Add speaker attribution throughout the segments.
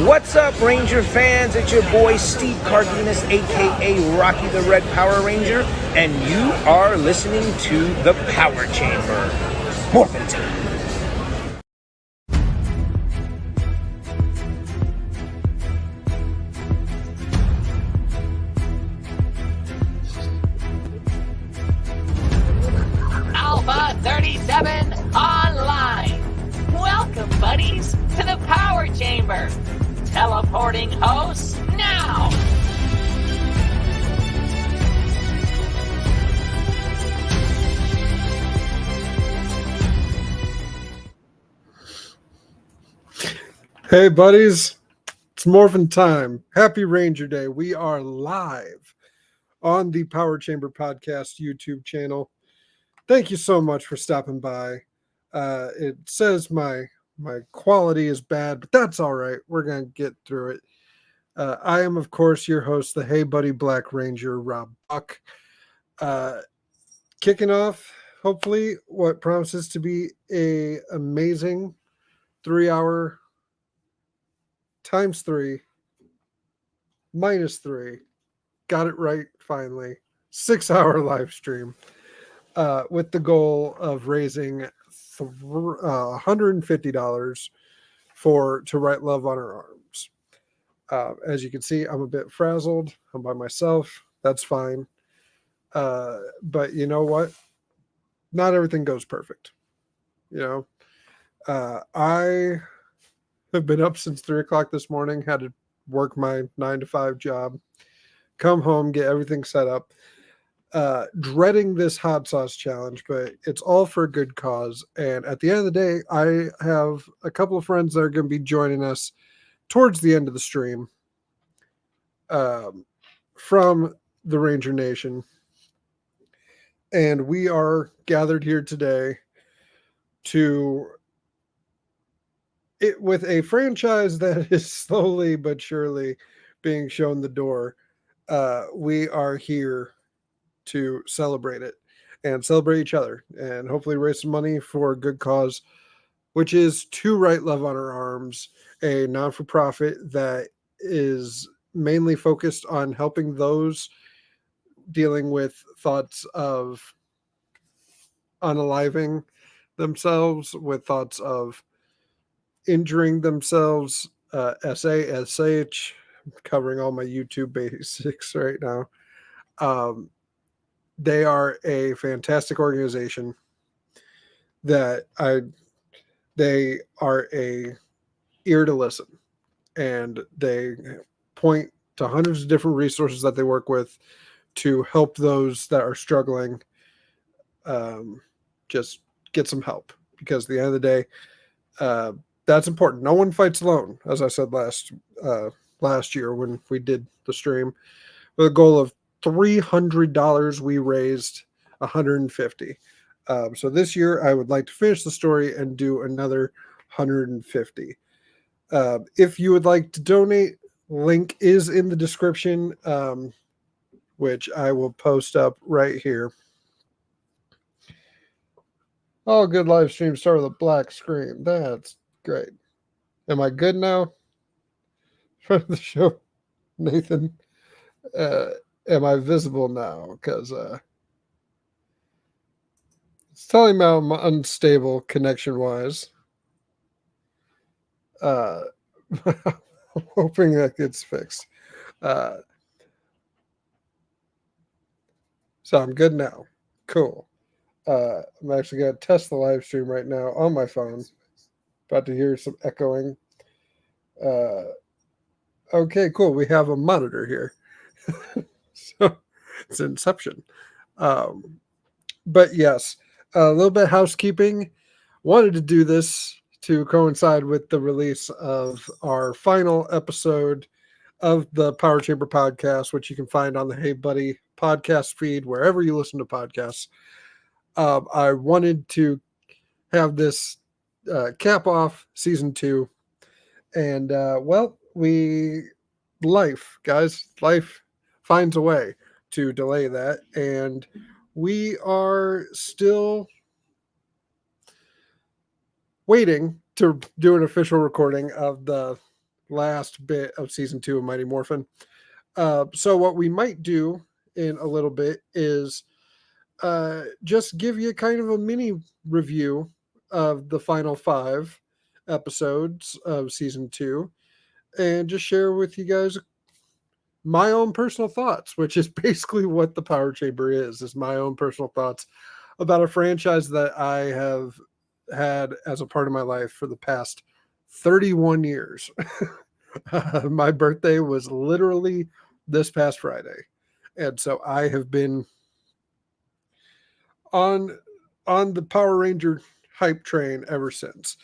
Speaker 1: What's up, Ranger fans? It's your boy Steve Cardenas, aka Rocky the Red Power Ranger, and you are listening to the Power Chamber. Morphin' time.
Speaker 2: Alpha 37 online. Welcome, buddies, to the Power Chamber. Teleporting hosts now.
Speaker 3: Hey, buddies. It's Morphin' time. Happy Ranger Day. We are live on the Power Chamber Podcast YouTube channel. Thank you so much for stopping by. It says my quality is bad, but that's all right. We're going to get through it. I am, of course, your host, the Hey Buddy Black Ranger, Rob Buck. Kicking off, hopefully, what promises to be a amazing 3-hour times 3 minus 3. Got it right, finally. 6-hour live stream with the goal of raising $150 to write love on our arms. As you can see, I'm a bit frazzled. I'm by myself. That's fine. But you know what? Not everything goes perfect. I have been up since 3 o'clock this morning, had to work my 9-to-5 job, come home, get everything set up. Dreading this hot sauce challenge, but it's all for a good cause. And at the end of the day, I have a couple of friends that are going to be joining us towards the end of the stream from the Ranger Nation. And we are gathered here today with a franchise that is slowly but surely being shown the door. We are here to celebrate it and celebrate each other and hopefully raise some money for a good cause, which is To Write Love on Our Arms, a non-for-profit that is mainly focused on helping those dealing with thoughts of unaliving themselves, with thoughts of injuring themselves, SASH, covering all my YouTube basics right now. They are a fantastic organization that they are a ear to listen, and they point to hundreds of different resources that they work with to help those that are struggling just get some help, because at the end of the day, that's important. No one fights alone, as I said last year when we did the stream. With a goal of $300, we raised $150. So this year, I would like to finish the story and do another $150. If you would like to donate, link is in the description, which I will post up right here. Oh, good live stream. Start with a black screen. That's great. Am I good now? For the show, Nathan. Am I visible now? Because it's telling me I'm unstable connection-wise. I'm hoping that gets fixed. So I'm good now. Cool. I'm actually going to test the live stream right now on my phone. About to hear some echoing. Okay, cool. We have a monitor here. So it's Inception. But yes, a little bit of housekeeping. Wanted to do this to coincide with the release of our final episode of the Power Chamber podcast, which you can find on the Hey Buddy podcast feed, wherever you listen to podcasts. I wanted to have this cap off season 2. And, life finds a way to delay that. And we are still waiting to do an official recording of the last bit of season 2 of Mighty Morphin. So what we might do in a little bit is just give you kind of a mini review of the final 5 episodes of season 2 and just share with you guys my own personal thoughts, which is basically what the Power Chamber is my own personal thoughts about a franchise that I have had as a part of my life for the past 31 years. My birthday was literally this past Friday. And so I have been on the Power Ranger hype train ever since.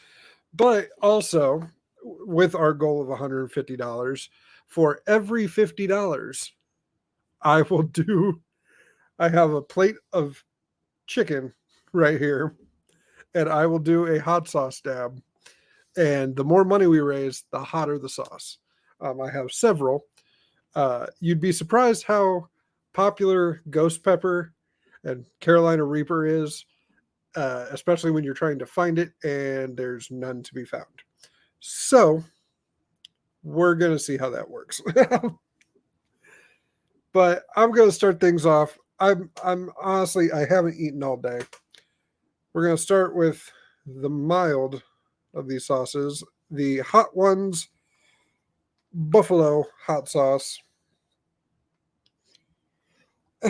Speaker 3: But also with our goal of $150, for every $50, I have a plate of chicken right here, and I will do a hot sauce dab. And the more money we raise, the hotter the sauce. I have several. You'd be surprised how popular Ghost Pepper and Carolina Reaper is, especially when you're trying to find it and there's none to be found. So we're going to see how that works. But I'm going to start things off. I'm honestly, I haven't eaten all day. We're going to start with the mild of these sauces, the Hot Ones buffalo hot sauce.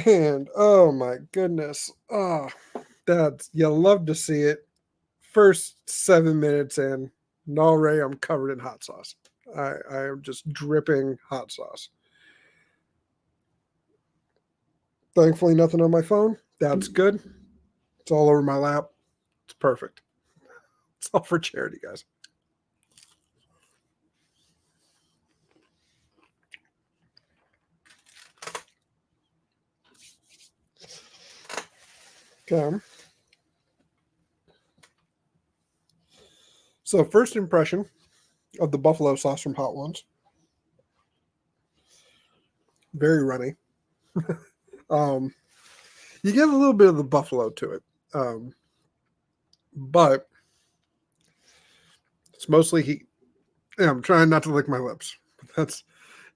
Speaker 3: And oh my goodness, you love to see it. First 7 minutes in, and already I'm covered in hot sauce. I am just dripping hot sauce. Thankfully, nothing on my phone. That's good. It's all over my lap. It's perfect. It's all for charity, guys. Okay. So, first impression of the buffalo sauce from Hot Ones. Very runny. You get a little bit of the buffalo to it. But it's mostly heat. Yeah, I'm trying not to lick my lips.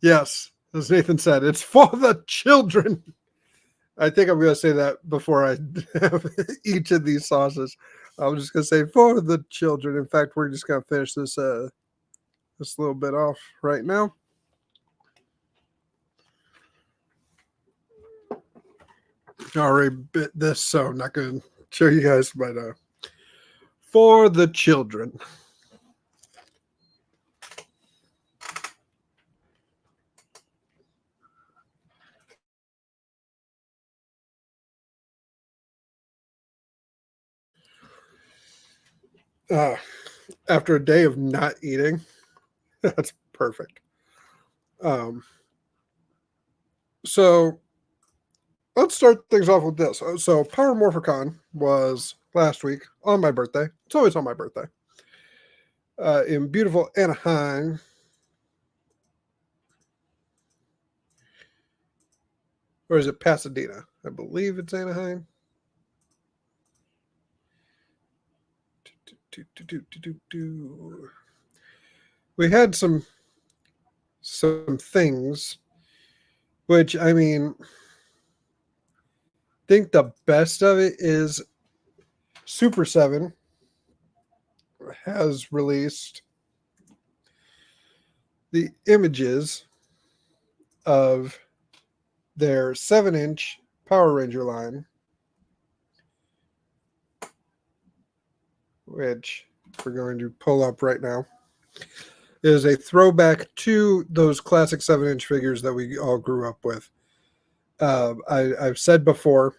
Speaker 3: Yes, as Nathan said, it's for the children. I think I'm going to say that before I have each of these sauces. I'm just going to say for the children. In fact, we're just going to finish this little bit off right now. I already bit this, so I'm not going to show you guys, but for the children. After a day of not eating, that's perfect. So let's start things off with this. So Power Morphicon was last week on my birthday. It's always on my birthday. In beautiful Anaheim. Or is it Pasadena? I believe it's Anaheim. We had some things, which, I mean, I think the best of it is Super 7 has released the images of their 7-inch Power Ranger line, which we're going to pull up right now. It is a throwback to those classic 7-inch figures that we all grew up with. I've said before,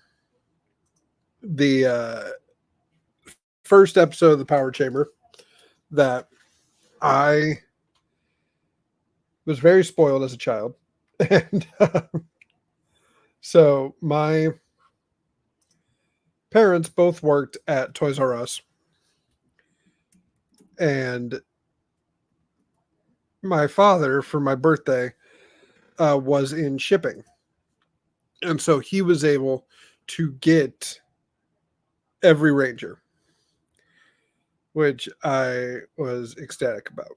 Speaker 3: the first episode of the Power Chamber, that I was very spoiled as a child. And so my parents both worked at Toys R Us. And my father, for my birthday, was in shipping. And so he was able to get every Ranger, which I was ecstatic about.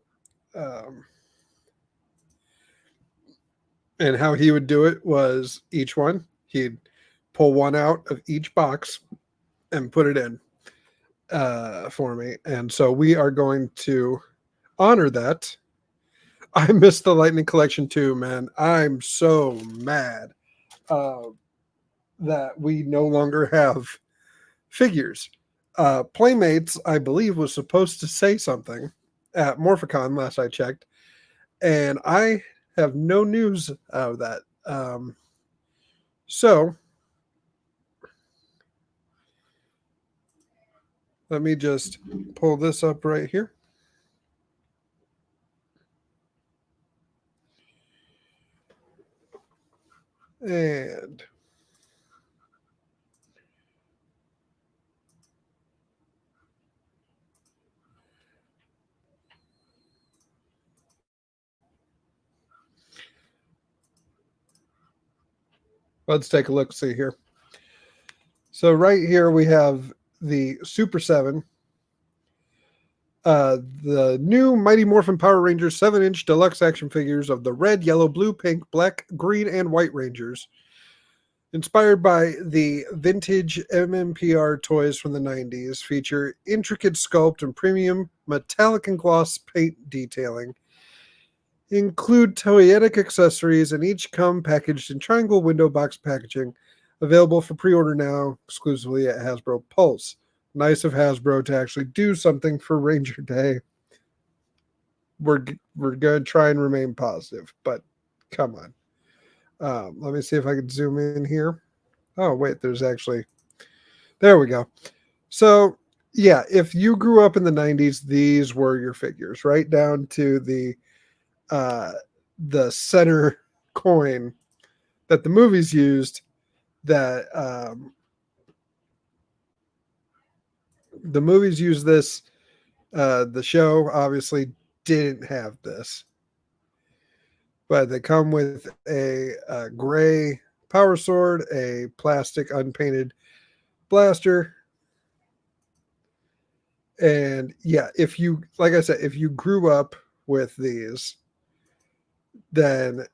Speaker 3: And how he would do it was each one, he'd pull one out of each box and put it in for me. And so we are going to honor that. I missed the Lightning Collection too, man. I'm so mad that we no longer have figures. Playmates, I believe, was supposed to say something at Morphicon last I checked, and I have no news of that. So let me just pull this up right here. And let's take a look, see here. So right here we have the Super 7. The new Mighty Morphin Power Rangers 7-inch deluxe action figures of the red, yellow, blue, pink, black, green, and white Rangers. Inspired by the vintage MMPR toys from the 90s, feature intricate sculpt and premium metallic and gloss paint detailing. Include toyetic accessories, and each come packaged in triangle window box packaging. Available for pre-order now, exclusively at Hasbro Pulse. Nice of Hasbro to actually do something for Ranger Day. We're going to try and remain positive, but come on. Let me see if I can zoom in here. Oh, wait, there's actually... There we go. So, yeah, if you grew up in the 90s, these were your figures, right down to the center coin that the movies used, that the movies used this. The show obviously didn't have this, but they come with a gray power sword, a plastic unpainted blaster, and yeah, if you, like I said, if you grew up with these, then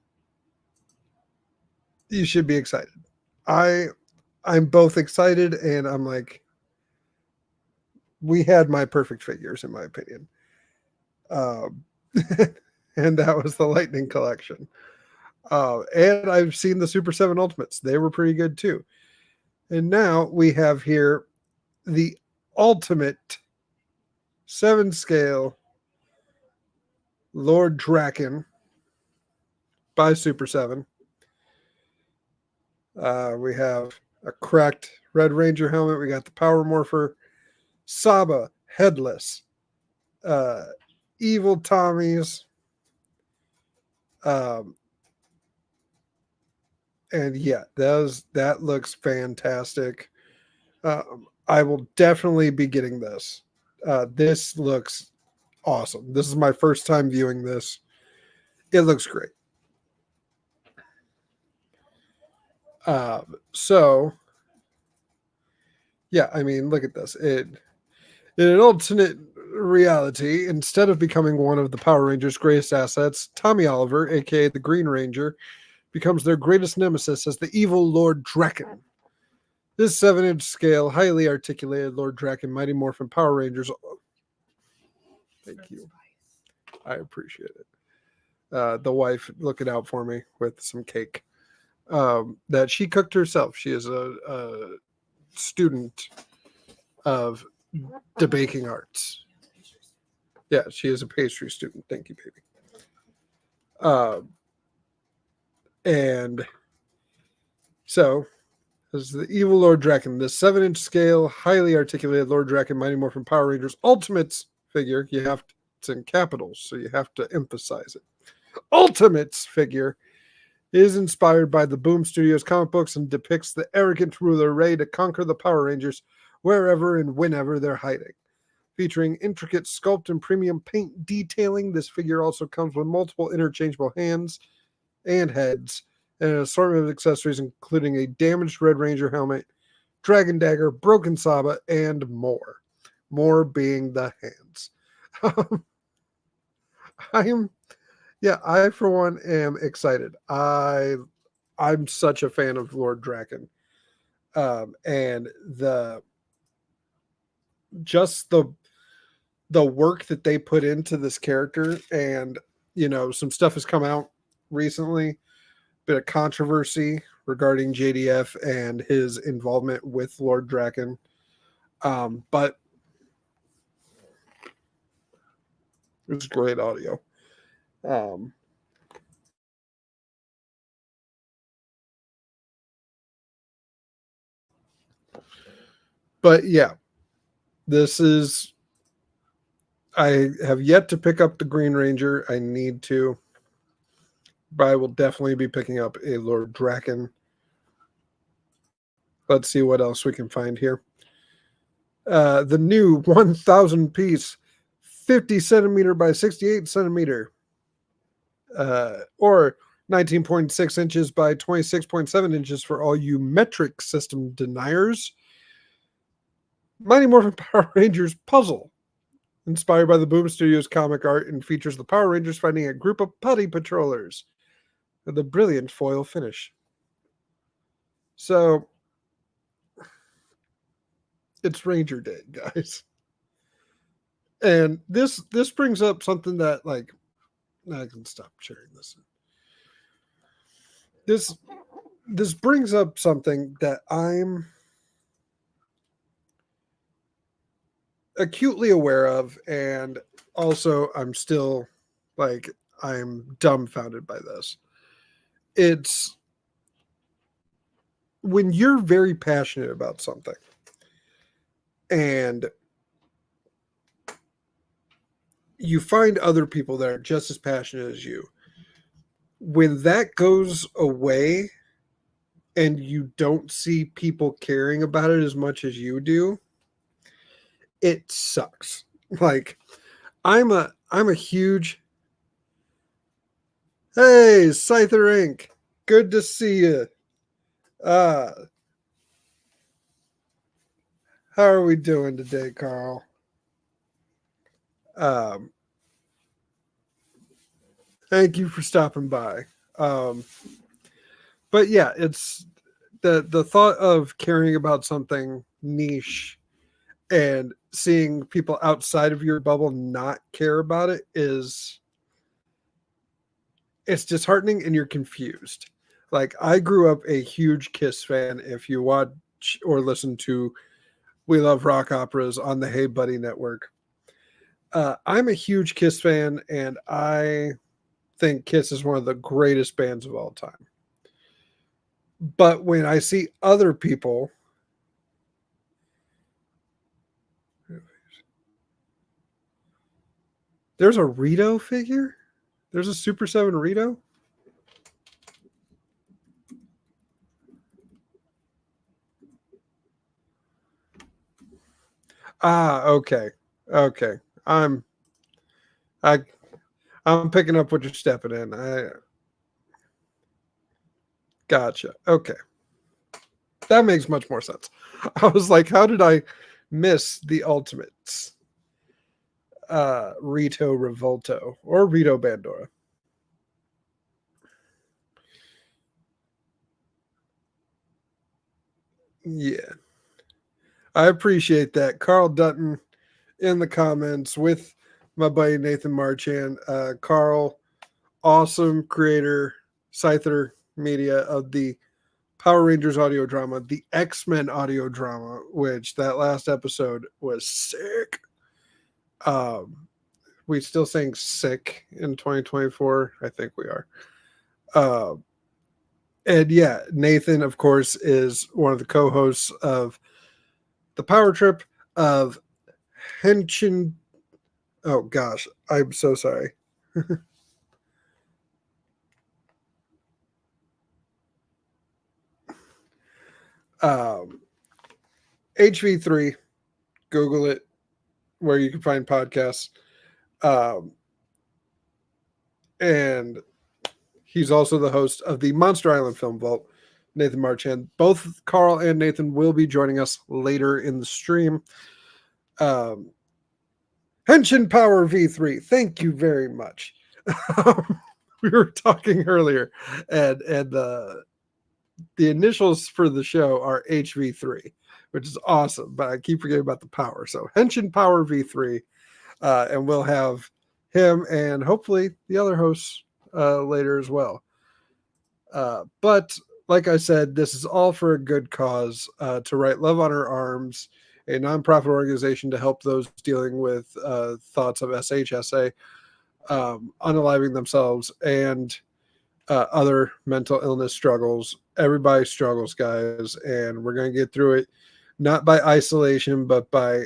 Speaker 3: you should be excited. I'm both excited and I'm like, we had my perfect figures in my opinion. And that was the Lightning Collection. And I've seen the Super 7 Ultimates. They were pretty good too. And now we have here the ultimate 7 scale Lord Draken by Super 7. We have a cracked Red Ranger helmet. We got the Power Morpher, Saba, Headless, Evil Tommies, and yeah, that looks fantastic. I will definitely be getting this. This looks awesome. This is my first time viewing this. It looks great. So yeah, I mean, look at this. In an alternate reality, instead of becoming one of the Power Rangers' greatest assets, Tommy Oliver, aka the Green Ranger, becomes their greatest nemesis as the evil Lord Draken. This 7-inch scale, highly articulated Lord Draken Mighty Morphin Power Rangers. Thank you. I appreciate it. The wife looking out for me with some cake that she cooked herself. She is a student of debaking arts. Yeah, she is a pastry student. Thank you, baby. And so, this is the evil Lord Draken. This 7-inch scale, highly articulated Lord Draken Mighty Morphin Power Rangers Ultimates figure. It's in capitals, so you have to emphasize it. Ultimates figure is inspired by the Boom Studios comic books and depicts the arrogant ruler ready to conquer the Power Rangers wherever and whenever they're hiding. Featuring intricate sculpt and premium paint detailing, this figure also comes with multiple interchangeable hands and heads, and an assortment of accessories including a damaged Red Ranger helmet, Dragon Dagger, broken Saba, and more. More being the hands. Yeah, I for one am excited. I'm such a fan of Lord Draken. And just the work that they put into this character, and some stuff has come out recently, bit of controversy regarding JDF and his involvement with Lord Draken. But it was great audio. Um, but yeah, this is. I have yet to pick up the Green Ranger. I need to. But I will definitely be picking up a Lord Draken. Let's see what else we can find here. The new 1,000 piece 50 centimeter by 68 centimeter, or 19.6 inches by 26.7 inches for all you metric system deniers. Mighty Morphin Power Rangers puzzle, inspired by the Boom Studios comic art, and features the Power Rangers fighting a group of putty patrollers with a brilliant foil finish. So it's Ranger Day, guys. And this brings up something that, like, I can stop sharing this. This brings up something that I'm acutely aware of, and also I'm still, like, I'm dumbfounded by this. It's when you're very passionate about something and you find other people that are just as passionate as you, when that goes away and you don't see people caring about it as much as you do, it sucks. Like, I'm a huge, hey, Scyther Inc. Good to see you. How are we doing today, Carl? Thank you for stopping by. But yeah, it's the thought of caring about something niche and seeing people outside of your bubble not care about it it's disheartening, and you're confused. Like, I grew up a huge Kiss fan. If you watch or listen to We Love Rock Operas on the Hey Buddy Network, I'm a huge Kiss fan, and I think Kiss is one of the greatest bands of all time. But when I see other people, there's a Rito figure? There's a Super 7 Rito? Okay. Okay. I'm picking up what you're stepping in. I gotcha. Okay. That makes much more sense. I was like, how did I miss the Ultimates? Rito Revolto or Rito Bandora. Yeah. I appreciate that. Carl Dutton in the comments with my buddy Nathan Marchand. Carl, awesome creator, Scyther Media, of the Power Rangers audio drama, the X-Men audio drama, which that last episode was sick. We still saying sick in 2024? I think we are. And yeah, Nathan, of course, is one of the co-hosts of the Power Trip of Henshin. Oh gosh, I'm so sorry. HV3, Google it, where you can find podcasts. And he's also the host of the Monster Island Film Vault, Nathan Marchand. Both Carl and Nathan will be joining us later in the stream. Henshin Power V3, thank you very much. we were talking earlier, and the initials for the show are HV3, which is awesome. But I keep forgetting about the power. So Henshin Power V3, and we'll have him and hopefully the other hosts later as well. But like I said, this is all for a good cause, to write Love on Her Arms, a nonprofit organization to help those dealing with thoughts of SHSA, unaliving themselves, and other mental illness struggles. Everybody struggles, guys, and we're going to get through it, not by isolation, but by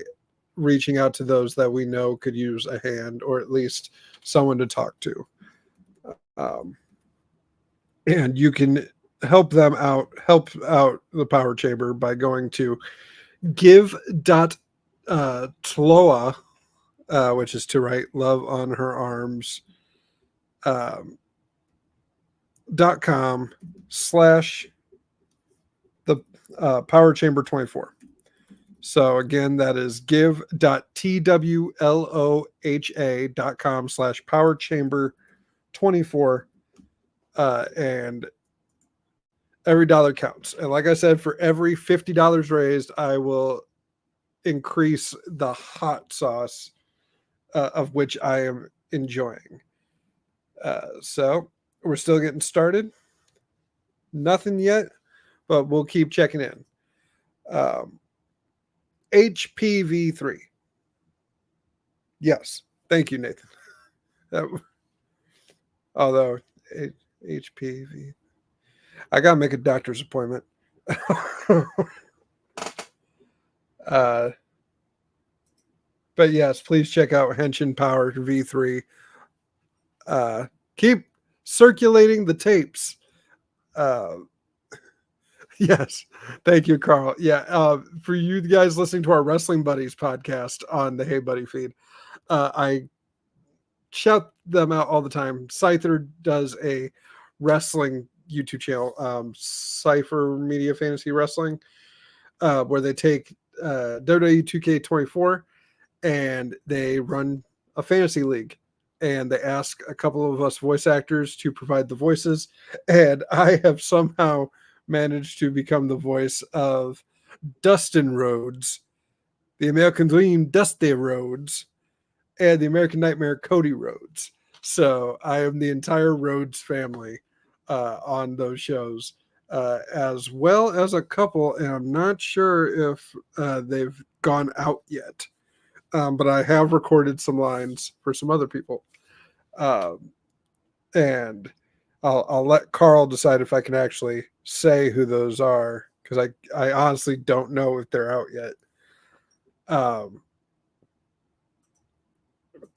Speaker 3: reaching out to those that we know could use a hand, or at least someone to talk to. And you can help them out, help out the Power Chamber by going to give.tloha, which is to write Love on Her Arms, .com / the Power Chamber 24. So again, that is give.twloha.com / Power Chamber 24. And every dollar counts. And like I said, for every $50 raised, I will increase the hot sauce, of which I am enjoying. So we're still getting started. Nothing yet, but we'll keep checking in. HPV3. Yes. Thank you, Nathan. Although HPV, I gotta make a doctor's appointment. But yes, please check out Henshin Power V3. Keep circulating the tapes. Yes, thank you, Carl. Yeah, for you guys listening to our Wrestling Buddies podcast on the Hey Buddy feed, I shout them out all the time. Scyther does a wrestling YouTube channel, Cypher Media Fantasy Wrestling, where they take WWE 2K24 and they run a fantasy league, and they ask a couple of us voice actors to provide the voices, and I have somehow managed to become the voice of Dustin Rhodes, the American Dream Dusty Rhodes, and the American Nightmare Cody Rhodes. So I am the entire Rhodes family on those shows, as well as a couple, and I'm not sure if they've gone out yet, but I have recorded some lines for some other people, and I'll let Carl decide if I can actually say who those are, because I honestly don't know if they're out yet.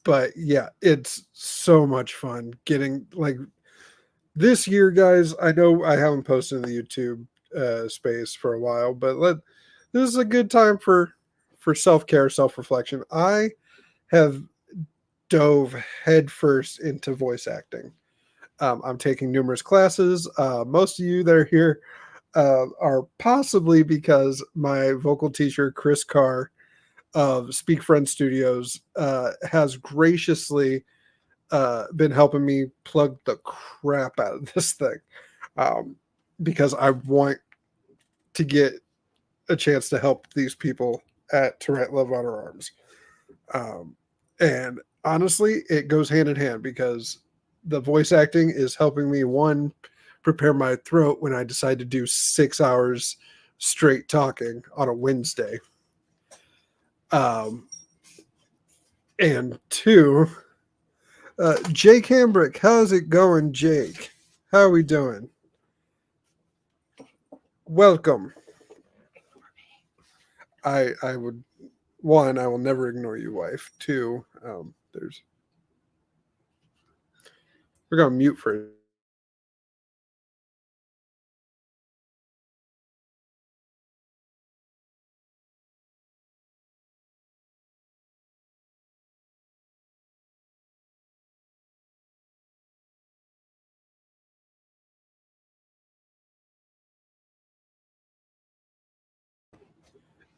Speaker 3: But yeah, it's so much fun getting, like, this year, guys. I know I haven't posted in the YouTube space for a while, but this is a good time for self-care, self-reflection. I have dove headfirst into voice acting. I'm taking numerous classes. Most of you that are here are possibly because my vocal teacher, Chris Carr of Speak Friend Studios, has graciously been helping me plug the crap out of this thing, because I want to get a chance to help these people to write Love on Her Arms. And honestly, it goes hand in hand, because the voice acting is helping me, one, prepare my throat when I decide to do 6 hours straight talking on a Wednesday. And two, Jake Hambrick, how's it going, Jake? How are we doing? Welcome. I would, one, I will never ignore you, wife. Two, we're gonna mute for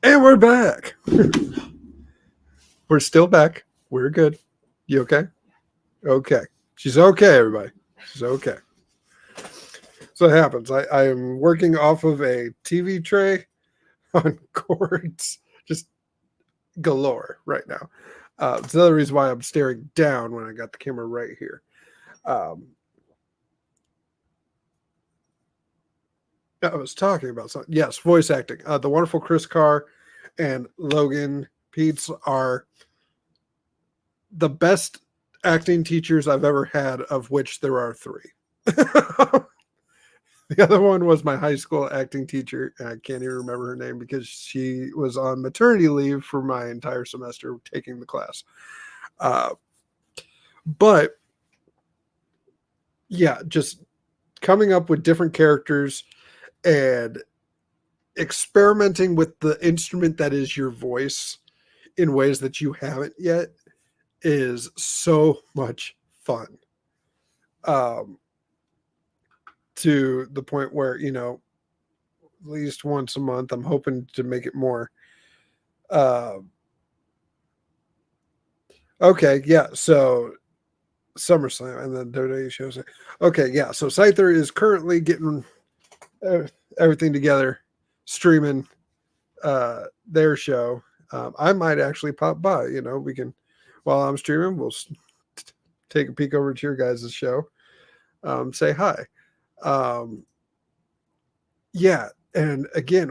Speaker 3: and we're back. We're still back. We're good. You okay? Okay. She's okay, everybody. It's okay. So it happens. I am working off of a TV tray on cords, just galore right now. It's another reason why I'm staring down when I got the camera right here. I was talking about something. Yes, voice acting. The wonderful Chris Carr and Logan Peets are the best acting teachers I've ever had, of which there are 3. The other one was my high school acting teacher. I can't even remember her name because she was on maternity leave for my entire semester taking the class. But yeah, just coming up with different characters and experimenting with the instrument that is your voice in ways that you haven't yet is so much fun. To the point where, at least once a month, I'm hoping to make it more. Okay, yeah, so SummerSlam and then WWE shows. Okay, yeah, so Scyther is currently getting everything together, streaming their show. I might actually pop by. We can, while I'm streaming, we'll take a peek over to your guys' show, say hi. Yeah, and again,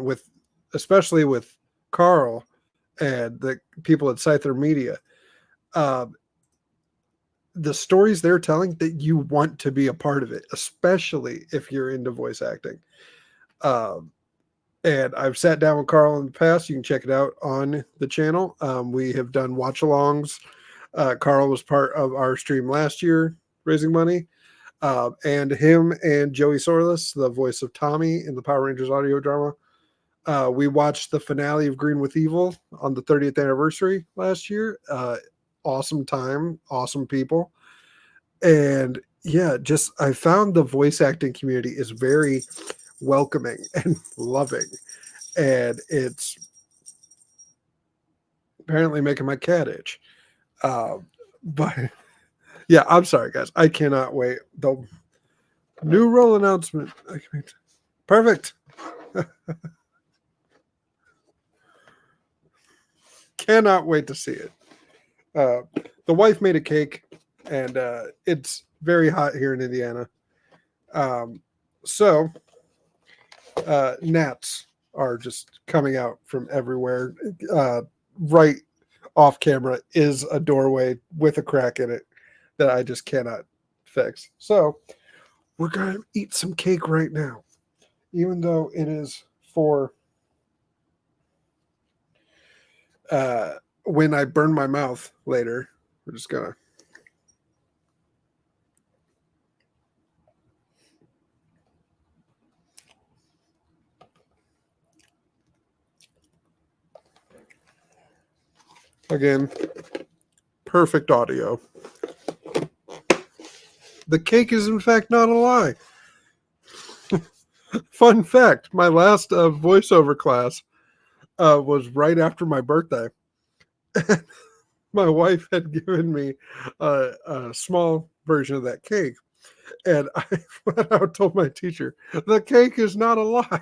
Speaker 3: especially with Carl and the people at Scyther Media, the stories they're telling, that you want to be a part of it, especially if you're into voice acting. And I've sat down with Carl in the past. You can check it out on the channel. We have done watch-alongs. Carl was part of our stream last year, raising money. And him and Joey Sorless, the voice of Tommy in the Power Rangers audio drama, we watched the finale of Green with Evil on the 30th anniversary last year. Awesome time, awesome people. And yeah, I found the voice acting community is very welcoming and loving. And it's apparently making my cat itch. But yeah, I'm sorry, guys. I cannot wait. The new role announcement. Perfect. Cannot wait to see it. The wife made a cake, and it's very hot here in Indiana. So gnats are just coming out from everywhere. Right off camera is a doorway with a crack in it that I just cannot fix. So we're going to eat some cake right now, even though it is for when I burn my mouth later. We're just going to. Again, perfect audio. The cake is, in fact, not a lie. Fun fact, my last voiceover class was right after my birthday. My wife had given me a small version of that cake. And I flat out told my teacher, the cake is not a lie.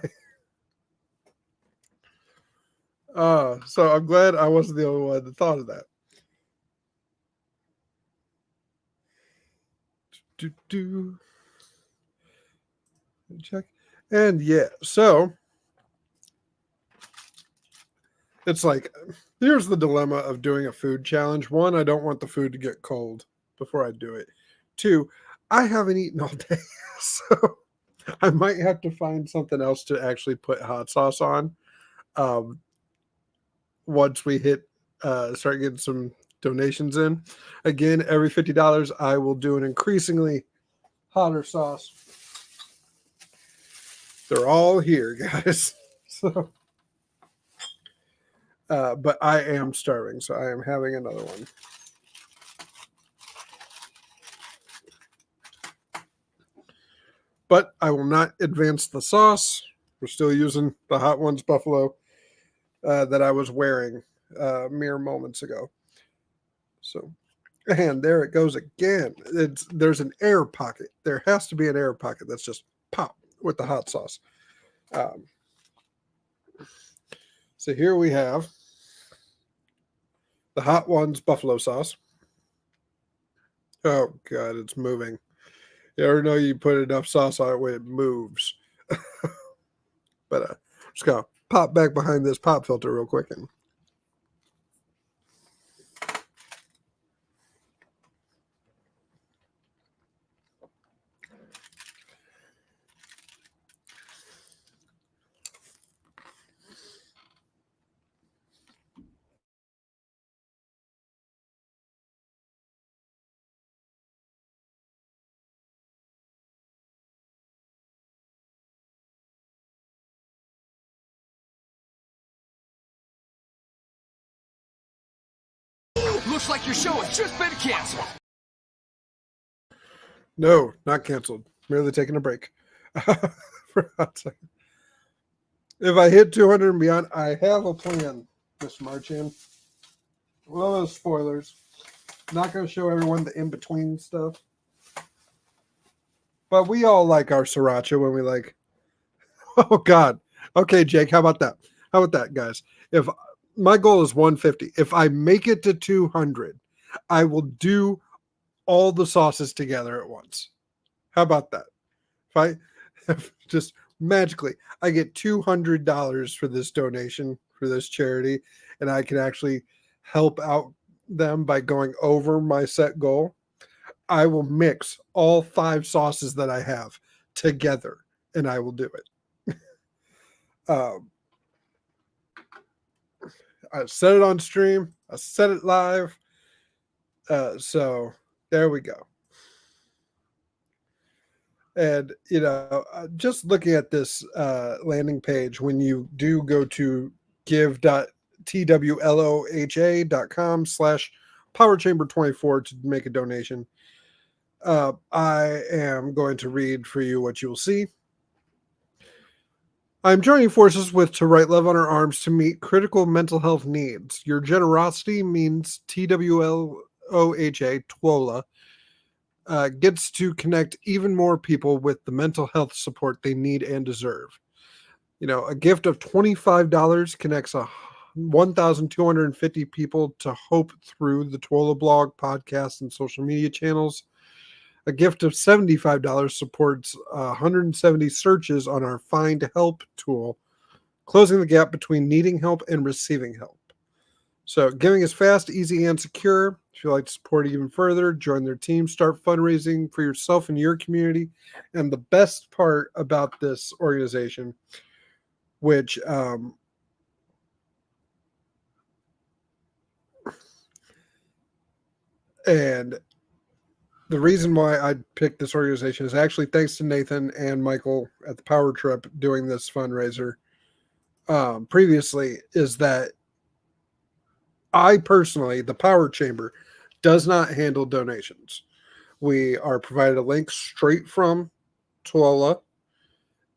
Speaker 3: So I'm glad I wasn't the only one that thought of that. Check. And yeah, so it's like, here's the dilemma of doing a food challenge. 1, I don't want the food to get cold before I do it. 2, I haven't eaten all day. So I might have to find something else to actually put hot sauce on. Once we start getting some donations in. Again, every $50, I will do an increasingly hotter sauce. They're all here, guys. So, but I am starving, so I am having another one. But I will not advance the sauce. We're still using the Hot Ones Buffalo that I was wearing mere moments ago. So And there it goes again. There's an air pocket. There has to be an air pocket that's just pop with the hot sauce. So here we have the Hot Ones buffalo sauce. Oh God, it's moving. You ever know you put enough sauce on it when it moves? But just gonna pop back behind this pop filter real quick and
Speaker 4: Looks like your show has just been canceled.
Speaker 3: no, not canceled. Merely taking a break. For a hot second. If I hit 200 and beyond, I have a plan, Mr. Marchand. Well, those spoilers. Not going to show everyone the in-between stuff. But we all like our sriracha when we like, oh God. Okay, Jake, how about that? How about that, guys? If my goal is 150, if I make it to 200, I will do all the sauces together at once. How about that? If just magically, I get $200 for this donation for this charity, and I can actually help out them by going over my set goal, I will mix all 5 sauces that I have together, and I will do it. I said it on stream. I said it live. So there we go. And, just looking at this landing page, when you do go to give.twloha.com/powerchamber24 to make a donation, I am going to read for you what you will see. I'm joining forces with To Write Love on Our Arms to meet critical mental health needs. Your generosity means TWLOHA, TWLOHA, gets to connect even more people with the mental health support they need and deserve. A gift of $25 connects 1,250 people to hope through the TWLOHA blog, podcast, and social media channels. A gift of $75 supports 170 searches on our Find Help tool, closing the gap between needing help and receiving help. So giving is fast, easy, and secure. If you'd like to support even further, join their team, start fundraising for yourself and your community. And the best part about this organization, which and the reason why I picked this organization is actually thanks to Nathan and Michael at the Power Trip doing this fundraiser previously, is that I personally, the Power Chamber, does not handle donations. We are provided a link straight from TWLOHA,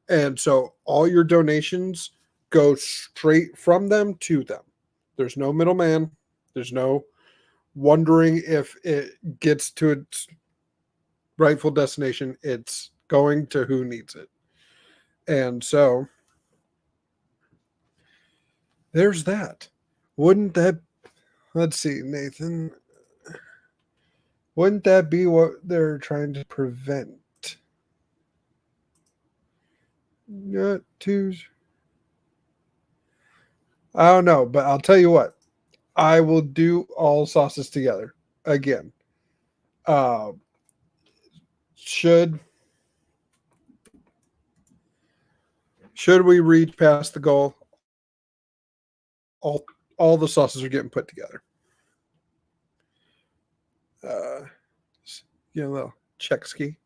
Speaker 3: and so all your donations go straight from them to them. There's no middleman. There's no wondering if it gets to its rightful destination. It's going to who needs it. And so there's that. Wouldn't that, let's see, Nathan, wouldn't that be what they're trying to prevent? Not too, I don't know, but I'll tell you what, I will do all sauces together again. Should we reach past the goal, all the sauces are getting put together. A little check ski.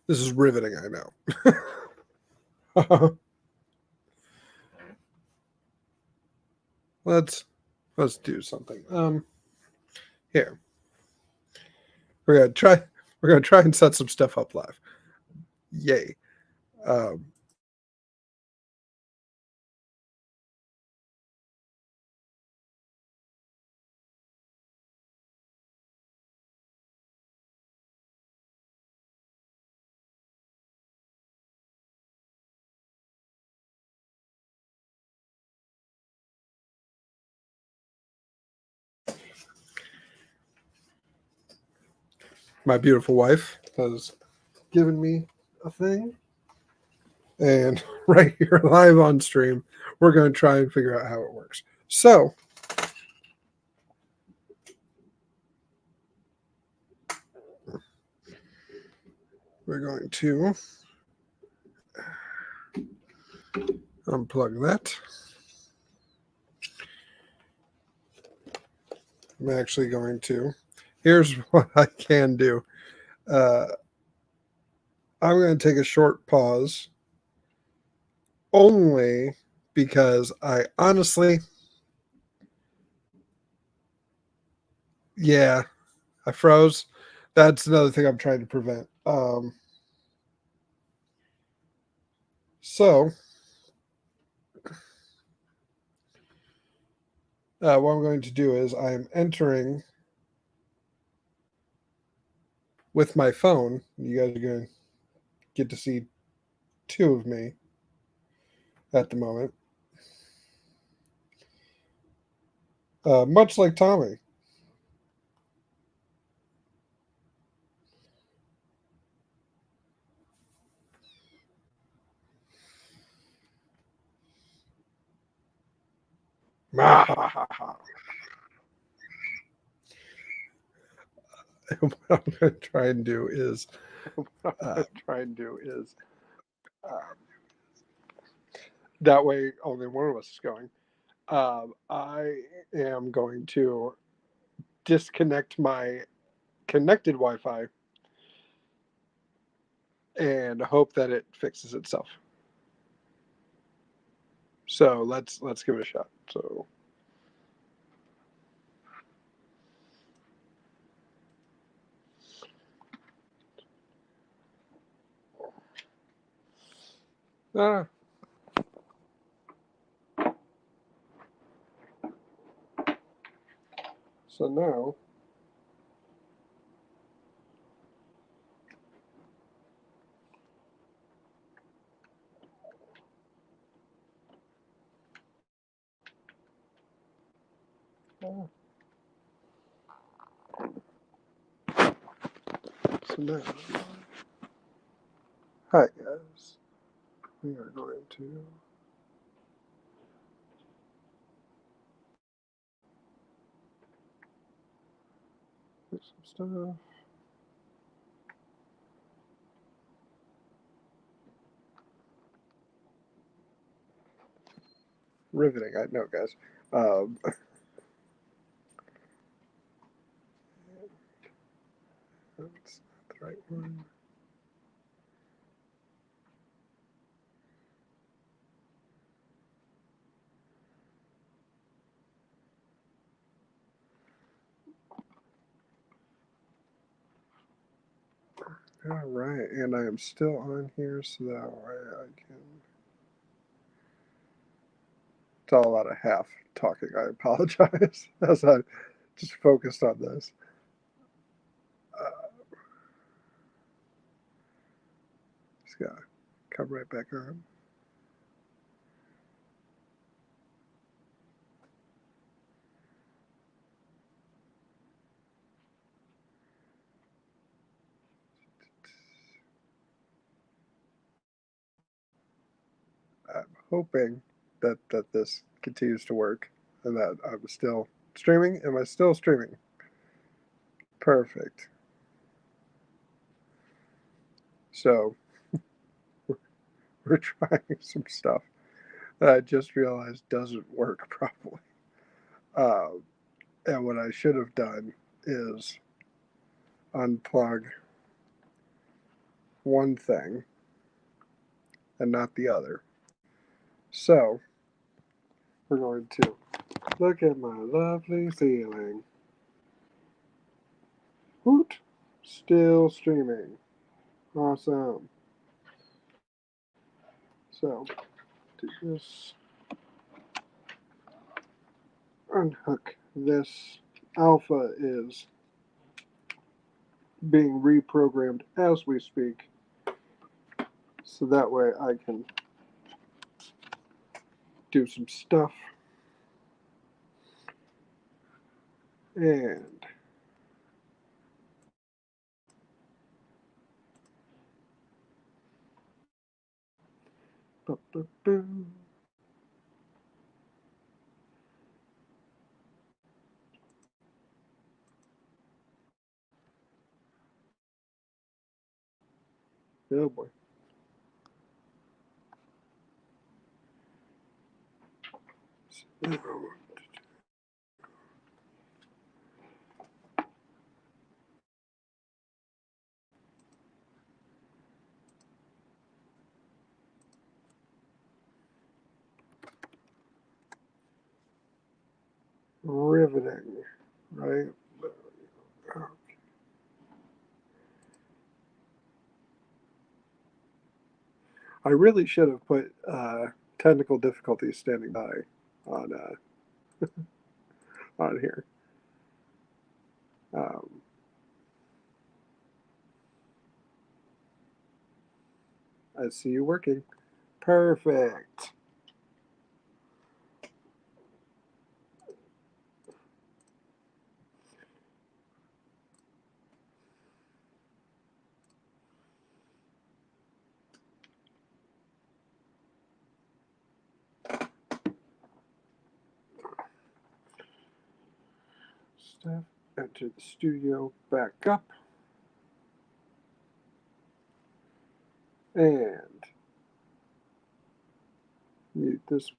Speaker 3: This is riveting, I know. Let's do something. Here. We're gonna try and set some stuff up live. Yay. my beautiful wife has given me a thing. And right here, live on stream, we're going to try and figure out how it works. So, we're going to unplug that. I'm actually going to. Here's what I can do. I'm going to take a short pause only because I honestly, yeah, I froze. That's another thing I'm trying to prevent. So, what I'm going to do is I'm entering with my phone. You guys are going to get to see two of me at the moment. Much like Tommy. What I'm going to try and do is that way only one of us is going. I am going to disconnect my connected Wi-Fi and hope that it fixes itself. So let's give it a shot. So so now hi guys. We are going to fix some stuff. Riveting, I know, guys. That's not the right one. All right, and I am still on here, so that way I can. It's all a lot of half talking. I apologize as I just focused on this. Just gotta come right back on. I'm hoping that this continues to work and that I'm still streaming. Am I still streaming? Perfect. So we're trying some stuff that I just realized doesn't work properly. And what I should have done is unplug one thing and not the other. So we're going to look at my lovely ceiling. Hoot! Still streaming. Awesome. So do this. Unhook this. Alpha is being reprogrammed as we speak. So that way I can do some stuff. And Boom. Oh boy. Riveting, right? I really should have put technical difficulties standing by on on here. Um, I see you working. Perfect. Staff enter the studio, back up, and mute this.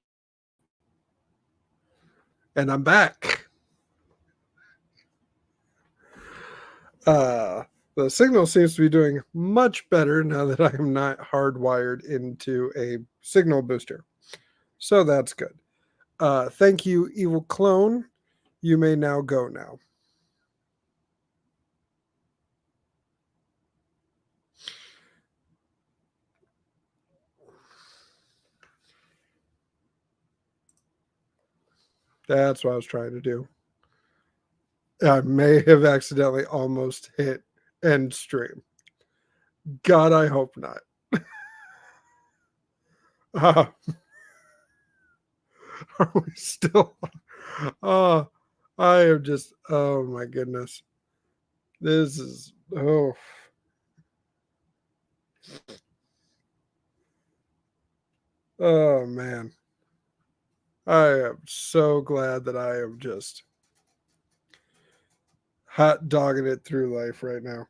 Speaker 3: And I'm back. The signal seems to be doing much better now that I am not hardwired into a signal booster. So that's good. Thank you, Evil Clone. You may now go now. That's what I was trying to do. I may have accidentally almost hit end stream. God, I hope not. Are we still? Oh, I am just, oh my goodness. This is, oh. Oh man. I am so glad that I am just hot dogging it through life right now.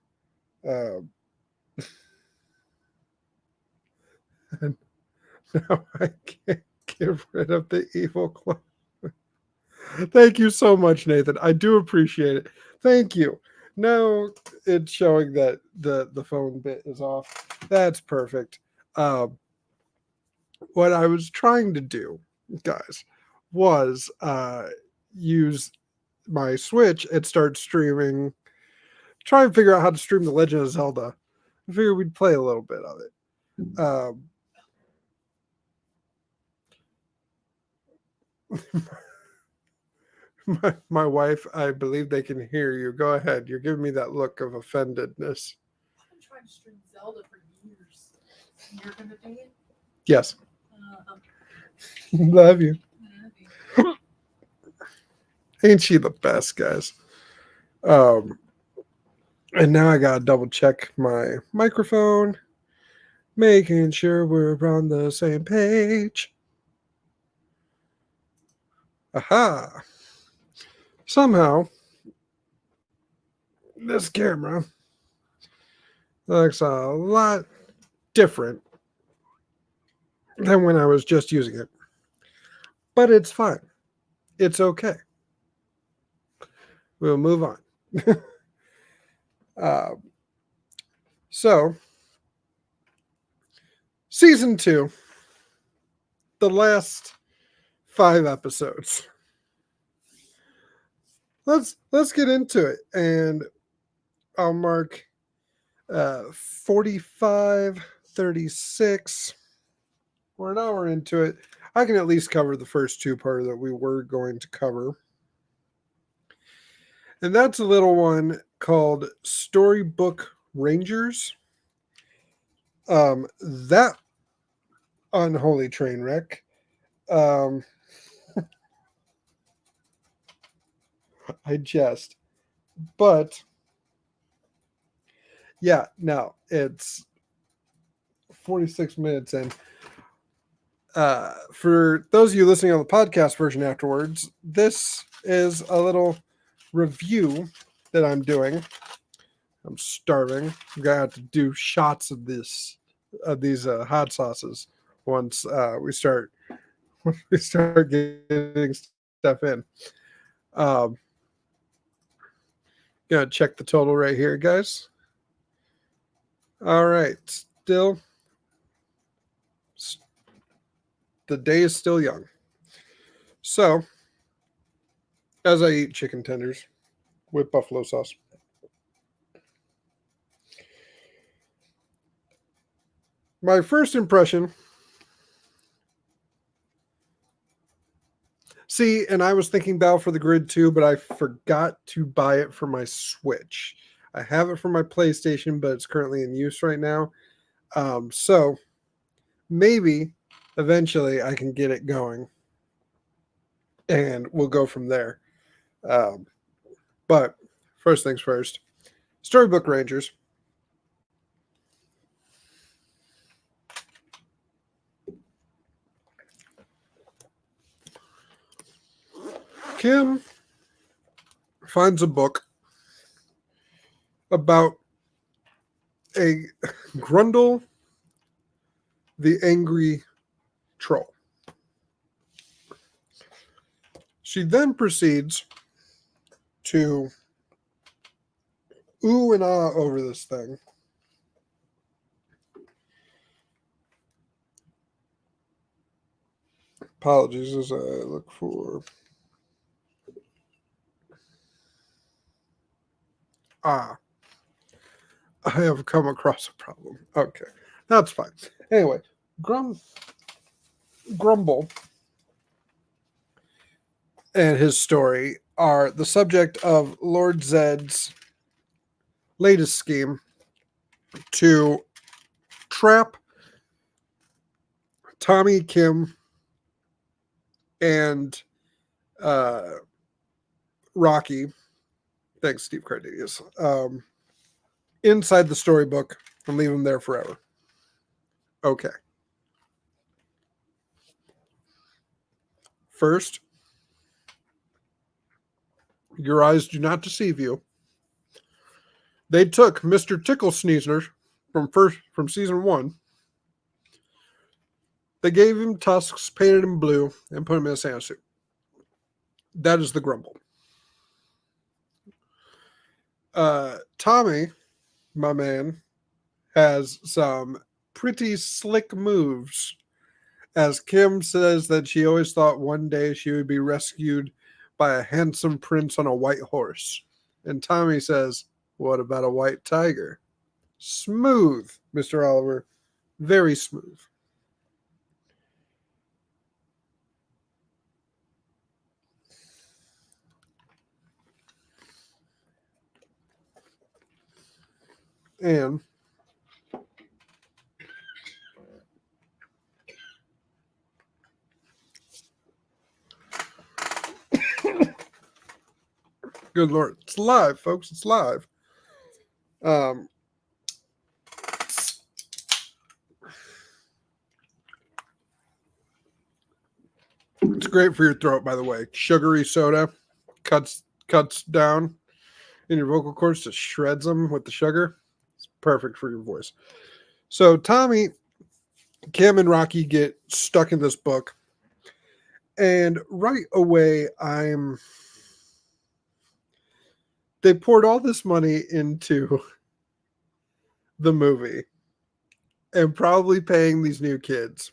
Speaker 3: And now I can't get rid of the evil clone. Thank you so much, Nathan. I do appreciate it. Thank you. Now it's showing that the phone bit is off. That's perfect. What I was trying to do, guys, was use my Switch and start streaming. Try and figure out how to stream The Legend of Zelda. I figured we'd play a little bit of it. My wife, I believe they can hear you. Go ahead. You're giving me that look of offendedness.
Speaker 5: I've been trying to stream Zelda for years. You're going to do it?
Speaker 3: Yes.
Speaker 5: Okay.
Speaker 3: Love you.
Speaker 5: Love you.
Speaker 3: Ain't she the best, guys? And now I gotta double check my microphone, making sure we're on the same page. Aha! Somehow, this camera looks a lot different than when I was just using it. But it's fine. It's okay. We'll move on. So, season 2, the last 5 episodes. Let's get into it, and I'll mark 45, 36. We're an hour into it. I can at least cover the first 2 part that we were going to cover. And that's a little one called Storybook Rangers. That unholy train wreck. I jest. But yeah, no, it's 46 minutes in. For those of you listening on the podcast version afterwards, this is a little review that I'm doing. I'm starving. I'm gonna have to do shots of these hot sauces once we start getting stuff in. Um, Gonna check the total right here, guys. All right, the day is still young. So, as I eat chicken tenders with buffalo sauce, my first impression. See, and I was thinking Battle for the Grid too, but I forgot to buy it for my Switch. I have it for my PlayStation, but it's currently in use right now. So maybe eventually I can get it going, and we'll go from there. But first things first, Storybook Rangers. Kim finds a book about a Grundle the Angry Troll. She then proceeds to ooh and ah over this thing. Apologies as I look for... I have come across a problem. Okay, that's fine. Anyway, Grumble and his story are the subject of Lord Zed's latest scheme to trap Tommy, Kim, and Rocky. Thanks, Steve Cardenas. Inside the storybook and leave them there forever. Okay. First, your eyes do not deceive you. They took Mr. Tickle Sneezer from season 1. They gave him tusks, painted him blue, and put him in a Santa suit. That is the Grumble. Tommy, my man, has some pretty slick moves. As Kim says that she always thought one day she would be rescued by a handsome prince on a white horse. And Tommy says, what about a white tiger? Smooth, Mr. Oliver. Very smooth. And good Lord, it's live, folks. It's live. It's great for your throat, by the way. Sugary soda cuts down in your vocal cords, just shreds them with the sugar. It's perfect for your voice. So Tommy, Kim, and Rocky get stuck in this book, and right away they poured all this money into the movie and probably paying these new kids,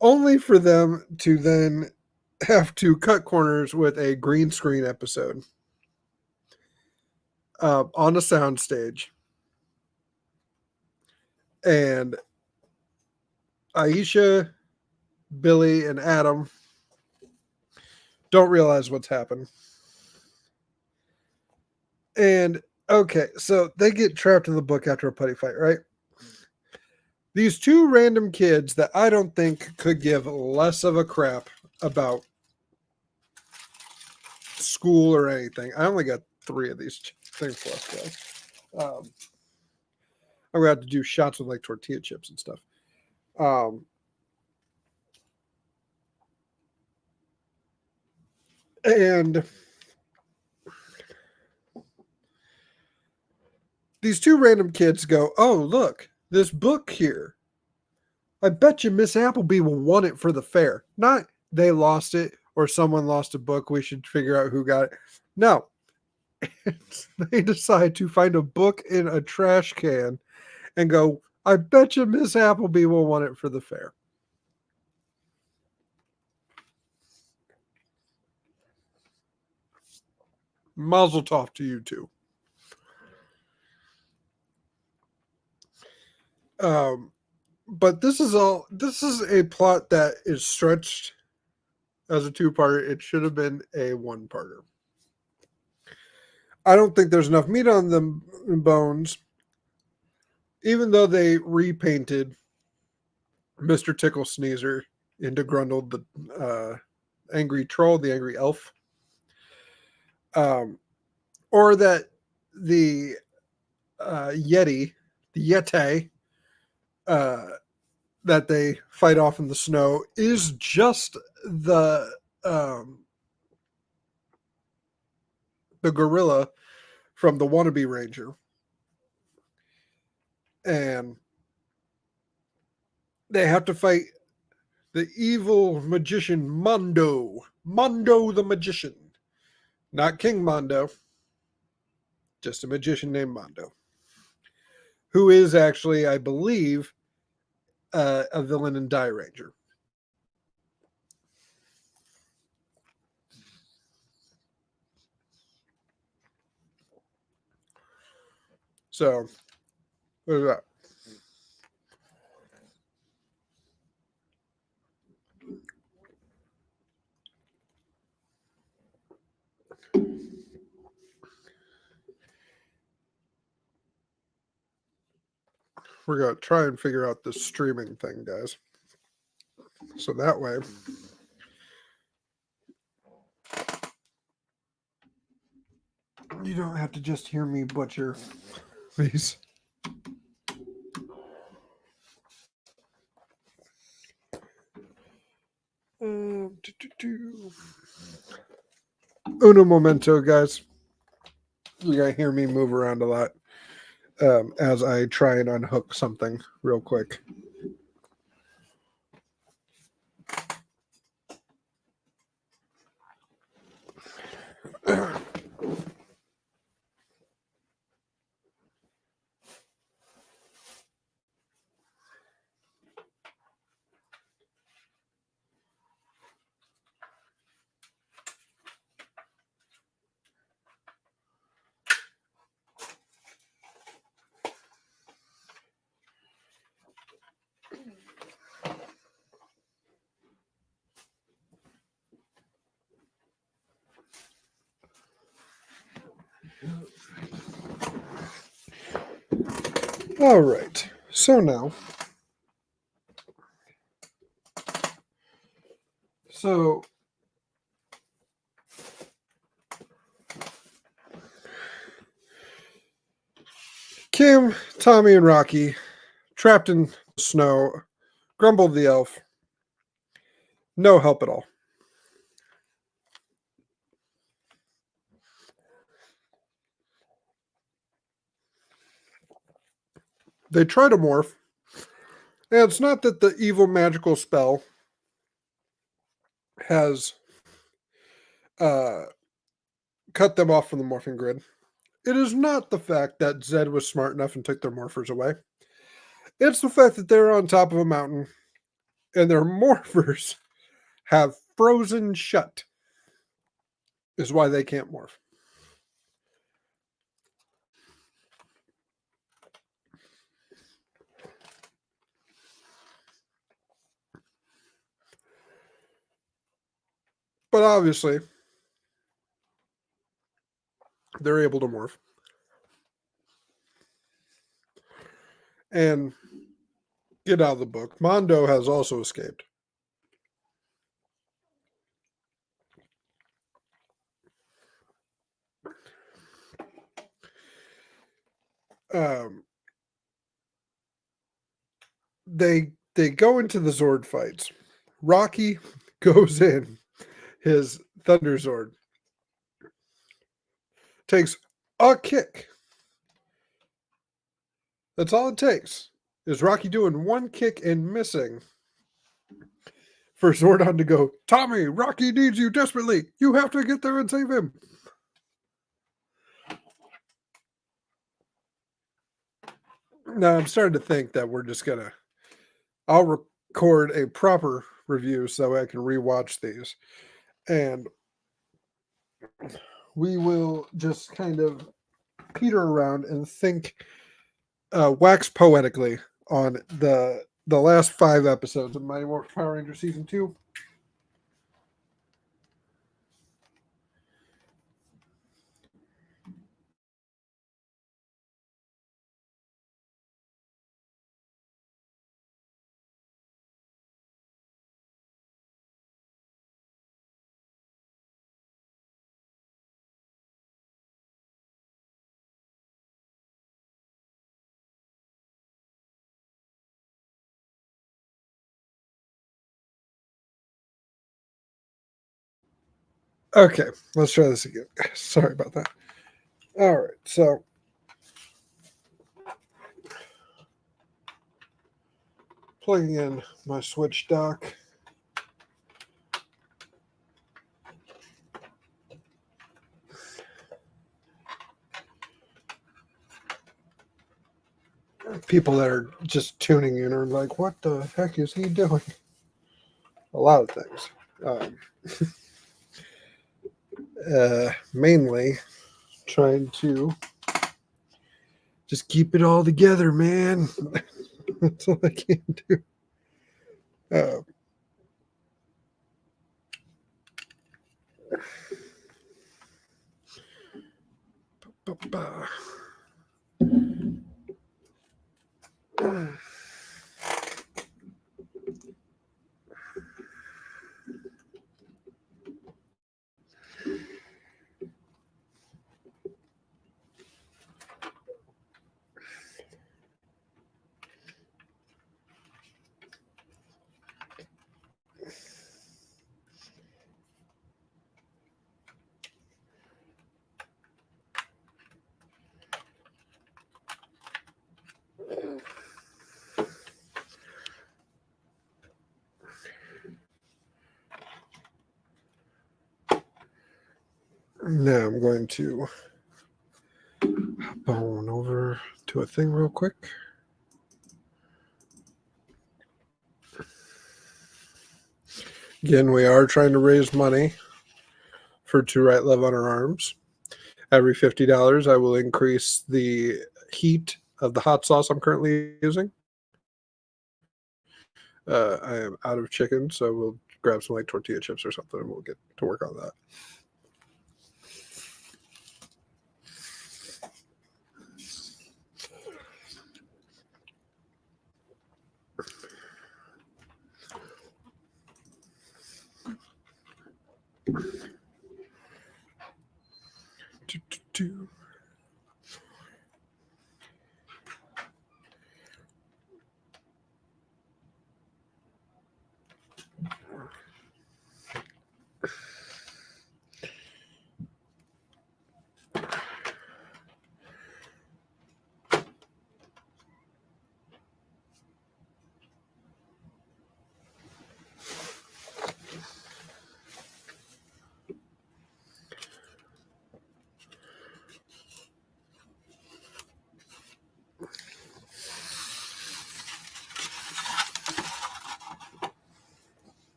Speaker 3: only for them to then have to cut corners with a green screen episode on a soundstage. And Aisha, Billy, and Adam don't realize what's happened. And okay, so they get trapped in the book after a putty fight, right? These two random kids that I don't think could give less of a crap about school or anything. I only got 3 of these things left, guys. I'm going to have to do shots with like tortilla chips and stuff. Um, and these two random kids go, "Oh, look, this book here. I bet you Miss Appleby will want it for the fair." Not they lost it or someone lost a book. We should figure out who got it. No, they decide to find a book in a trash can and go, "I bet you Miss Appleby will want it for the fair." Mazel tov to you two. But this is a plot that is stretched as a two-parter. It should have been a one-parter. I don't think there's enough meat on the bones, even though they repainted Mr. Tickle Sneezer into Grundle, the angry troll, the angry elf. Or that the Yeti, the Yeti, that they fight off in the snow is just the gorilla from the Wannabe Ranger. And they have to fight the evil magician Mondo. Mondo the magician. Not King Mondo. Just a magician named Mondo. Who is actually, I believe, a villain in Die Ranger. So, there's that. We're going to try and figure out this streaming thing, guys. So that way, you don't have to just hear me butcher these. Uno momento, guys. You're going to hear me move around a lot as I try and unhook something real quick. All right. So now. So. Kim, Tommy, and Rocky trapped in snow. Grumbled the elf. No help at all. They try to morph. And it's not that the evil magical spell has cut them off from the morphing grid. It is not the fact that Zed was smart enough and took their morphers away. It's the fact that they're on top of a mountain and their morphers have frozen shut. Is why they can't morph. But obviously, they're able to morph. And get out of the book. Mondo has also escaped. They they go into the Zord fights. Rocky goes in his Thunder Zord, takes a kick. That's all it takes. Is Rocky doing one kick and missing for Zordon to go, Tommy, Rocky needs you desperately. You have to get there and save him. Now I'm starting to think that we're just gonna. I'll record a proper review so I can rewatch these, and we will just kind of peter around and think, wax poetically on the last 5 episodes of Mighty Morphin Power Ranger season 2. Okay, let's try this again. Sorry about that. All right, so plugging in my Switch dock. People that are just tuning in are like, what the heck is he doing? A lot of things. Mainly trying to just keep it all together, man. That's all I can do. Now I'm going to hop on over to a thing real quick. Again, we are trying to raise money for To Write Love on Our Arms. Every $50, I will increase the heat of the hot sauce I'm currently using. I am out of chicken, so we'll grab some like tortilla chips or something and we'll get to work on that.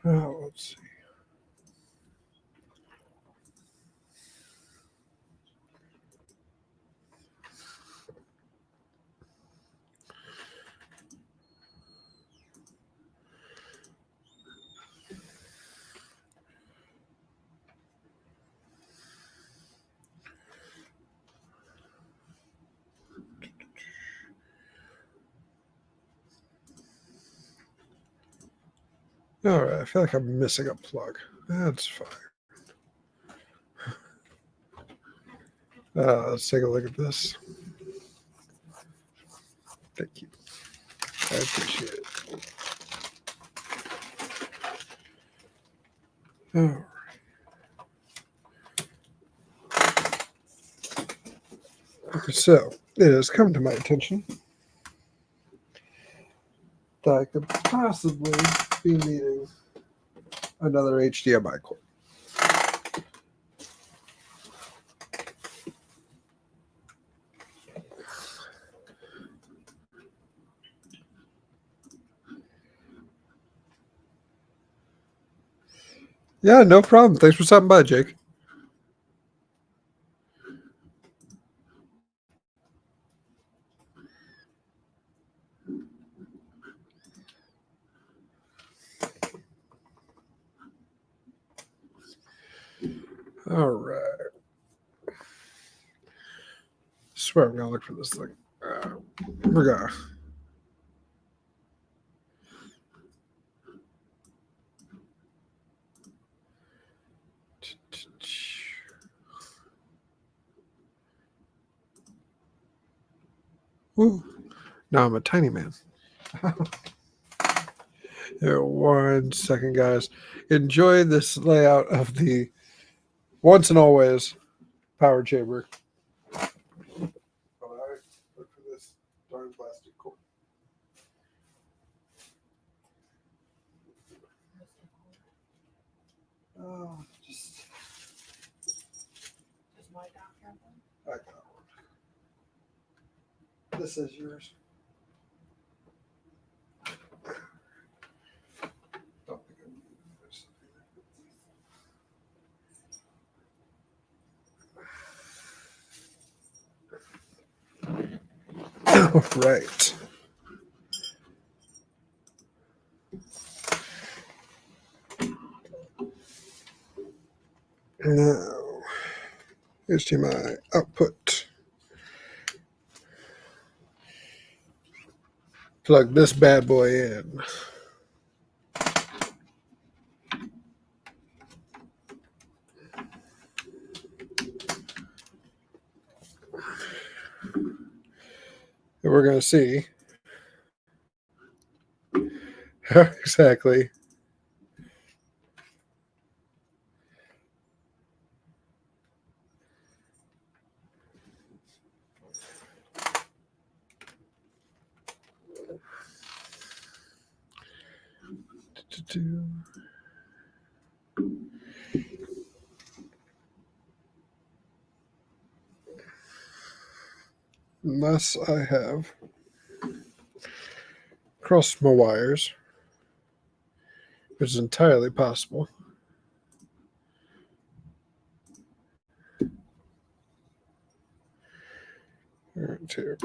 Speaker 3: Oh, let's see. All right, I feel like I'm missing a plug. That's fine. Let's take a look at this. Thank you. I appreciate it. All right. So it has come to my attention that I could possibly be needing another HDMI cord. Yeah, no problem. Thanks for stopping by, Jake. All right. Swear I'm gonna look for this thing. We're gonna. Ooh, now I'm a tiny man. Here, 1 second, guys. Enjoy this layout of the once and always power chamber. While I look for this darn plastic cord. Oh, just
Speaker 5: Does my doc have one?
Speaker 3: I got one. This is yours. Don't think I need this. All right. Now, HDMI output. Plug this bad boy in. And we're going to see how exactly to do. Unless I have crossed my wires, which is entirely possible. Two.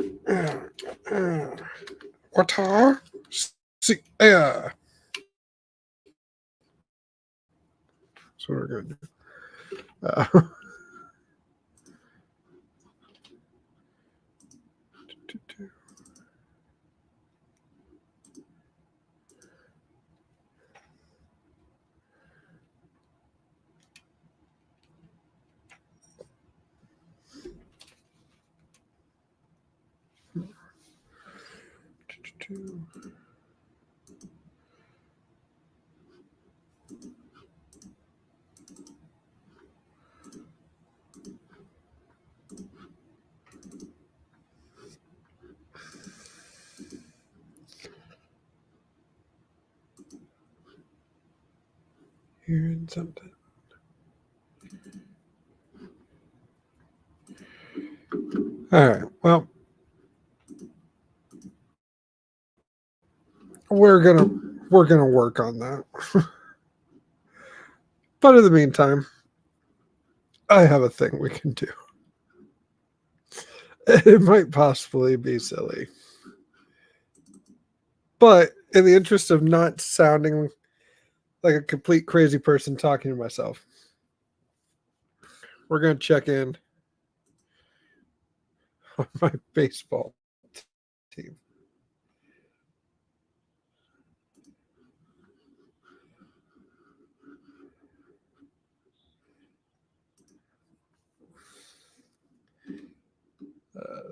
Speaker 3: Water. See, yeah. That's what we're going to do. Hearing something. All right. Well, we're gonna work on that. But in the meantime, I have a thing we can do. It might possibly be silly, but in the interest of not sounding like a complete crazy person talking to myself, we're going to check in on my baseball team.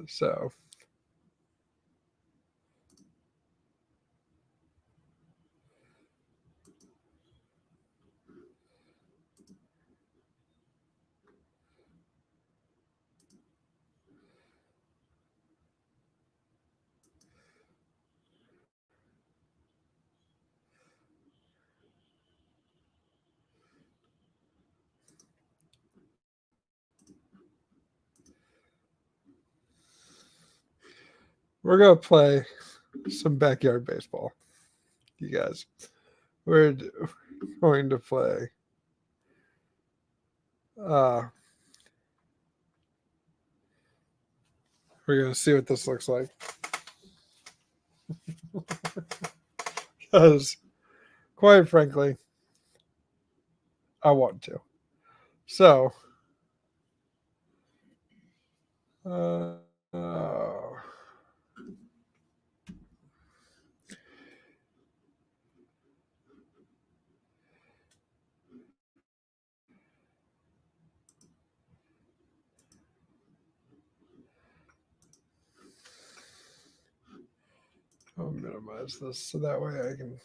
Speaker 3: So we're gonna play some backyard baseball, you guys. We're going to play. We're gonna see what this looks like. Because, quite frankly, I want to. So, uh, I'll minimize this so that way I can.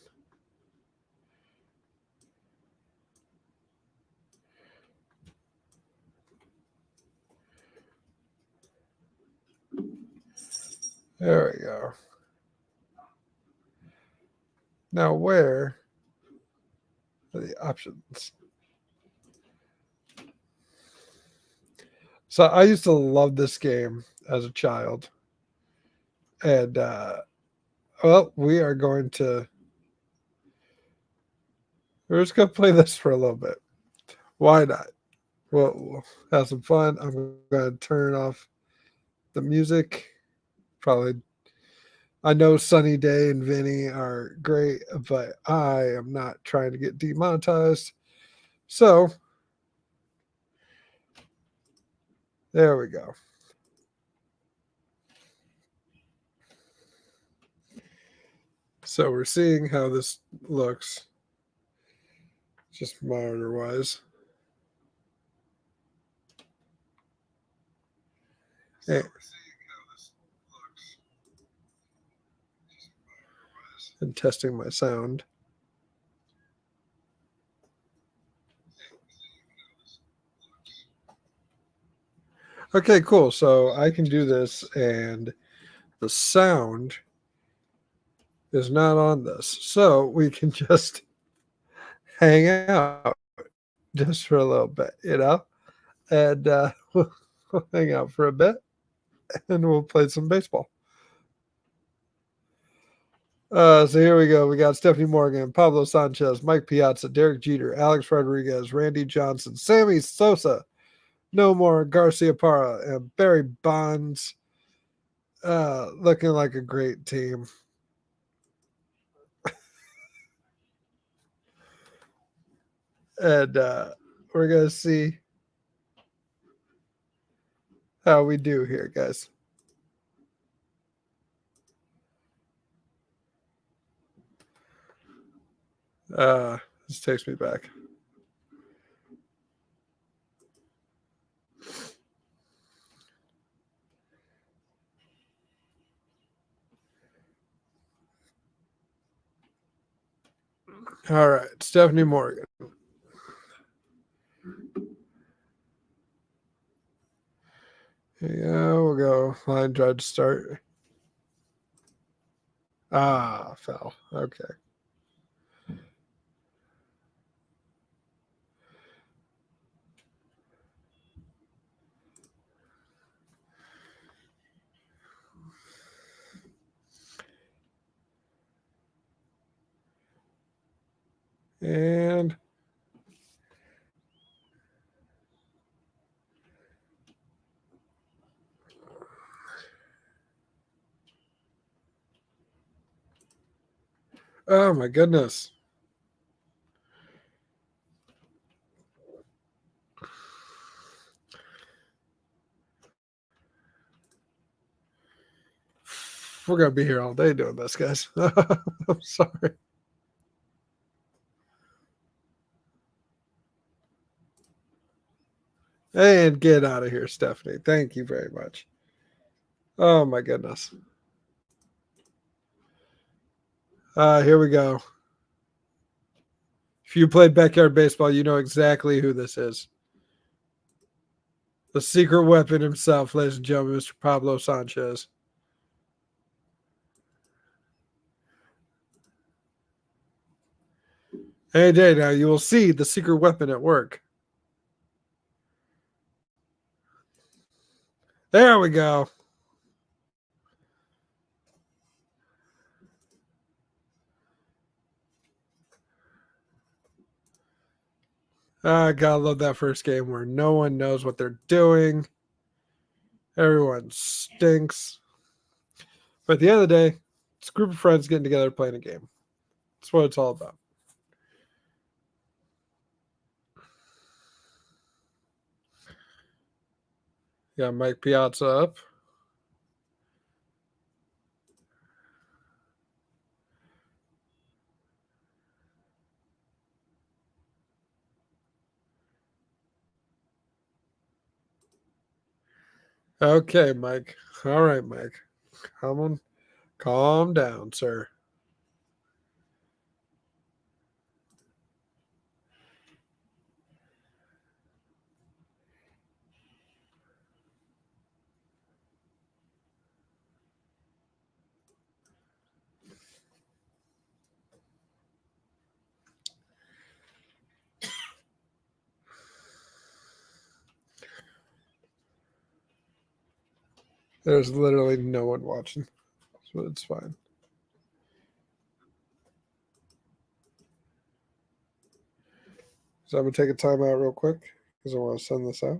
Speaker 3: There we go. Now, where are the options? So, I used to love this game as a child. And, well, we're just going to play this for a little bit. Why not? We'll have some fun. I'm going to turn off the music. Probably. I know Sunny Day and Vinny are great, but I am not trying to get demonetized. So, there we go. So we're seeing how this looks, just monitor-wise. And testing my sound. Okay, cool. So I can do this, and the sound is not on this. So we can just hang out just for a little bit, and we'll hang out for a bit, and we'll play some baseball. So here we go. We got Stephanie Morgan, Pablo Sanchez, Mike Piazza, Derek Jeter, Alex Rodriguez, Randy Johnson, Sammy Sosa, No More, Garcia Parra, and Barry Bonds. Looking like a great team. And we're going to see how we do here, guys. This takes me back. All right, Stephanie Morgan. Yeah, we'll go. Line drive to start. Fell. Okay. And oh my goodness. We're going to be here all day doing this, guys. I'm sorry. And get out of here, Stephanie. Thank you very much. Oh my goodness. Here we go. If you played backyard baseball, you know exactly who this is. The secret weapon himself, ladies and gentlemen, Mr. Pablo Sanchez. Any day now, you will see the secret weapon at work. There we go. I gotta love that first game where no one knows what they're doing. Everyone stinks. But at the end of the day, it's a group of friends getting together playing a game. That's what it's all about. Got Mike Piazza up. Okay, Mike. All right, Mike. Come on. Calm down, sir. There's literally no one watching, so it's fine. So I'm going to take a timeout real quick because I want to send this out.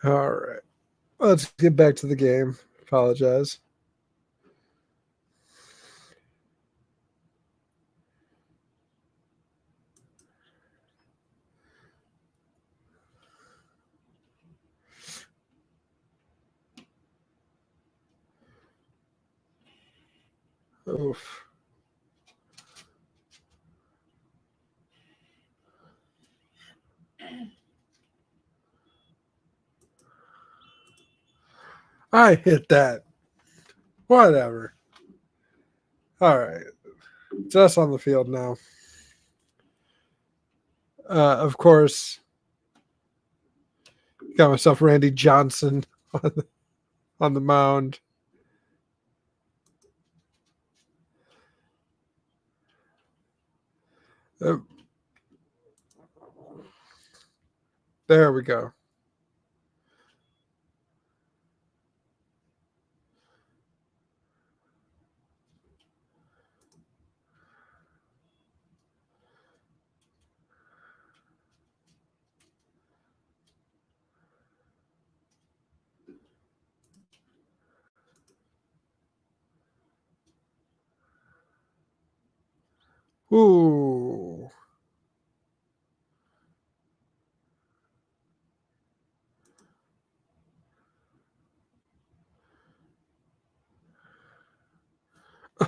Speaker 3: All right. Let's get back to the game. Apologize. Oof. I hit that. Whatever. All right. Just on the field now. Of course, got myself Randy Johnson on the mound. There we go. Ooh.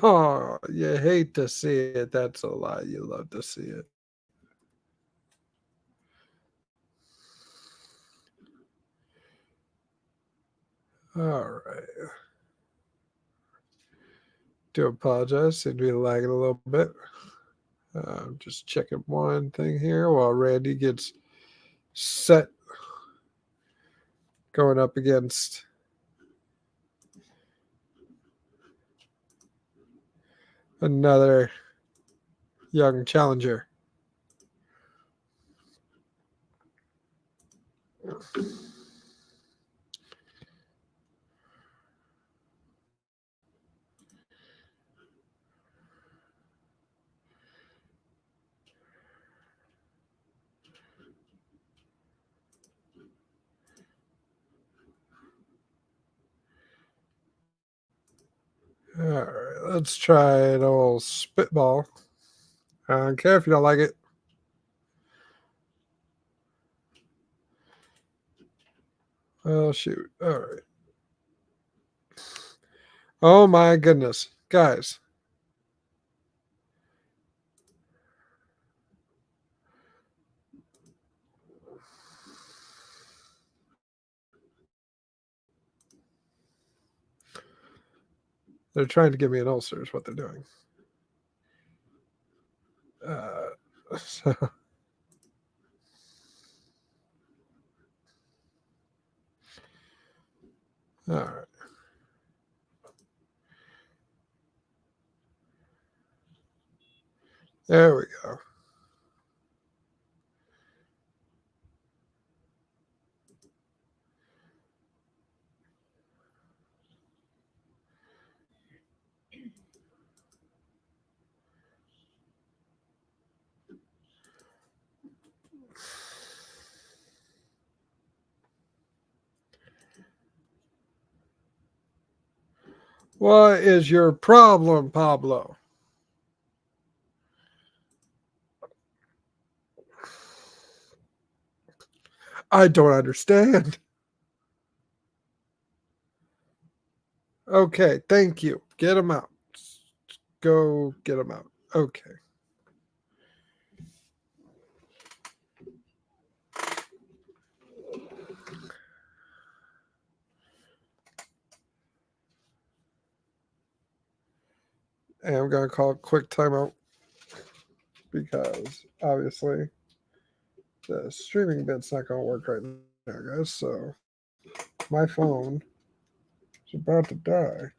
Speaker 3: Oh, you hate to see it. That's a lie. You love to see it. All right. Do apologize. Seem to be lagging a little bit. Just checking one thing here while Randy gets set going up against another young challenger. let's try an old spitball. I don't care if you don't like it. Oh, shoot. All right. Oh, my goodness. Guys. They're trying to give me an ulcer is what they're doing. So, all right. There we go. What is your problem, Pablo? I don't understand. Okay, thank you. Get him out. Go get him out. Okay. And I'm going to call a quick timeout because obviously the streaming bit's not going to work right now, guys. So my phone is about to die.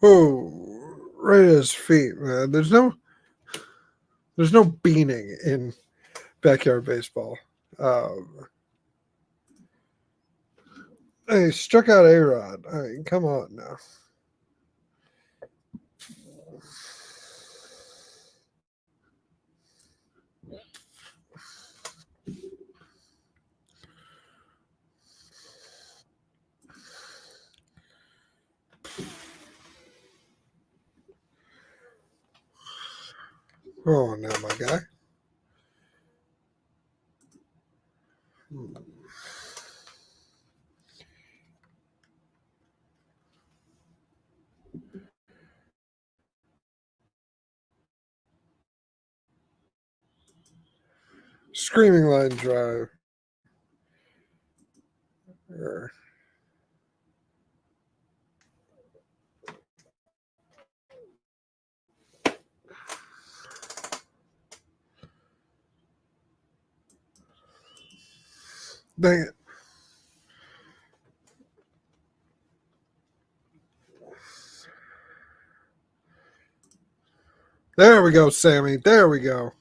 Speaker 3: Oh, right at his feet, man. There's no beaning in backyard baseball. Hey, struck out A-Rod. I mean, come on now. Oh, now my guy. Screaming line drive. Dang it. There we go, Sammy. There we go.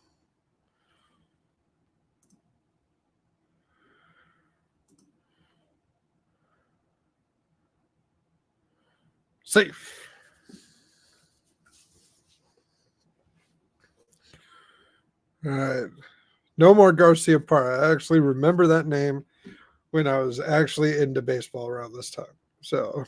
Speaker 3: Safe. All right. No more Garcia Parra. I actually remember that name when I was actually into baseball around this time. So,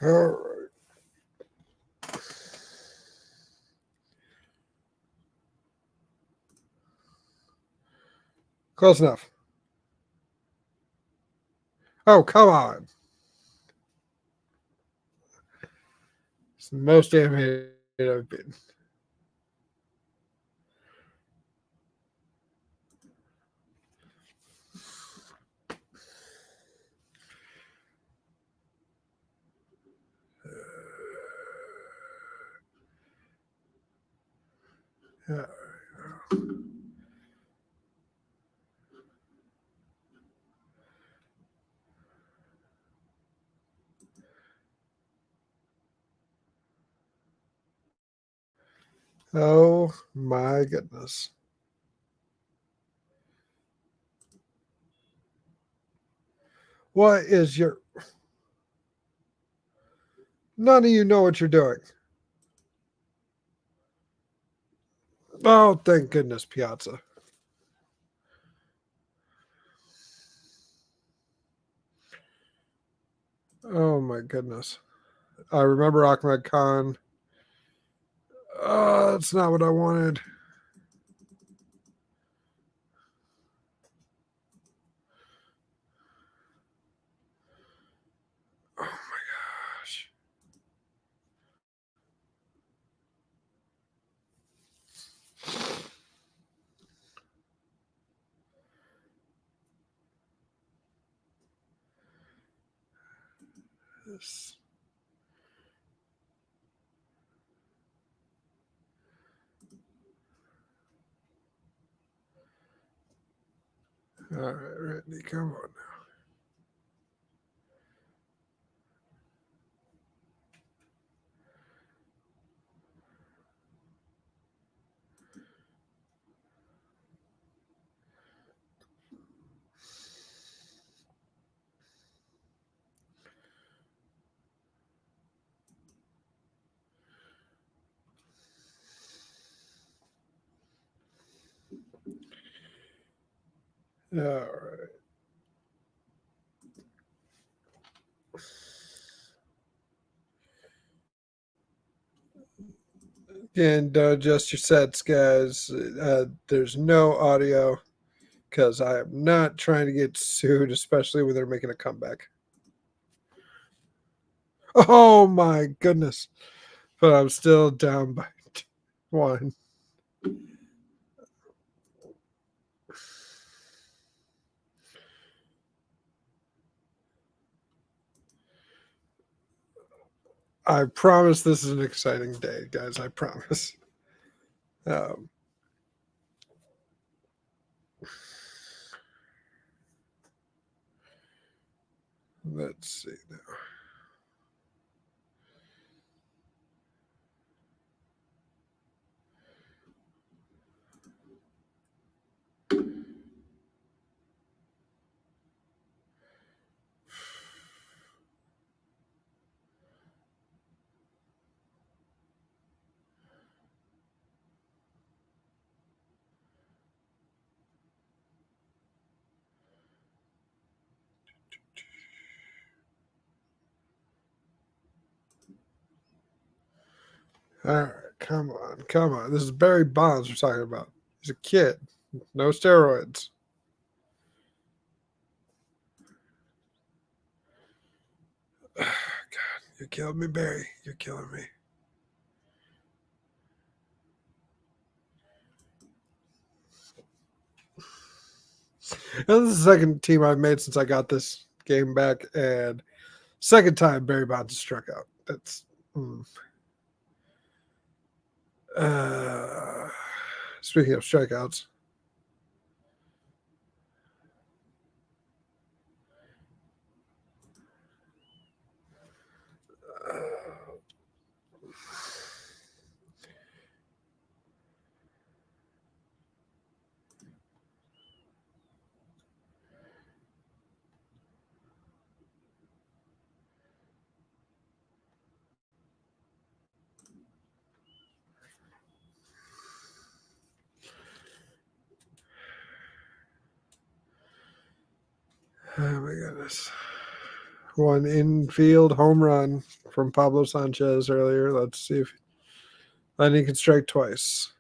Speaker 3: All right. Close enough. Oh, come on. It's the most animated I've been. Yeah. Oh my goodness. What is your. None of you know what you're doing. Oh, thank goodness, Piazza. Oh my goodness. I remember Ahmed Khan. Oh, that's not what I wanted. Oh my gosh. This. All right, Randy, come on now. All right. And adjust your sets, guys. There's no audio because I am not trying to get sued, especially when they're making a comeback. Oh my goodness. But I'm still down by one. I promise this is an exciting day, guys. I promise. Um, let's see now. All right, come on, come on. This is Barry Bonds we're talking about. He's a kid, no steroids. God, you killed me, Barry. You're killing me. And this is the second team I've made since I got this game back, and second time Barry Bonds struck out. That's speaking of strikeouts. Oh my goodness. One infield home run from Pablo Sanchez earlier. Let's see if Lenny can strike twice.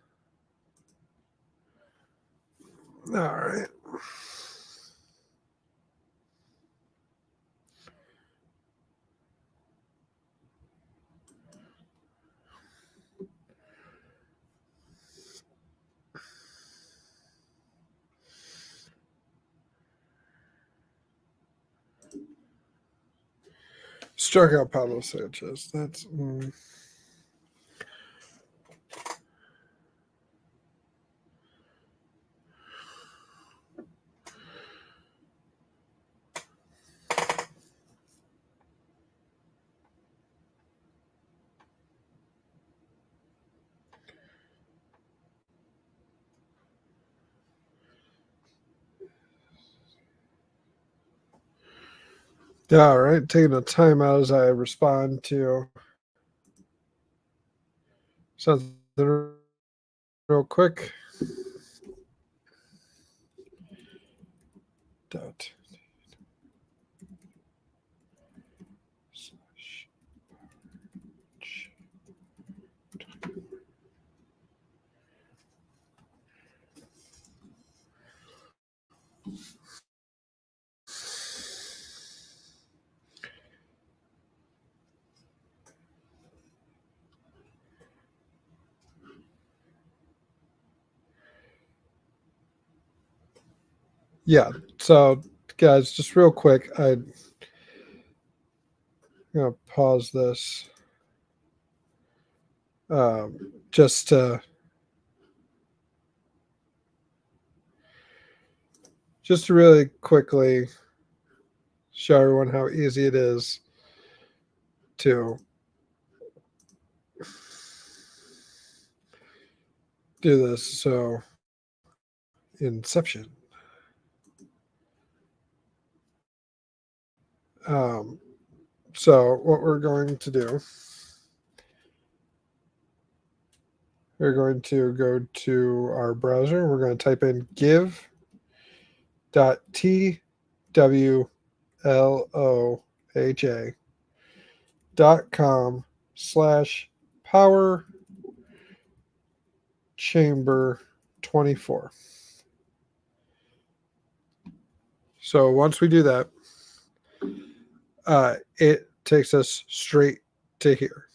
Speaker 3: All right. Struck out Pablo Sanchez. That's all right. Taking a timeout as I respond to something real quick. Dot. Yeah. So, guys, just real quick, I'm gonna pause this just to really quickly show everyone how easy it is to do this. So, Inception. So what we're going to do, we're going to go to our browser. We're going to type in give.twloha.com/power chamber 24. So once we do that, it takes us straight to here,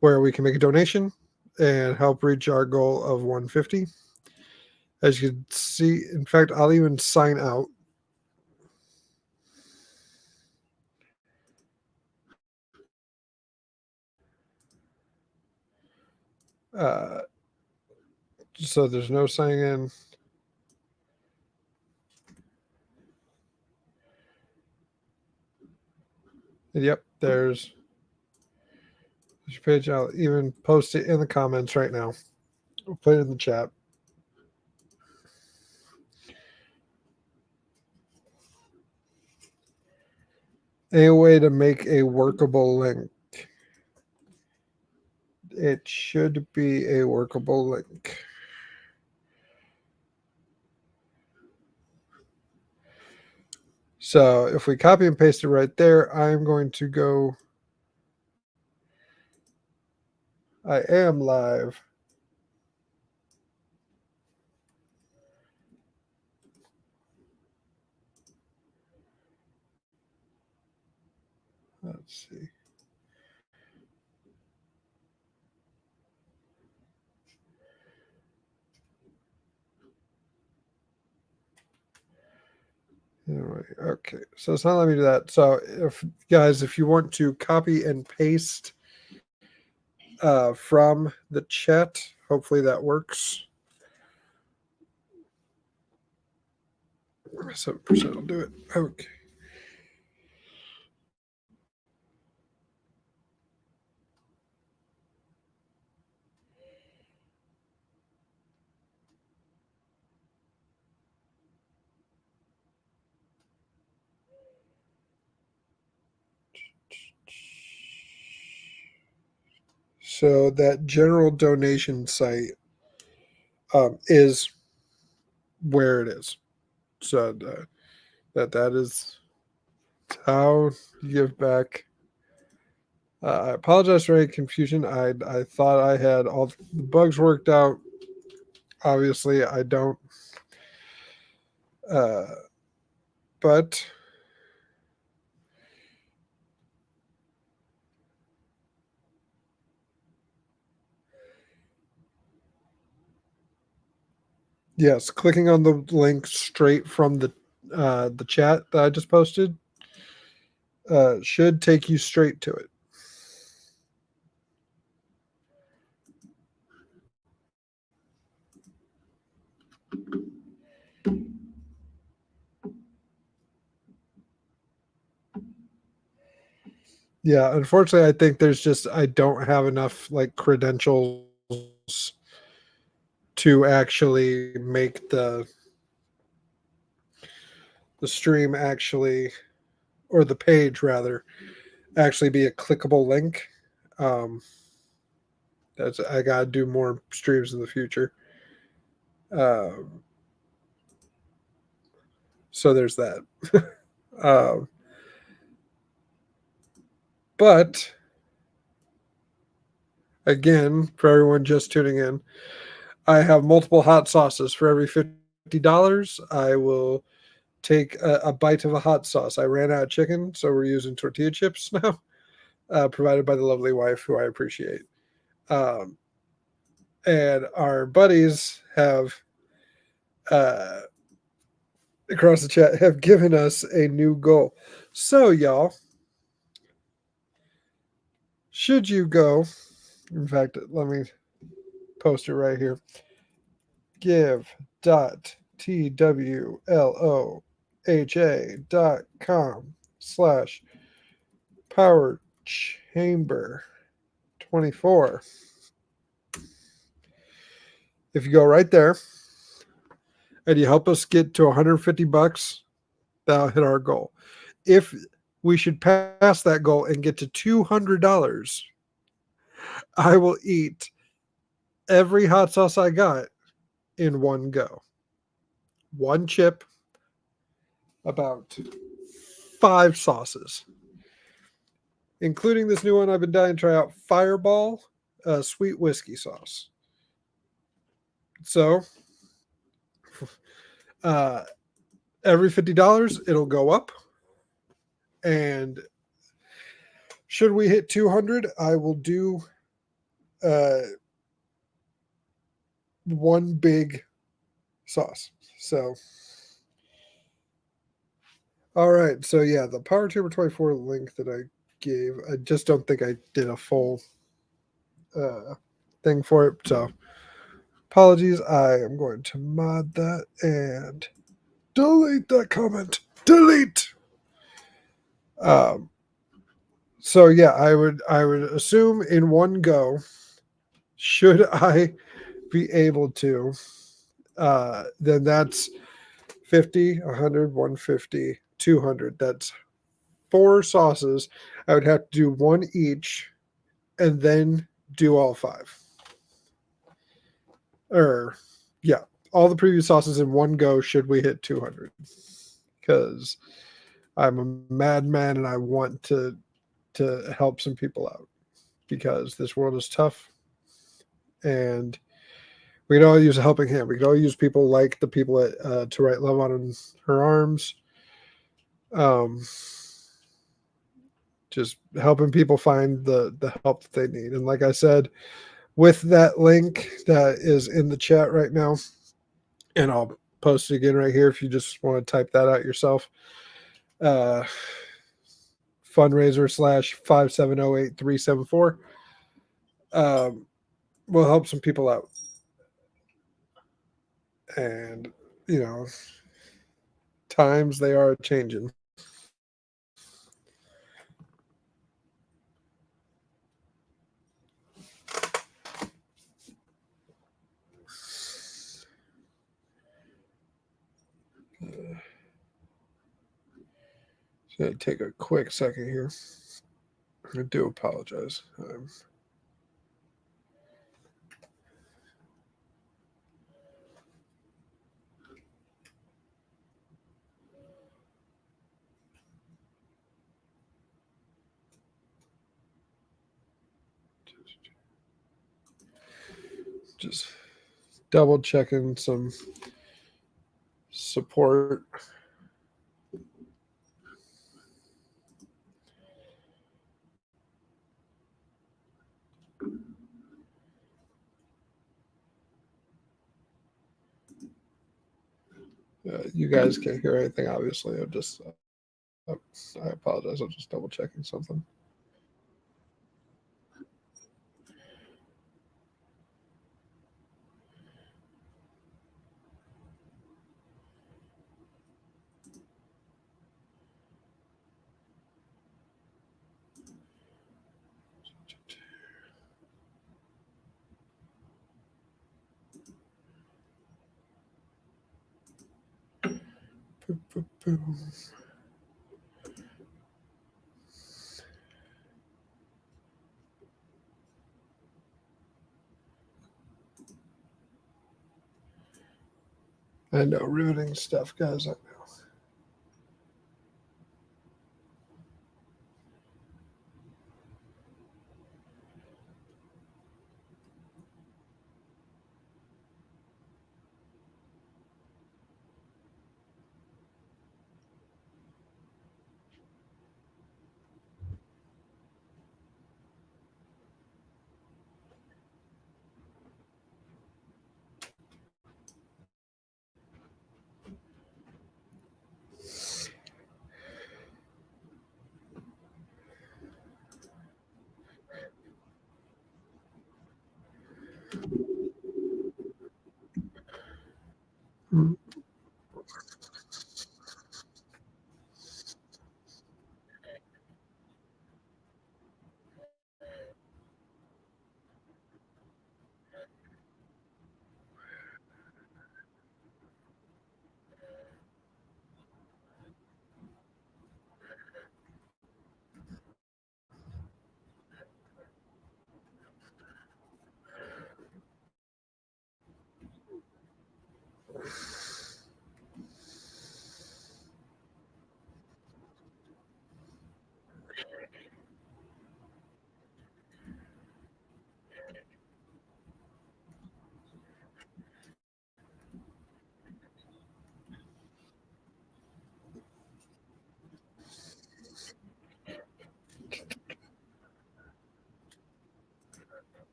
Speaker 3: where we can make a donation and help reach our goal of 150. As you can see, in fact, I'll even sign out. So there's no signing in. And yep, there's your page. I'll even post it in the comments right now. We'll put it in the chat. A way to make a workable link. It should be a workable link. So if we copy and paste it right there, I'm going to go. I am live. Let's see. Anyway, okay, so it's not letting me do that. So if you want to copy and paste from the chat, hopefully that works. 7% will do it. Okay. So that general donation site is where it is. So that is How you give back. I apologize for any confusion. I thought I had all the bugs worked out. Obviously, I don't. Uh, but yes, clicking on the link straight from the chat that I just posted should take you straight to it. Yeah, unfortunately, I think I don't have enough like credentials to actually make the stream actually, or the page rather, actually be a clickable link. Um, I gotta do more streams in the future. Um, so there's that. um, but again, for everyone just tuning in, I have multiple hot sauces. For every $50, I will take a bite of a hot sauce. I ran out of chicken, so we're using tortilla chips now, provided by the lovely wife, who I appreciate. Um, and our buddies have, across the chat, have given us a new goal. So, y'all, should you go, in fact, let me post it right here. give.twloha.com/power chamber 24. If you go right there and you help us get to $150, that'll hit our goal. If we should pass that goal and get to $200, I will eat every hot sauce I got in one go. One chip, about 5 sauces, including this new one I've been dying to try out, Fireball sweet whiskey sauce. So, every $50, it'll go up. And should we hit 200, I will do one big sauce. So, all right. So, yeah, the Power Chamber 24 link that I gave, I just don't think I did a full thing for it. So, apologies. I am going to mod that and delete that comment. Delete. So yeah, I would assume in one go, should I be able to, then that's 50, 100, 150, 200. That's 4 sauces. I would have to do one each and then do all 5. Or yeah, all the previous sauces in one go should we hit 200. Because I'm a madman and I want to help some people out, because this world is tough and we can all use a helping hand. We can all use people like the people at To Write Love on Her Arms. Just helping people find the help that they need. And like I said, with that link that is in the chat right now, and I'll post it again right here if you just want to type that out yourself. Fundraiser /5708374 will help some people out. And, you know, times they are changing. It's going to take a quick second here. I do apologize. Just double checking some support. You guys can't hear anything, obviously. I'm just, I apologize. I'm just double checking something. Boom, boom, boom. I know, riveting stuff, guys. I know.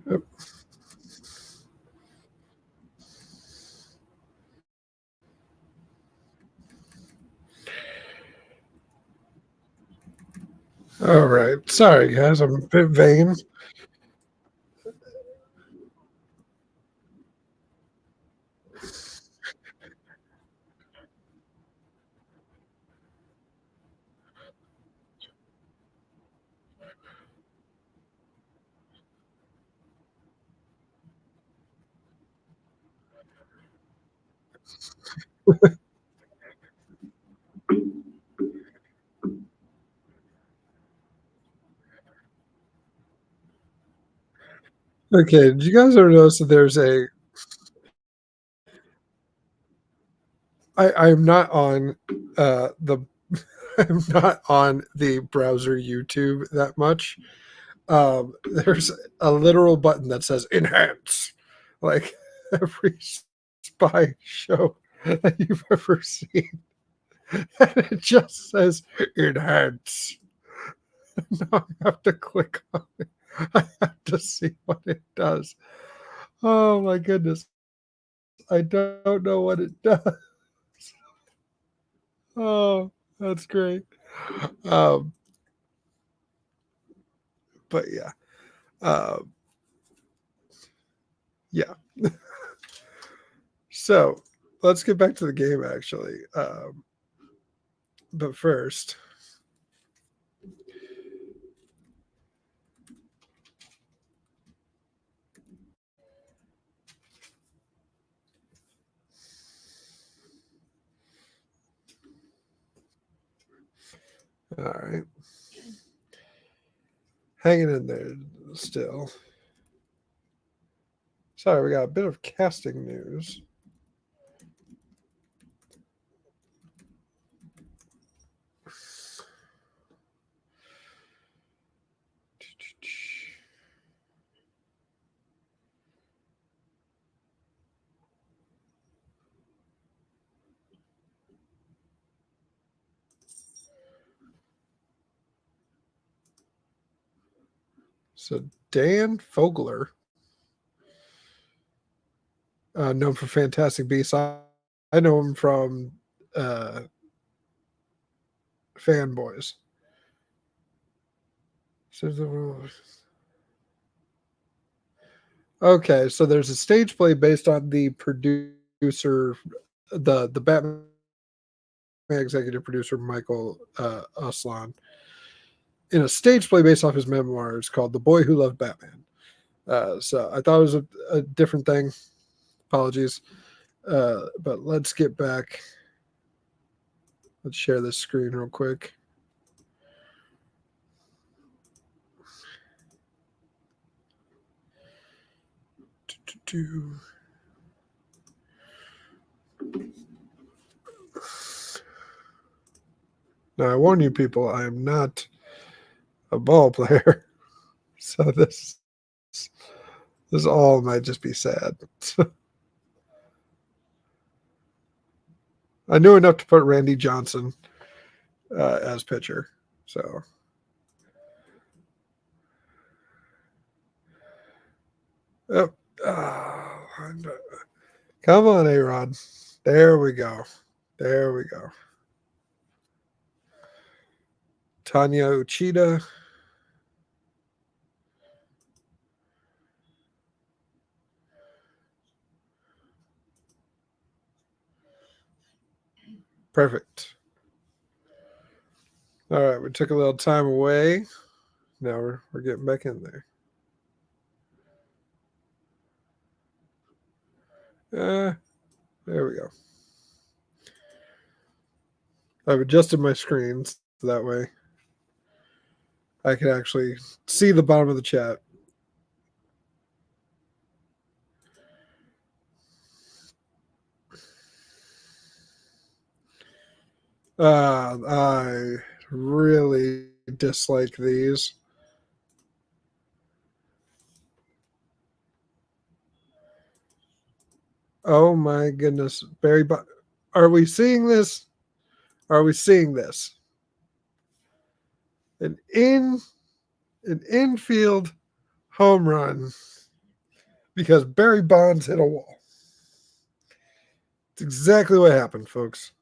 Speaker 3: Yep. All right. Sorry, guys. I'm a bit vain. Okay. Did you guys ever notice that there's a. I'm not on the. I'm not on the browser YouTube that much. There's a literal button that says enhance, like every spy show that you've ever seen. And it just says enhance. Now I have to click on it. I have to see what it does. Oh my goodness. I don't know what it does. Oh, that's great. Um, but yeah. Um, yeah. So let's get back to the game actually. But first, all right. Hanging in there still. Sorry, we got a bit of casting news. So Dan Fogler, known for Fantastic Beasts. I know him from Fanboys. Okay, so there's a stage play based on the producer, the Batman executive producer Michael Aslan, in a stage play based off his memoirs called "The Boy Who Loved Batman." So I thought it was a different thing. Apologies, but let's get back. Let's share this screen real quick. Now, I warn you people, I am not a ball player. So this all might just be sad. I knew enough to put Randy Johnson as pitcher. So oh, come on, A-Rod. There we go. There we go. Tanya Uchida. Perfect. All right, we took a little time away. Now we're getting back in there. There we go. I've adjusted my screens so that way I can actually see the bottom of the chat. I really dislike these. Oh my goodness, Barry! Are we seeing this? Are we seeing this? An infield home run because Barry Bonds hit a wall. It's exactly what happened, folks.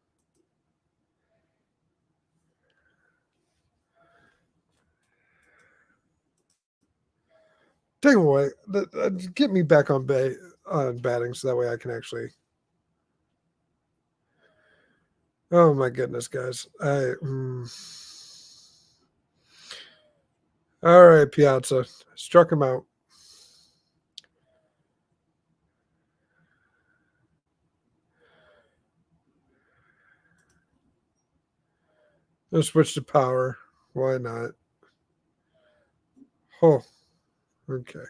Speaker 3: Take him away. Get me back on batting so that way I can actually. Oh my goodness, guys! All right, Piazza struck him out. Let's switch to power. Why not? Oh, okay.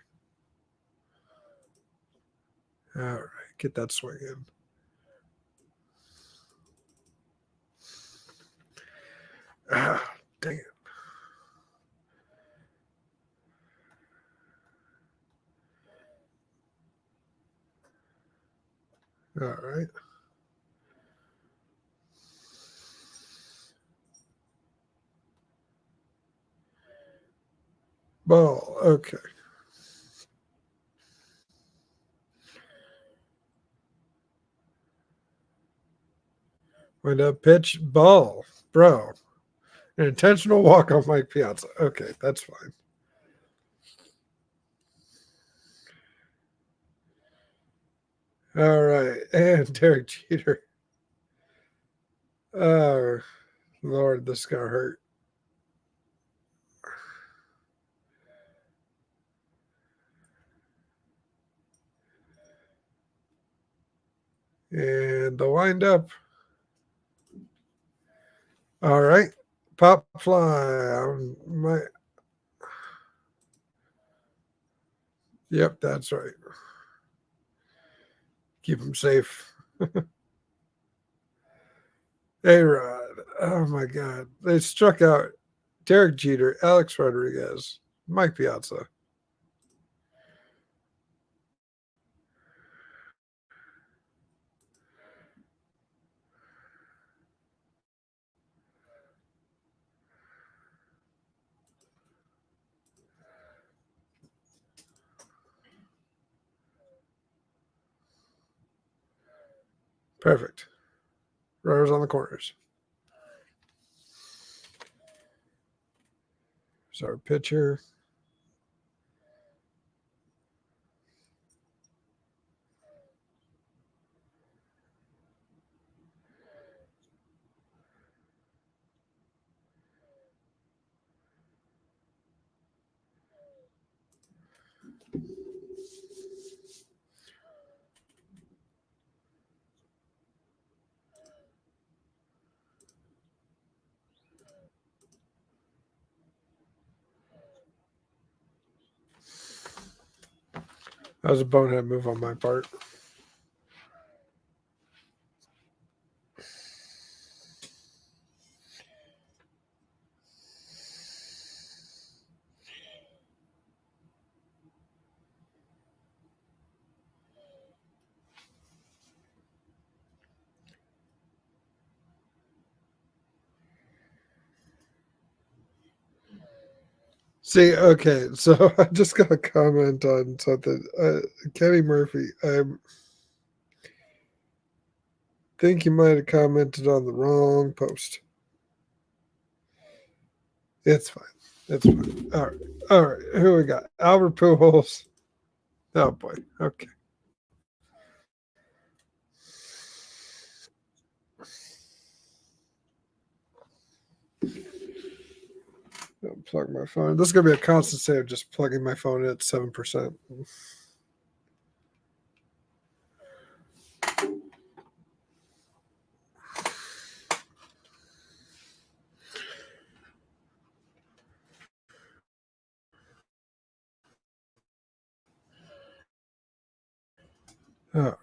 Speaker 3: All right, get that swing in. Ah, dang it. All right. Ball. Okay. Wind up pitch. Ball. Bro. An intentional walk off Mike Piazza. Okay, that's fine. All right. And Derek Jeter. Oh, Lord, this got hurt. And the windup. All right. Pop fly. Yep, that's right. Keep him safe. A-Rod. Oh, my God. They struck out Derek Jeter, Alex Rodriguez, Mike Piazza. Perfect. Runners on the corners. There's our pitcher. That was a bonehead move on my part. See, okay, so I just got a comment on something. Kenny Murphy, I think you might have commented on the wrong post. It's fine. It's fine. All right. All right. Who we got? Albert Pujols. Oh, boy. Okay. Plug my phone. This is going to be a constant save, just plugging my phone in at 7%. Oh.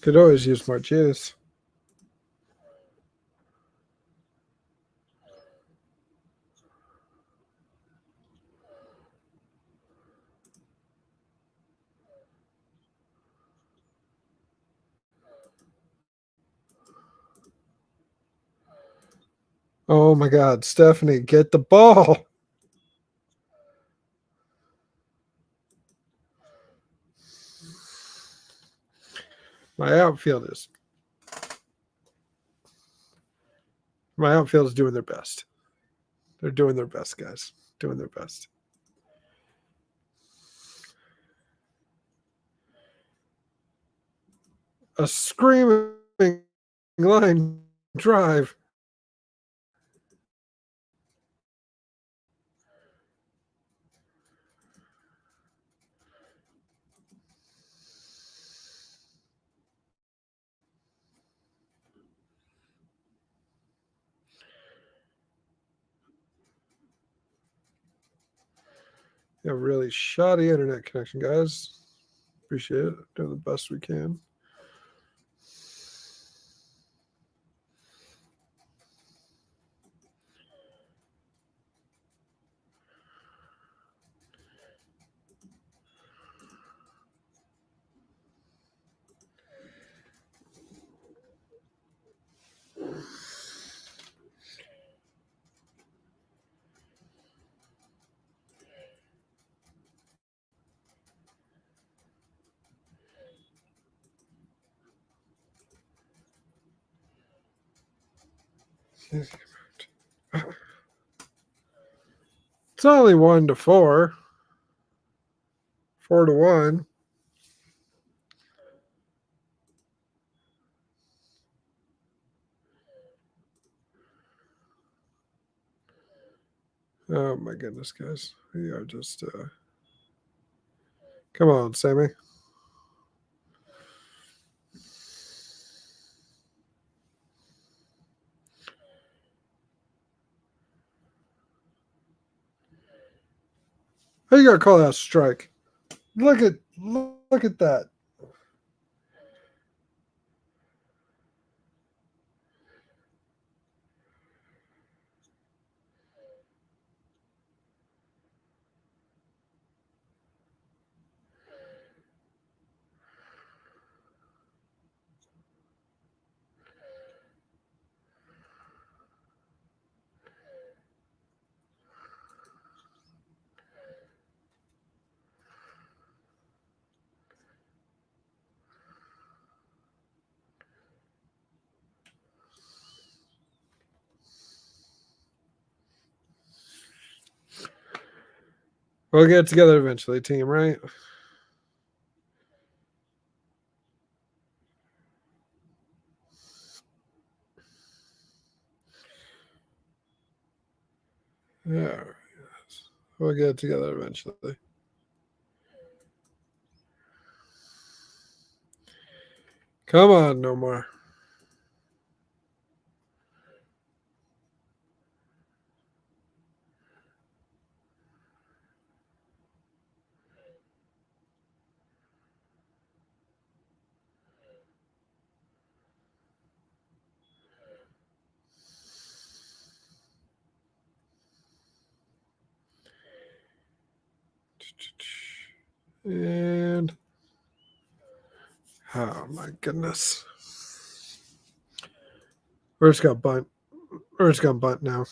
Speaker 3: Could always use more juice. Oh my God, Stephanie, get the ball. My outfield is doing their best. They're doing their best, guys. Doing their best. A screaming line drive. A really shoddy internet connection, guys. Appreciate it. Doing the best we can. It's only 1-4. 4-1. Oh my goodness, guys. We are just come on, Sammy. How you gotta call that a strike? Look at that. We'll get together eventually, team, right? Yeah. We'll get together eventually. Come on, no more. And oh my goodness. We're just gonna bunt. We're just gonna bunt now.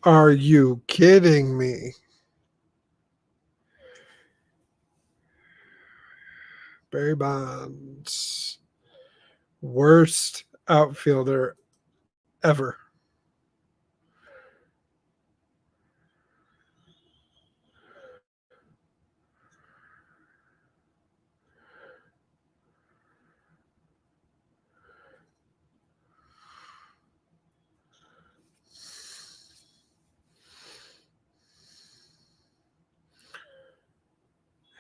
Speaker 3: Are you kidding me? Barry Bonds. Worst outfielder ever.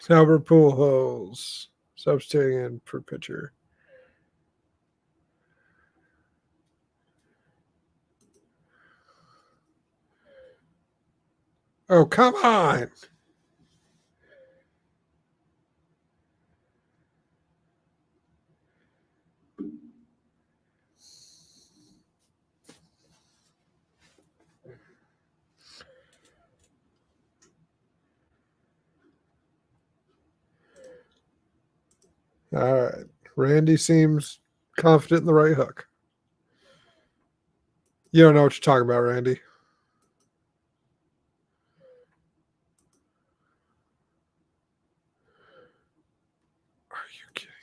Speaker 3: Albert Pujols substituting in for pitcher. Oh, come on. All right. Randy seems confident in the right hook. You don't know what you're talking about, Randy. Are you kidding me?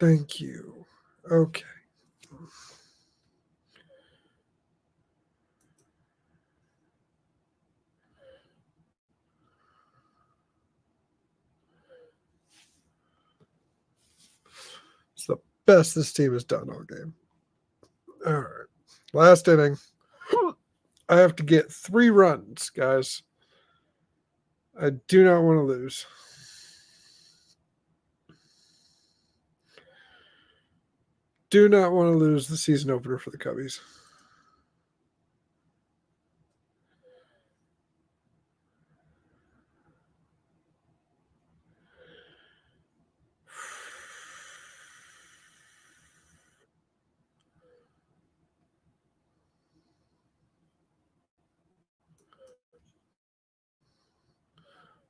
Speaker 3: Thank you. Okay. It's the best this team has done all game. All right. Last inning. I have to get 3 runs, guys. I do not want to lose. Do not want to lose the season opener for the Cubbies.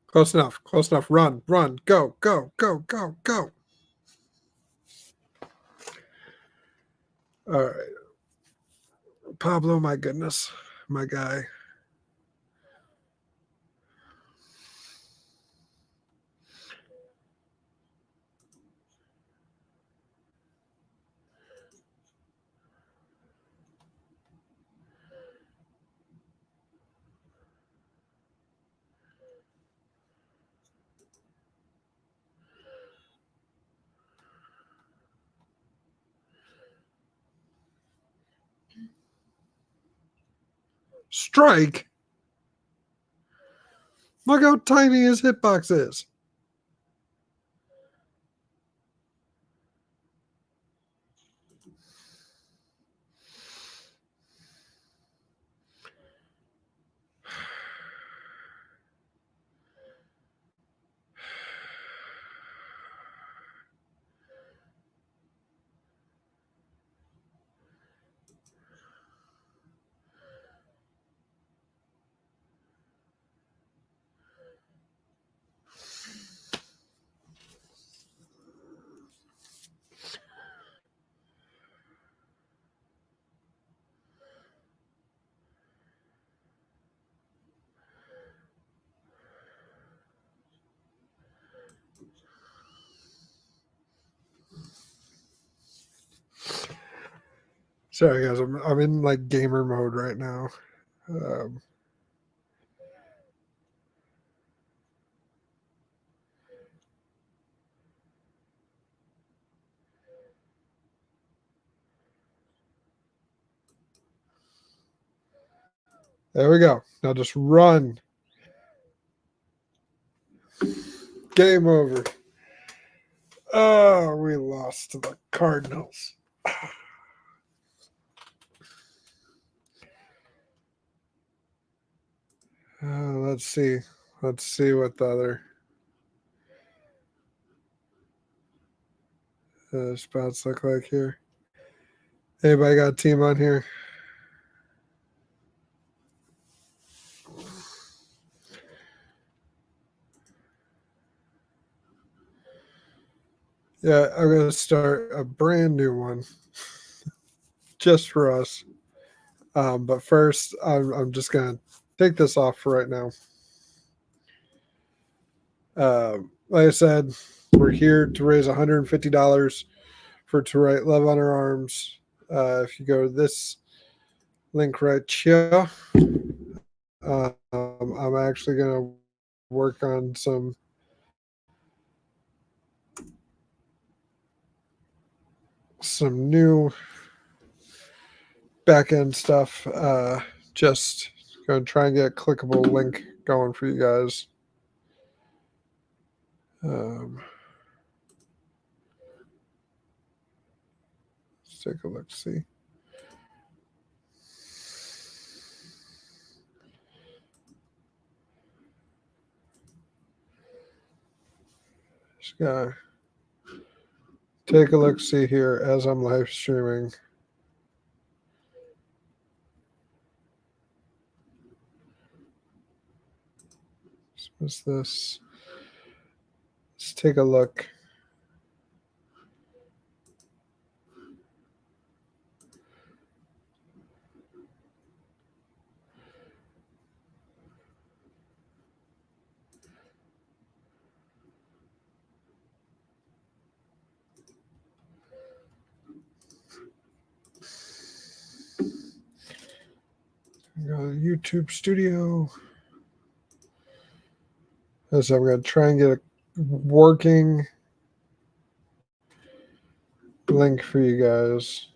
Speaker 3: Close enough. Close enough. Run. Run. Go. Go. Go. Go. Go. All right. Pablo, my goodness. My guy. Strike. Look how tiny his hitbox is. Sorry, guys. I'm in like gamer mode right now. There we go. Now just run. Game over. Oh, we lost to the Cardinals. Let's see. Let's see what the other spots look like here. Anybody got a team on here? Yeah, I'm going to start a brand new one just for us. But first, I'm just going to take this off for right now. Like I said, we're here to raise $150 for To Write Love on Our Arms. If you go to this link right here, I'm actually going to work on some new back end stuff. Just going to try and get a clickable link going for you guys. Let's take a look, see. Just gotta take a look, see here as I'm live streaming. What's this? Let's take a look. Go to YouTube Studio. So I'm going to try and get a working link for you guys.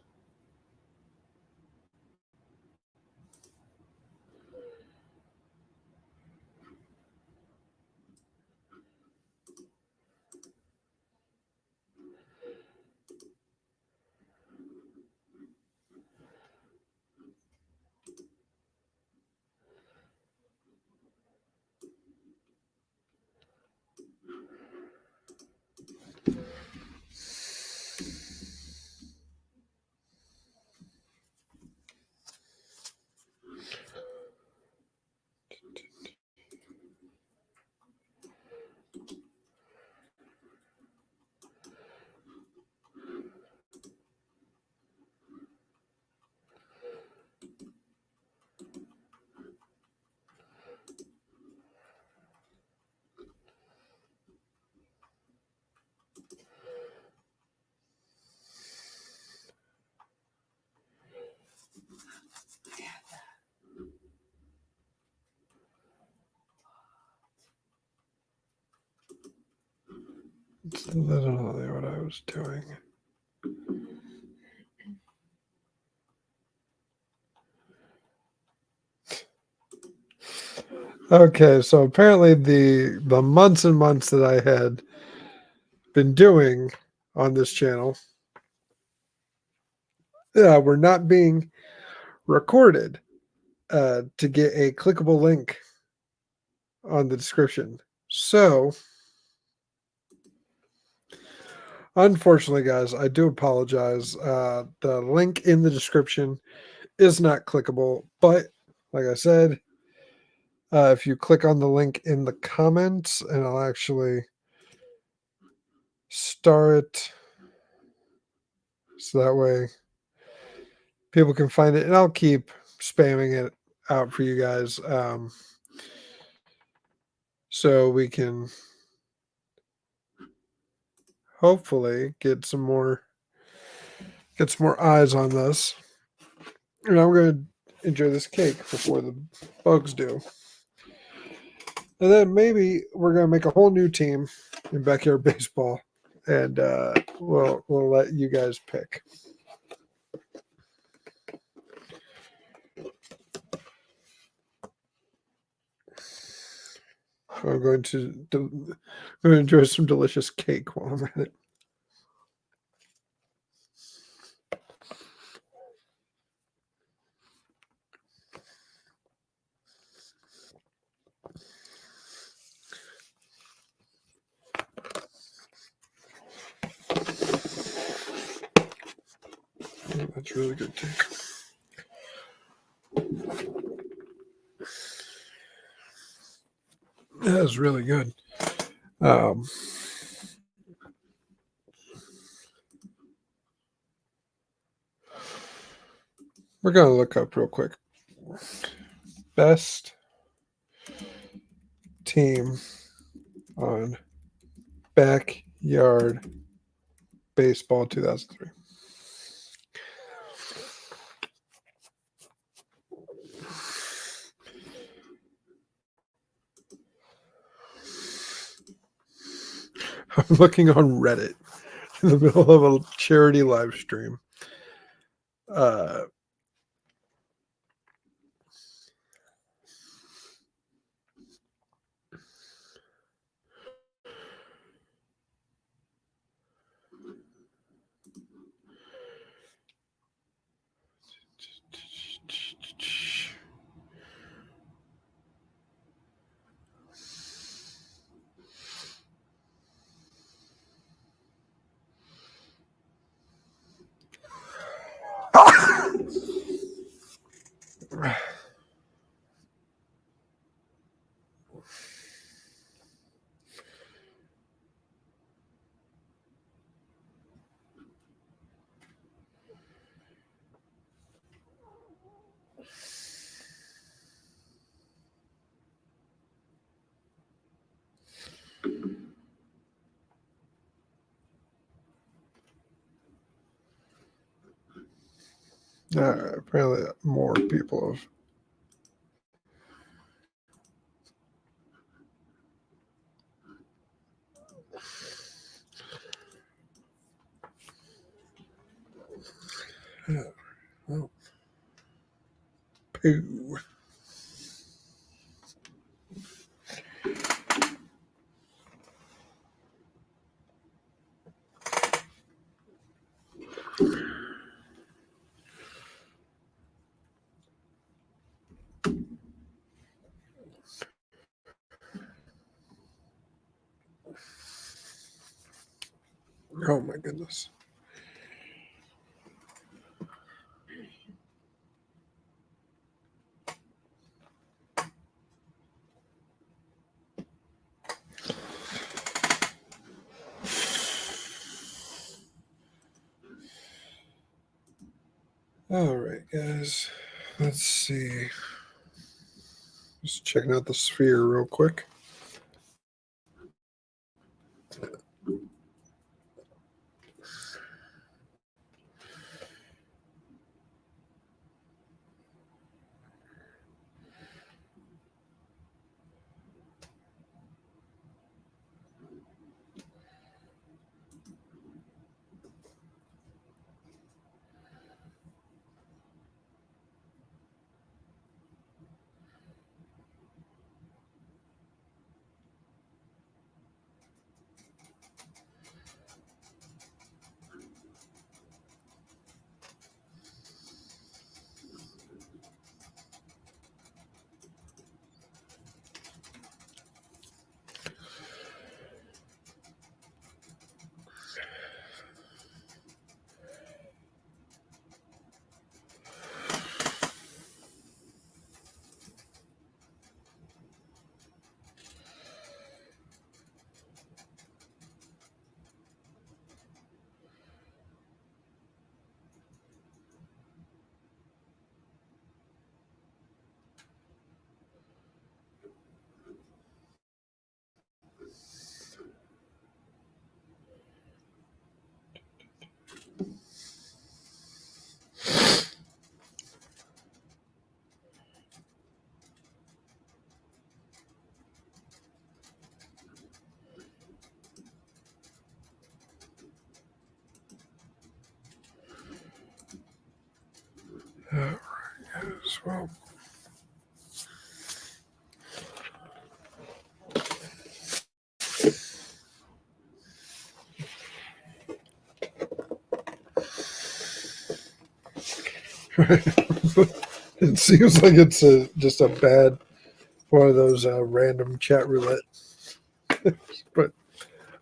Speaker 3: It's literally what I was doing. Okay, so apparently the months and months that I had been doing on this channel were not being recorded to get a clickable link on the description. So, unfortunately, guys, I do apologize. The link in the description is not clickable, but like I said, if you click on the link in the comments, and I'll actually star it so that way people can find it, and I'll keep spamming it out for you guys so we can hopefully get some more eyes on this. And I'm going to enjoy this cake before the bugs do. And then maybe we're going to make a whole new team in backyard baseball, and we'll let you guys pick. I'm going to enjoy some delicious cake while I'm at it. Oh, that's really good cake. That is really good. We're going to look up real quick. Best team on backyard baseball 2003. I'm looking on Reddit in the middle of a charity live stream. Apparently, more people have. Oh, poo. Oh my goodness. All right, guys. Let's see. Just checking out the sphere real quick. Well, it seems like it's just a bad one of those random chat roulette. But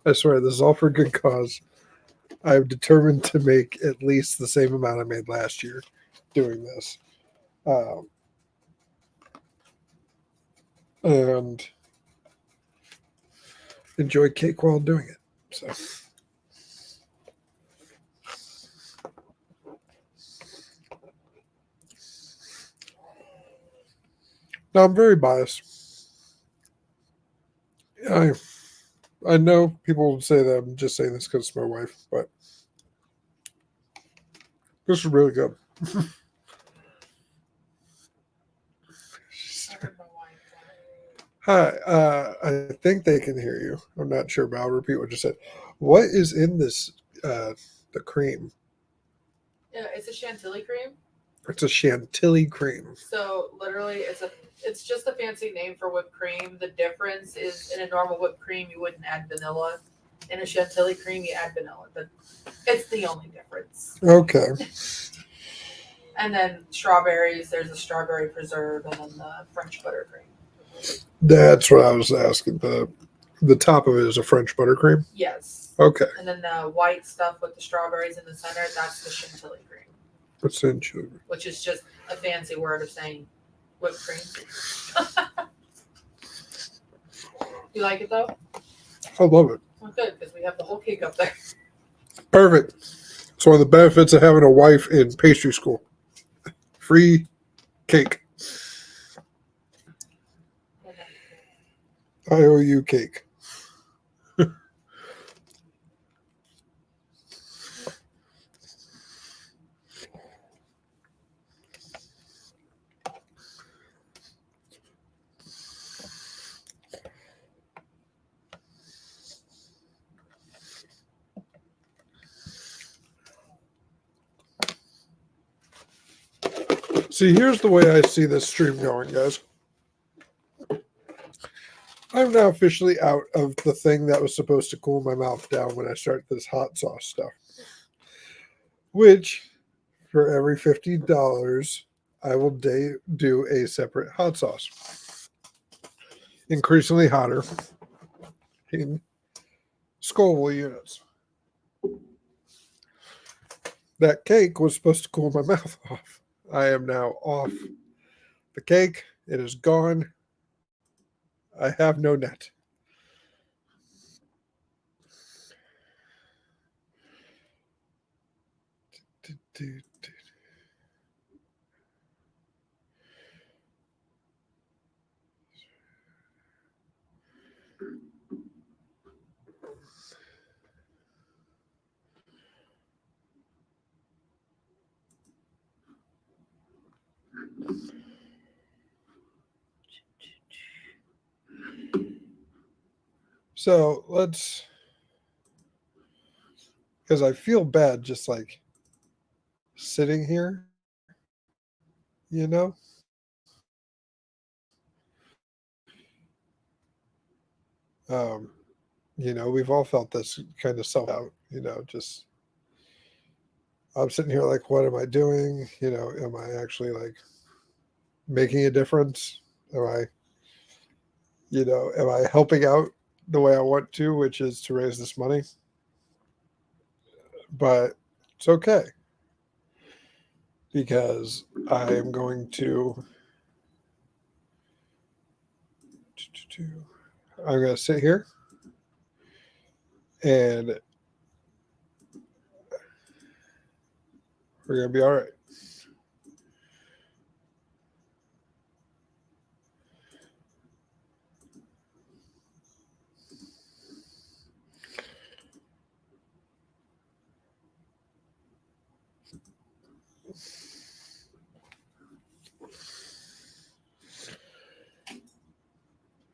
Speaker 3: I swear, this is all for good cause. I'm determined to make at least the same amount I made last year doing this. And enjoy cake while doing it. So, now I'm very biased. I know people would say that I'm just saying this because it's my wife, but this is really good.
Speaker 5: I heard my wife.
Speaker 3: Hi, I think they can hear you. I'm not sure, but I'll repeat what you said. What is in this? The cream.
Speaker 5: Yeah, it's a chantilly cream.
Speaker 3: It's a chantilly cream.
Speaker 5: So literally, it's just a fancy name for whipped cream. The difference is in a normal whipped cream, you wouldn't add vanilla. In a chantilly cream, you add vanilla. It's the only difference.
Speaker 3: Okay.
Speaker 5: And then strawberries. There's a strawberry preserve, and then the French buttercream.
Speaker 3: That's what I was asking. The top of it is a French buttercream.
Speaker 5: Yes.
Speaker 3: Okay.
Speaker 5: And then the white stuff with the strawberries in the center, that's the chantilly cream,
Speaker 3: What's in sugar?
Speaker 5: which is just a fancy word of saying whipped cream. You like it though?
Speaker 3: I love it.
Speaker 5: Well, good, because we have the whole cake up there.
Speaker 3: Perfect. It's one of the benefits of having a wife in pastry school. Free cake. I owe you cake. See, here's the way I see this stream going, guys. I'm now officially out of the thing that was supposed to cool my mouth down when I start this hot sauce stuff. Which, for every $50, I will do a separate hot sauce. Increasingly hotter in Scoville units. That cake was supposed to cool my mouth off. I am now off the cake. It is gone. I have no net. So let's, because I feel bad just like sitting here, you know? We've all felt this kind of self out, just I'm sitting here like, what am I doing? Am I actually like making a difference? Am I helping out the way I want to, which is to raise this money? But it's okay because I am going to I'm going to sit here and we're going to be all right.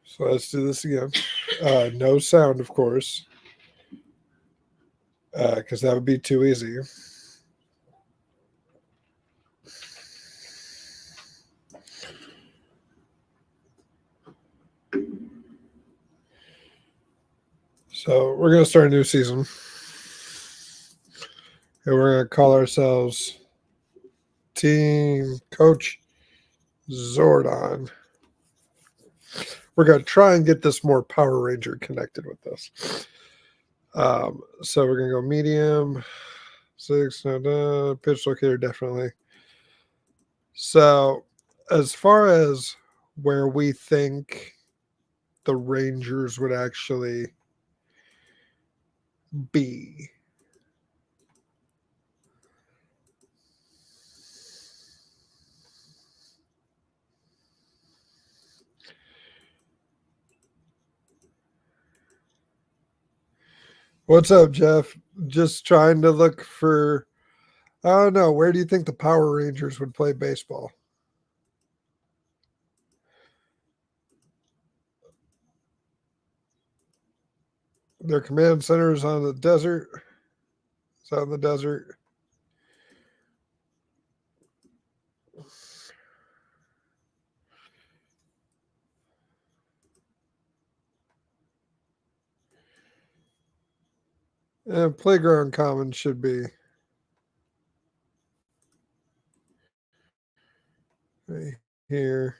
Speaker 3: So let's do this again. No sound, of course, because that would be too easy. So we're going to start a new season. And we're going to call ourselves Team Coach Zordon. We're going to try and get this more Power Ranger connected with this. So we're going to go medium, 6, pitch locator, definitely. So as far as where we think the Rangers would actually be, what's up, Jeff? Just trying to look for, I don't know, where do you think the Power Rangers would play baseball? Their command center is on the desert. It's on the desert. And playground commons should be right here.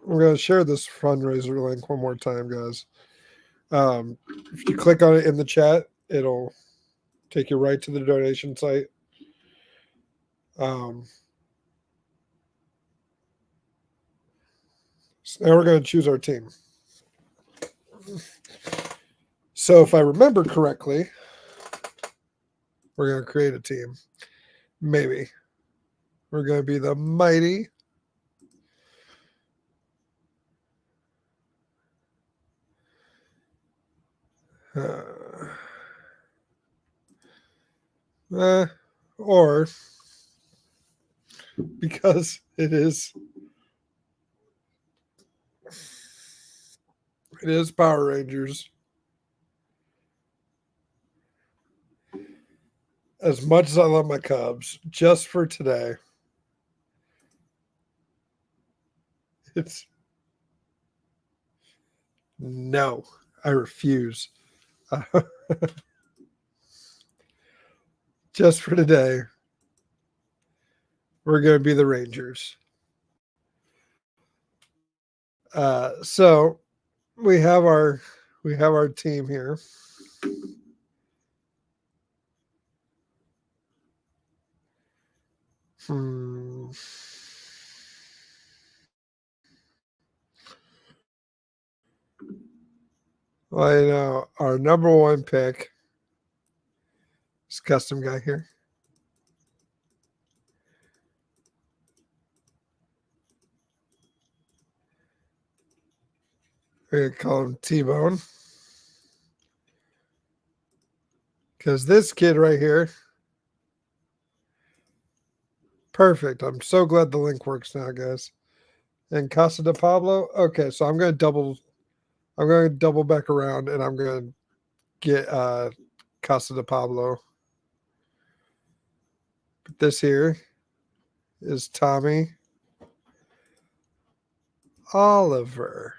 Speaker 3: We're going to share this fundraiser link one more time, guys. If you click on it in the chat, it'll take you right to the donation site. So now we're going to choose our team. So if I remember correctly, we're going to create a team. Maybe. We're going to be the mighty or because it is Power Rangers. As much as I love my Cubs, just for today, it's no, I refuse. Just for today, we're going to be the Rangers. So we have our team here. Well, you know, our number one pick is custom guy here. We're going to call him T-Bone. Because this kid right here, perfect. I'm so glad the link works now, guys. And Casa de Pablo. Okay, so I'm going to double back around, and I'm going to get Casa de Pablo. But this here is Tommy Oliver.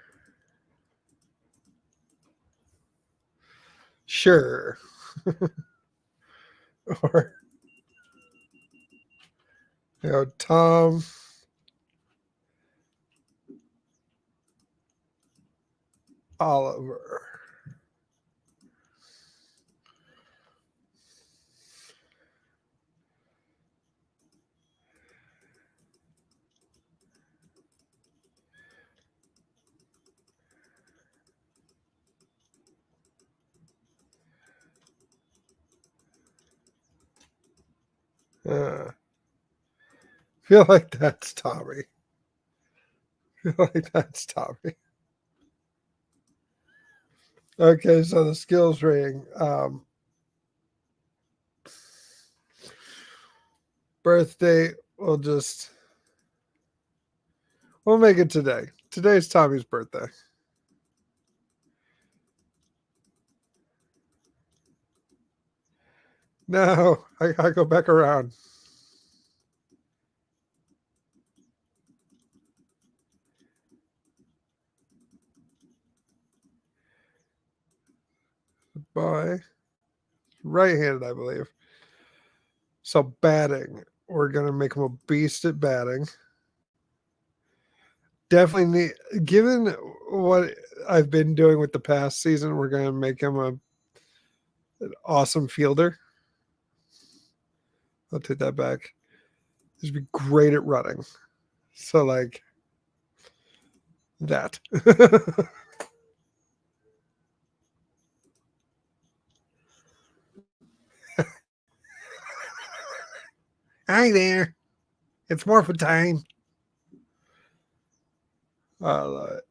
Speaker 3: Sure. Or, you know, Tom Oliver. Feel like that's Tommy. Feel like that's Tommy. Okay, so the skills rating. Birthday, we'll make it today. Today's Tommy's birthday. No, I go back around. boy. Right-handed, I believe. So batting. We're going to make him a beast at batting. Definitely need, given what I've been doing with the past season, we're going to make him an awesome fielder. I'll take that back. He'd be great at running. So, like, that. Hi there. It's morphin' time. I love it.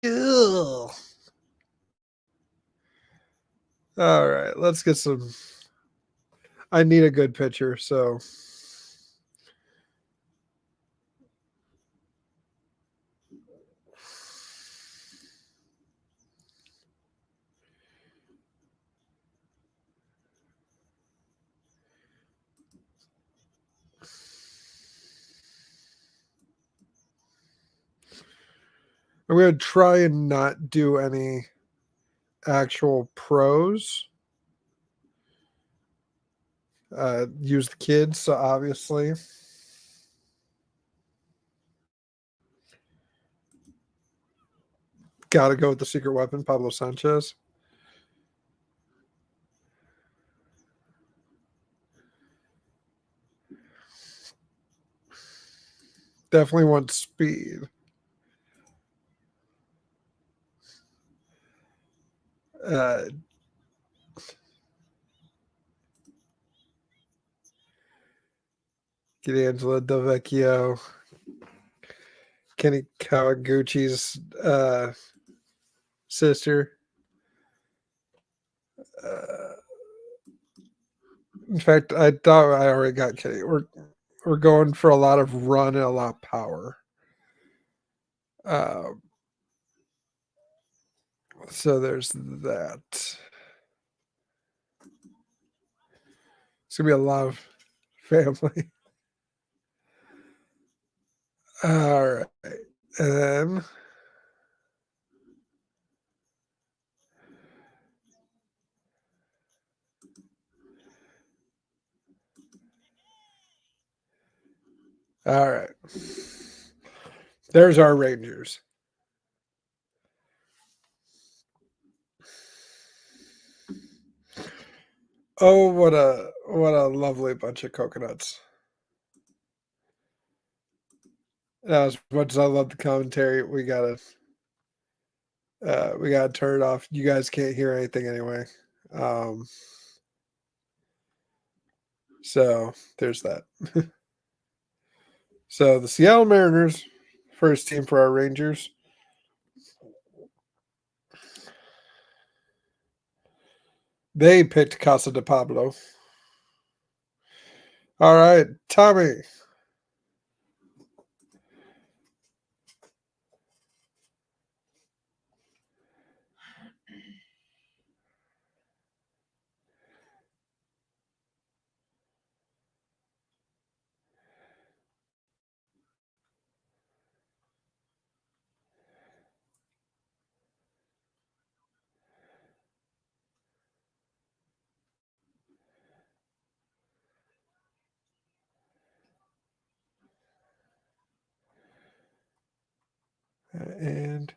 Speaker 3: Cool. All right, let's get some. I need a good pitcher, so I'm going to try and not do any actual pros. Use the kids, so obviously. Got to go with the secret weapon, Pablo Sanchez. Definitely want speed. Get Angela Delvecchio. Kenny Kawaguchi's sister. In fact, I thought I already got Kenny. We're going for a lot of run and a lot of power. So there's that. It's gonna be a lot of family. All right, and then all right. There's our Rangers. Oh, what a lovely bunch of coconuts. As much as I love the commentary, we gotta turn it off. You guys can't hear anything anyway. So there's that. So the Seattle Mariners, first team for our Rangers. They picked Casa de Pablo. All right, Tommy. And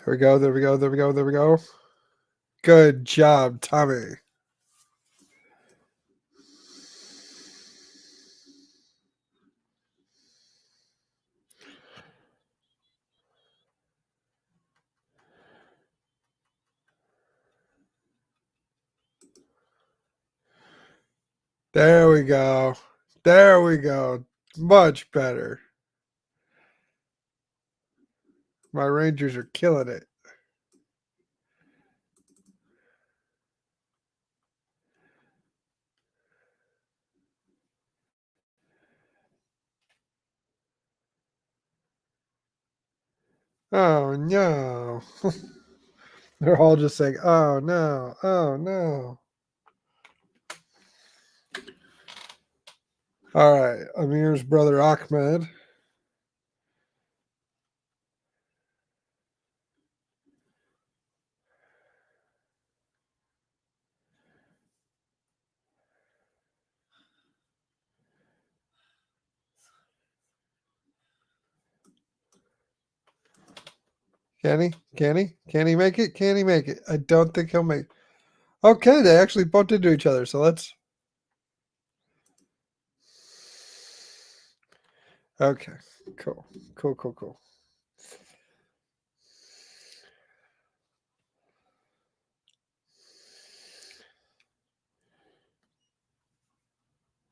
Speaker 3: there we go. There we go. There we go. There we go. Good job, Tommy. There we go. There we go. Much better. My Rangers are killing it. Oh no. They're all just saying, oh no, oh no. All right, Amir's brother Ahmed. Can he? Can he? Can he make it? Can he make it? I don't think he'll make. Okay, they actually bumped into each other. So let's. Okay, cool, cool, cool, cool.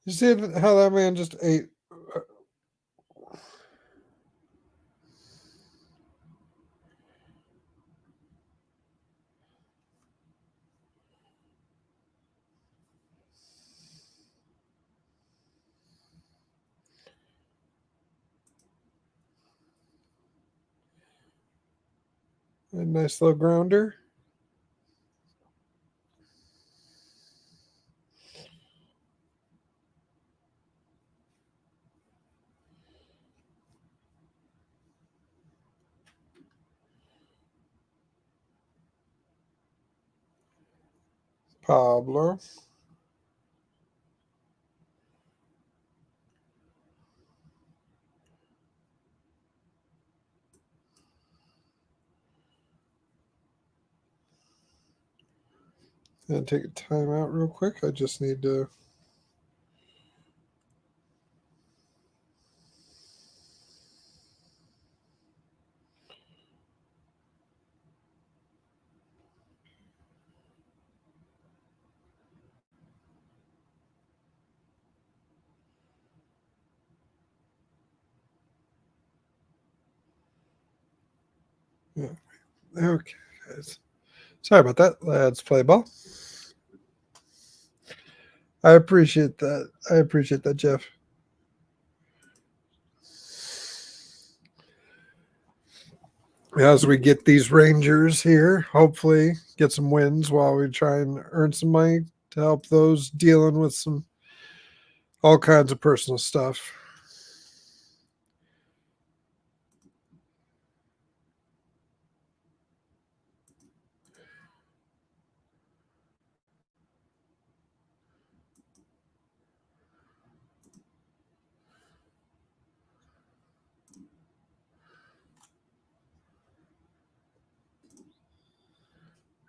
Speaker 3: You see how that man just ate? A nice little grounder. Pablo. And take a time out real quick. I just need to. Yeah. Okay, guys. Sorry about that. Let's play ball. I appreciate that. I appreciate that, Jeff. As we get these Rangers here, hopefully get some wins while we try and earn some money to help those dealing with some all kinds of personal stuff.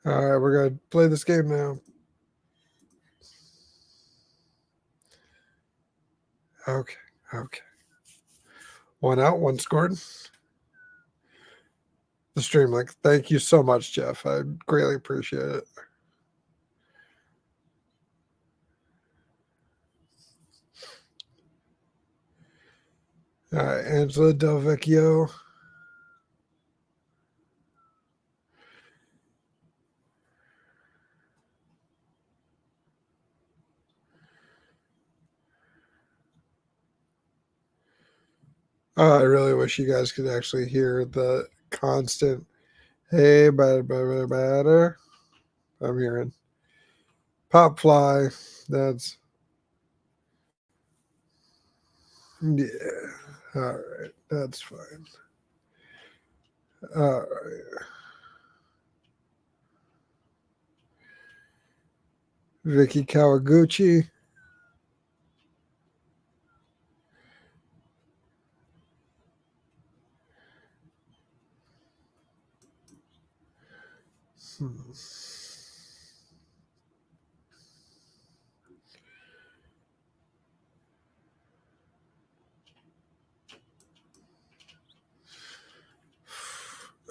Speaker 3: All right, we're going to play this game now. Okay, okay. One out, one scored. The stream link. Thank you so much, Jeff. I greatly appreciate it. All right, Angela Del Vecchio. Oh, I really wish you guys could actually hear the constant, hey, better. I'm hearing pop fly. That's, yeah. All right, that's fine. All right. Vicky Kawaguchi.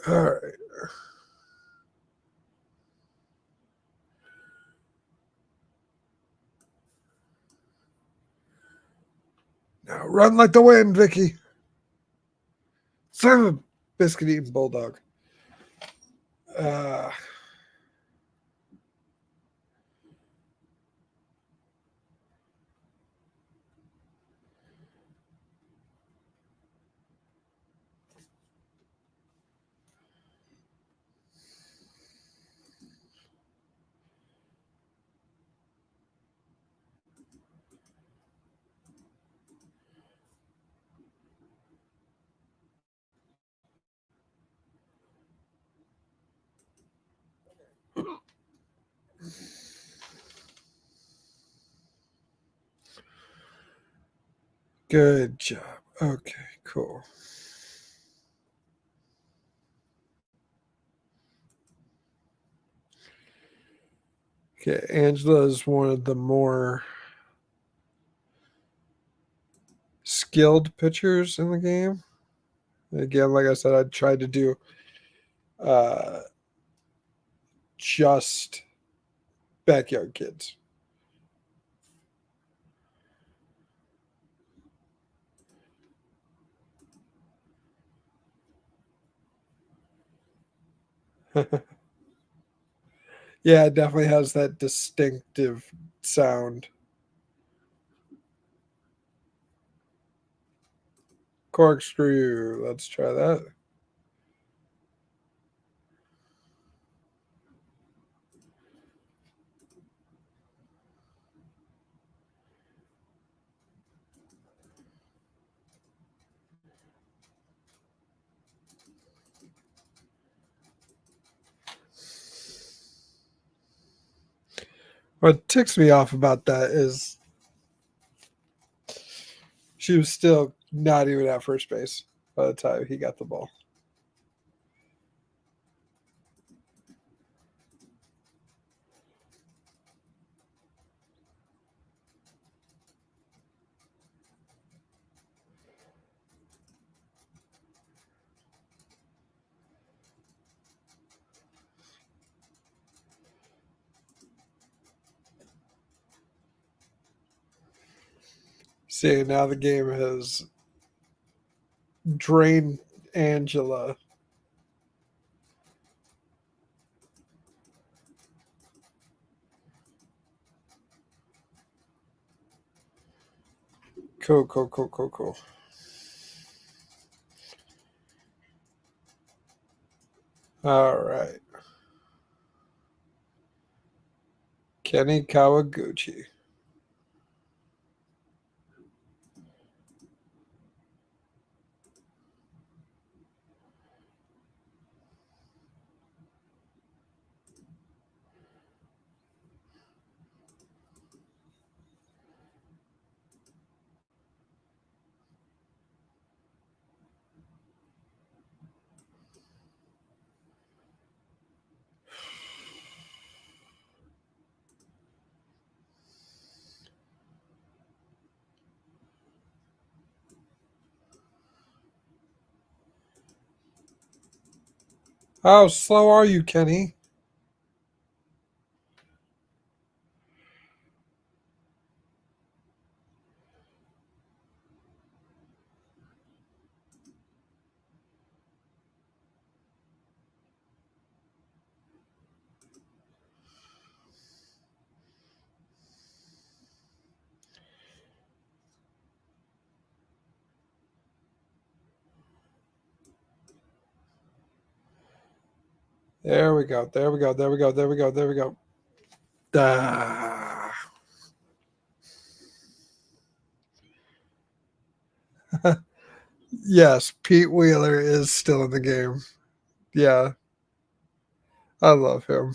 Speaker 3: All right. Now run like the wind, Vicky. Son of a biscuit eating bulldog. Uh, Good job. Okay, cool. Okay, Angela is one of the more skilled pitchers in the game. Again, like I said, I tried to do just backyard kids. Yeah, it definitely has that distinctive sound. Corkscrew. Let's try that. What ticks me off about that is she was still not even at first base by the time he got the ball. See, now the game has drained Angela. Cool. All right. Kenny Kawaguchi. How slow are you, Kenny? There we go. Ah. Yes, Pete Wheeler is still in the game. Yeah, I love him.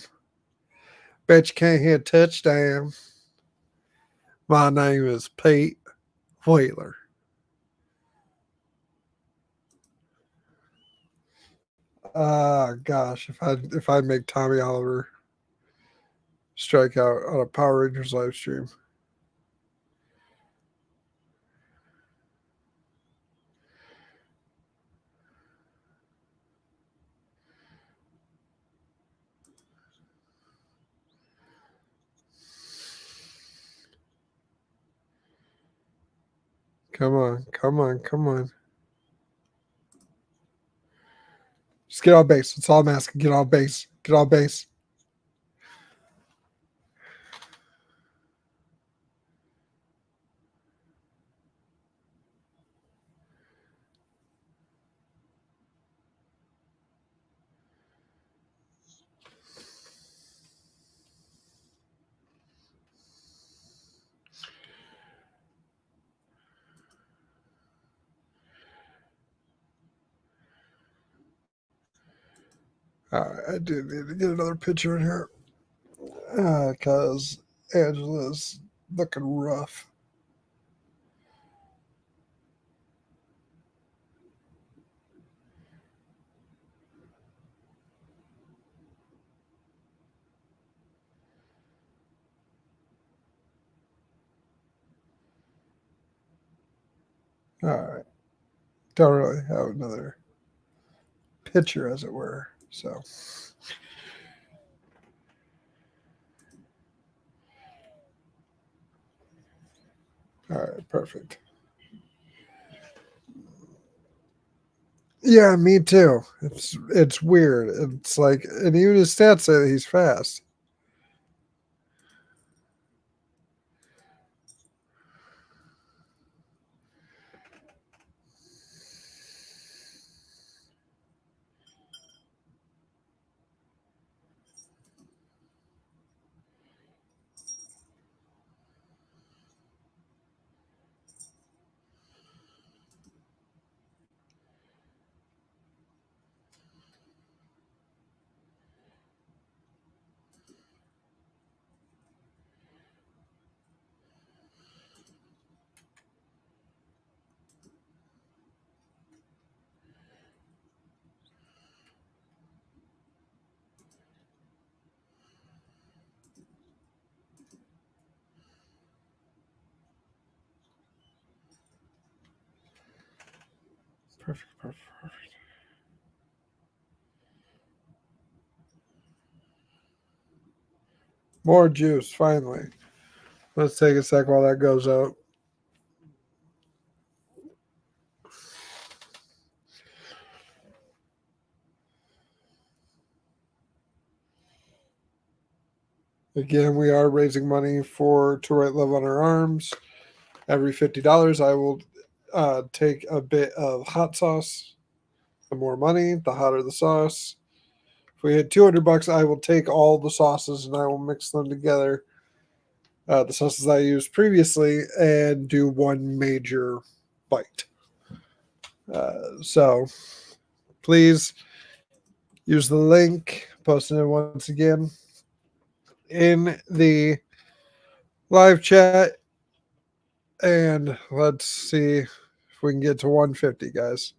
Speaker 3: Bet you can't hit a touchdown. My name is Pete Wheeler. Ah, gosh, if I'd make Tommy Oliver strike out on a Power Rangers live stream. Come on. Just get on base. That's all I'm asking. Get on base. All right, I do need to get another picture in here because Angela's looking rough. All right. Don't really have another picture, as it were. So. All right, perfect. Yeah, me too. It's weird. It's like, and even his stats say that he's fast. Perfect, perfect, perfect. More juice, finally. Let's take a sec while that goes out. Again, we are raising money for To Write Love on Our Arms. Every $50, I will take a bit of hot sauce. The more money, the hotter the sauce. If we hit $200, I will take all the sauces and I will mix them together. The sauces I used previously and do one major bite. So please use the link posted once again in the live chat, and let's see if we can get to 150, guys.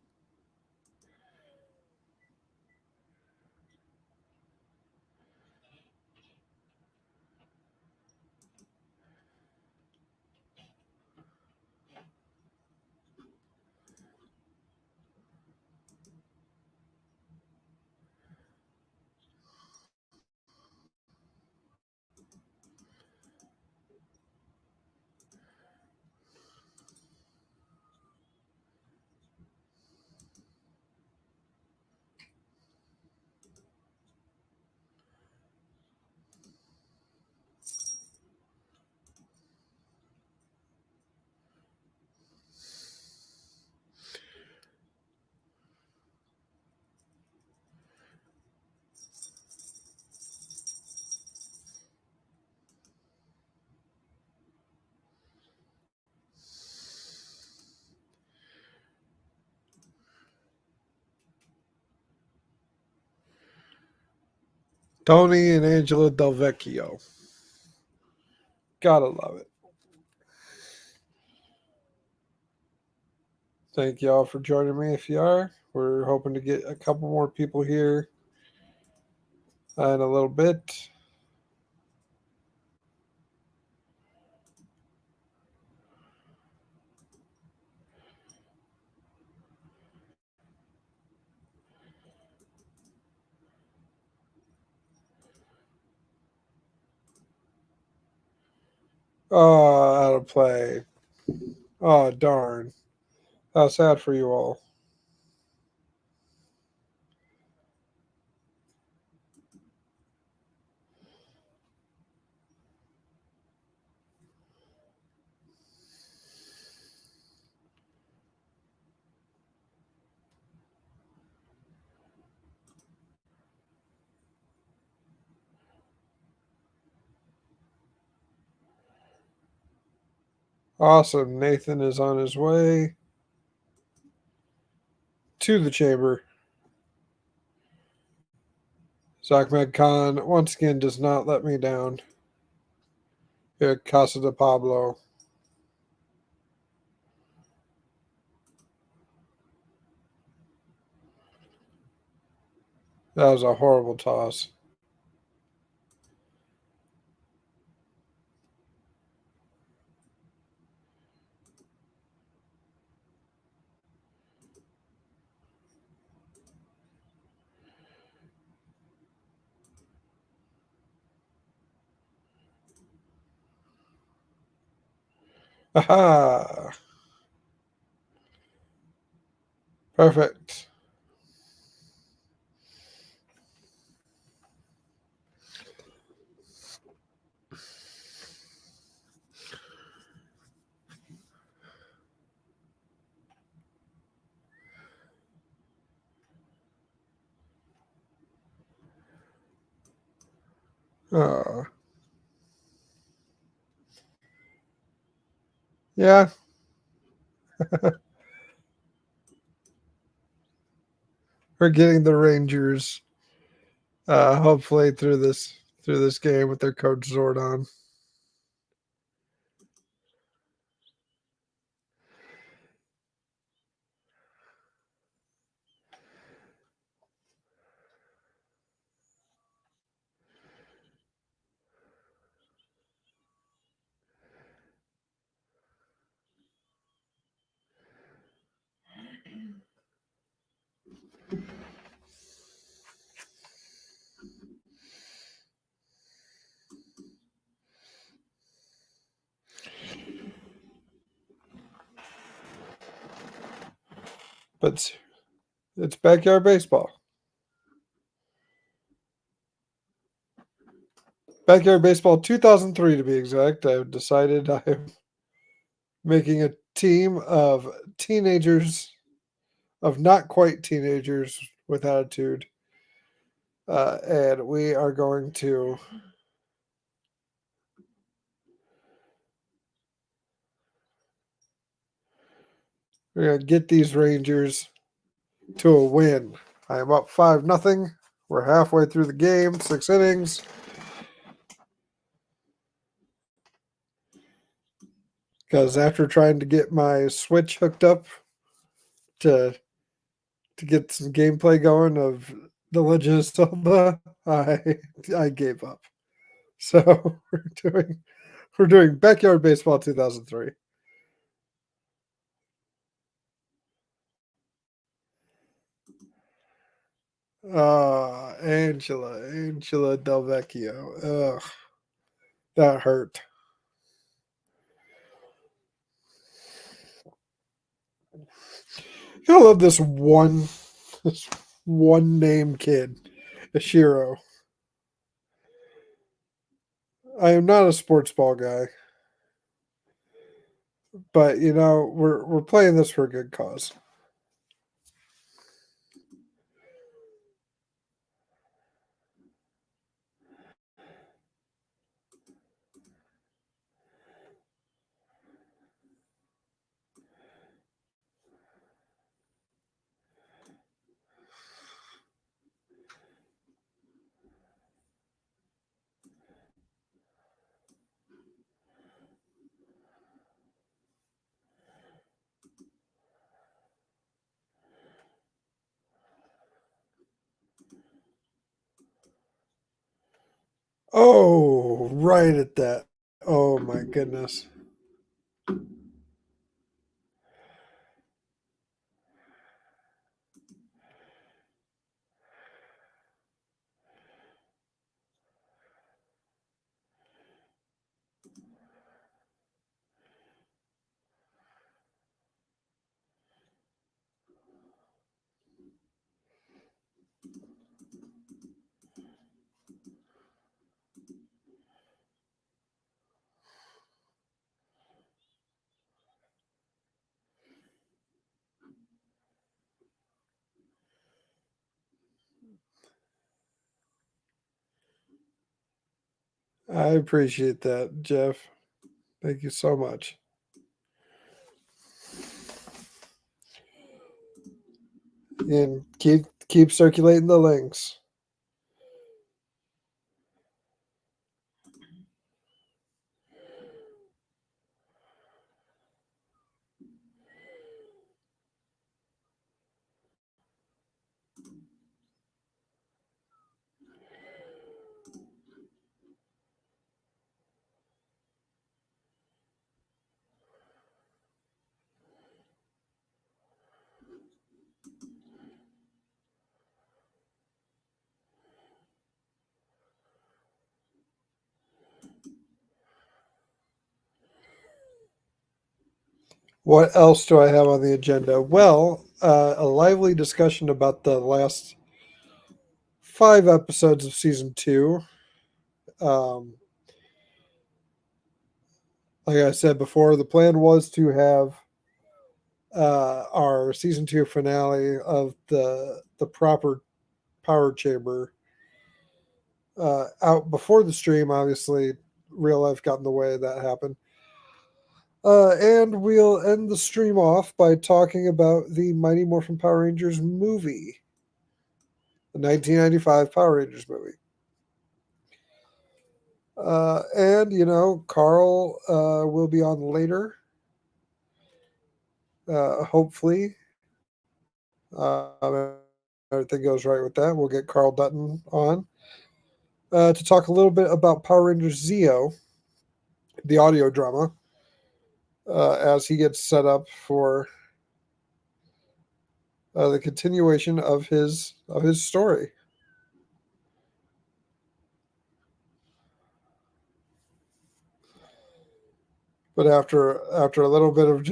Speaker 3: Tony and Angela Del Vecchio. Gotta love it. Thank y'all for joining me if you are. We're hoping to get a couple more people here in a little bit. Oh, out of play. Oh, darn. How sad for you all. Awesome. Nathan is on his way to the chamber. Zachmed Khan once again does not let me down. Here at Casa de Pablo. That was a horrible toss. Aha! Perfect. Uh, yeah. We're getting the Rangers hopefully through this game with their coach Zordon. But it's backyard baseball. Backyard baseball 2003 to be exact. I've decided I am making a team of teenagers, of not quite teenagers with attitude. And we are going to get these Rangers to a win. I am up 5-0. We're halfway through the game, 6 innings. Because after trying to get my Switch hooked up to get some gameplay going of The Legend of Zelda, I gave up. So we're doing Backyard Baseball 2003. Angela Del Vecchio. Ugh, that hurt. I love this one name kid, Ishiro. I am not a sports ball guy, but we're playing this for a good cause. Oh, right at that. Oh my goodness. I appreciate that, Jeff. Thank you so much. And keep circulating the links. What else do I have on the agenda? Well, a lively discussion about the last 5 episodes of season 2. Um, like I said before, the plan was to have our season 2 finale of the proper power chamber out before the stream. Obviously, real life got in the way. That happened. And we'll end the stream off by talking about the Mighty Morphin Power Rangers movie, the 1995 Power Rangers movie. And, Carl will be on later. Hopefully, everything goes right with that. We'll get Carl Dutton on to talk a little bit about Power Rangers Zeo, the audio drama, as he gets set up for the continuation of his story. But after a little bit of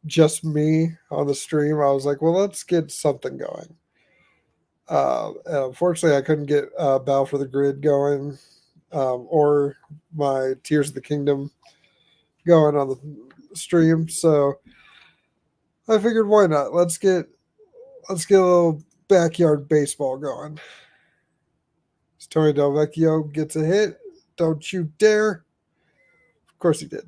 Speaker 3: just me on the stream, I was like, well, let's get something going. And unfortunately, I couldn't get Battle for the Grid going, or my Tears of the Kingdom going on the stream. So I figured, why not? Let's get a little backyard baseball going. As Tony Del Vecchio gets a hit. Don't you dare. Of course he did.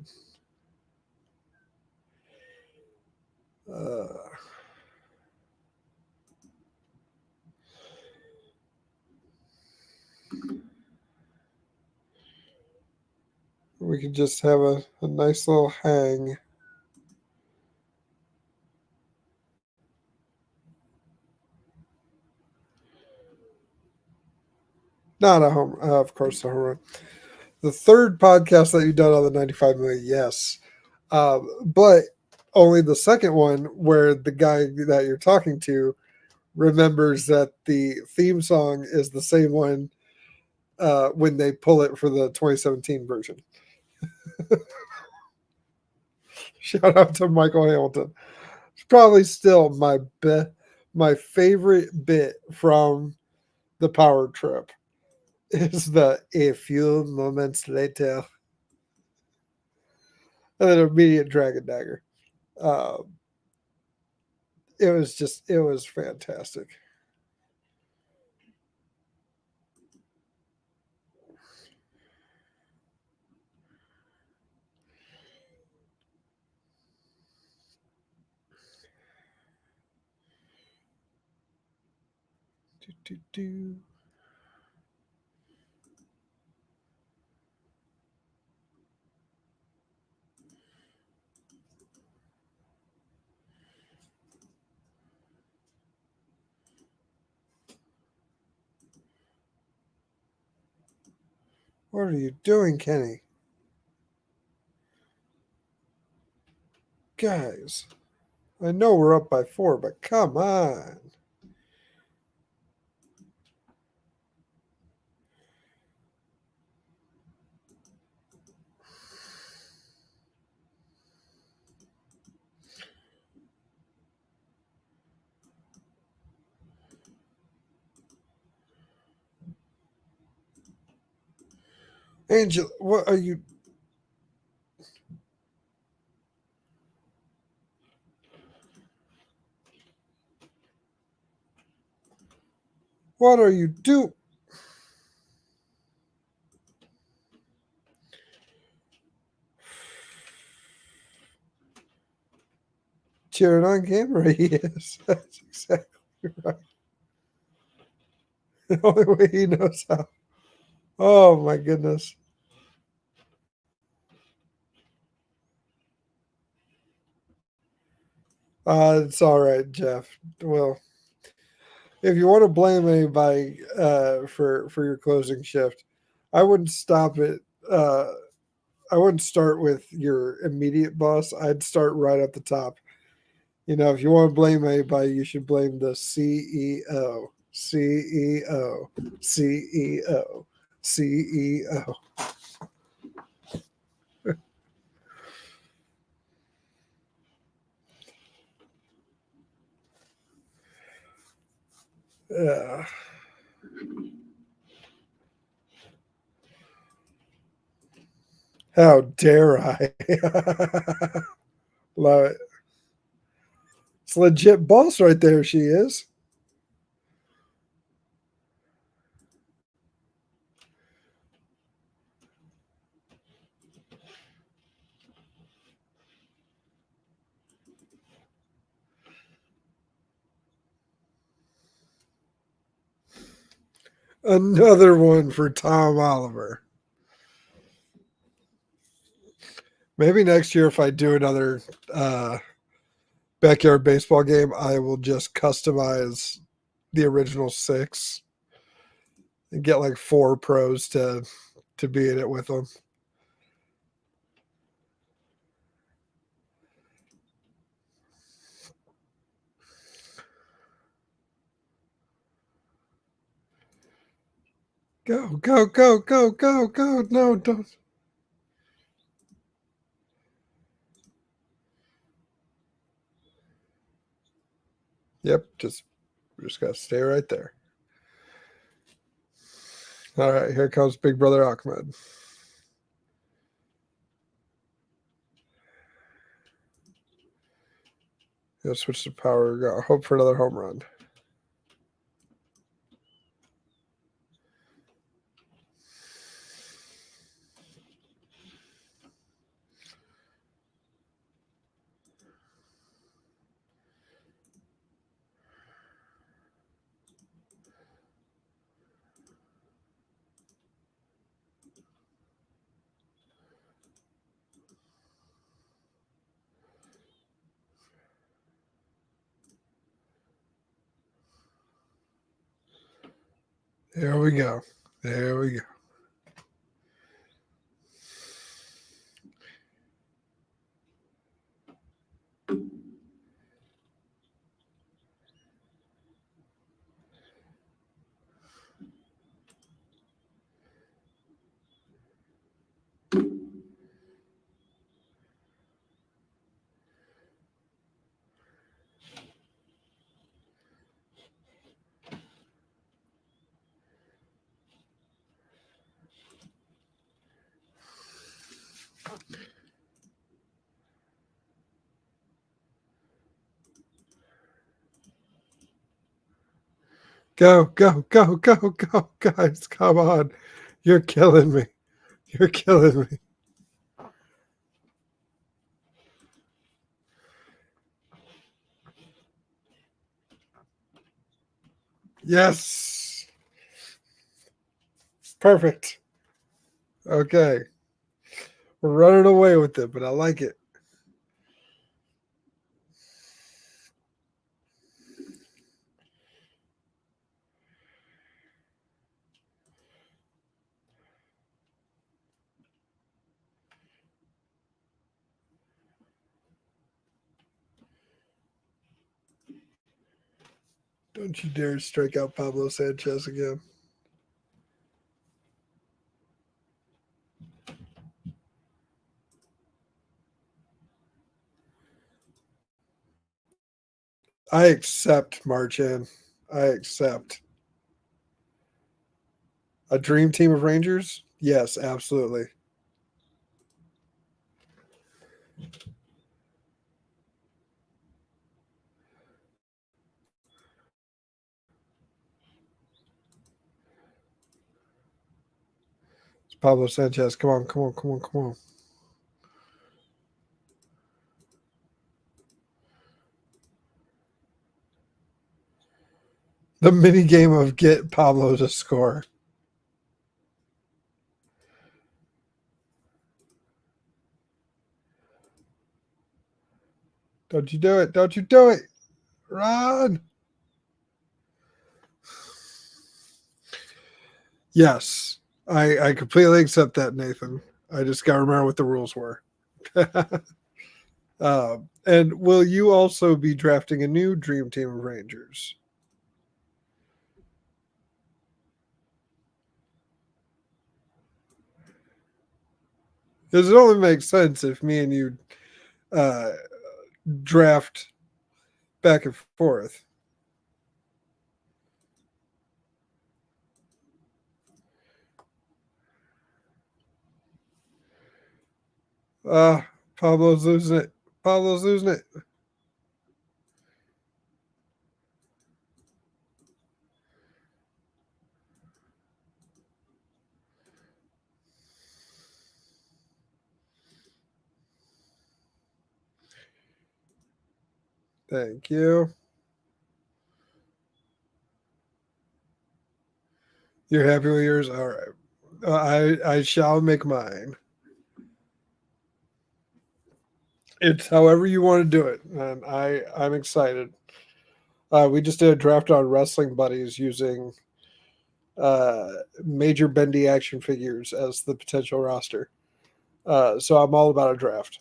Speaker 3: We could just have a nice little hang. Not a home, of course, a home run. The third podcast that you've done on the 95 million, yes. But only the second one where the guy that you're talking to remembers that the theme song is the same one when they pull it for the 2017 version. Shout out to Michael Hamilton. It's probably still my favorite bit from the Power Trip is the "a few moments later," and then immediate Dragon Dagger. It was fantastic. Do. What are you doing, Kenny? Guys, I know we're up by 4, but come on. Angel, what are you? What are you doing? Cheering on camera, he is. That's exactly right. The only way he knows how. Oh my goodness. It's all right, Jeff. Well, if you want to blame anybody for your closing shift, I wouldn't stop it. I wouldn't start with your immediate boss. I'd start right at the top. If you want to blame anybody, you should blame the CEO, CEO, CEO, CEO. Yeah. How dare I? Love it. It's legit boss right there. She is. Another one for Tom Oliver. Maybe next year, if I do another backyard baseball game, I will just customize the original 6 and get like 4 pros to be in it with them. Go, go, go, go, go, go. No, don't. Yep, we just gotta stay right there. All right, here comes Big Brother Ahmed. He'll switch to power. Go. Hope for another home run. There we go. There we go. Go, go, go, go, go, guys. Come on. You're killing me. You're killing me. Yes. Perfect. Okay. We're running away with it, but I like it. Don't you dare strike out Pablo Sanchez again. I accept, Marchan. I accept. A dream team of Rangers? Yes, absolutely. It's Pablo Sanchez. Come on, come on, come on, come on. The mini game of get Pablo to score. Don't you do it. Don't you do it. Run. Yes, I completely accept that, Nathan. I just got to remember what the rules were. And will you also be drafting a new dream team of Rangers? Because it only makes sense if me and you draft back and forth. Pablo's losing it. Pablo's losing it. Thank you. You're happy with yours? All right. I shall make mine. It's however you want to do it, and I'm excited. We just did a draft on Wrestling Buddies using major bendy action figures as the potential roster. So I'm all about a draft.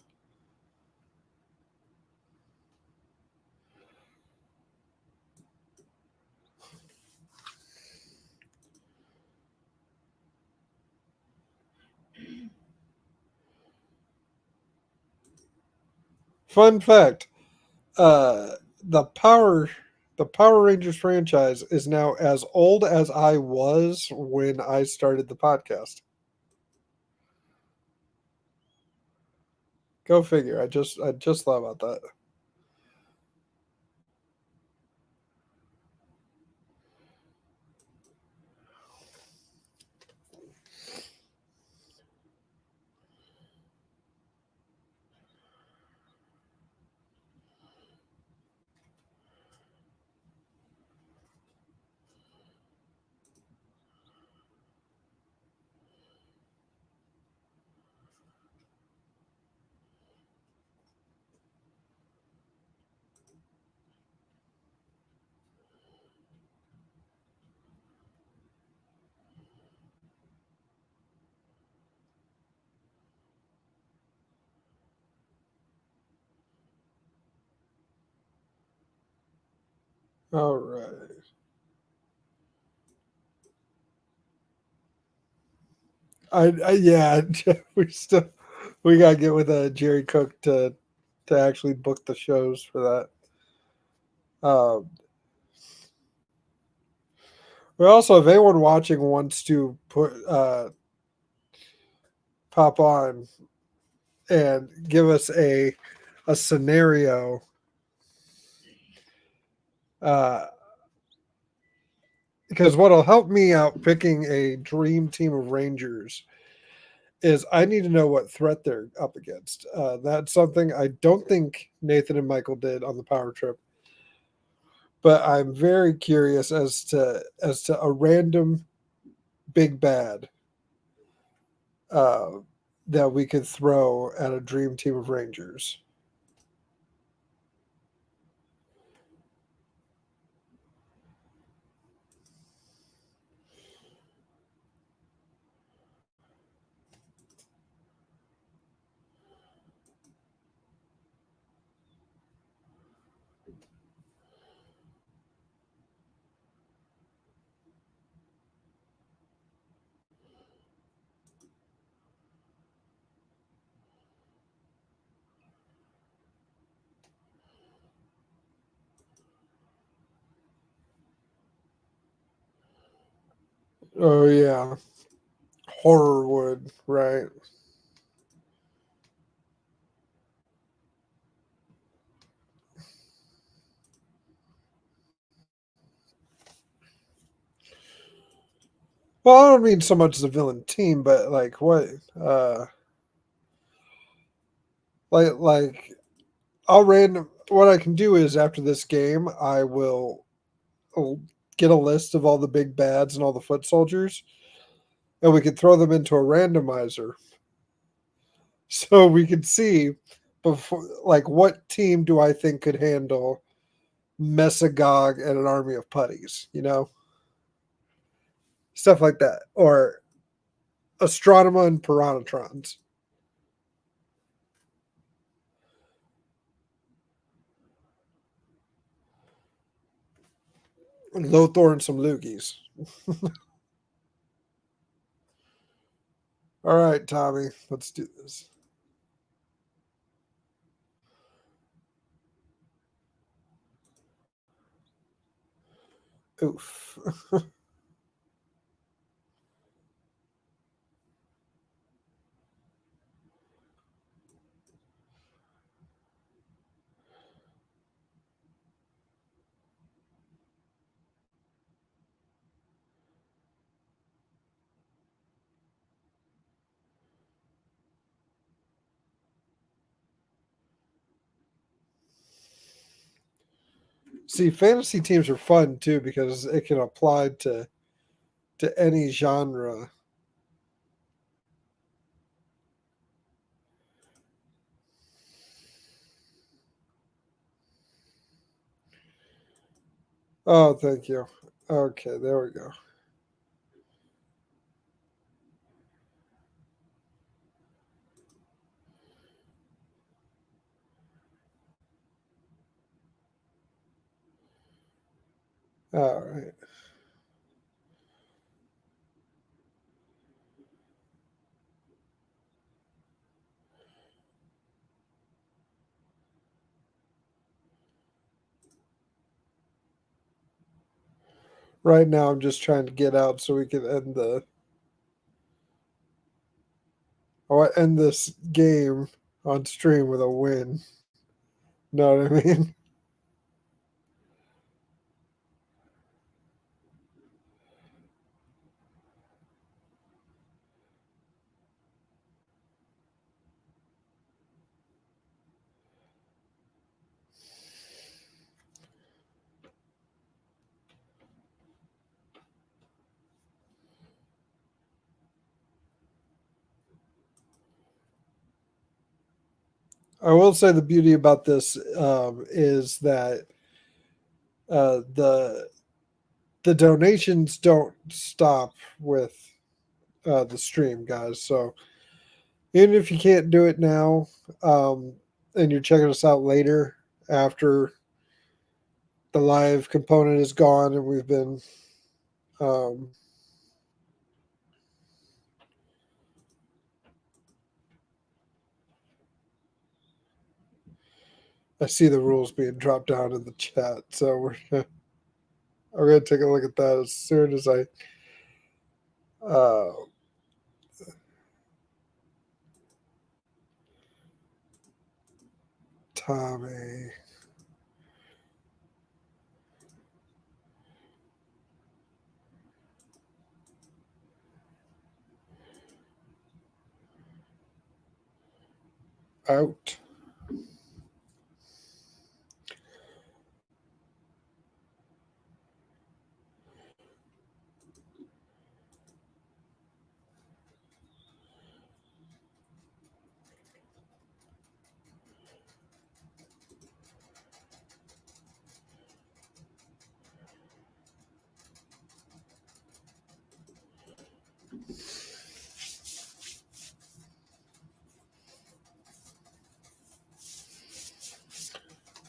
Speaker 3: Fun fact: uh, the Power the Power Rangers franchise is now as old as I was when I started the podcast. Go figure. I just thought about that. All right. Yeah, we gotta get with Jerry Cook to actually book the shows for that. But also, if anyone watching wants to pop on and give us a scenario, uh, because what'll help me out picking a dream team of Rangers is I need to know what threat they're up against. That's something I don't think Nathan and Michael did on the power trip, but I'm very curious as to a random big bad uh, that we could throw at a dream team of Rangers. Oh yeah, Horrorwood, right? Well, I don't mean so much as a villain team, but like what, uh, like I'll random. What I can do is after this game, I'll get a list of all the big bads and all the foot soldiers, and we could throw them into a randomizer, so we could see before, like, what team do I think could handle Mesagog and an army of putties, stuff like that, or Astronema and Piranatrons, Lothor and some Loogies. All right, Tommy, let's do this. Oof. See, fantasy teams are fun too because it can apply to any genre. Oh, thank you. Okay, there we go. All right. Right now, I'm just trying to get out so we can end the. I want to end this game on stream with a win. Know what I mean? I will say the beauty about this is that the donations don't stop with the stream, guys. So even if you can't do it now, and you're checking us out later after the live component is gone and we've been um, I see the rules being dropped down in the chat, so I'm gonna take a look at that as soon as I Tommy. Out.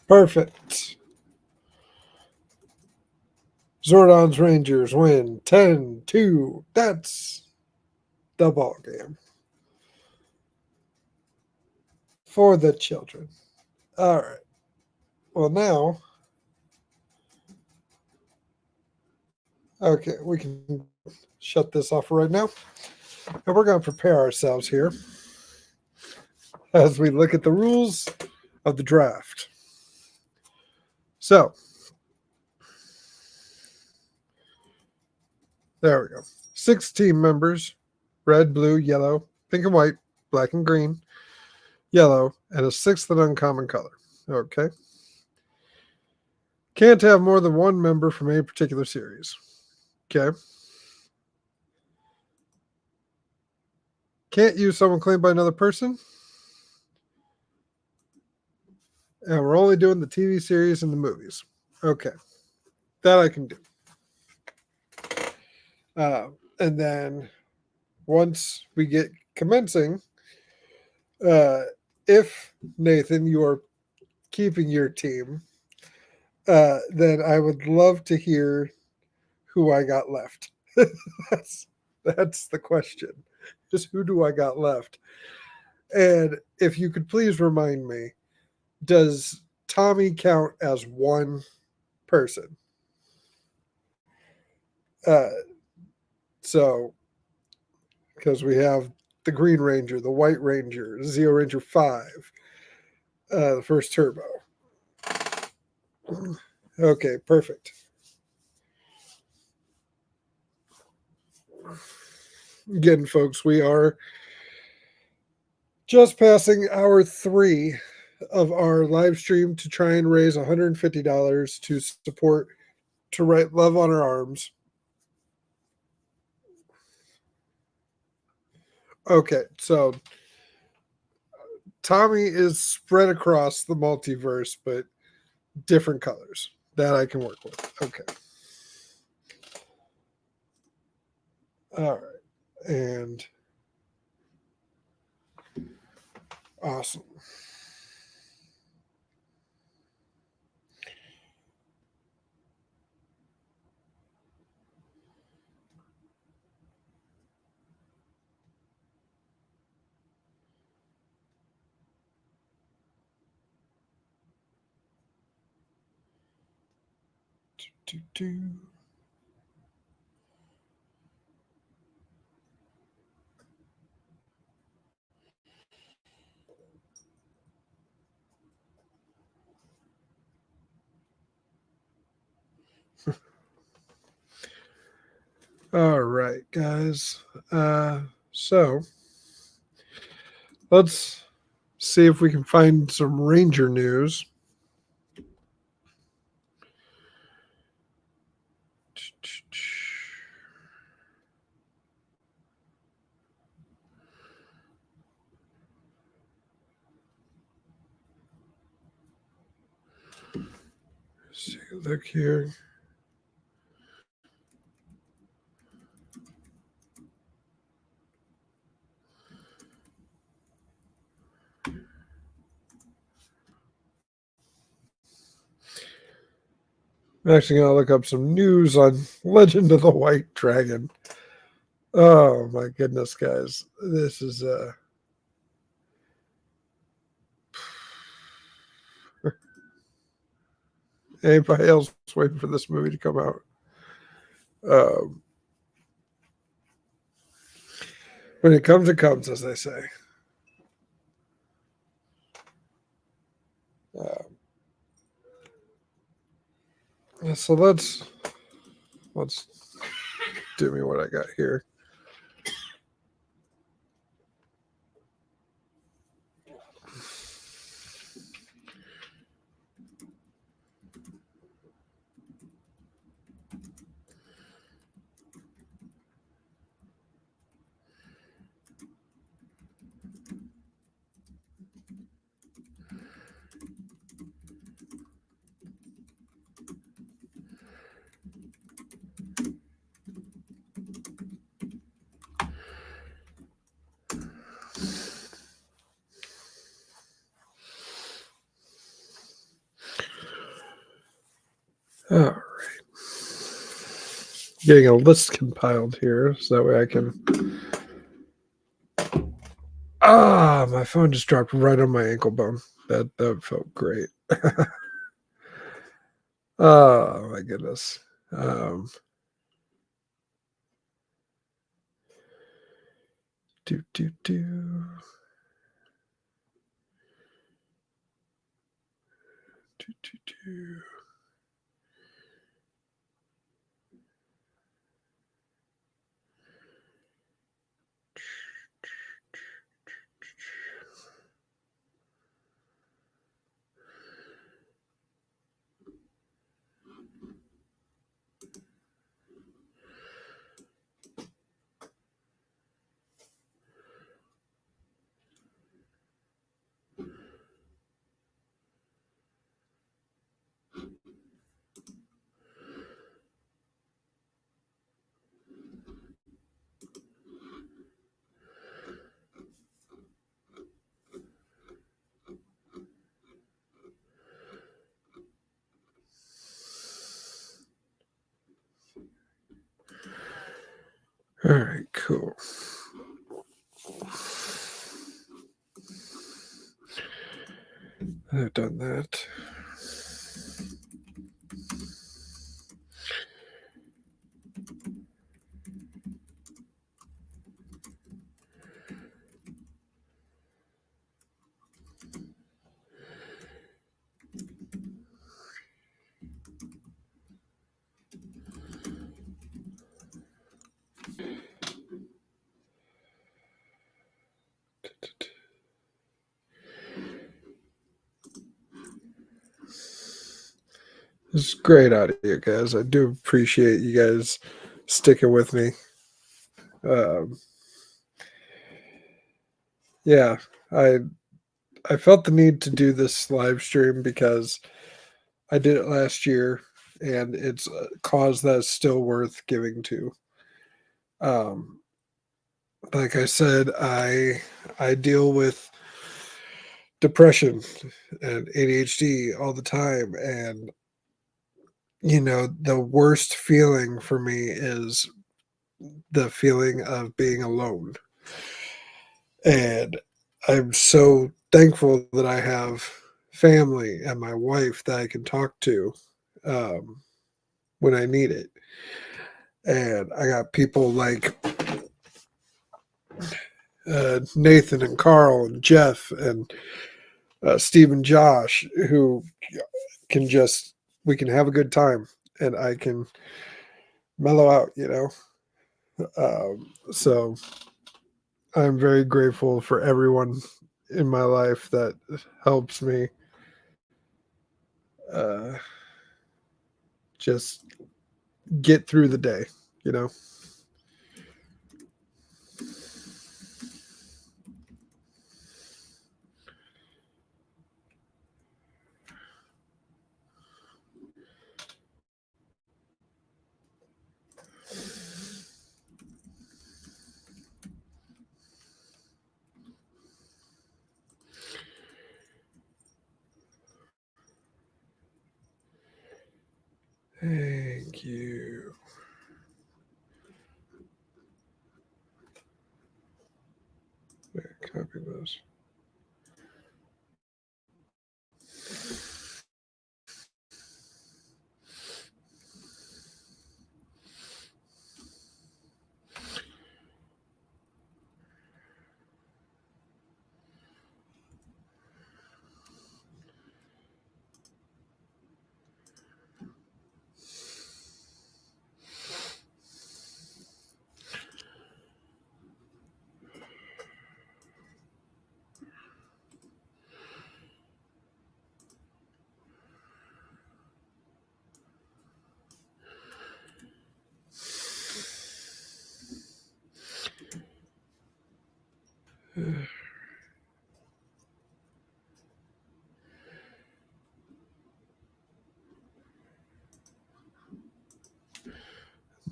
Speaker 3: Perfect. Zordon's Rangers win 10-2. That's the ball game for the children. All right. Well, now, okay, we can shut this off right now. And we're going to prepare ourselves here as we look at the rules of the draft. So, there we go. 6 team members: red, blue, yellow, pink and white, black and green, yellow, and a 6th and uncommon color. Okay. Can't have more than one member from any particular series. Okay. Can't use someone claimed by another person. And we're only doing the TV series and the movies. Okay. That I can do. And then once we get commencing, if, Nathan, you are keeping your team, then I would love to hear who I got left. That's the question. Just who do I got left? And if you could please remind me, does Tommy count as one person? So, because we have the Green Ranger, the White Ranger, Zeo Ranger 5, the first Turbo. Okay, perfect. Again, folks, we are just passing hour 3 of our live stream to try and raise $150 to support to write Love on Her Arms. Okay, so Tommy is spread across the multiverse, but different colors that I can work with. Okay. All right. And awesome. Do. All right, guys. So let's see if we can find some Ranger news. Let's take a look here. I'm actually going to look up some news on Legend of the White Dragon. Oh my goodness, guys. This is anybody else waiting for this movie to come out? When it comes, as they say. So let's do me what I got here. All right. Getting a list compiled here so that way I can. My phone just dropped right on my ankle bone. That felt great. Oh my goodness. Do. Do. All right, cool. I've done that. It's great audio, guys. I do appreciate you guys sticking with me. Um, yeah, I felt the need to do this live stream because I did it last year, and it's a cause that's still worth giving to. Um, like I said, I deal with depression and ADHD all the time, and the worst feeling for me is the feeling of being alone. And I'm so thankful that I have family and my wife that I can talk to um, when I need it. And I got people like Nathan and Carl and Jeff and Steve and Josh who can we can have a good time and I can mellow out. So I'm very grateful for everyone in my life that helps me uh, just get through the day. Thank you. There, copy those.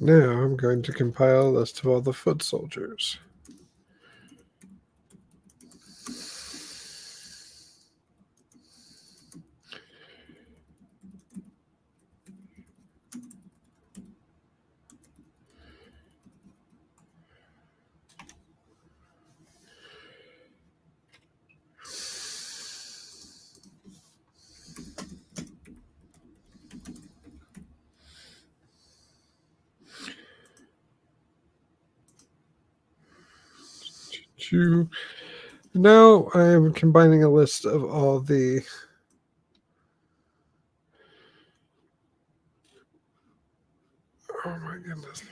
Speaker 3: Now I'm going to compile a list of all the foot soldiers. Now I am combining a list of all the oh my goodness.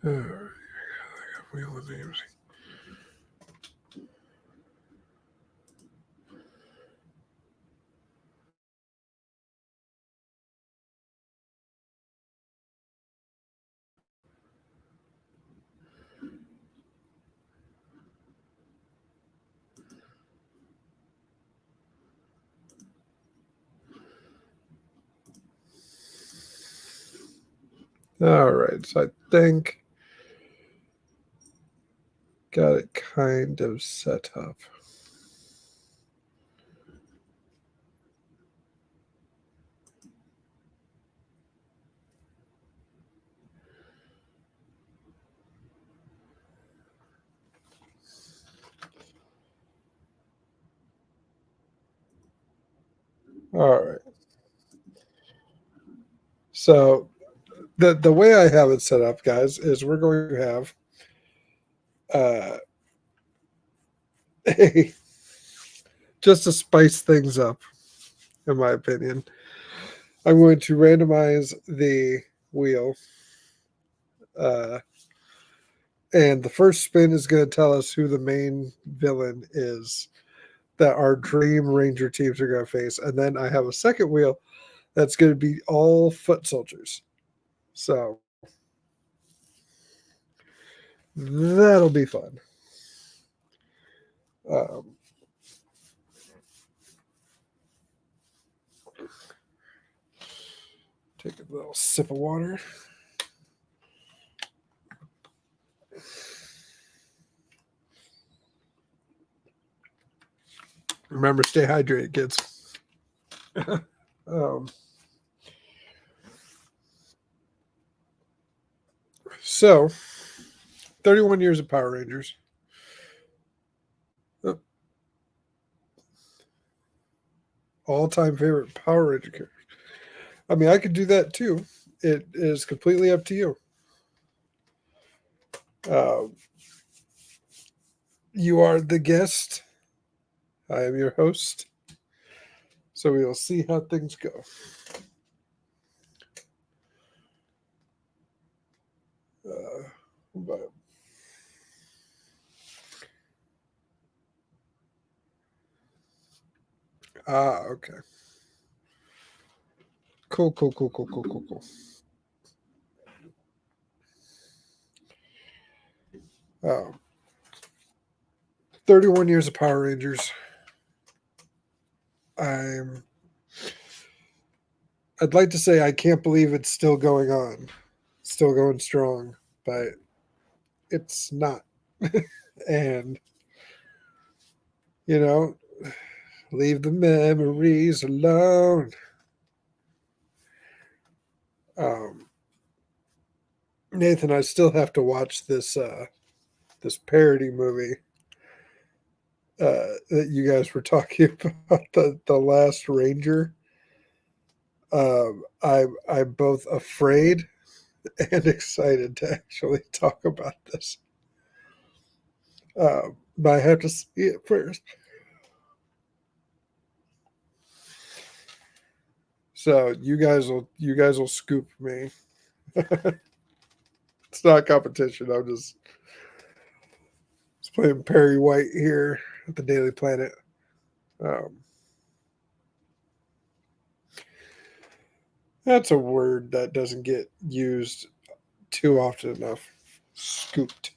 Speaker 3: All right, wheel of names. All right, so I think got it kind of set up. All right. So the way I have it set up, guys, is we're going to have uh, just to spice things up, in my opinion, I'm going to randomize the wheel. And the first spin is going to tell us who the main villain is that our dream Ranger teams are going to face. And then I have a second wheel that's going to be all foot soldiers. So that'll be fun. Take a little sip of water. Remember, stay hydrated, kids. So, 31 years of Power Rangers. All-time favorite Power Ranger character. I mean, I could do that too. It is completely up to you. You are the guest. I am your host. So we will see how things go. Okay. Cool. 31 years of Power Rangers. I'd like to say I can't believe it's still going on. It's still going strong, but it's not. And, leave the memories alone. Nathan, I still have to watch this this parody movie that you guys were talking about, the Last Ranger. I'm both afraid and excited to actually talk about this. But I have to see it first. So you guys will scoop me. It's not competition. I'm just playing Perry White here at the Daily Planet. That's a word that doesn't get used too often enough. Scooped.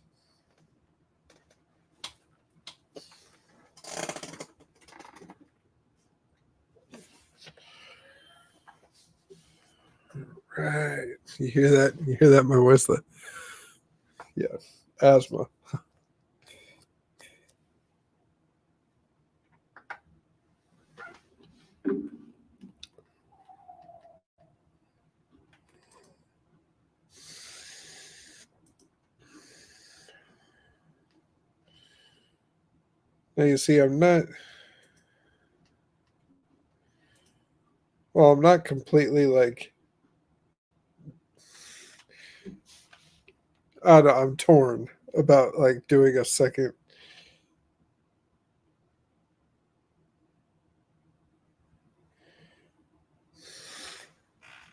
Speaker 3: Right. You hear that? You hear that, my voice? Yeah. Asthma. Now you see, I'm not completely like, I don't know, I'm torn about like doing a second.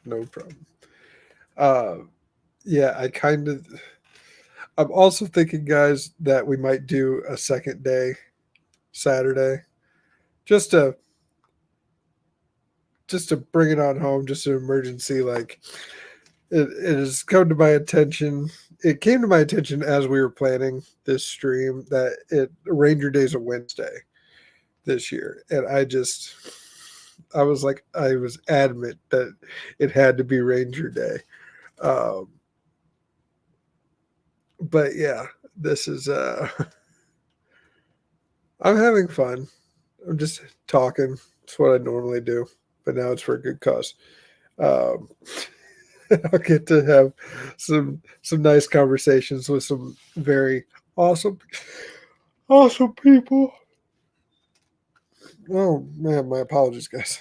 Speaker 3: No problem. Yeah, I'm also thinking, guys, that we might do a second day Saturday, just to bring it on home, just an emergency. Like it has come to my attention. It came to my attention as we were planning this stream that Ranger Day's a Wednesday this year, and I was adamant that it had to be Ranger Day. But yeah, this is I'm having fun. I'm just talking. It's what I normally do, but now it's for a good cause. I'll get to have some nice conversations with some very awesome people. Oh man, my apologies, guys.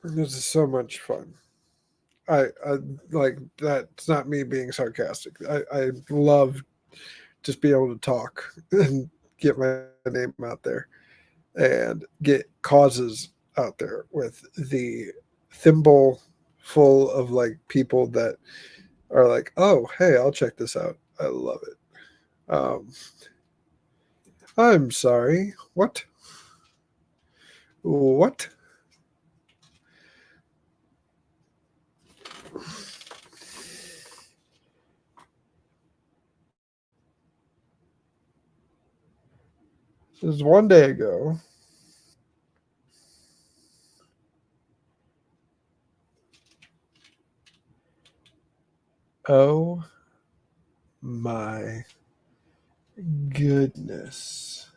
Speaker 3: This is so much fun. I like that's not me being sarcastic. I love just being able to talk and get my name out there and get causes out there with the thimble full of like people that are like, oh, hey, I'll check this out. I love it. I'm sorry. What? What? This was one day ago. Oh my goodness.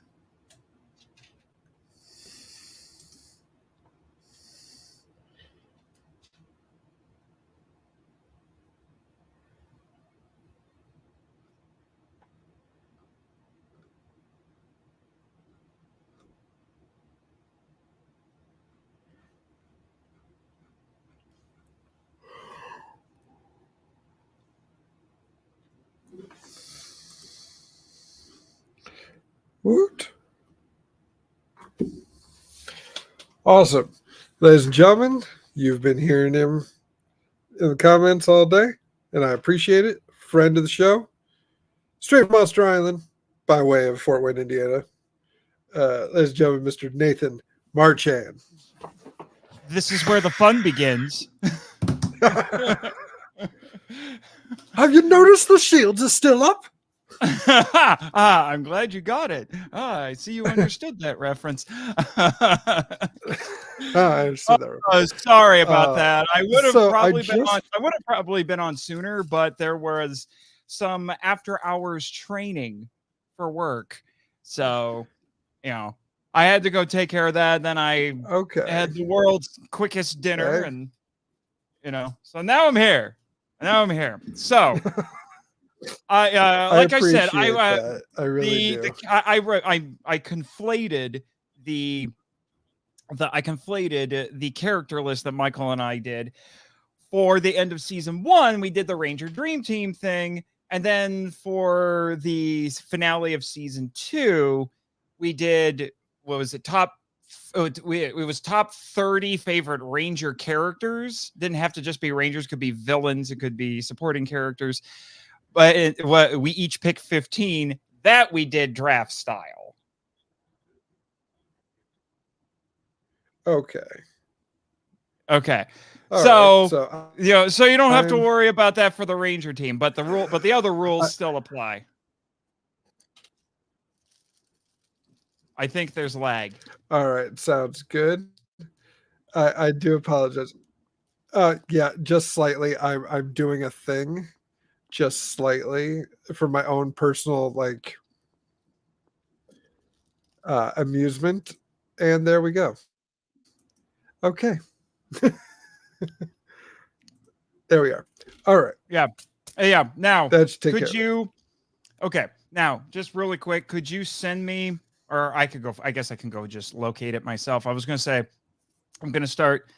Speaker 3: Woot. Awesome. Ladies and gentlemen, you've been hearing him in the comments all day, and I appreciate it. Friend of the show, straight from Monster Island, by way of Fort Wayne, Indiana. Ladies and gentlemen, Mr. Nathan Marchand.
Speaker 6: This is where the fun begins.
Speaker 3: Have you noticed the shields are still up?
Speaker 6: I'm glad you got it. I see you understood that reference.
Speaker 3: I understood that.
Speaker 6: Sorry about that. I would have
Speaker 3: so
Speaker 6: probably been on. I would have probably been on sooner, but there was some after hours training for work, so I had to go take care of that. Then I had the world's quickest dinner, and so now I'm here. So. Like I said,
Speaker 3: I really do.
Speaker 6: I conflated the character list that Michael and I did for the end of season 1. We did the Ranger Dream Team thing, and then for the finale of season 2, we did top 30 favorite Ranger characters. Didn't have to just be Rangers; could be villains, it could be supporting characters. But we each picked 15 that we did draft style.
Speaker 3: Okay.
Speaker 6: So you don't have to worry about that for the Ranger team, but the other rules still apply. I think there's lag.
Speaker 3: All right, sounds good. I do apologize. Yeah, just slightly. I'm doing a thing. Just slightly for my own personal amusement, and there we go. Okay. There we are. All right.
Speaker 6: Yeah. Now,
Speaker 3: could
Speaker 6: you? Okay. Now, just really quick, could you send me, or I could go? I guess I can go just locate it myself. I was going to say, I'm going to start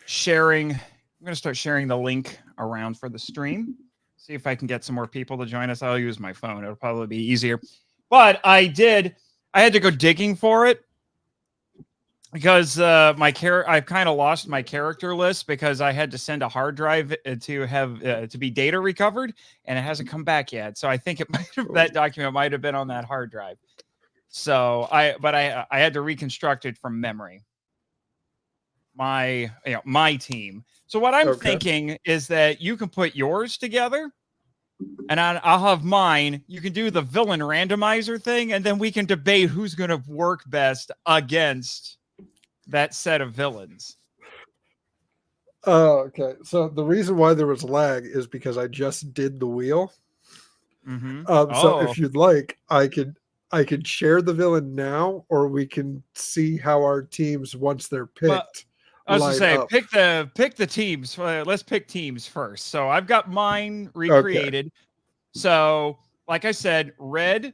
Speaker 6: sharing. I'm going to start sharing the link around for the stream. See if I can get some more people to join us. I'll use my phone. It'll probably be easier. But I had to go digging for it because I've kind of lost my character list because I had to send a hard drive to have to be data recovered, and it hasn't come back yet. So I think that document might have been on that hard drive. So I had to reconstruct it from memory. My team. So what I'm thinking is that you can put yours together, and I'll have mine. You can do the villain randomizer thing, and then we can debate who's going to work best against that set of villains.
Speaker 3: Oh, okay. So the reason why there was lag is because I just did the wheel.
Speaker 6: Mm-hmm.
Speaker 3: So if you'd like, I could share the villain now, or we can see how our teams, once they're picked.
Speaker 6: I was going to say, pick the teams. Let's pick teams first. So I've got mine recreated. Okay. So, like I said, red,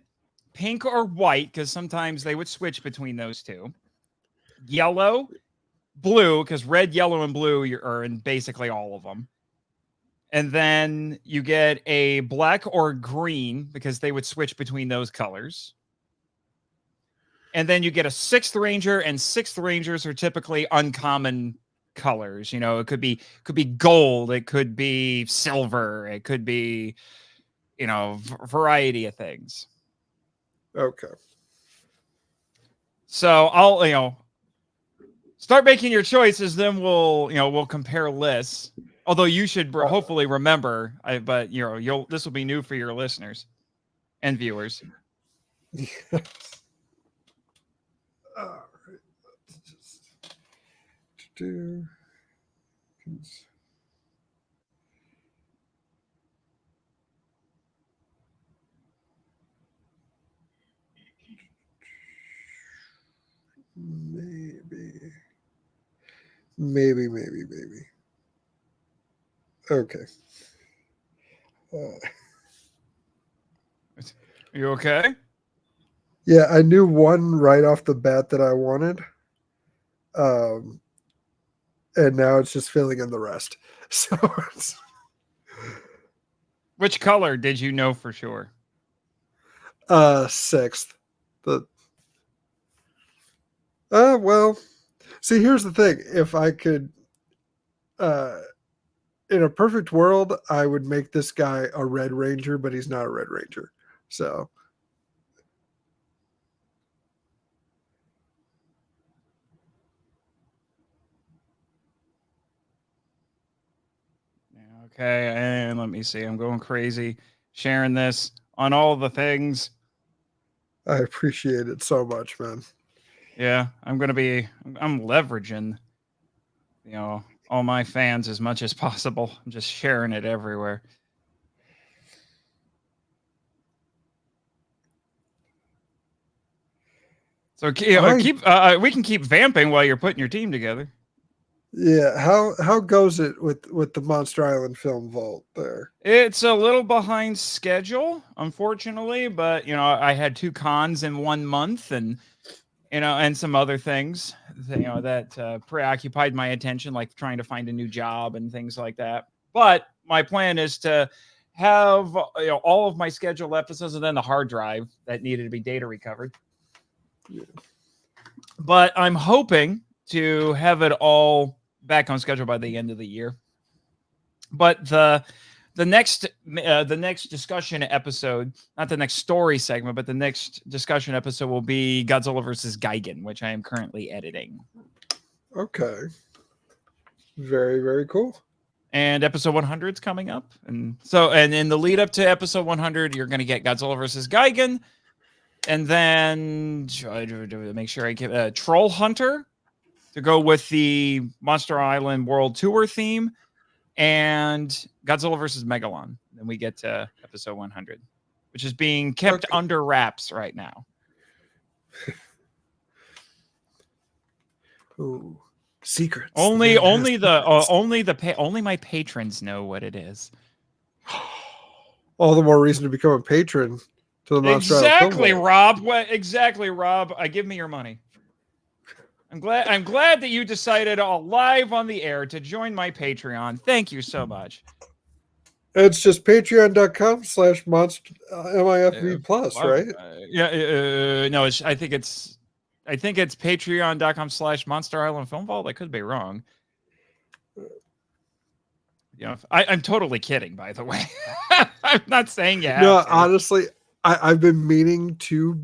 Speaker 6: pink, or white, because sometimes they would switch between those two. Yellow, blue, because red, yellow, and blue are in basically all of them. And then you get a black or green, because they would switch between those colors. And then you get a 6th Ranger, and 6th Rangers are typically uncommon colors. You know, it could be gold, it could be silver, it could be, you know, variety of things.
Speaker 3: Okay.
Speaker 6: So I'll, you know, start making your choices, then we'll compare lists. Although you should hopefully remember, but you know, this will be new for your listeners and viewers.
Speaker 3: All right. Let's just do. Maybe. Okay.
Speaker 6: You okay?
Speaker 3: Yeah, I knew one right off the bat that I wanted. And now it's just filling in the rest. So
Speaker 6: Which color did you know for sure?
Speaker 3: 6th. Well, see, here's the thing. If I could, in a perfect world, I would make this guy a Red Ranger, but he's not a Red Ranger. So.
Speaker 6: Okay, and let me see. I'm going crazy sharing this on all the things.
Speaker 3: I appreciate it so much, man.
Speaker 6: Yeah, I'm leveraging, you know, all my fans as much as possible. I'm just sharing it everywhere. So we can keep vamping while you're putting your team together.
Speaker 3: Yeah, how goes it with the Monster Island Film Vault there?
Speaker 6: It's a little behind schedule, unfortunately, but you know, I had 2 cons in 1 month, and you know, and some other things, you know, that preoccupied my attention, like trying to find a new job and things like that. But my plan is to have, you know, all of my scheduled episodes, and then the hard drive that needed to be data recovered.
Speaker 3: Yeah.
Speaker 6: But I'm hoping to have it all back on schedule by the end of the year. But the next discussion episode, not the next story segment, but the next discussion episode will be Godzilla versus Gigan, which I am currently editing.
Speaker 3: Okay. Very, very cool.
Speaker 6: And episode 100 is coming up. And so, and in the lead up to episode 100, you're going to get Godzilla versus Gigan. And then make sure I give Troll Hunter to go with the Monster Island World Tour theme, and Godzilla versus Megalon. Then we get to episode 100, which is being kept under wraps right now.
Speaker 3: Ooh, secrets.
Speaker 6: Only my patrons know what it is.
Speaker 3: All the more reason to become a patron to the Monster Island Film Vault.
Speaker 6: Rob. Exactly, Rob. Give me your money. I'm glad that you decided all live on the air to join my Patreon. Thank you so much.
Speaker 3: It's just patreon.com/monster MIFV plus, right?
Speaker 6: No, I think it's patreon.com/Monster Island Film Vault. I could be wrong. You know, I'm totally kidding, by the way. I'm not saying you have
Speaker 3: No,
Speaker 6: to.
Speaker 3: honestly, I've been meaning to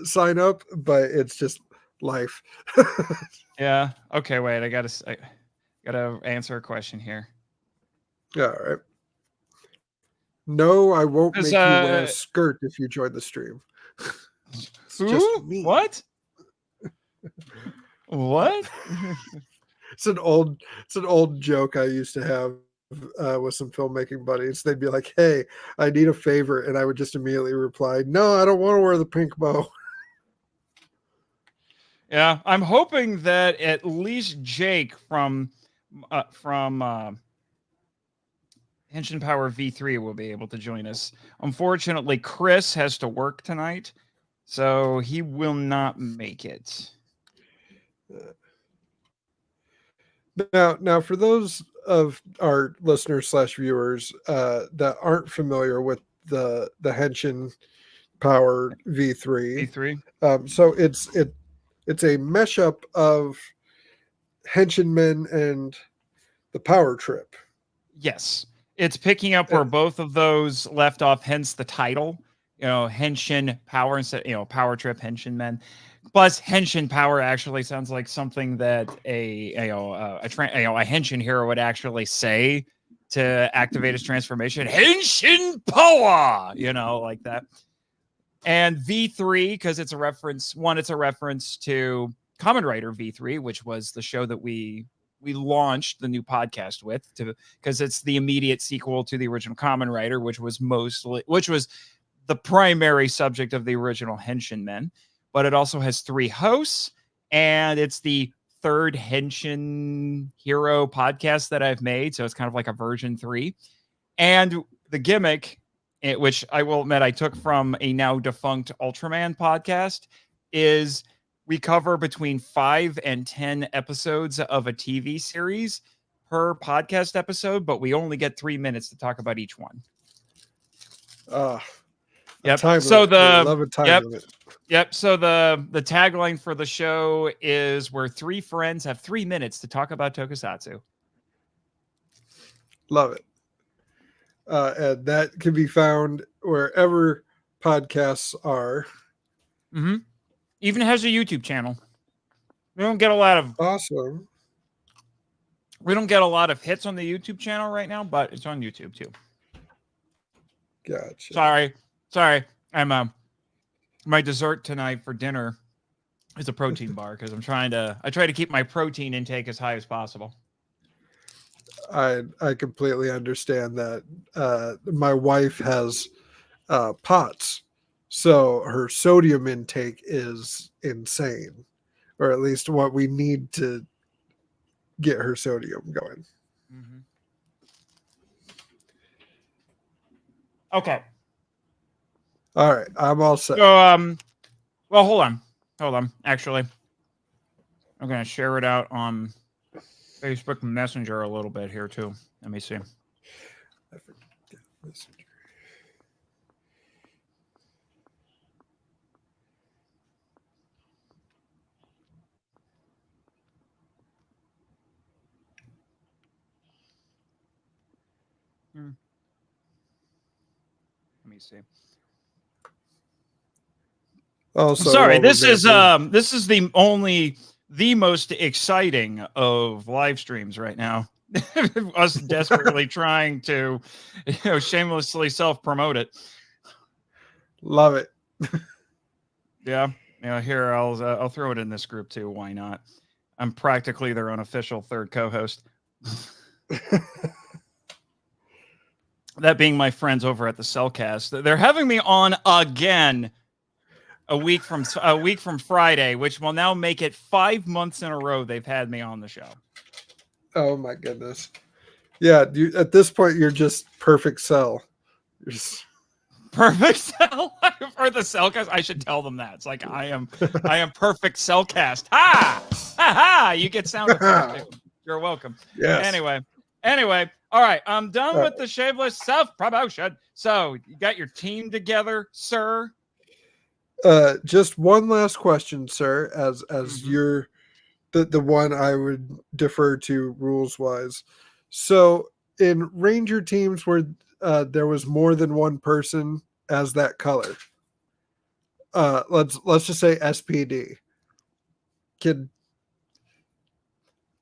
Speaker 3: sign up, but it's just life.
Speaker 6: Yeah. Okay. Wait. I gotta answer a question here.
Speaker 3: All right. No, I won't make you wear a
Speaker 6: Because,
Speaker 3: skirt if you join the stream. It's
Speaker 6: Who?
Speaker 3: just me.
Speaker 6: What? What?
Speaker 3: It's an old joke I used to have with some filmmaking buddies. They'd be like, "Hey, I need a favor," and I would just immediately reply, "No, I don't want to wear the pink bow."
Speaker 6: Yeah, I'm hoping that at least Jake from Engine Power V3 will be able to join us. Unfortunately, Chris has to work tonight, so he will not make it.
Speaker 3: Now, for those of our listeners / viewers that aren't familiar with the Henshin Power V3,
Speaker 6: V3.
Speaker 3: so it's a mashup of Henshin Men and the Power Trip.
Speaker 6: Yes. It's picking up where both of those left off, hence the title. Henshin Power instead, Power Trip, Henshin Men. Plus, Henshin Power actually sounds like something that a Henshin hero would actually say to activate his transformation. Henshin Power, like that. And V3, because it's a reference. One, it's a reference to Kamen Rider V3, which was the show that we launched the new podcast with, because it's the immediate sequel to the original Kamen Rider, which was the primary subject of the original Henshin Men. But it also has 3 hosts, and it's the third Henshin hero podcast that I've made. So it's kind of like a version 3. And the gimmick, which I will admit I took from a now defunct Ultraman podcast, is we cover between 5 and 10 episodes of a TV series per podcast episode, but we only get 3 minutes to talk about each one.
Speaker 3: Yep.
Speaker 6: So
Speaker 3: love a time limit.
Speaker 6: Yep. So the tagline for the show is where 3 friends have 3 minutes to talk about tokusatsu.
Speaker 3: Love it. And that can be found wherever podcasts are.
Speaker 6: Mm-hmm. Even has a YouTube channel. We don't get a lot of
Speaker 3: awesome.
Speaker 6: We don't get a lot of hits on the YouTube channel right now, but it's on YouTube too.
Speaker 3: Gotcha.
Speaker 6: Sorry. I'm my dessert tonight for dinner is a protein bar because I try to keep my protein intake as high as possible.
Speaker 3: I completely understand that. My wife has POTS, so her sodium intake is insane, or at least what we need to get her sodium going.
Speaker 6: Mm-hmm. Okay.
Speaker 3: All right, I'm all set.
Speaker 6: So, well, hold on. Actually, I'm gonna share it out on Facebook Messenger a little bit here too. Let me see.
Speaker 3: I forget Messenger.
Speaker 6: Let me see.
Speaker 3: Also,
Speaker 6: sorry, this is the most exciting of live streams right now. Us desperately trying to, shamelessly self-promote it.
Speaker 3: Love it.
Speaker 6: Yeah. Here I'll throw it in this group too. Why not? I'm practically their unofficial third co-host. That being my friends over at the Cellcast. They're having me on again a week from Friday, which will now make it 5 months in a row they've had me on the show.
Speaker 3: Oh my goodness. Yeah, at this point you're just perfect cell.
Speaker 6: Perfect cell for the Cellcast. I should tell them that. It's like I am perfect Cellcast. Ha! Ha ha! You get sound effects too. You're welcome.
Speaker 3: Yes.
Speaker 6: Anyway, all right. I'm done with the shameless self-promotion. So you got your team together, sir?
Speaker 3: Just one last question, sir, as you're the one I would defer to rules wise. So in Ranger teams where there was more than one person as that color, let's just say SPD.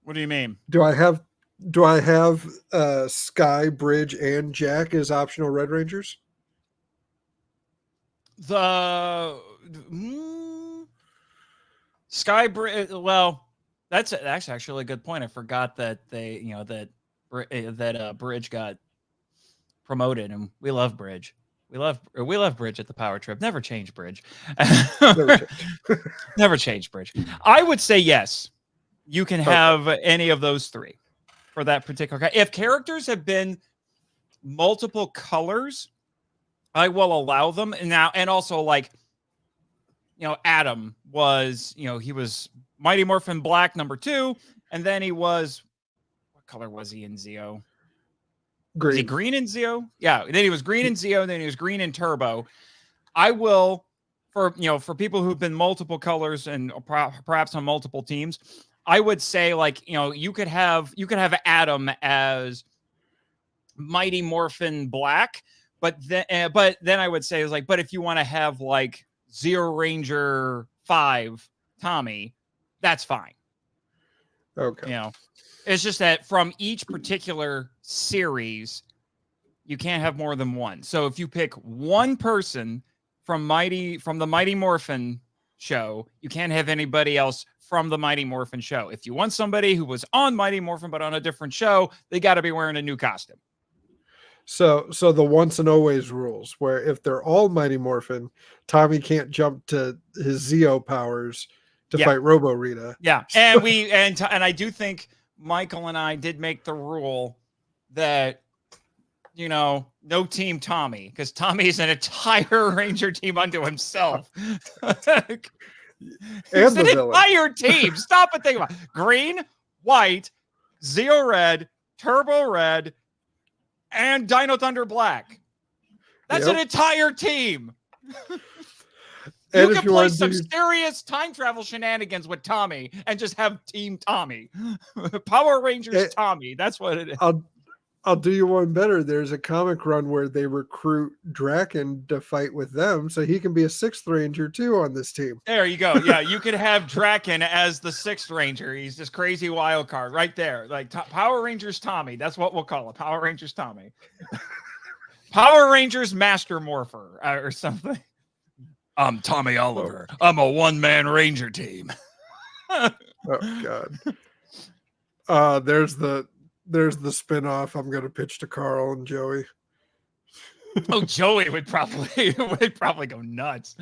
Speaker 6: What do you mean?
Speaker 3: Do I have Sky, Bridge, and Jack as optional Red Rangers?
Speaker 6: The Sky Bridge. Well, that's actually a good point. I forgot that Bridge got promoted, and we love Bridge. We love Bridge at the Power Trip. Never change Bridge. Never change Bridge. I would say yes. You can have any of those 3 for that particular. If characters have been multiple colors, I will allow them. And also like, Adam was, he was Mighty Morphin Black #2, and then he was color was he in Zeo?
Speaker 3: Green.
Speaker 6: Was he green in Zeo? Yeah. Then he was green in Zeo. Then he was green in Turbo. I will, for people who've been multiple colors and perhaps on multiple teams, I would say you could have Adam as Mighty Morphin Black, but then I would say but if you want to have Zero Ranger 5 Tommy, that's fine.
Speaker 3: Okay.
Speaker 6: It's just that from each particular series, you can't have more than one. So if you pick one person from the Mighty Morphin show, you can't have anybody else from the Mighty Morphin show. If you want somebody who was on Mighty Morphin but on a different show, they got to be wearing a new costume.
Speaker 3: So the once and always rules, where if they're all Mighty Morphin, Tommy can't jump to his Zeo powers to fight Robo Rita.
Speaker 6: Yeah, and I do think Michael and I did make the rule that no Team Tommy, because Tommy's an entire Ranger team unto himself. It's an entire team. Stop and think about it. Green, white, Zeo Red, Turbo Red, and Dino Thunder Black. That's an entire team. You can play some serious time travel shenanigans with Tommy and just have Team Tommy. Power Rangers Tommy. That's what it is.
Speaker 3: I'll do you one better. There's a comic run where they recruit Draken to fight with them, so he can be a 6th Ranger too on this team.
Speaker 6: There you go. Yeah, you could have Draken as the 6th Ranger. He's this crazy wild card right there. Power Rangers Tommy. That's what we'll call it. Power Rangers Tommy. Power Rangers Master Morpher or something. I'm Tommy Oliver. I'm a one-man Ranger team.
Speaker 3: Oh God. There's the spin-off I'm going to pitch to Carl and Joey.
Speaker 6: Oh, Joey would probably go nuts.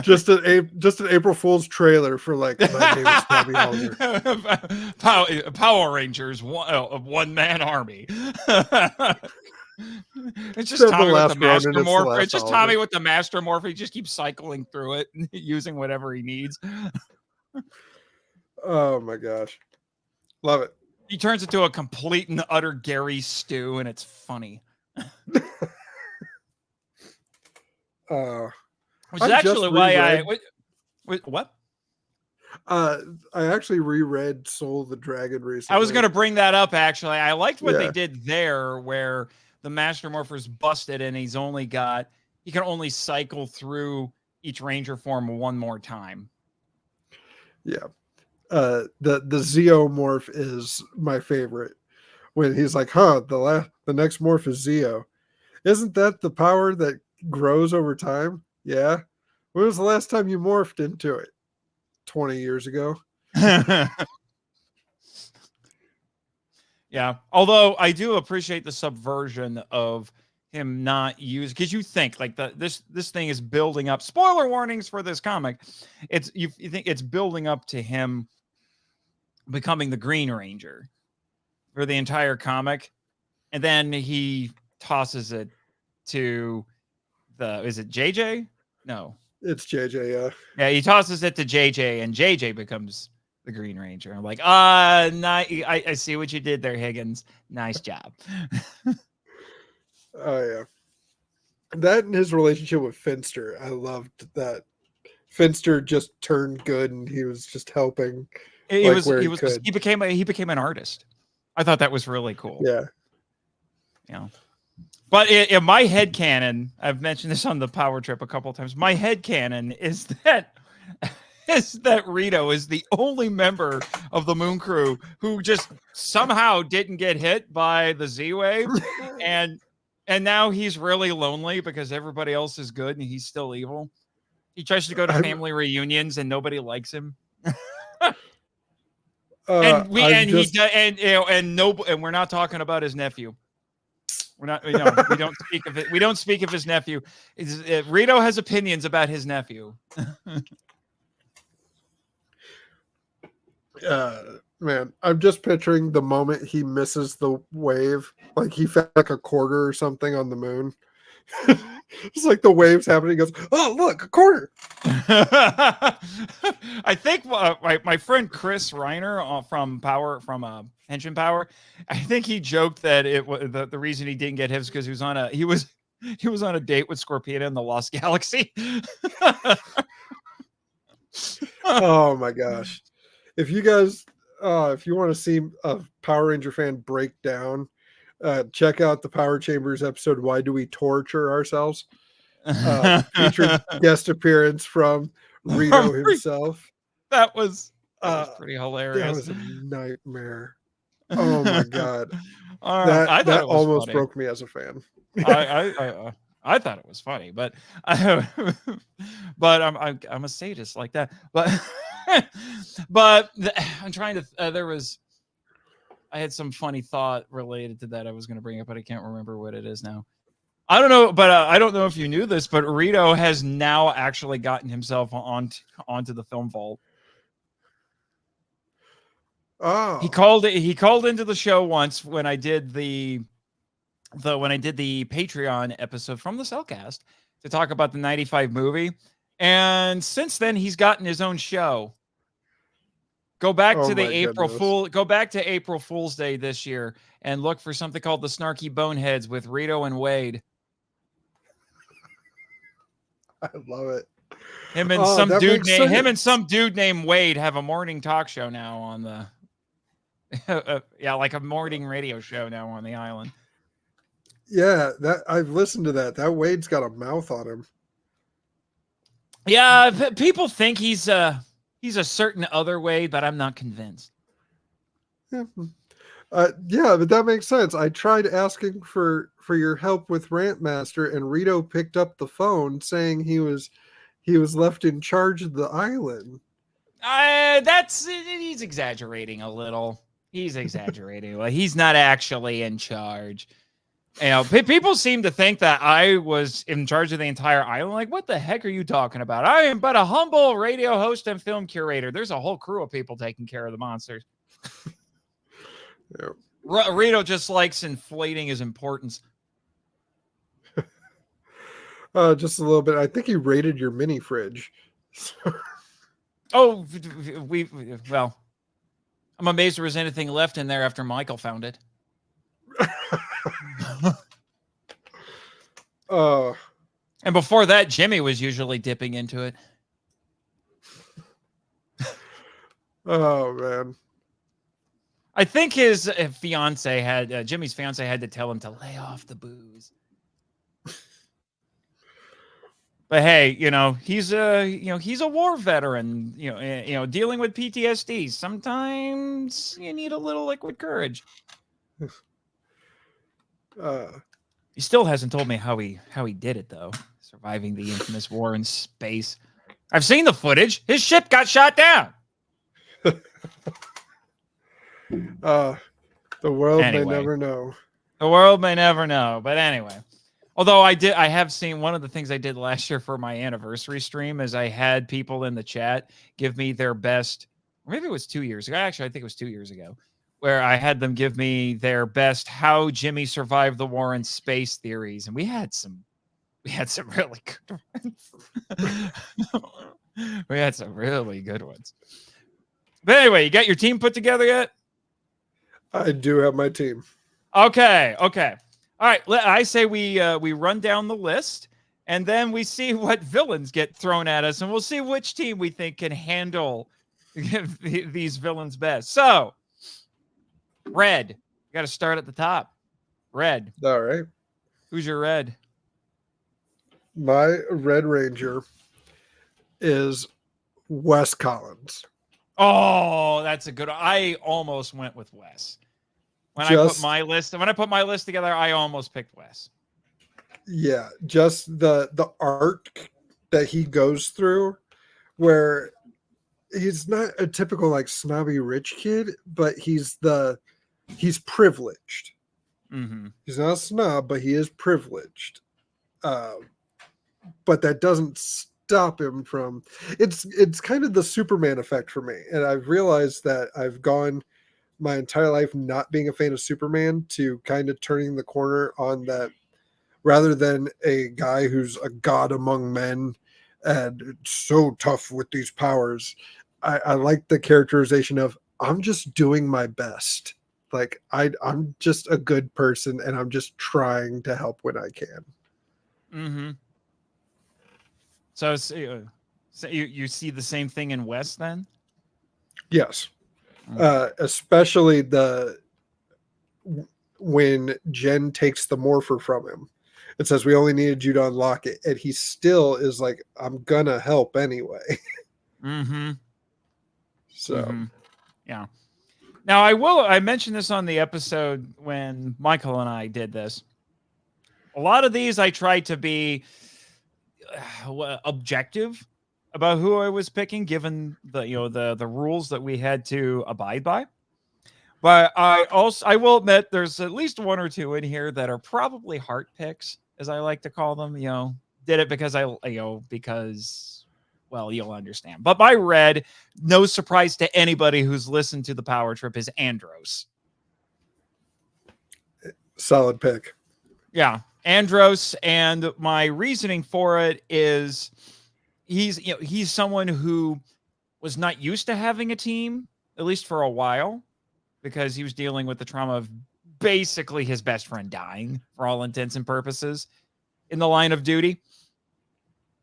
Speaker 3: Just an April Fool's trailer for my name is Tommy Oliver.
Speaker 6: Power Rangers, one-man army. It's just Tommy with the Master Morph. It's just Tommy with the Master Morph. He just keeps cycling through it, using whatever he needs.
Speaker 3: Oh my gosh, love it.
Speaker 6: He turns into a complete and utter Gary Stew, and it's funny. Which is actually why what?
Speaker 3: I actually reread Soul of the Dragon recently.
Speaker 6: I was going to bring that up, actually. I liked what they did there, where the Master Morpher's busted and he can only cycle through each Ranger form one more time.
Speaker 3: Yeah. The Zeo morph is my favorite. When he's like, the next morph is Zeo. Isn't that the power that grows over time? Yeah. When was the last time you morphed into it? 20 years ago.
Speaker 6: Yeah. Although I do appreciate the subversion of him not using, because you think this thing is building up. Spoiler warnings for this comic. You think it's building up to him becoming the Green Ranger for the entire comic, and then he tosses it to is it JJ? No,
Speaker 3: it's JJ.
Speaker 6: Yeah, he tosses it to JJ, and JJ becomes the Green Ranger. I'm like, I see what you did there, Higgins. Nice job.
Speaker 3: Oh yeah, that and his relationship with Finster, I loved that. Finster just turned good, and he was just helping. He
Speaker 6: became an artist. I thought that was really cool.
Speaker 3: Yeah.
Speaker 6: Yeah. But in my headcanon, I've mentioned this on the Power Trip a couple of times. My headcanon is that Rito is the only member of the Moon Crew who just somehow didn't get hit by the Z-Wave. and now he's really lonely because everybody else is good and he's still evil. He tries to go to family reunions and nobody likes him. And we're not talking about his nephew. We're not, we don't speak of it. We don't speak of his nephew. Rito has opinions about his nephew.
Speaker 3: Man, I'm just picturing the moment he misses the wave, like he felt like a quarter or something on the moon. It's like the waves happening. He goes, oh, look, a corner.
Speaker 6: I think my friend Chris Reiner from Engine Power, I think he joked that it was the reason he didn't get him is because he was on a date with Scorpion in the Lost Galaxy.
Speaker 3: Oh my gosh. If you guys if you want to see a Power Ranger fan break down, check out the Power Chambers episode, Why Do We Torture Ourselves? Featured guest appearance from Rito himself.
Speaker 6: That was pretty
Speaker 3: That
Speaker 6: hilarious.
Speaker 3: was a nightmare. Oh my god.
Speaker 6: I thought
Speaker 3: That
Speaker 6: it was
Speaker 3: almost
Speaker 6: funny.
Speaker 3: broke me as a fan.
Speaker 6: I thought it was funny, but but I'm a sadist like that. But I'm trying to. I had some funny thought related to that I was going to bring up, but I can't remember what it is now. I don't know, but I don't know if you knew this, but Rito has now actually gotten himself onto the film vault.
Speaker 3: Oh,
Speaker 6: He called into the show once when I did the Patreon episode from the Cellcast to talk about the 95 movie. And since then he's gotten his own show. Go back to the April Fool's Day this year and look for something called the Snarky Boneheads with Rito and Wade.
Speaker 3: I love it.
Speaker 6: Him and some dude named Wade have a morning talk show now on the like a morning radio show now on the island.
Speaker 3: Yeah, that I've listened to that. That Wade's got a mouth on him.
Speaker 6: Yeah, people think he's a certain other Wade, but I'm not convinced.
Speaker 3: Yeah, but that makes sense. I tried asking for your help with Rant Master, and Rito picked up the phone saying he was left in charge of the island.
Speaker 6: He's exaggerating a little. He's exaggerating. Like, he's not actually in charge. You know, people seem to think that I was in charge of the entire island. Like, what the heck are you talking about? I am but a humble radio host and film curator. There's a whole crew of people taking care of the monsters.
Speaker 3: Yeah.
Speaker 6: Rito just likes inflating his importance.
Speaker 3: Just a little bit. I think he raided your mini fridge.
Speaker 6: Oh, well, I'm amazed there was anything left in there after Michael found it. And before that, Jimmy was usually dipping into it.
Speaker 3: Oh man.
Speaker 6: I think his fiance had Jimmy's fiance had to tell him to lay off the booze. But hey, he's a war veteran, dealing with PTSD. Sometimes you need a little liquid courage. He still hasn't told me how he did it though, surviving the infamous war in space. I've seen the footage. His ship got shot down.
Speaker 3: The world may never know.
Speaker 6: The world may never know. But anyway, although I have seen one of the things I did last year for my anniversary stream is I had people in the chat give me their best, or maybe it was 2 years ago. Actually, I think it was 2 years ago, where I had them give me their best how Jimmy survived the war in space theories. And we had some really good ones. We had some really good ones. But anyway, you got your team put together yet?
Speaker 3: I do have my team.
Speaker 6: Okay. All right. I say we run down the list, and then we see what villains get thrown at us, and we'll see which team we think can handle these villains best. So, Red, you got to start at the top. Red.
Speaker 3: All right.
Speaker 6: Who's your Red?
Speaker 3: My Red Ranger is Wes Collins.
Speaker 6: Oh, that's a good one. I almost went with Wes. When I put my list together, I almost picked Wes.
Speaker 3: Yeah, just the arc that he goes through, where he's not a typical like snobby rich kid, but he's privileged.
Speaker 6: Mm-hmm.
Speaker 3: He's not a snob, but he is privileged. But that doesn't stop him from. It's kind of the Superman effect for me, and I've realized that I've gone my entire life not being a fan of Superman to kind of turning the corner on that rather than a guy who's a god among men and so tough with these powers. I like the characterization of I'm just doing my best. Like I'm just a good person and I'm just trying to help when I can.
Speaker 6: Mm-hmm. So, so you see the same thing in West then?
Speaker 3: Yes.
Speaker 6: Okay.
Speaker 3: Especially when Jen takes the morpher from him. It says we only needed you to unlock it, and he still is like, I'm gonna help anyway.
Speaker 6: Mm-hmm.
Speaker 3: So
Speaker 6: Mm-hmm. Yeah. Now I mentioned this on the episode when Michael and I did this. A lot of these I tried to be objective about who I was picking, given the rules that we had to abide by. But I will admit there's at least one or two in here that are probably heart picks, as I like to call them. Did it because because well, you'll understand. But by red, no surprise to anybody who's listened to the Power Trip, is Andros.
Speaker 3: solid pick.
Speaker 6: Yeah, Andros, and my reasoning for it is he's someone who was not used to having a team, at least for a while, because he was dealing with the trauma of basically his best friend dying for all intents and purposes in the line of duty.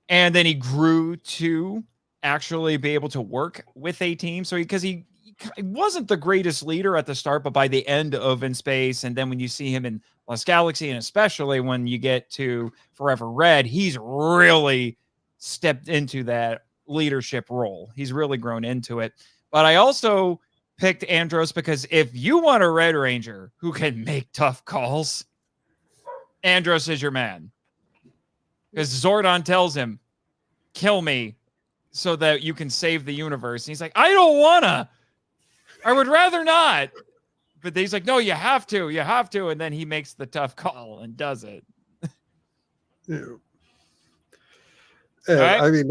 Speaker 6: And then he grew to actually be able to work with a team. So because he wasn't the greatest leader at the start, but by the end of In Space, and then when you see him in Lost Galaxy, and especially when you get to Forever Red, he's really stepped into that leadership role. He's really grown into it. But I also picked Andros because if you want a Red Ranger who can make tough calls, Andros is your man. Because Zordon tells him, kill me so that you can save the universe. And he's like, I don't wanna. I would rather not. But he's like, no, you have to. You have to. And then he makes the tough call and does it.
Speaker 3: Yeah. And,
Speaker 6: Right.
Speaker 3: I mean,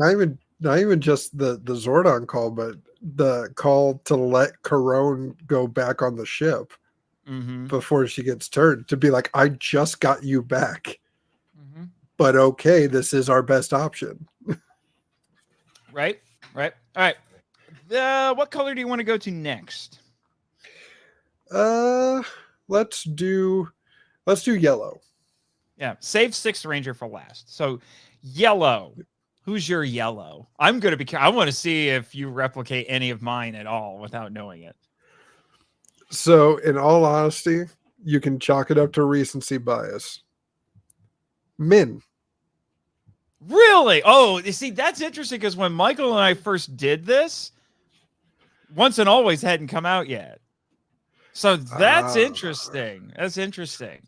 Speaker 3: not even just the Zordon call, but the call to let Corone go back on the ship before she gets turned, to be like, I just got you back. But okay, this is our best option.
Speaker 6: Right. All right. What color do you want to go to next?
Speaker 3: Let's do yellow.
Speaker 6: Yeah, save Sixth Ranger for last. So yellow. Who's your yellow? I'm going to be. I want to see if you replicate any of mine at all without knowing it.
Speaker 3: So, in all honesty, you can chalk it up to recency bias. Min.
Speaker 6: Really? Oh, you see, that's interesting because when Michael and I first did this, Once and Always hadn't come out yet. So that's interesting. That's interesting.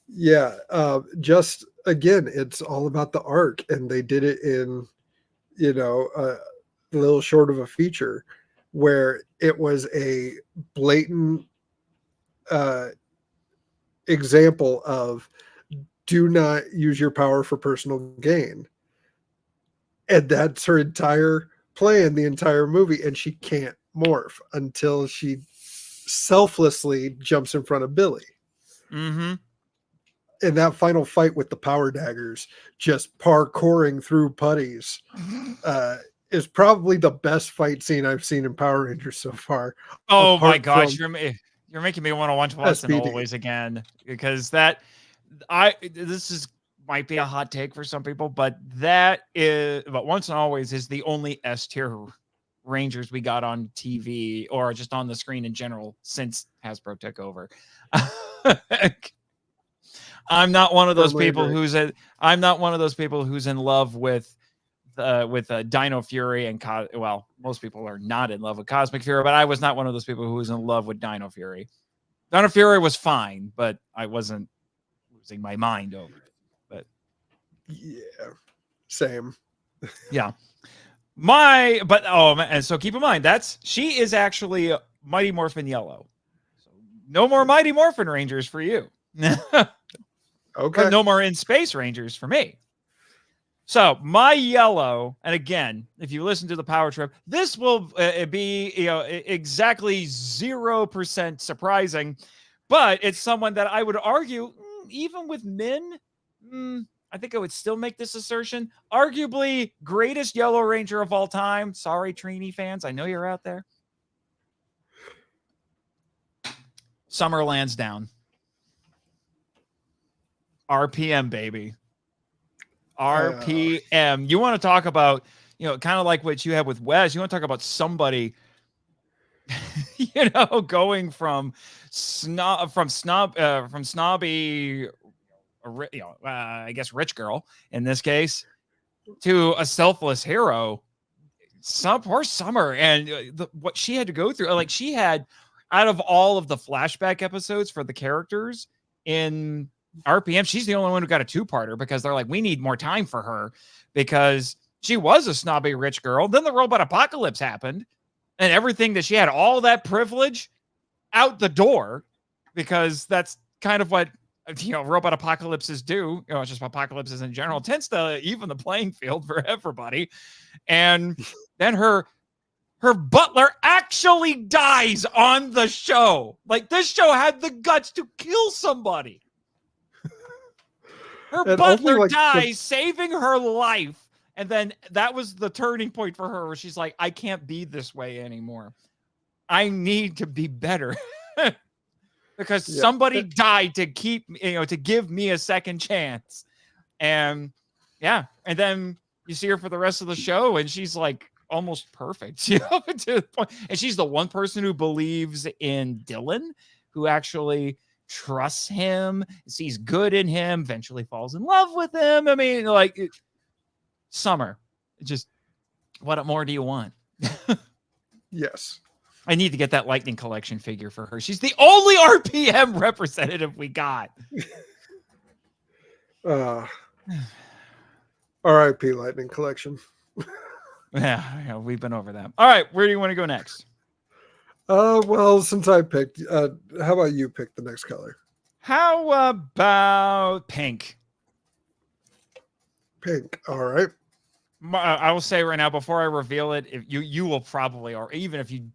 Speaker 3: Yeah. Just again, it's all about the arc, and they did it in, a little short of a feature where it was a blatant example of do not use your power for personal gain. And that's her entire plan, the entire movie. And she can't morph until she selflessly jumps in front of Billy.
Speaker 6: Mm-hmm.
Speaker 3: And that final fight with the power daggers, just parkouring through putties, is probably the best fight scene I've seen in Power Rangers so far.
Speaker 6: Oh my gosh, you're making me want to watch Once and
Speaker 3: SPD.
Speaker 6: Always again, because might be a hot take for some people, but Once and Always is the only S tier Rangers we got on TV or just on the screen in general since Hasbro took over. I'm not one of those people who's in love with Dino Fury and most people are not in love with Cosmic Fury, but I was not one of those people who was in love with Dino Fury. Dino Fury was fine, but I wasn't losing my mind over it. But
Speaker 3: yeah, same.
Speaker 6: Yeah. And so keep in mind she is actually Mighty Morphin Yellow. So no more Mighty Morphin Rangers for you.
Speaker 3: Okay.
Speaker 6: But no more In Space Rangers for me. So my yellow, and again, if you listen to the Power Trip, this will be exactly 0% surprising, but it's someone that I would argue, even with Min, I think I would still make this assertion. Arguably greatest Yellow Ranger of all time. Sorry, Trini fans. I know you're out there. Summerland's down. RPM, baby. RPM. You want to talk about, kind of like what you had with Wes. You want to talk about somebody, going from snobby, I guess rich girl in this case, to a selfless hero. Poor Summer, and what she had to go through. Like, she had, out of all of the flashback episodes for the characters in RPM, she's the only one who got a two-parter, because they're like, we need more time for her, because she was a snobby rich girl. Then the robot apocalypse happened, and everything that she had, all that privilege, out the door, because that's kind of what robot apocalypses do. It's just apocalypses in general tends to even the playing field for everybody. And then her butler actually dies on the show. Like, this show had the guts to kill somebody. Her
Speaker 3: And
Speaker 6: butler dies, saving her life. And then that was the turning point for her, where she's like, I can't be this way anymore. I need to be better. Because somebody died to to give me a second chance. And and then you see her for the rest of the show, and she's like almost perfect, to the point. And she's the one person who believes in Dylan, who actually trusts him, sees good in him, eventually falls in love with him. I mean, Summer, just what more do you want?
Speaker 3: Yes.
Speaker 6: I need to get that Lightning Collection figure for her. She's the only RPM representative we got.
Speaker 3: R.I.P. Lightning Collection.
Speaker 6: Yeah, we've been over that. All right, where do you want to go next?
Speaker 3: Well, since I picked, how about you pick the next color?
Speaker 6: How about pink?
Speaker 3: Pink. All right.
Speaker 6: I will say right now, before I reveal it, if you will probably, or even if you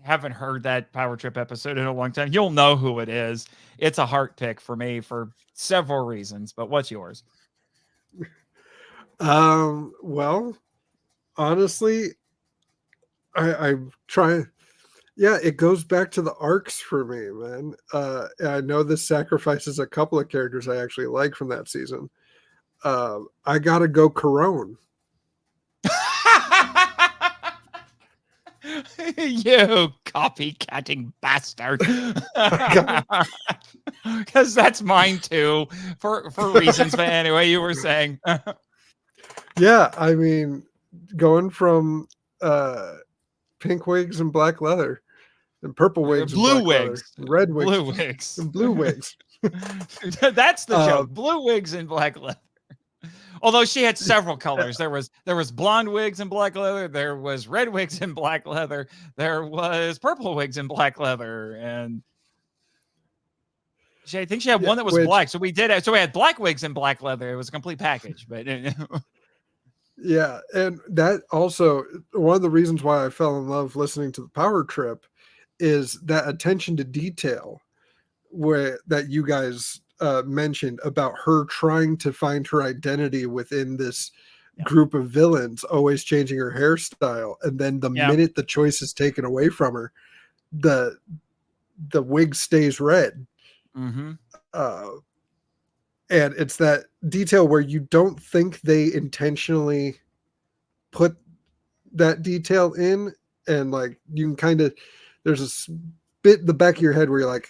Speaker 6: haven't heard that Power Trip episode in a long time, you'll know who it is. It's a heart pick for me for several reasons, but what's yours?
Speaker 3: Well, honestly, I'm trying. Yeah, it goes back to the arcs for me, man. I know this sacrifices a couple of characters I actually like from that season. I gotta go Corone.
Speaker 6: You copycatting bastard. Because that's mine too, for reasons. But anyway, you were saying.
Speaker 3: Yeah, I mean, going from pink wigs and black leather, and purple wigs,
Speaker 6: blue
Speaker 3: and black
Speaker 6: wigs,
Speaker 3: leather, red wigs,
Speaker 6: blue wigs,
Speaker 3: and blue wigs.
Speaker 6: That's the joke. Blue wigs and black leather. Although she had several colors. There was blonde wigs and black leather. There was red wigs and black leather. There was purple wigs and black leather. And I think she had one that was black. So we had black wigs and black leather. It was a complete package. But
Speaker 3: yeah, and that also, one of the reasons why I fell in love listening to the Power Trip is that attention to detail that you guys mentioned about her trying to find her identity within this group of villains, always changing her hairstyle, and then the minute the choice is taken away from her, the wig stays red.
Speaker 6: Mm-hmm.
Speaker 3: And it's that detail where you don't think they intentionally put that detail in, and like you can kind of, there's a bit in the back of your head where you're like,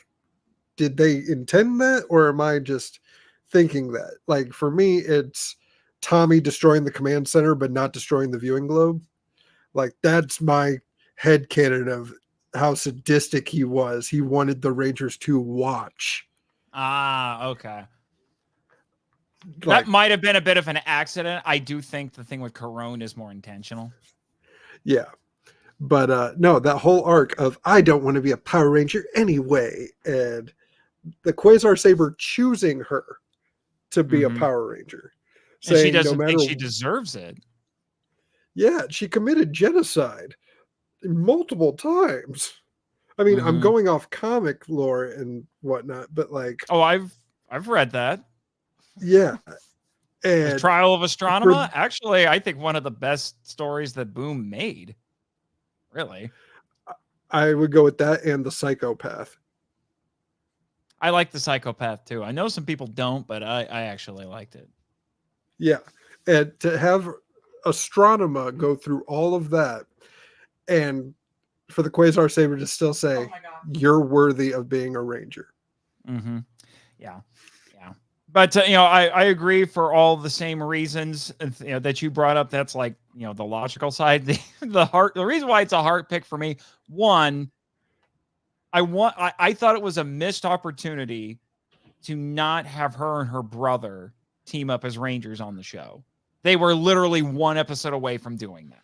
Speaker 3: did they intend that, or am I just thinking that? Like, for me, it's Tommy destroying the command center but not destroying the viewing globe. Like, that's my headcanon of how sadistic he was. He wanted the Rangers to watch.
Speaker 6: Okay. That might have been a bit of an accident. I do think the thing with Corone is more intentional.
Speaker 3: Yeah. But no, that whole arc of I don't want to be a Power Ranger anyway, and the Quasar Saber choosing her to be a Power Ranger.
Speaker 6: And she doesn't think she deserves it.
Speaker 3: Yeah, she committed genocide multiple times. I mean, I'm going off comic lore and whatnot, but like,
Speaker 6: oh, I've read that.
Speaker 3: Yeah.
Speaker 6: The
Speaker 3: And
Speaker 6: Trial of Astronema, actually, I think one of the best stories that Boom made. Really,
Speaker 3: I would go with that and The Psychopath.
Speaker 6: I like The Psychopath too. I know some people don't, but I actually liked it.
Speaker 3: Yeah. And to have Astronema go through all of that, and for the Quasar Saber to still say,
Speaker 5: Oh my god.
Speaker 3: you're worthy of being a ranger.
Speaker 6: Mm-hmm. Yeah. But I agree for all the same reasons that you brought up. That's like the logical side. The reason why it's a heart pick for me. One, I thought it was a missed opportunity to not have her and her brother team up as Rangers on the show. They were literally one episode away from doing that.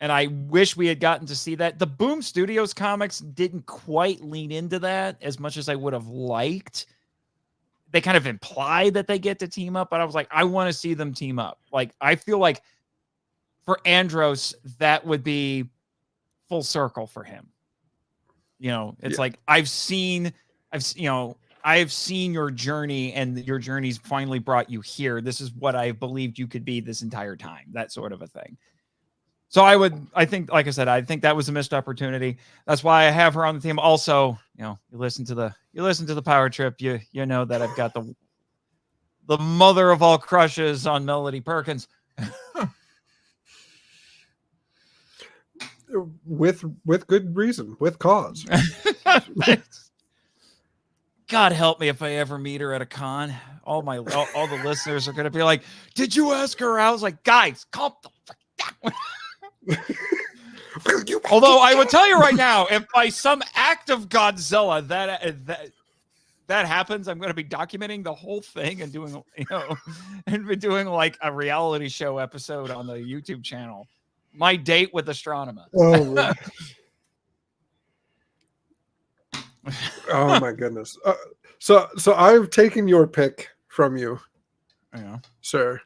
Speaker 6: And I wish we had gotten to see that. The Boom Studios comics didn't quite lean into that as much as I would have liked. They kind of imply that they get to team up, but I was like, I want to see them team up. Like, I feel like for Andros, that would be full circle for him. It's like, I've seen your journey, and your journey's finally brought you here. This is what I believed you could be this entire time. That sort of a thing. So I think, like I said, I think that was a missed opportunity. That's why I have her on the team. Also, you listen to the Power Trip, you know that I've got the mother of all crushes on Melody Perkins.
Speaker 3: With good reason, with cause.
Speaker 6: God help me if I ever meet her at a con. All the listeners are going to be like, "Did you ask her?" I was like, "Guys, calm the fuck down." Although I will tell you right now, if by some act of Godzilla that happens, I'm going to be documenting the whole thing and doing like a reality show episode on the YouTube channel. My date with Astronema.
Speaker 3: Oh my goodness. So I've taken your pick from you, sir.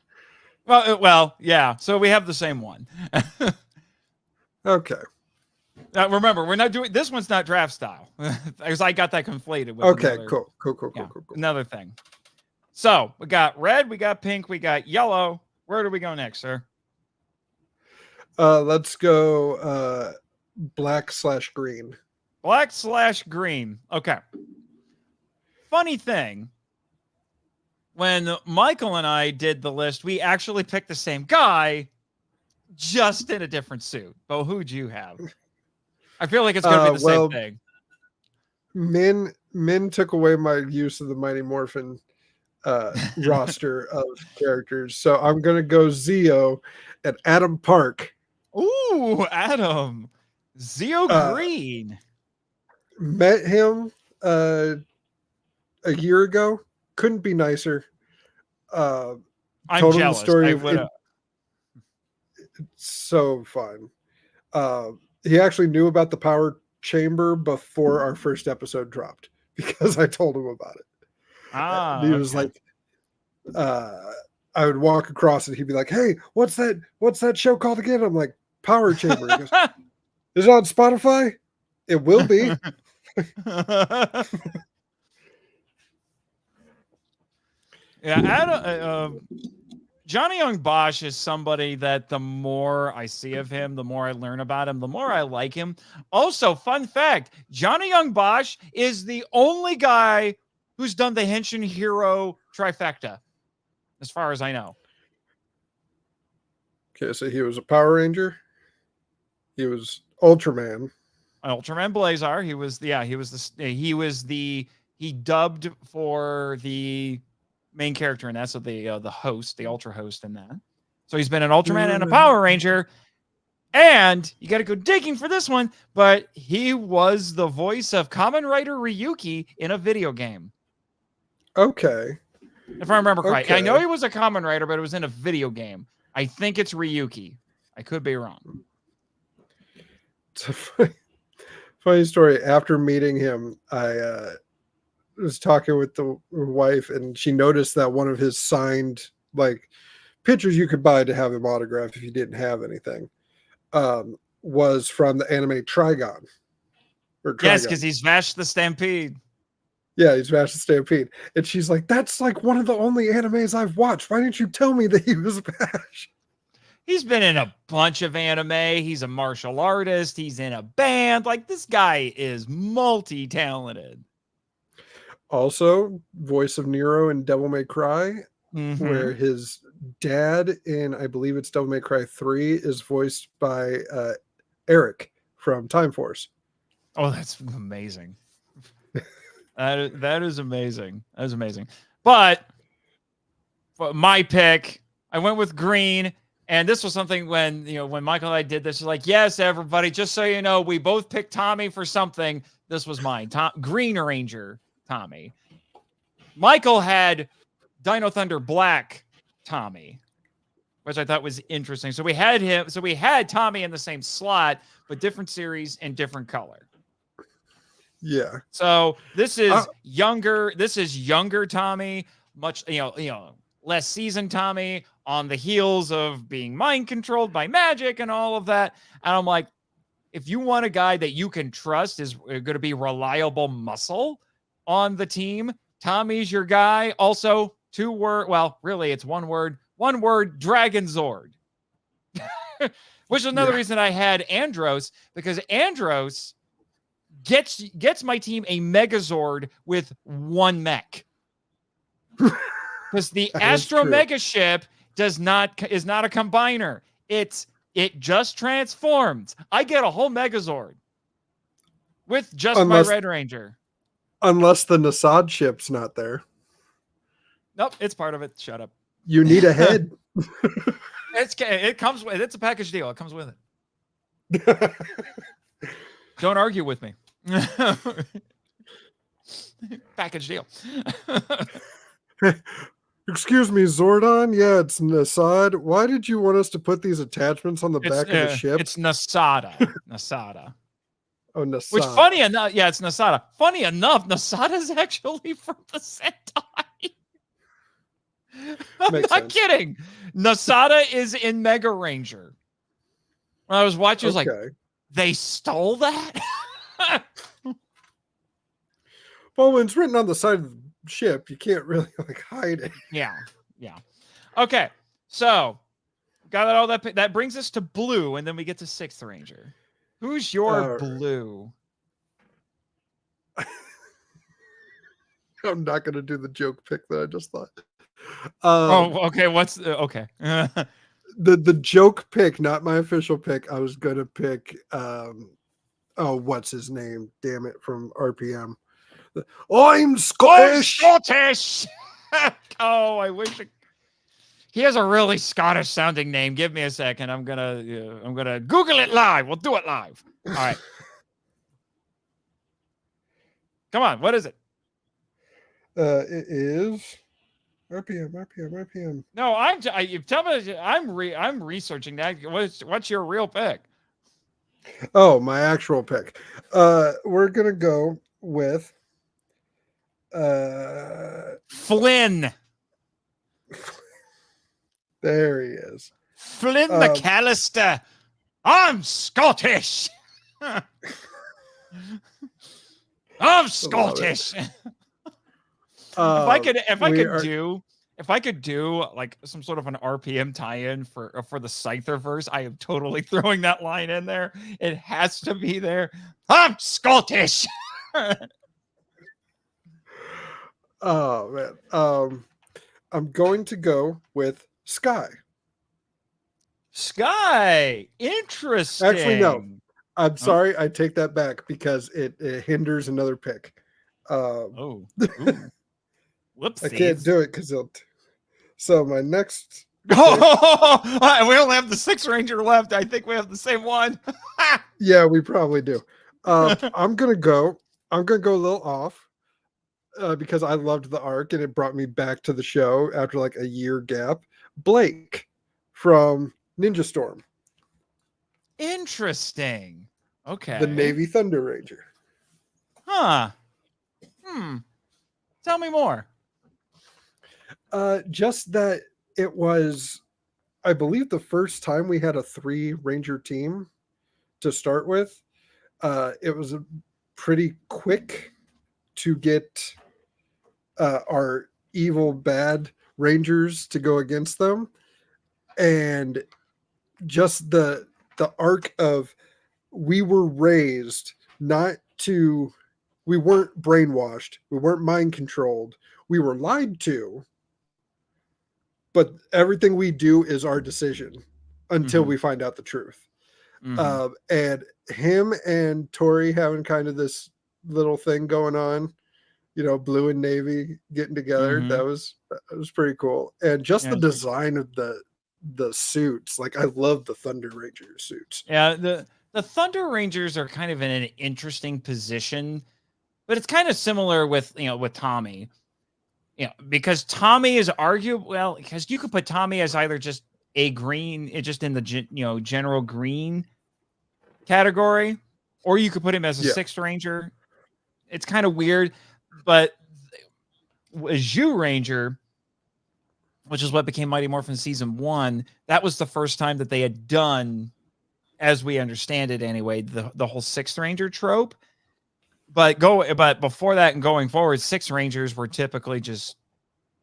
Speaker 6: Well, yeah. So we have the same one.
Speaker 3: Okay.
Speaker 6: Remember, we're not doing this one's not draft style because I got that conflated with
Speaker 3: Cool.
Speaker 6: Another thing. So we got red, we got pink, we got yellow. Where do we go next, sir?
Speaker 3: Let's go black/green.
Speaker 6: Black/green. Okay. Funny thing. When Michael and I did the list, we actually picked the same guy, just in a different suit. Bo, who'd you have? I feel like it's going to be the same thing.
Speaker 3: Min took away my use of the Mighty Morphin roster of characters. So I'm going to go Zeo and Adam Park.
Speaker 6: Ooh, Adam. Zeo Green.
Speaker 3: Met him a year ago. Couldn't be nicer.
Speaker 6: I'm
Speaker 3: told him
Speaker 6: jealous.
Speaker 3: the story.
Speaker 6: It's
Speaker 3: so fun. He actually knew about the power chamber before our first episode dropped because I told him about it. He was like, I would walk across and he'd be like, "Hey, what's that show called again?" I'm like, "Power Chamber." He goes, "Is it on Spotify?" It will be.
Speaker 6: Yeah, Johnny Young Bosch is somebody that the more I see of him, the more I learn about him, the more I like him. Also, fun fact, Johnny Young Bosch is the only guy who's done the Henshin Hero trifecta, as far as I know.
Speaker 3: Okay, so he was a Power Ranger. He was Ultraman.
Speaker 6: Ultraman Blazar. He dubbed for the main character in that, so the host, the Ultra host in that. So he's been an Ultraman and a Power Ranger, and you got to go digging for this one, but he was the voice of Kamen Rider Ryuki in a video game.
Speaker 3: Okay.
Speaker 6: If I remember correctly.
Speaker 3: Okay.
Speaker 6: I know he was a Kamen Rider, but it was in a video game. I think it's Ryuki. I could be wrong.
Speaker 3: It's a funny story. After meeting him, I was talking with the wife, and she noticed that one of his signed pictures you could buy to have him autographed if you didn't have anything was from the anime Trigon.
Speaker 6: Yes, because he's Vash the Stampede.
Speaker 3: Yeah, he smashed the Stampede. And she's like, that's like one of the only animes I've watched. Why didn't you tell me that he was Bash?
Speaker 6: He's been in a bunch of anime. He's a martial artist. He's in a band. Like, this guy is multi-talented.
Speaker 3: Also, voice of Nero in Devil May Cry,
Speaker 6: Mhm.
Speaker 3: where his dad in, I believe it's Devil May Cry 3, is voiced by Eric from Time Force.
Speaker 6: Oh, that's amazing. That is amazing. That is amazing. But for my pick, I went with green. And this was something when Michael and I did this, was like, yes, everybody, just so you know, we both picked Tommy for something. This was mine. Green Ranger Tommy. Michael had Dino Thunder Black Tommy, which I thought was interesting. So we had Tommy in the same slot, but different series and different color.
Speaker 3: Yeah.
Speaker 6: So this is younger. This is younger Tommy, much less seasoned Tommy, on the heels of being mind controlled by magic and all of that. And I'm like, if you want a guy that you can trust is going to be reliable muscle on the team, Tommy's your guy. Also, really it's one word, Dragon Zord. Which is another reason I had Andros, because Andros gets my team a Megazord with one mech. Because the Astro Mega ship is not a combiner. It just transforms. I get a whole Megazord with just my Red Ranger. Unless
Speaker 3: the Nasad ship's not there.
Speaker 6: Nope, it's part of it. Shut up.
Speaker 3: You need a head.
Speaker 6: It comes with. It's a package deal. It comes with it. Don't argue with me. Package deal.
Speaker 3: Excuse me, Zordon? Yeah, it's Nasad. Why did you want us to put these attachments on the back of the ship?
Speaker 6: It's Nasada. Nasada.
Speaker 3: Oh, Nasada.
Speaker 6: Which, funny enough, yeah, it's Nasada. Funny enough, Nasada is actually from the Sentai. I'm not kidding. Nasada is in Mega Ranger. When I was watching, I was like, they stole that?
Speaker 3: Well, when it's written on the side of the ship, you can't really hide it.
Speaker 6: Yeah. Okay, so got all that brings us to blue, and then we get to 6th Ranger. Who's your blue?
Speaker 3: I'm not gonna do the joke pick that I just thought.
Speaker 6: Okay. What's okay?
Speaker 3: the joke pick, not my official pick. I was gonna pick what's his name? Damn it, from RPM. I'm Scottish.
Speaker 6: Oh, I wish he has a really Scottish sounding name. Give me a second. I'm gonna Google it live. We'll do it live. All right. Come on. What is it?
Speaker 3: It is RPM.
Speaker 6: No, you tell me. I'm researching that. What's your real pick?
Speaker 3: Oh, my actual pick. We're gonna go with
Speaker 6: Flynn.
Speaker 3: There he is.
Speaker 6: Flynn McAllister. I'm Scottish. I'm Scottish. If I could do like some sort of an RPM tie-in for the Scytherverse, I am totally throwing that line in there. It has to be there. I'm Scottish.
Speaker 3: Oh man. I'm going to go with Sky.
Speaker 6: Interesting.
Speaker 3: Actually, no. I'm sorry. I take that back because it hinders another pick.
Speaker 6: Whoopsies.
Speaker 3: I can't do it because so my next.
Speaker 6: We only have the 6th Ranger left. I think we have the same one.
Speaker 3: Yeah, we probably do. I'm gonna go a little off because I loved the arc and it brought me back to the show after like a year gap. Blake from Ninja Storm.
Speaker 6: Interesting. Okay.
Speaker 3: The Navy Thunder Ranger.
Speaker 6: Huh. Tell me more.
Speaker 3: Just that it was, I believe, the first time we had a 3 Ranger team to start with. It was pretty quick to get our evil bad rangers to go against them, and just the arc of we were raised not to, we weren't brainwashed, we weren't mind controlled, we were lied to, but everything we do is our decision until we find out the truth. And him and Tori having kind of this little thing going on, you know, blue and navy getting together, that was pretty cool. And just the design of the suits, like I love the Thunder Ranger suits.
Speaker 6: Yeah, the Thunder Rangers are kind of in an interesting position, but it's kind of similar with, you know, with Tommy. You know, because Tommy is arguable, well, because you could put Tommy as either just a green, just in the, you know, general green category, or you could put him as a sixth ranger. It's kind of weird, but a Zhu Ranger, which is what became Mighty Morphin season 1, that was the first time that they had done, as we understand it anyway, the whole sixth ranger trope. But before that and going forward, six rangers were typically just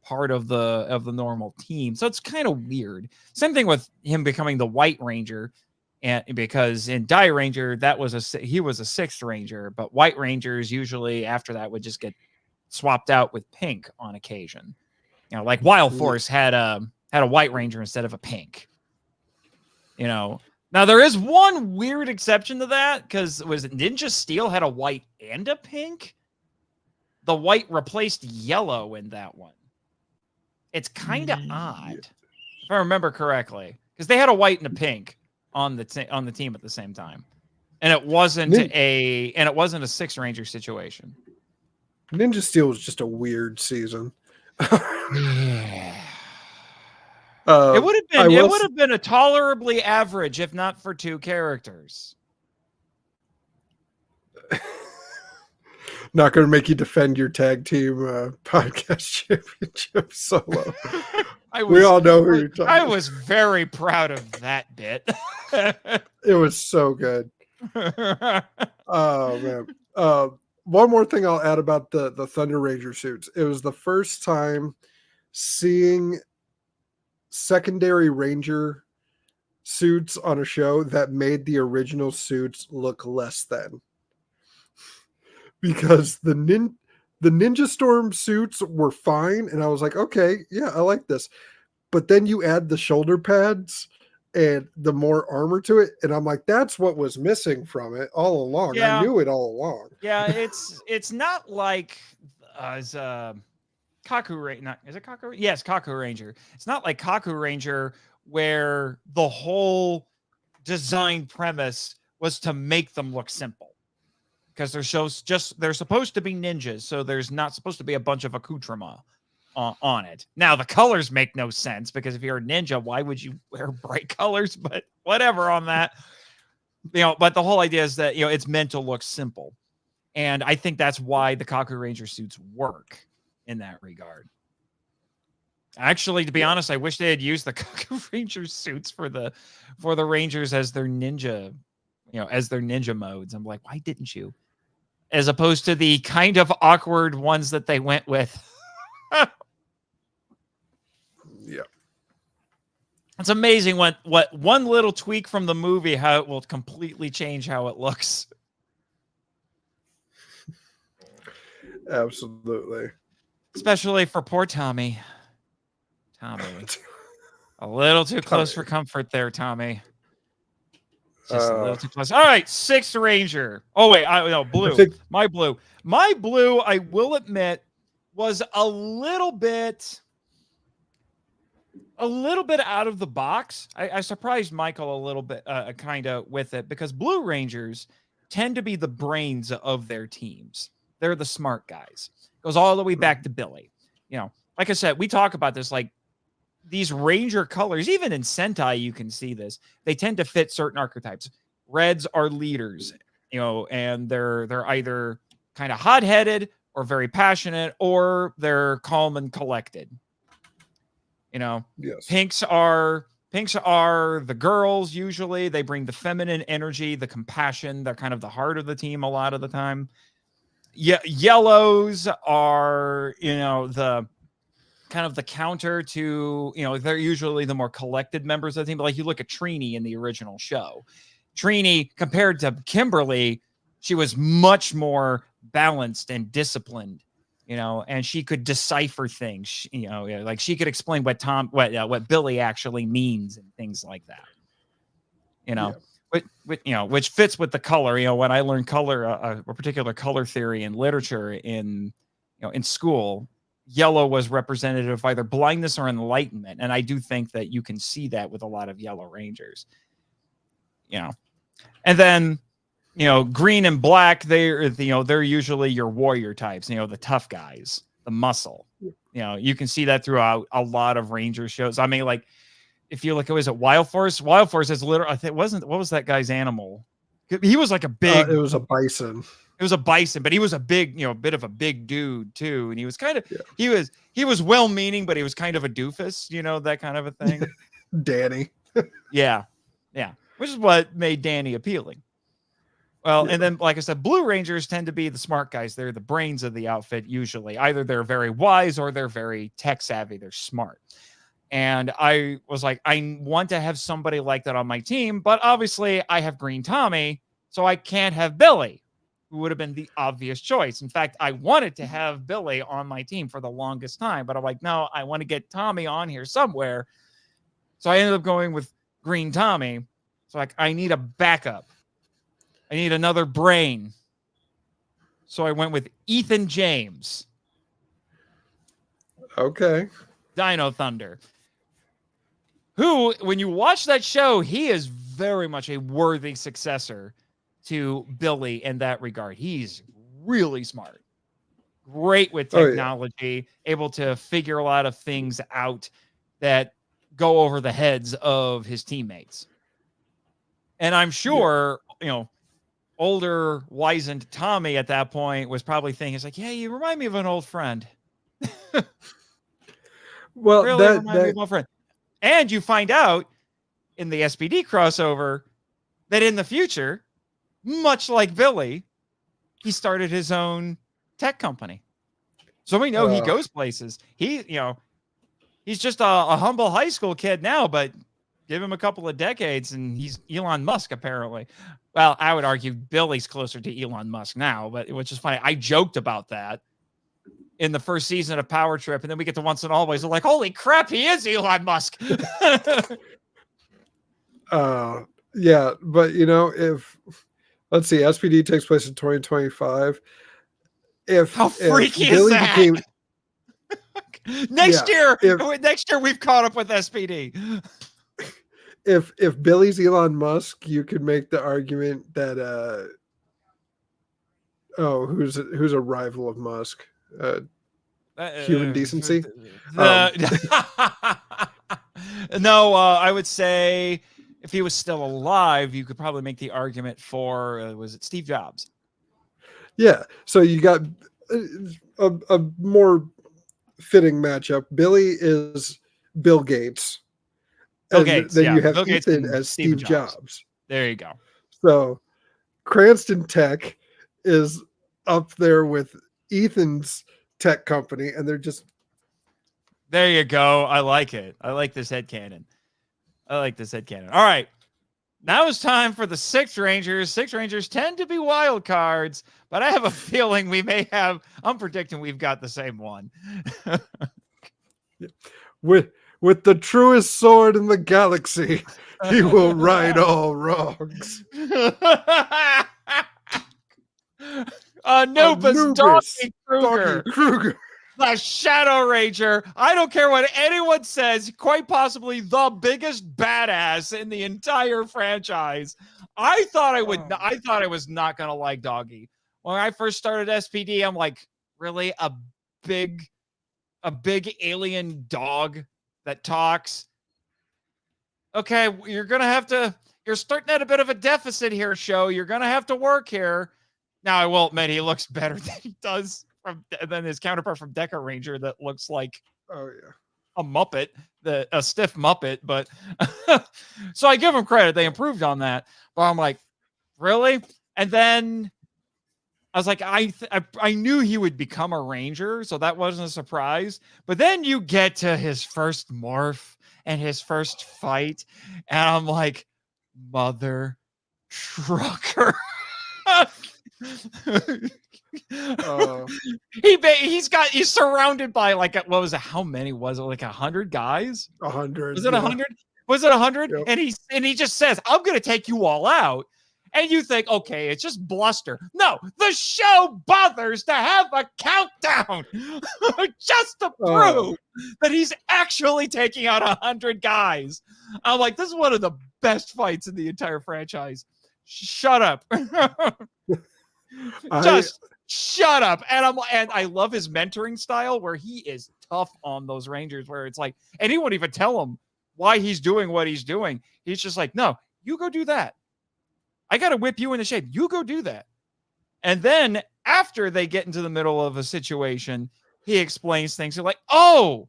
Speaker 6: part of the normal team. So it's kind of weird. Same thing with him becoming the White Ranger, and because in Die Ranger he was a sixth ranger, but White Rangers usually after that would just get swapped out with Pink on occasion. You know, like Wild Force had a White Ranger instead of a Pink. You know. Now, there is one weird exception to that, because Ninja Steel had a white and a pink? The white replaced yellow in that one. It's kind of odd, if I remember correctly, because they had a white and a pink on the team at the same time, and it wasn't a Six Ranger situation.
Speaker 3: Ninja Steel was just a weird season.
Speaker 6: It would have been a tolerably average if not for two characters.
Speaker 3: Not going to make you defend your tag team podcast championship solo. We all know who you're talking about.
Speaker 6: I was very proud of that bit.
Speaker 3: It was so good. Oh, man. One more thing I'll add about the Thunder Ranger suits. It was the first time seeing secondary Ranger suits on a show that made the original suits look less than. Because the Ninja Storm suits were fine, and I was like, okay, yeah, I like this. But then you add the shoulder pads and the more armor to it, and I'm like, that's what was missing from it all along.
Speaker 6: Yeah.
Speaker 3: I knew it all along.
Speaker 6: Yeah, it's not like Kaku Ranger. Is it Kaku? Yes, Kaku Ranger. It's not like Kaku Ranger where the whole design premise was to make them look simple. Because they're supposed to be ninjas, so there's not supposed to be a bunch of accoutrement on it. Now the colors make no sense, because if you're a ninja, why would you wear bright colors? But whatever on that. You know, but the whole idea is that, you know, it's meant to look simple. And I think that's why the Kaku Ranger suits work in that regard. Actually, to be honest, I wish they had used the Kaku Ranger suits for the Rangers as their ninja, you know, as their ninja modes. I'm like, why didn't you? As opposed to the kind of awkward ones that they went with.
Speaker 3: Yeah.
Speaker 6: It's amazing what one little tweak from the movie, how it will completely change how it looks.
Speaker 3: Absolutely.
Speaker 6: Especially for poor Tommy. Tommy. A little too close for comfort there, Tommy. Just a little too close. All right, Sixth Ranger. Oh, wait. Blue. My blue. My blue, I will admit, was a little bit out of the box. I surprised Michael a little bit kind of with it, because Blue Rangers tend to be the brains of their teams. They're the smart guys. Goes all the way back to Billy. You know, like I said, we talk about this, like these Ranger colors, even in Sentai, you can see this. They tend to fit certain archetypes. Reds are leaders, you know, and they're either kind of hot-headed or very passionate, or they're calm and collected. You know,
Speaker 3: yes.
Speaker 6: Pinks are the girls. Usually they bring the feminine energy, the compassion. They're kind of the heart of the team a lot of the time. Yellows are, the kind of the counter to, they're usually the more collected members of the team. But like you look at Trini in the original show, Trini compared to Kimberly, she was much more balanced and disciplined, and she could decipher things, like she could explain what Billy actually means and things like that, which fits with the color. When I learned color, a particular color theory in literature in school, yellow was representative of either blindness or enlightenment. And I do think that you can see that with a lot of Yellow Rangers, and then, green and black, they're usually your warrior types, the tough guys, the muscle, you can see that throughout a lot of Ranger shows. I mean, like if you look, was it Wild Force? Wild Force is literally, I think what was that guy's animal? He was like a big,
Speaker 3: it was a bison.
Speaker 6: It was a bison, but he was a big, bit of a big dude too. And he was kind of, he was well-meaning, but he was kind of a doofus, that kind of a thing.
Speaker 3: Danny.
Speaker 6: Yeah. Which is what made Danny appealing. Well, and then, like I said, Blue Rangers tend to be the smart guys. They're the brains of the outfit, usually. Either they're very wise or they're very tech savvy. They're smart. And I was like, I want to have somebody like that on my team, but obviously I have Green Tommy, so I can't have Billy, who would have been the obvious choice. In fact, I wanted to have Billy on my team for the longest time, but I'm like, no, I want to get Tommy on here somewhere. So I ended up going with Green Tommy. So like, I need a backup. I need another brain. So I went with Ethan James.
Speaker 3: Okay.
Speaker 6: Dino Thunder. Who, when you watch that show, he is very much a worthy successor to Billy in that regard. He's really smart. Great with technology, able to figure a lot of things out that go over the heads of his teammates. And I'm sure, older, wizened Tommy at that point was probably thinking, it's like, yeah, you remind me of an old friend.
Speaker 3: Well,
Speaker 6: really remind me of an old friend. And you find out in the SPD crossover that in the future, much like Billy, he started his own tech company. So we know he goes places. He's just a humble high school kid now, but give him a couple of decades and he's Elon Musk, apparently. Well, I would argue Billy's closer to Elon Musk now, but which is funny. I joked about that in the first season of Power Trip, and then we get to Once and Always. We're like, holy crap, he is Elon Musk.
Speaker 3: Yeah, but if let's see, SPD takes place in 2025.
Speaker 6: How freaky is that? Next year we've caught up with SPD.
Speaker 3: If Billy's Elon Musk, you could make the argument that who's a rival of Musk? Human Decency.
Speaker 6: No, I would say if he was still alive, you could probably make the argument for was it Steve Jobs?
Speaker 3: Yeah, so you got a more fitting matchup. Billy is Bill Gates.
Speaker 6: Bill Gates,
Speaker 3: then you have
Speaker 6: Bill
Speaker 3: Ethan
Speaker 6: Gates
Speaker 3: as Steve Jobs.
Speaker 6: There you go.
Speaker 3: So Cranston Tech is up there with Ethan's tech company, and they're just
Speaker 6: there you go. I like it. I like this headcanon. All right. Now it's time for the Six Rangers. Six Rangers tend to be wild cards, but I have a feeling I'm predicting we've got the same one.
Speaker 3: With the truest sword in the galaxy, he will right all wrongs.
Speaker 6: Anubis Donkey Kruger. The Shadow Ranger. I don't care what anyone says, quite possibly the biggest badass in the entire franchise. I thought I was not going to like Doggy. When I first started SPD, I'm like, really? A big alien dog that talks? Okay, you're starting at a bit of a deficit here, show. You're going to have to work here. Now, I will admit he looks better than he does than his counterpart from Deca Ranger that looks like a Muppet, a stiff Muppet. But so I give him credit. They improved on that. But I'm like, really? And then I was like, I knew he would become a ranger, so that wasn't a surprise. But then you get to his first morph and his first fight, and I'm like, mother trucker. He's surrounded by like what was it? How many was it? Like 100 guys?
Speaker 3: 100.
Speaker 6: Was it 100? Was it 100?
Speaker 3: Yep.
Speaker 6: And he just says, "I'm going to take you all out." And you think, okay, it's just bluster. No, the show bothers to have a countdown just to prove that he's actually taking out 100 guys. I'm like, this is one of the best fights in the entire franchise. Shut up. Just shut up. And I love his mentoring style where he is tough on those Rangers, where it's like, and he won't even tell him why he's doing what he's doing. He's just like, no, you go do that. I got to whip you into shape. You go do that. And then after they get into the middle of a situation, he explains things. They're like, oh,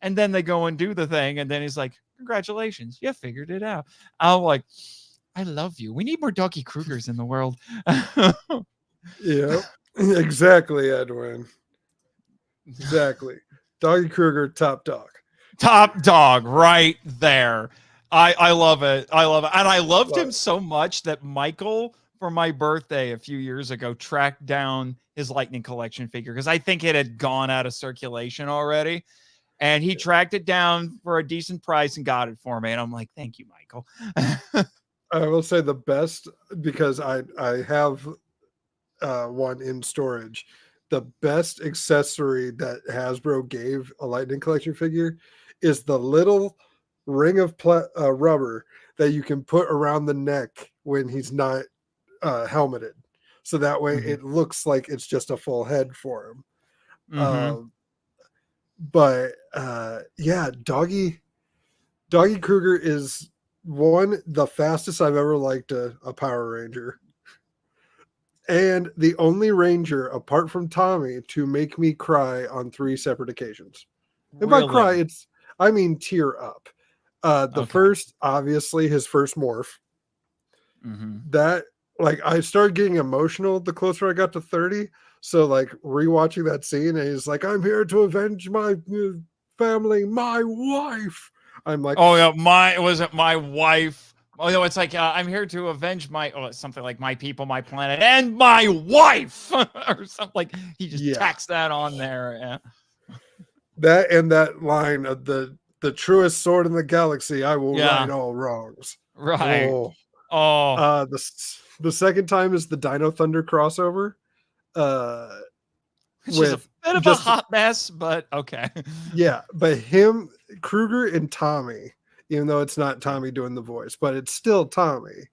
Speaker 6: and then they go and do the thing. And then he's like, congratulations, you figured it out. I'm like, I love you. We need more Doggy Krugers in the world.
Speaker 3: Yeah, exactly, Edwin. Exactly. Doggy Kruger, top dog.
Speaker 6: Top dog right there. I love it. I love it. And I loved him so much that Michael, for my birthday a few years ago, tracked down his Lightning Collection figure because I think it had gone out of circulation already. And he tracked it down for a decent price and got it for me. And I'm like, thank you, Michael.
Speaker 3: I will say the best, because I have one in storage. The best accessory that Hasbro gave a Lightning Collection figure is the little ring of rubber that you can put around the neck when he's not helmeted. So that way it looks like it's just a full head for him. Yeah, Doggy Kruger is the fastest I've ever liked a Power Ranger. And the only Ranger, apart from Tommy, to make me cry on 3 separate occasions. And by cry, I mean tear up. First, obviously, his first morph. That, like, I started getting emotional the closer I got to 30. So, like, rewatching that scene, and he's like, I'm here to avenge my family, my wife. I'm like,
Speaker 6: oh, yeah, was it my wife? Oh, no, it's like, I'm here to avenge something like my people, my planet, and my wife, or something like, he just tacks that on there. Yeah.
Speaker 3: That and that line of the truest sword in the galaxy, I will right all wrongs.
Speaker 6: Right.
Speaker 3: The second time is the Dino Thunder crossover.
Speaker 6: Which is a bit of a hot mess, but okay. Yeah,
Speaker 3: but him, Kruger, and Tommy, even though it's not Tommy doing the voice, but it's still Tommy.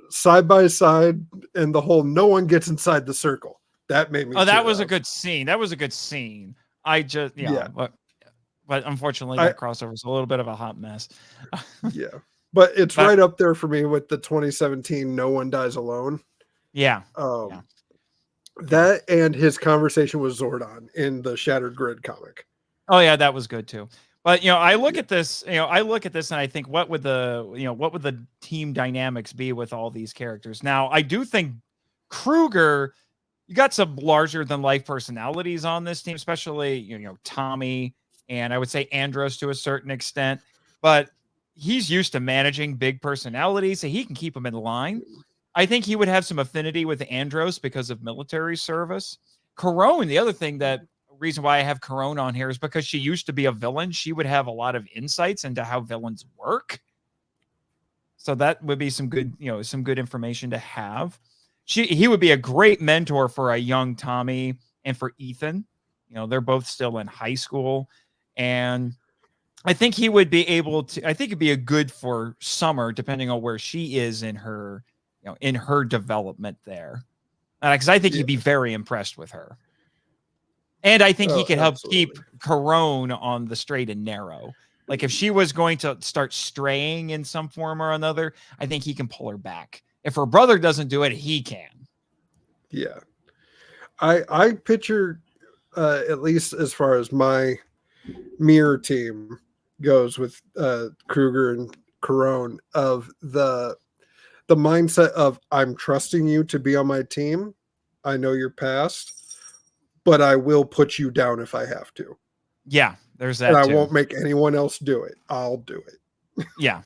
Speaker 3: Side by side, and the whole no one gets inside the circle. That made me.
Speaker 6: Oh, that was a good scene. That was a good scene. I just but unfortunately that crossover is a little bit of a hot mess.
Speaker 3: Yeah. But it's right up there for me with the 2017 No One Dies Alone.
Speaker 6: Yeah.
Speaker 3: That and his conversation with Zordon in the Shattered Grid comic.
Speaker 6: Oh yeah, that was good too. But I look at this, and I think, what would the team dynamics be with all these characters? Now, I do think Kruger, you got some larger than life personalities on this team, especially Tommy, and I would say Andros to a certain extent, but he's used to managing big personalities, so he can keep them in line. I think he would have some affinity with Andros because of military service. Corone, the other thing reason why I have Corone on here is because she used to be a villain. She would have a lot of insights into how villains work. So that would be some good information to have. He would be a great mentor for a young Tommy and for Ethan. They're both still in high school, and I think he would be able to. I think it'd be a good for Summer, depending on where she is in her, in her development there, because I think he'd be very impressed with her, and I think he could help keep Corone on the straight and narrow. Like if she was going to start straying in some form or another, I think he can pull her back. If her brother doesn't do it, he can. Yeah,
Speaker 3: I picture, at least as far as my mirror team goes with Kruger and Corone, of the the mindset of I'm trusting you to be on my team. I know your past, but I will put you down if I have to.
Speaker 6: Yeah, there's that
Speaker 3: And I
Speaker 6: too.
Speaker 3: won't make anyone else do it. I'll do it.
Speaker 6: Yeah.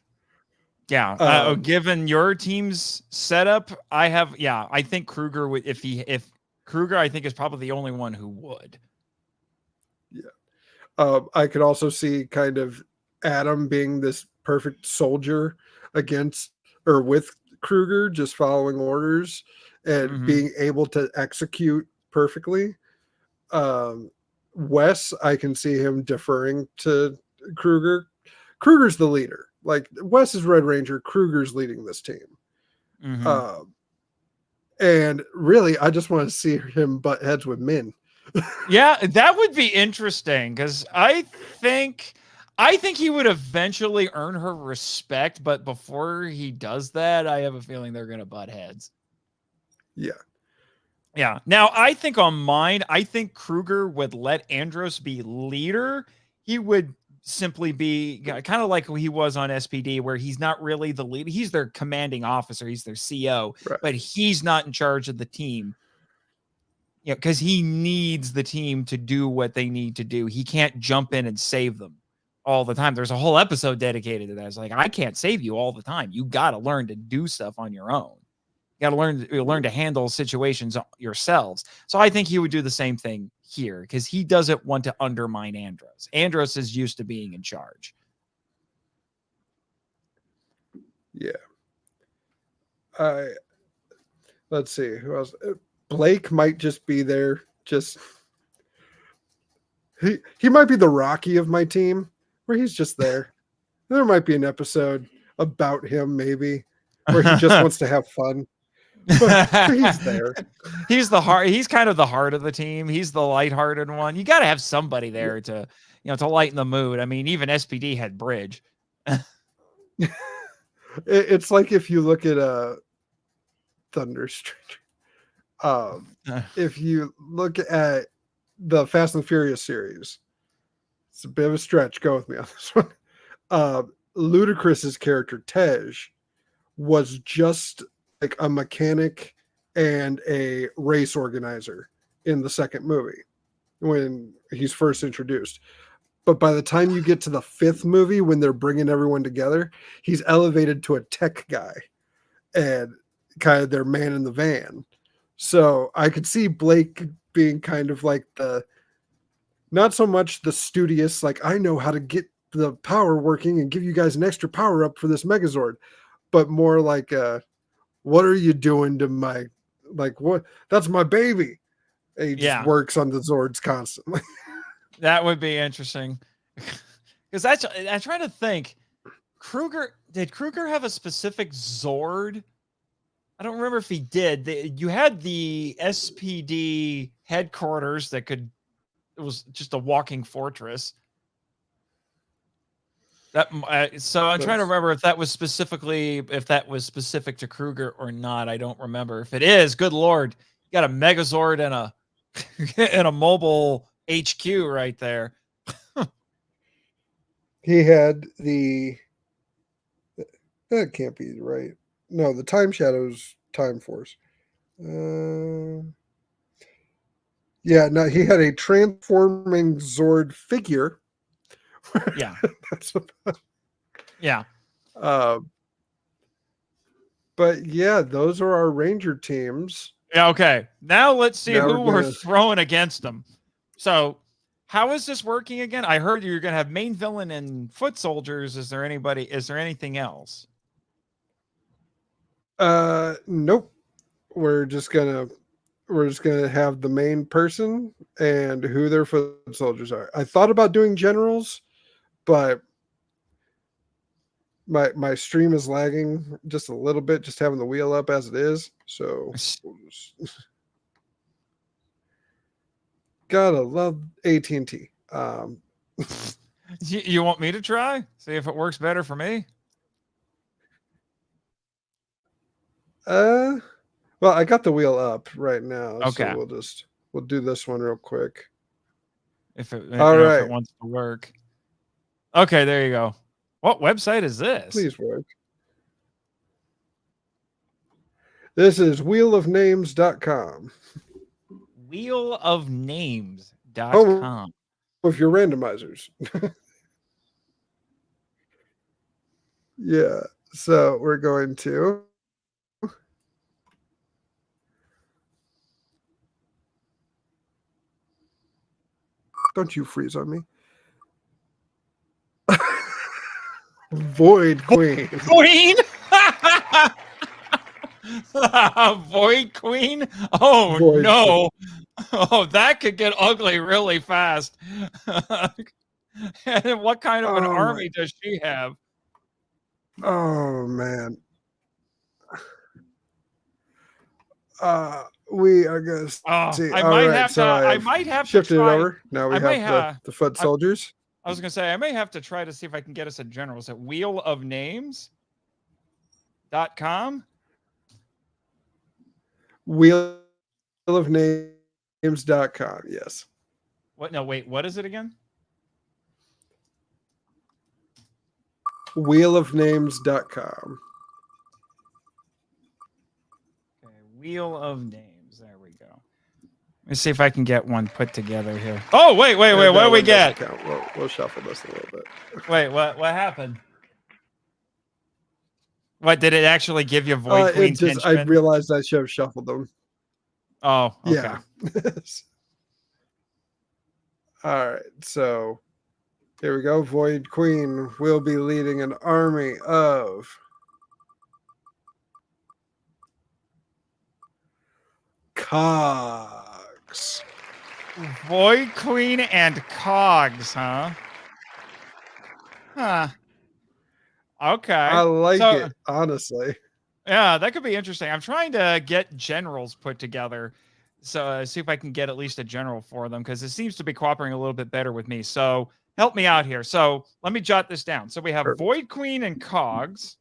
Speaker 6: Yeah. Given your team's setup, I think Kruger would, if Kruger, I think is probably the only one who would.
Speaker 3: Yeah. I could also see kind of Adam being this perfect soldier against or with Kruger, just following orders and being able to execute perfectly. Wes, I can see him deferring to Kruger. Kruger's the leader. Like Wes is Red Ranger, Kruger's leading this team. And really, I just want to see him butt heads with Min.
Speaker 6: Yeah, that would be interesting because I think he would eventually earn her respect, but before he does that, I have a feeling they're going to butt heads.
Speaker 3: Yeah.
Speaker 6: Yeah. Now, I think on mine, I think Kruger would let Andros be leader. He would simply be kind of like he was on SPD, where he's not really the leader. He's their commanding officer. He's their CO,
Speaker 3: Right.
Speaker 6: but he's not in charge of the team. Yeah, because he needs the team to do what they need to do. He can't jump in and save them all the time. There's a whole episode dedicated to that. It's like, I can't save you all the time. You got to learn to do stuff on your own. You got to learn to handle situations yourselves. So I think he would do the same thing here because he doesn't want to undermine Andros. Andros is used to being in charge.
Speaker 3: Yeah. Let's see who else. Blake might just be there. Just he might be the Rocky of my team, where he's just there. There might be an episode about him, maybe, where he just wants to have fun. But he's there.
Speaker 6: He's the heart. He's kind of the heart of the team. He's the lighthearted one. You got to have somebody there to, to lighten the mood. I mean, even SPD had Bridge.
Speaker 3: It's like if you look at Thunderstruck. If you look at the Fast and the Furious series, it's a bit of a stretch. Go with me on this one. Ludacris's character Tej was just like a mechanic and a race organizer in the second movie when he's first introduced. But by the time you get to the fifth movie, when they're bringing everyone together, he's elevated to a tech guy and kind of their man in the van. So I could see Blake being kind of like not so much the studious, like, I know how to get the power working and give you guys an extra power up for this Megazord, but more like, what are you doing to my, like, what? That's my baby. And he just works on the Zords constantly.
Speaker 6: That would be interesting. Because I'm trying to think. Did Kruger have a specific Zord? I don't remember if he did. You had the SPD headquarters it was just a walking fortress. So I'm trying to remember if that was specific to Kruger or not. I don't remember. If it is, good Lord, you got a Megazord and a mobile HQ right there.
Speaker 3: He had that can't be right. No, the Time Shadows Time Force. Yeah, no, he had a transforming Zord figure.
Speaker 6: Yeah.
Speaker 3: Yeah. But yeah, those are our Ranger teams.
Speaker 6: Yeah, okay. Now let's see who we're throwing against them. So how is this working again? I heard you're going to have main villain and foot soldiers. Is there anything else?
Speaker 3: Nope. We're just gonna have the main person and who their foot soldiers are. I thought about doing generals, but my stream is lagging just a little bit, just having the wheel up as it is. So gotta love AT&T.
Speaker 6: You want me to try? See if it works better for me?
Speaker 3: Well, I got the wheel up right now.
Speaker 6: Okay.
Speaker 3: So we'll do this one real quick.
Speaker 6: If it wants to work. Okay, there you go. What website is this?
Speaker 3: Please work. This is wheelofnames.com.
Speaker 6: Wheelofnames.com.
Speaker 3: With your randomizers. Yeah. So we're going to. Don't you freeze on me. Void Queen.
Speaker 6: Queen? Void Queen? Oh,
Speaker 3: Void
Speaker 6: no. Oh, that could get ugly really fast. And what kind of an
Speaker 3: Oh,
Speaker 6: army does she have?
Speaker 3: Oh, man. We are going to
Speaker 6: Oh,
Speaker 3: see.
Speaker 6: I
Speaker 3: All
Speaker 6: might
Speaker 3: right.
Speaker 6: have
Speaker 3: So
Speaker 6: to. I
Speaker 3: I've
Speaker 6: might have to
Speaker 3: shifted it
Speaker 6: try.
Speaker 3: over. Now we
Speaker 6: I may
Speaker 3: have the foot soldiers.
Speaker 6: I was gonna say I may have to try to see if I can get us a general. Is it wheelofnames.com?
Speaker 3: Wheelofnames.com. Yes.
Speaker 6: What? No, wait. What is it again?
Speaker 3: Wheelofnames.com.
Speaker 6: Okay, Wheel of Names. There we go. Let me see if I can get one put together here. Oh, wait. What do we get?
Speaker 3: We'll shuffle this a little bit.
Speaker 6: Wait, what happened? What did it actually give you? Void Queen's
Speaker 3: I
Speaker 6: henchman?
Speaker 3: realized I should have shuffled them.
Speaker 6: Oh, okay.
Speaker 3: Yeah. All right. So here we go. Void Queen will be leading an army of cogs.
Speaker 6: Void Queen and cogs, huh? Huh. Okay.
Speaker 3: I like it, honestly.
Speaker 6: Yeah, that could be interesting. I'm trying to get generals put together. So see if I can get at least a general for them because it seems to be cooperating a little bit better with me. So help me out here. So let me jot this down. So we have
Speaker 3: Perfect.
Speaker 6: Void Queen and cogs.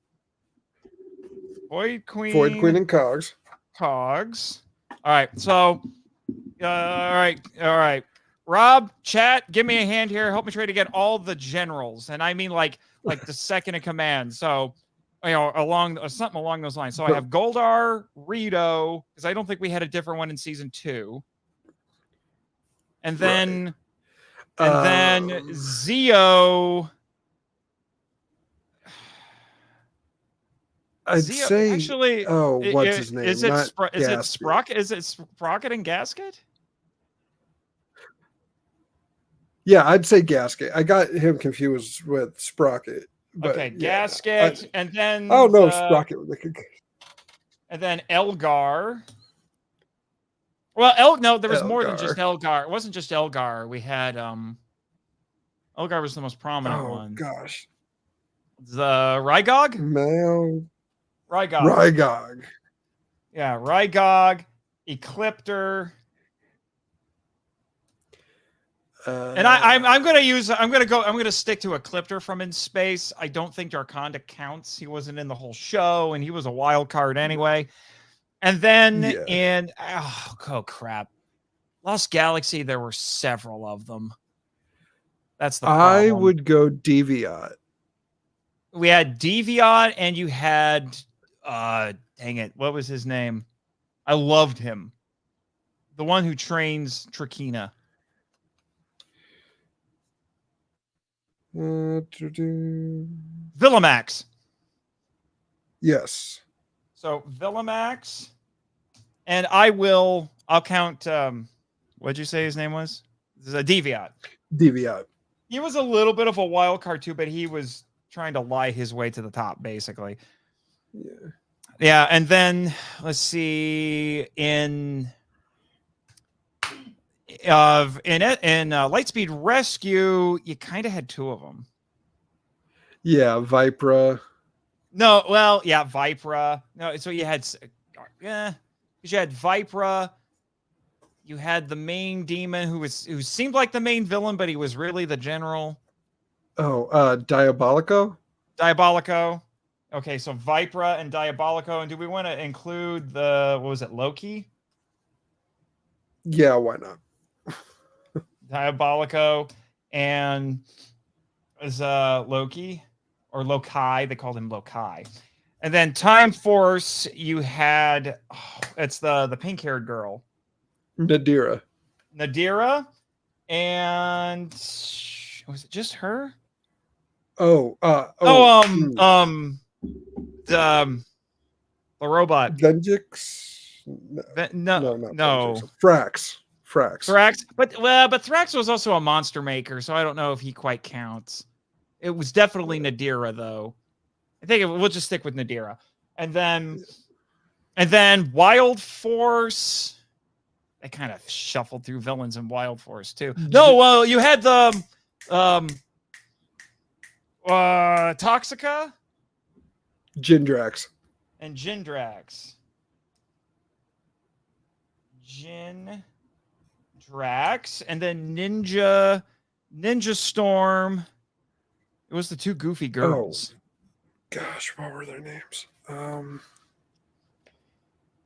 Speaker 6: Void Queen
Speaker 3: and cogs.
Speaker 6: Cogs. All right. So, all right. Rob, chat, give me a hand here. Help me try to get all the generals, and I mean like the second in command. So, something along those lines. So I have Goldar, Rito, because I don't think we had a different one in season 2, and then Zeo.
Speaker 3: I'd say
Speaker 6: actually.
Speaker 3: What's his name?
Speaker 6: Is it Sprocket? Is it Sprocket and Gasket?
Speaker 3: Yeah, I'd say Gasket. I got him confused with Sprocket. But
Speaker 6: okay, Gasket, and then
Speaker 3: Sprocket.
Speaker 6: And then Elgar. Well, there was more than just Elgar. It wasn't just Elgar. We had Elgar was the most prominent one.
Speaker 3: Oh gosh.
Speaker 6: The Rygog? Rygog. Yeah, Rygog, Ecliptor. And I'm gonna stick to Ecliptor from In Space. I don't think Darkonda counts. He wasn't in the whole show, and he was a wild card anyway. And then oh crap, Lost Galaxy, there were several of them. That's the problem.
Speaker 3: I would go Deviant.
Speaker 6: We had Deviant, and you had dang it, what was his name? I loved him. The one who trains Trakina. Villamax.
Speaker 3: Yes.
Speaker 6: So Villamax, and I'll count. What'd you say his name was? This is a Deviant. He was a little bit of a wild card too, but he was trying to lie his way to the top, basically. Yeah, and then let's see in Lightspeed Rescue, you kind of had 2 of them.
Speaker 3: Yeah, Vipra.
Speaker 6: No, well, yeah, Vipra. No, so you had, because you had Vipra. You had the main demon who seemed like the main villain, but he was really the general.
Speaker 3: Oh, Diabolico.
Speaker 6: Okay, so Vipra and Diabolico, and do we want to include Loki?
Speaker 3: Yeah, why not?
Speaker 6: Diabolico and Loki or Lokai. They called him Lokai. And then Time Force, you had it's the pink-haired girl,
Speaker 3: Nadira.
Speaker 6: Nadira, and was it just her? The robot.
Speaker 3: Venjix?
Speaker 6: No.
Speaker 3: not Venjix. Frax.
Speaker 6: Thrax, but Thrax was also a monster maker, so I don't know if he quite counts. It was definitely Nadira, though. I think we'll just stick with Nadira, and then Wild Force. They kind of shuffled through villains in Wild Force too. No, well, you had the Toxica,
Speaker 3: Jindrax.
Speaker 6: and Jindrax. Jindrax, and then Ninja Storm. It was the two goofy girls.
Speaker 3: Oh, gosh, what were their names?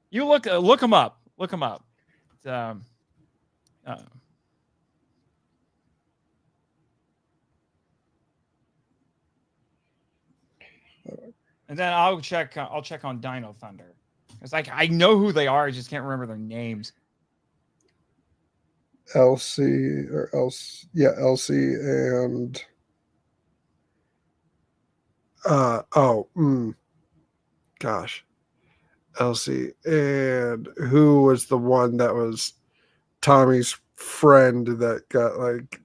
Speaker 6: You look them up. Look them up. And then I'll check on Dino Thunder. It's like I know who they are, I just can't remember their names.
Speaker 3: Elsie and gosh. Elsie, and who was the one that was Tommy's friend that got like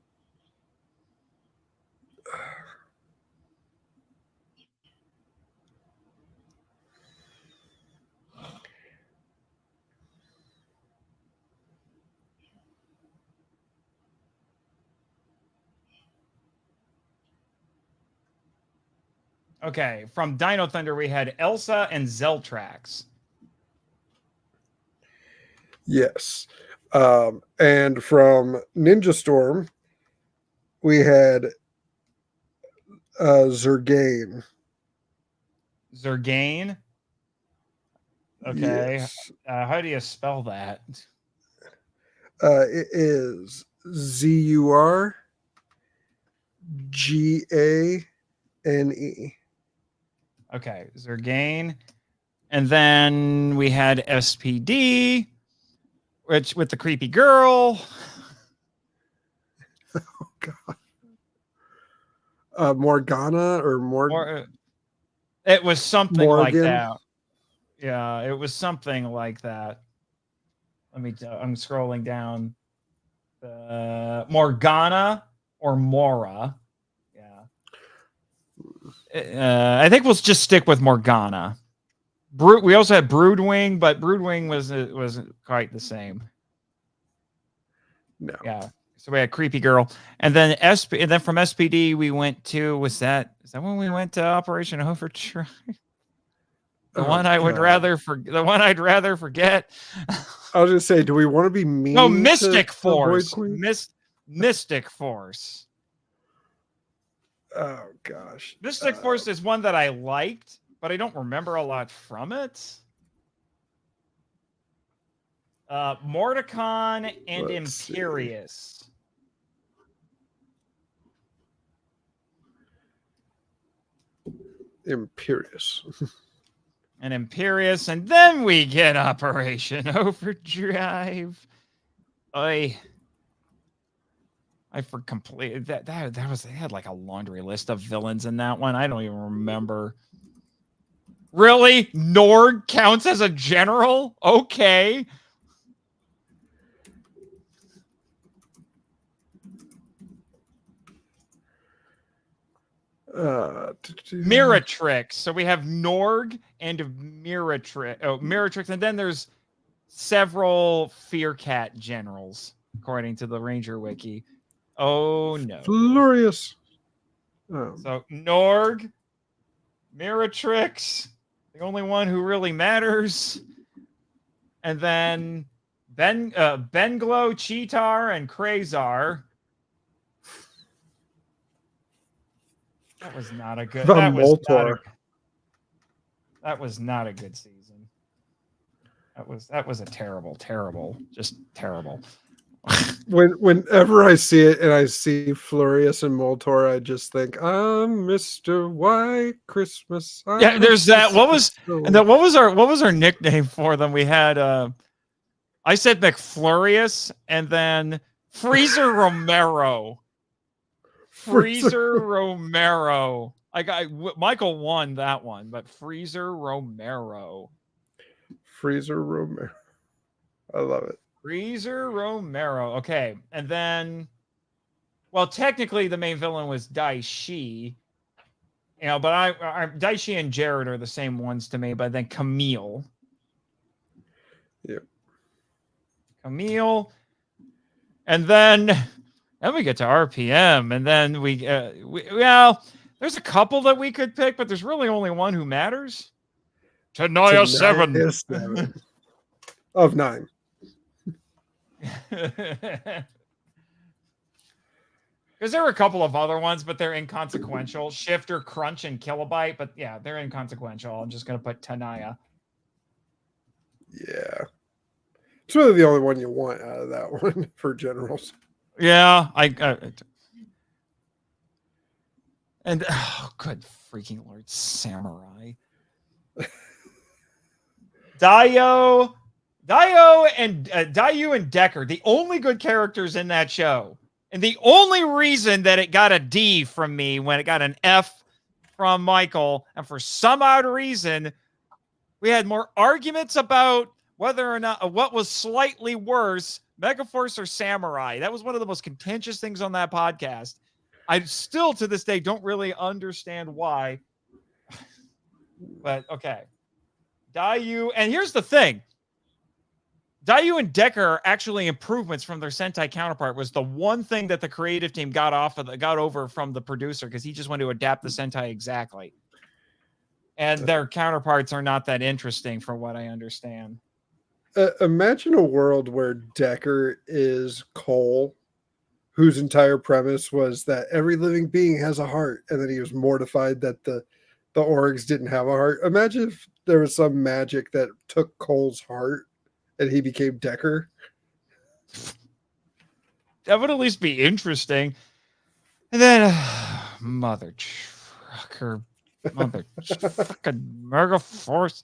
Speaker 6: Okay, from Dino Thunder we had Elsa and Zeltrax.
Speaker 3: yes. And from Ninja Storm we had Zergain.
Speaker 6: Zergain? Okay.
Speaker 3: Yes.
Speaker 6: How do you spell that?
Speaker 3: It is ZURGANE.
Speaker 6: Okay, Zergain. And then we had SPD, which with the creepy girl.
Speaker 3: Oh God. Morgana or
Speaker 6: it was something
Speaker 3: Morgan?
Speaker 6: like that. Yeah, it was something like that. I'm scrolling down. Morgana or Mora. Yeah. I think we'll just stick with Morgana. We also had Broodwing, but Broodwing wasn't quite the same.
Speaker 3: No.
Speaker 6: Yeah. So we had Creepy Girl, and then and then from SPD we went to is that when we went to Operation Overdrive? The one I'd rather forget.
Speaker 3: I was gonna say, do we want to be mean?
Speaker 6: No, Mystic
Speaker 3: to
Speaker 6: Force.
Speaker 3: Mystic
Speaker 6: Force.
Speaker 3: Oh gosh.
Speaker 6: Mystic Force is one that I liked, but I don't remember a lot from it. Mordecon and Imperious.
Speaker 3: Imperious.
Speaker 6: And Imperious, and then we get Operation Overdrive. I for complete that was they had like a laundry list of villains in that one. I don't even remember. Really? Nord counts as a general? Okay. Miratrix. So we have Norg and Miratrix. Oh, Miratrix, and then there's several Fear Cat generals, according to the Ranger Wiki. Oh no.
Speaker 3: Glorious.
Speaker 6: So Norg, Miratrix, the only one who really matters. And then Benglo, Cheetar, and Krazar. That was not a good. That was not a good season. That was a terrible, just terrible.
Speaker 3: Whenever I see it and I see Florius and Moltor, I just think, I'm Mr. White Christmas.
Speaker 6: Yeah,
Speaker 3: I'm
Speaker 6: there's that. What was
Speaker 3: Mr.
Speaker 6: and then what was our nickname for them? We had I said McFlurious and then Freezer Romero. Freezer Romero. Michael won that one, but Freezer Romero.
Speaker 3: Freezer Romero. I love it.
Speaker 6: Freezer Romero. Okay, and then, well, technically the main villain was Daishi. You know, but I Daishi and Jared are the same ones to me. But then Camille.
Speaker 3: Yep.
Speaker 6: Camille, and then we get to RPM, and then well, there's a couple that we could pick, but there's really only one who matters. Tanaya 7
Speaker 3: of 9.
Speaker 6: Because there were a couple of other ones, but they're inconsequential. Shifter, Crunch, and Kilobyte, but yeah, they're inconsequential. I'm just gonna put Tanaya.
Speaker 3: Yeah. It's really the only one you want out of that one for generals.
Speaker 6: Yeah, and oh, good freaking Lord, Samurai. Dayu and Decker, the only good characters in that show. And the only reason that it got a D from me when it got an F from Michael, and for some odd reason, we had more arguments about whether or not what was slightly worse, Megaforce or Samurai. That was one of the most contentious things on that podcast. I still to this day don't really understand why. But okay. Dayu, and here's the thing. Dayu and Decker are actually improvements from their Sentai counterpart. Was the one thing that the creative team got over from the producer, because he just wanted to adapt the Sentai exactly. And their counterparts are not that interesting from what I understand.
Speaker 3: Imagine a world where Decker is Cole, whose entire premise was that every living being has a heart, and then he was mortified that the orgs didn't have a heart. Imagine if there was some magic that took Cole's heart and he became Decker.
Speaker 6: That would at least be interesting. And then, mother fucking Megaforce,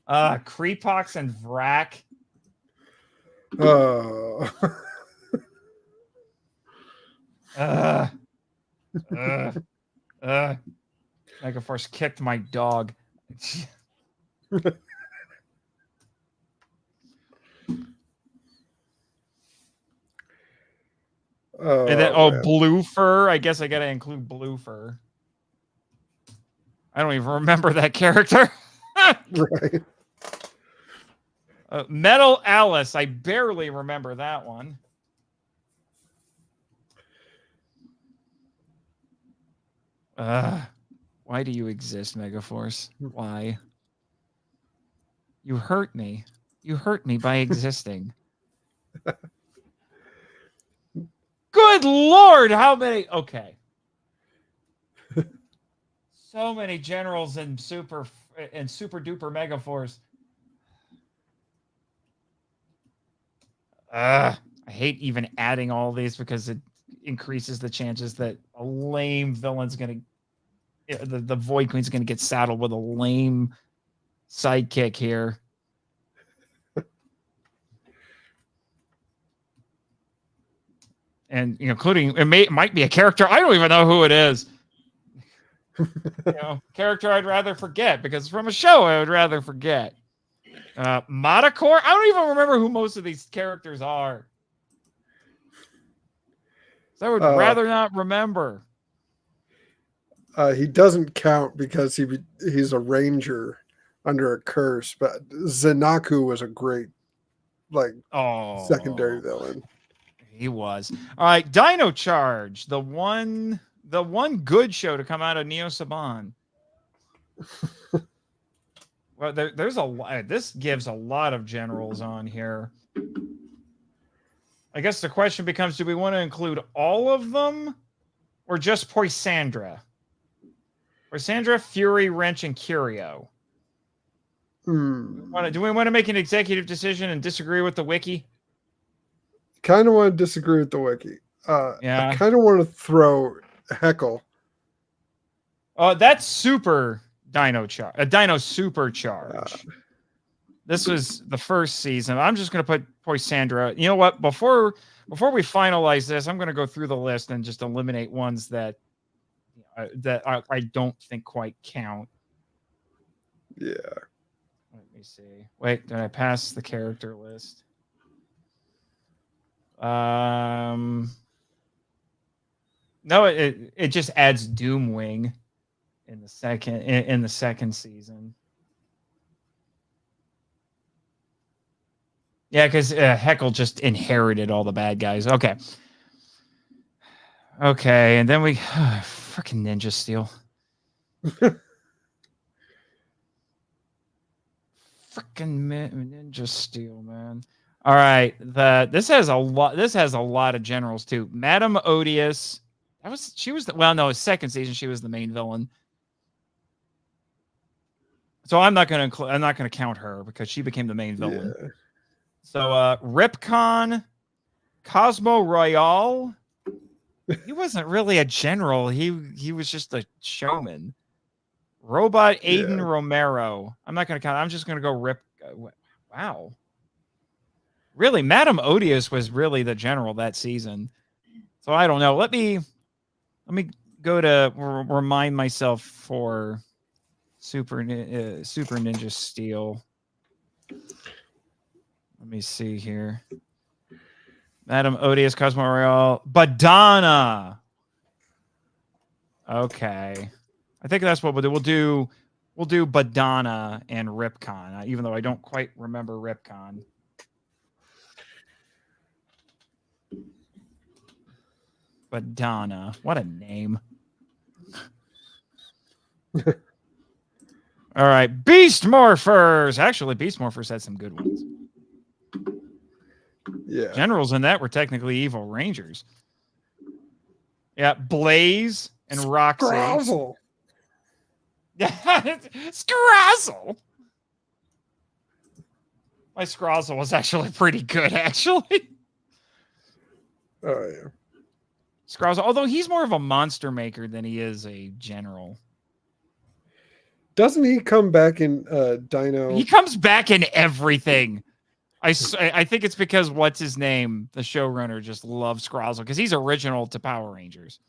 Speaker 6: Creepox and Vrak.
Speaker 3: Oh.
Speaker 6: Megaforce kicked my dog. And then,
Speaker 3: man.
Speaker 6: Blue Fur. I guess I gotta include Blue Fur. I don't even remember that character.
Speaker 3: Right.
Speaker 6: Metal Alice. I barely remember that one. Why do you exist, Megaforce? Why? You hurt me. You hurt me by existing. Good Lord, how many? Okay. So many generals and super duper Megaforce. I hate even adding all these because it increases the chances that a lame villain's gonna, the Void Queen's gonna get saddled with a lame sidekick here. And including it might be a character I don't even know who it is. Character I'd rather forget because from a show I would rather forget. Madakor? I don't even remember who most of these characters are. So I would rather not remember.
Speaker 3: He doesn't count because he's a ranger under a curse, but Zenaku was a great secondary villain.
Speaker 6: He was. All right, Dino Charge, the one good show to come out of Neo Saban. Well, there's a lot. This gives a lot of generals on here. I guess the question becomes: do we want to include all of them, or just Poisandra? Poisandra, Fury, Wrench, and Curio. Do we want to make an executive decision and disagree with the wiki?
Speaker 3: kind of want to disagree with the wiki. I
Speaker 6: Yeah.
Speaker 3: kind of want to throw Heckle.
Speaker 6: That's super Dino Supercharge. This was the first season. I'm just going to put Poisandra. You know what? Before we finalize this, I'm going to go through the list and just eliminate ones that I don't think quite count.
Speaker 3: Yeah.
Speaker 6: Let me see. Wait, did I pass the character list? No, it just adds Doomwing in the second season. Yeah, because Heckle just inherited all the bad guys. Okay, and then we freaking Ninja Steel. Freaking Ninja Steel, man. All right, this has a lot of generals too. Madame Odious. Second season she was the main villain. So I'm not going to count her because she became the main villain. Yeah. So Ripcon, Cosmo Royale. He wasn't really a general. He was just a showman. Robot Aiden Romero. I'm not going to count. I'm just going to go Rip. Wow. Really, Madame Odious was really the general that season. So I don't know. Let me go to remind myself for Super Ninja Steel. Let me see here. Madame Odious, Cosmo Royale, Badana. Okay, I think that's what we'll do. We'll do Badana and Ripcon, even though I don't quite remember Ripcon. Badana, what a name! All right, Beast Morphers. Actually, Beast Morphers had some good ones.
Speaker 3: Yeah.
Speaker 6: Generals in that were technically evil Rangers. Yeah, Blaze and Roxy.
Speaker 3: Scrazzle.
Speaker 6: Yeah, Scrazzle. My Scrazzle was actually pretty good, actually.
Speaker 3: Oh, yeah.
Speaker 6: Scrazzle, although he's more of a monster maker than he is a general.
Speaker 3: Doesn't he come back in Dino?
Speaker 6: He comes back in everything. I think it's because what's his name, the showrunner, just loves Scrazzle because he's original to Power Rangers.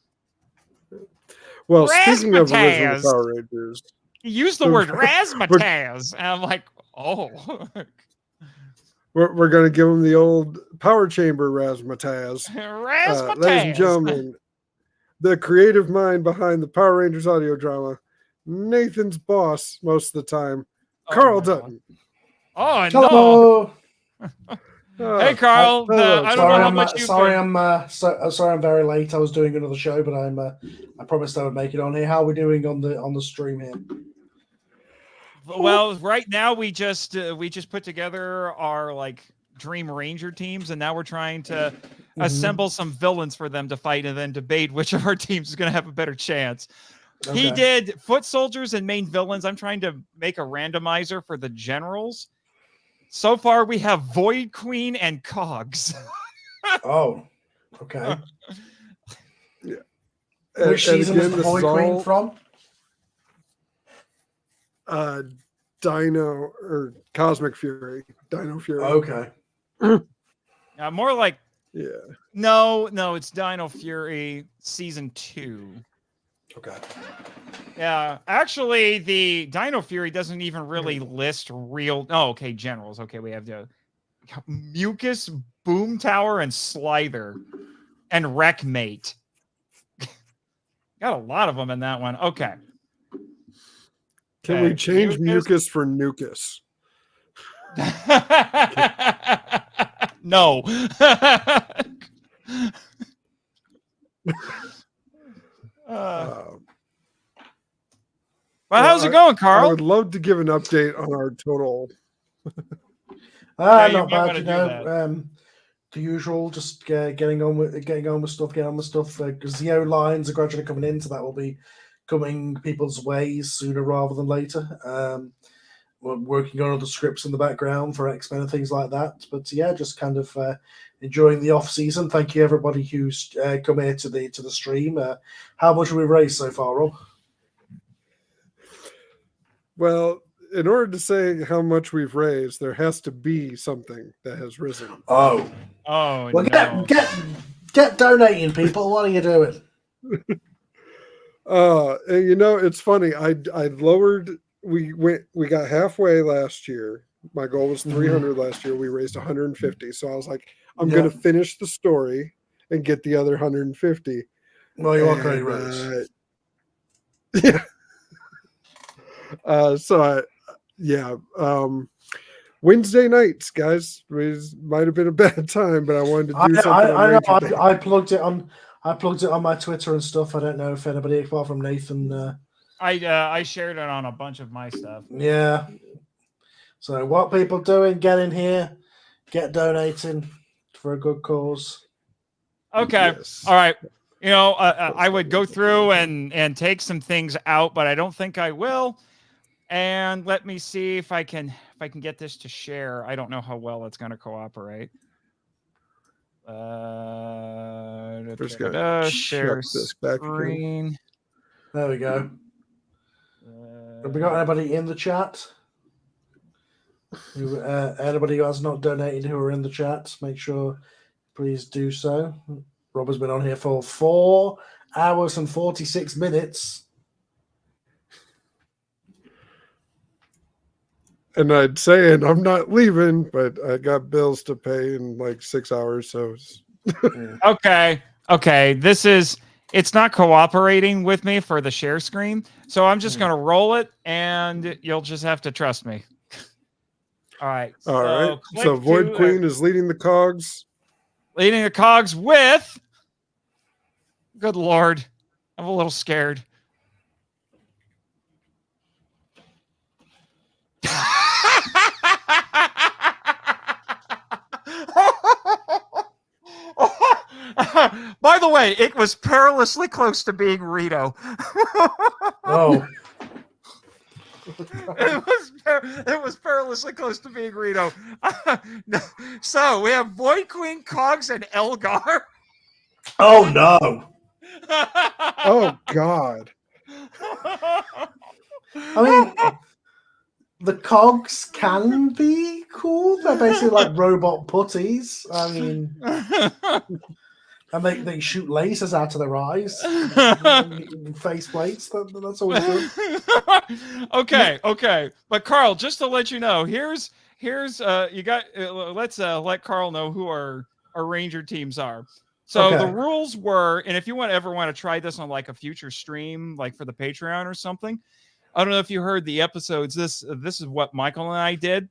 Speaker 3: Well, speaking of original Power Rangers,
Speaker 6: he used the word razzmatazz, and I'm like, oh.
Speaker 3: We're going to give him the old Power Chamber razzmatazz.
Speaker 6: Razzmatazz.
Speaker 3: Ladies and gentlemen, the creative mind behind the Power Rangers audio drama, Nathan's boss most of the time, Carl Dutton.
Speaker 6: Oh,
Speaker 7: hello.
Speaker 6: No. Hey, Carl. I don't know how much you.
Speaker 7: Sorry, I'm very late. I was doing another show, but I promised I would make it on here. How are we doing on the stream here?
Speaker 6: Well, right now we just put together our Dream Ranger teams, and now we're trying to assemble some villains for them to fight, and then debate which of our teams is going to have a better chance. Okay. He did foot soldiers and main villains. I'm trying to make a randomizer for the generals. So far, we have Void Queen and Cogs.
Speaker 7: Oh, okay.
Speaker 3: Yeah.
Speaker 7: Which season is the Void Queen from?
Speaker 3: Dino or Cosmic Fury. Dino Fury.
Speaker 7: Okay.
Speaker 6: More like.
Speaker 3: Yeah.
Speaker 6: No, it's Dino Fury Season 2.
Speaker 7: Okay.
Speaker 6: Yeah, actually, the Dino Fury doesn't even really list real. Oh, okay, generals. Okay, we have the Mucus, Boom Tower, and Slither, and Wreckmate. Got a lot of them in that one. Okay.
Speaker 3: Can we change Mucus for Nucus?
Speaker 6: No. Well, how's it going, Carl?
Speaker 3: I would love to give an update on our total.
Speaker 7: Not bad, you know. The usual, just getting on with stuff. Because the lines are gradually coming in, so that will be coming people's ways sooner rather than later. working on other scripts in the background for X-Men and things like that. But yeah, just kind of enjoying the off season. Thank you everybody who's come here to the stream. How much have we raised so far, Rob?
Speaker 3: Well, in order to say how much we've raised, there has to be something that has risen.
Speaker 7: Oh,
Speaker 6: Oh,
Speaker 7: well,
Speaker 6: no.
Speaker 7: get donating, people. What are you doing?
Speaker 3: And it's funny. I lowered. We got halfway last year. My goal was 300 last year. We raised 150. So I was like, I'm going to finish the story and get the other 150.
Speaker 7: Well, you are going to raise.
Speaker 3: Yeah. Wednesday nights, guys. It might have been a bad time, but I wanted to do something.
Speaker 7: I know. I plugged it on. I plugged it on my Twitter and stuff. I don't know if anybody, apart from Nathan.
Speaker 6: I shared it on a bunch of my stuff.
Speaker 7: Yeah. So what people doing? Get in here, get donating for a good cause.
Speaker 6: Okay.
Speaker 3: Yes.
Speaker 6: All right. I would go through and take some things out, but I don't think I will. And let me see if I can get this to share. I don't know how well it's going to cooperate.
Speaker 3: Just gonna
Speaker 6: share
Speaker 3: this back
Speaker 6: screen.
Speaker 7: There we go. Have we got anybody in the chat? Anybody who has not donated who are in the chat, make sure, please do so. Rob has been on here for 4 hours and 46 minutes.
Speaker 3: And I'd say, and I'm not leaving, but I got bills to pay in like 6 hours. So,
Speaker 6: Okay. It's not cooperating with me for the share screen. So I'm just going to roll it and you'll just have to trust me. All right.
Speaker 3: All right. So Void Queen is leading the cogs.
Speaker 6: Leading the cogs with. Good Lord. I'm a little scared. By the way, it was perilously close to being Rito.
Speaker 7: Oh.
Speaker 6: It was perilously close to being Rito. So we have Void Queen, Cogs, and Elgar.
Speaker 7: Oh no.
Speaker 3: Oh God.
Speaker 7: I mean, the cogs can be cool. They're basically like robot putties. I mean, and they shoot lasers out of their eyes, face plates. That's always good.
Speaker 6: Okay. But Carl, just to let you know, here's you got. Let's let Carl know who our Ranger teams are. So the rules were, and if you ever want to try this on like a future stream, like for the Patreon or something, I don't know if you heard the episodes. This is what Michael and I did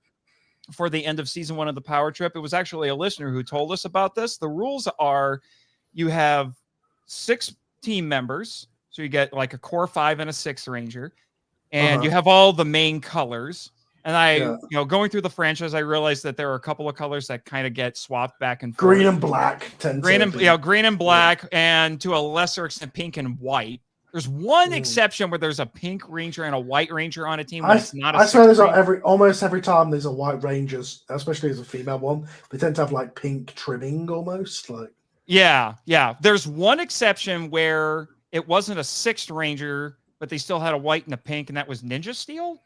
Speaker 6: for the end of season 1 of the Power Trip. It was actually a listener who told us about this. The rules are, you have 6 team members, so you get like a core 5 and a 6 Ranger, and you have all the main colors. And going through the franchise, I realized that there are a couple of colors that kind of get swapped back and forth.
Speaker 7: Green and black.
Speaker 6: Green and black, and to a lesser extent, pink and white. There's one exception where there's a pink Ranger and a white Ranger on a team.
Speaker 7: I swear there's almost every time there's a white Rangers, especially as a female one, they tend to have like pink trimming almost. Like
Speaker 6: Yeah. There's one exception where it wasn't a 6th Ranger, but they still had a white and a pink, and that was Ninja Steel.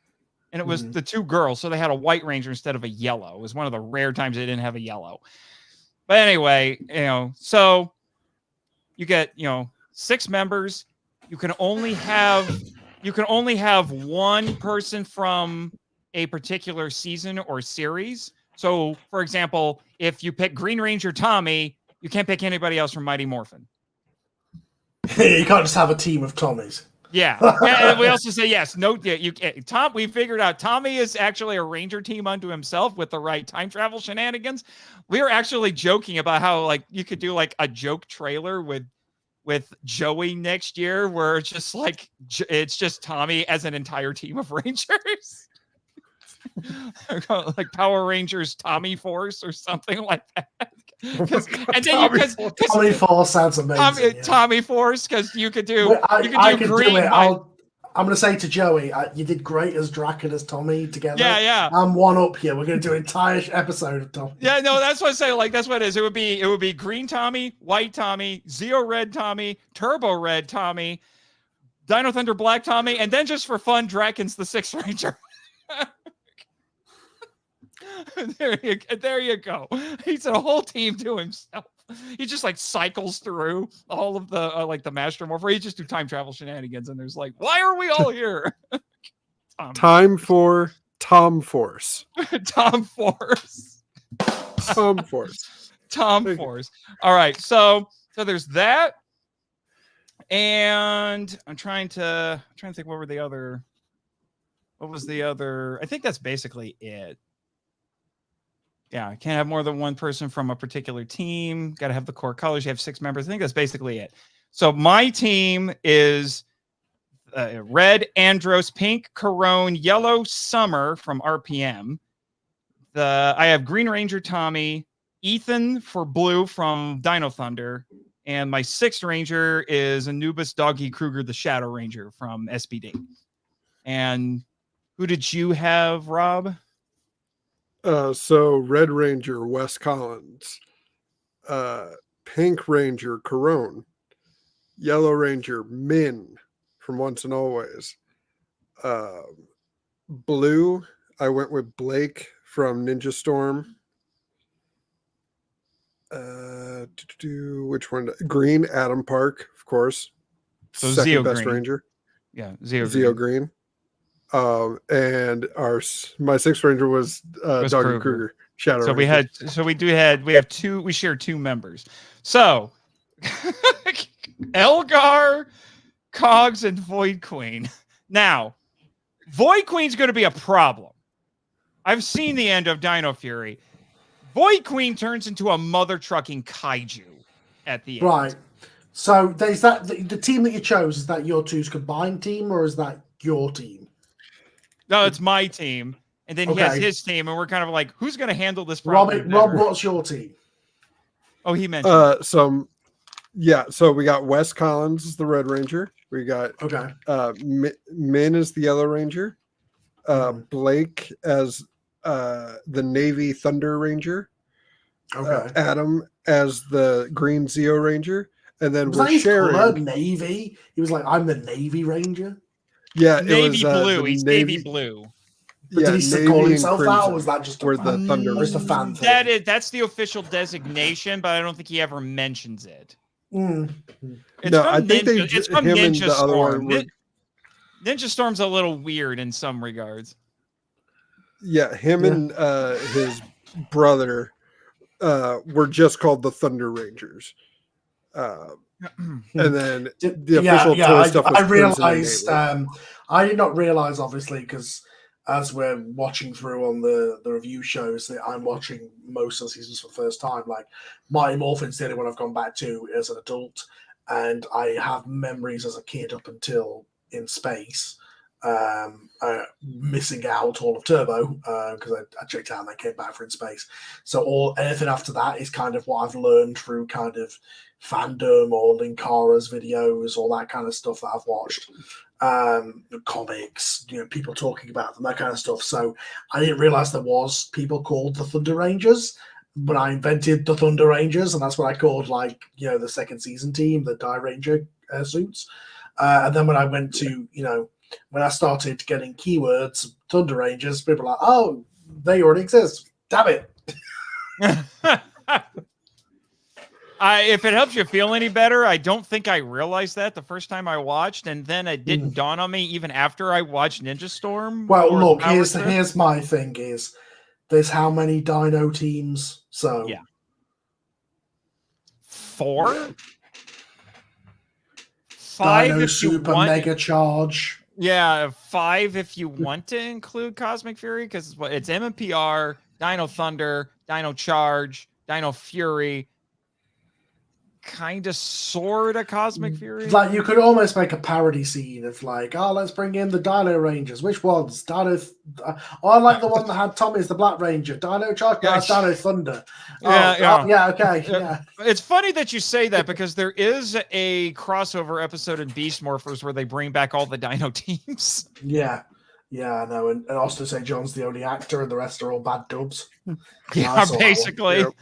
Speaker 6: And it was the 2 girls, so they had a white Ranger instead of a yellow. It was one of the rare times they didn't have a yellow. But anyway, so you get 6 members. You can only have one person from a particular season or series. So, for example, if you pick Green Ranger Tommy, you can't pick anybody else from Mighty Morphin.
Speaker 7: You can't just have a team of Tommies.
Speaker 6: Yeah. And we also say yes. No, Tom. We figured out Tommy is actually a Ranger team unto himself with the right time travel shenanigans. We were actually joking about how like you could do like a joke trailer with Joey next year, where it's just like it's just Tommy as an entire team of Rangers, like Power Rangers Tommy Force or something like that. Tommy
Speaker 7: Force sounds amazing.
Speaker 6: Tommy Force, because you could do.
Speaker 7: I could do it. I'm going to say to Joey, you did great as Drac and as Tommy together.
Speaker 6: Yeah.
Speaker 7: I'm one up here. We're going to do an entire episode of Tommy.
Speaker 6: Yeah, no, that's what I say. Like, that's what it is. It would be green Tommy, white Tommy, Zeo red Tommy, Turbo red Tommy, Dino Thunder black Tommy, and then just for fun, Draken's the Sixth Ranger. There you go. He's a whole team to himself. He just like cycles through all of the like the Master Morpher. He just do time travel shenanigans, and there's like, why are we all here?
Speaker 3: Time for Tom Force.
Speaker 6: Tom Force.
Speaker 3: Tom Force.
Speaker 6: Tom Force. All right, so there's that, and I'm trying to think what was the other. I think that's basically it. Yeah, I can't have more than one person from a particular team. Got to have the core colors. You have 6 members. I think that's basically it. So my team is red Andros, pink Corone, yellow Summer from RPM. I have Green Ranger Tommy, Ethan for blue from Dino Thunder, and my 6th Ranger is Anubis Doggy Kruger, the Shadow Ranger from SBD. And who did you have, Rob?
Speaker 3: So Red Ranger Wes Collins, Pink Ranger Corone, Yellow Ranger Min from Once and Always, blue I went with Blake from Ninja Storm. Which one? Green Adam Park, of course.
Speaker 6: So
Speaker 3: second
Speaker 6: Zeo
Speaker 3: best
Speaker 6: Green.
Speaker 3: Ranger.
Speaker 6: Yeah,
Speaker 3: Zeo Green. And my 6th Ranger was Doggy Kruger, Shadow
Speaker 6: So
Speaker 3: Ranger.
Speaker 6: we have 2, we share 2 members. So Elgar, Cogs, and Void Queen. Now, Void Queen's going to be a problem. I've seen the end of Dino Fury. Void Queen turns into a mother trucking kaiju at the end.
Speaker 7: Right. So is that the team that you chose? Is that your two's combined team, or is that your team?
Speaker 6: No, it's my team, and then he has his team, and we're kind of like, who's going to handle this
Speaker 7: Rob,
Speaker 6: problem?
Speaker 7: what's your team?
Speaker 6: Oh, he mentioned.
Speaker 3: So we got Wes Collins as the Red Ranger. We got Min as the Yellow Ranger. Blake as the Navy Thunder Ranger. Adam as the Green Zeo Ranger, and then we're sharing
Speaker 7: Navy. He was like, "I'm the Navy Ranger."
Speaker 3: Yeah,
Speaker 6: Navy
Speaker 3: it was,
Speaker 6: blue. He's Navy blue.
Speaker 7: But did he call himself that, or was that just
Speaker 3: the Thunder?
Speaker 7: Just a fan thing?
Speaker 6: That's the official designation, but I don't think he ever mentions it.
Speaker 3: I think
Speaker 6: it's from
Speaker 3: him
Speaker 6: Ninja
Speaker 3: and the other
Speaker 6: Storm.
Speaker 3: one
Speaker 6: Ninja Storm's a little weird in some regards.
Speaker 3: Yeah, him and his brother were just called the Thunder Rangers. And then the official toy stuff was
Speaker 7: I realized I did not realize, obviously, because as we're watching through on the review shows, that I'm watching most of the seasons for the first time. Like Mighty Morphin's the only one I've gone back to as an adult, and I have memories as a kid up until In Space, missing out all of Turbo because I checked out and they came back for In Space. So anything after that is kind of what I've learned through kind of fandom or Linkara's videos, all that kind of stuff that I've watched. Comics, people talking about them, that kind of stuff. So I didn't realize there was people called the Thunder Rangers, but I invented the Thunder Rangers, and that's what I called the second season team, the Die Ranger suits. And then when I went to, when I started getting keywords, Thunder Rangers, people were like, oh, they already exist. Damn it.
Speaker 6: If it helps you feel any better, I don't think I realized that the first time I watched, and then it didn't dawn on me even after I watched Ninja Storm.
Speaker 7: Well, look, here's my thing is there's how many Dino teams? So
Speaker 6: yeah. 4? 5
Speaker 7: Dino
Speaker 6: if
Speaker 7: Super
Speaker 6: you want.
Speaker 7: Mega Charge.
Speaker 6: Yeah, 5 if you want to include Cosmic Fury, because it's MMPR, Dino Thunder, Dino Charge, Dino Fury, kind of sort of Cosmic Fury.
Speaker 7: Like you could almost make a parody scene of like, oh, let's bring in the Dino Rangers. Which ones? Dino. I like the one that had Tommy as the Black Ranger. Dino Charge.
Speaker 6: Yeah,
Speaker 7: That's Dino Thunder.
Speaker 6: Yeah,
Speaker 7: yeah. Okay. Yeah.
Speaker 6: It's funny that you say that because there is a crossover episode in Beast Morphers where they bring back all the Dino teams.
Speaker 7: Yeah. Yeah, I know. And Austin St. John's the only actor, and the rest are all bad dubs.
Speaker 6: Yeah,
Speaker 7: I saw that one.
Speaker 6: basically.
Speaker 3: Yep.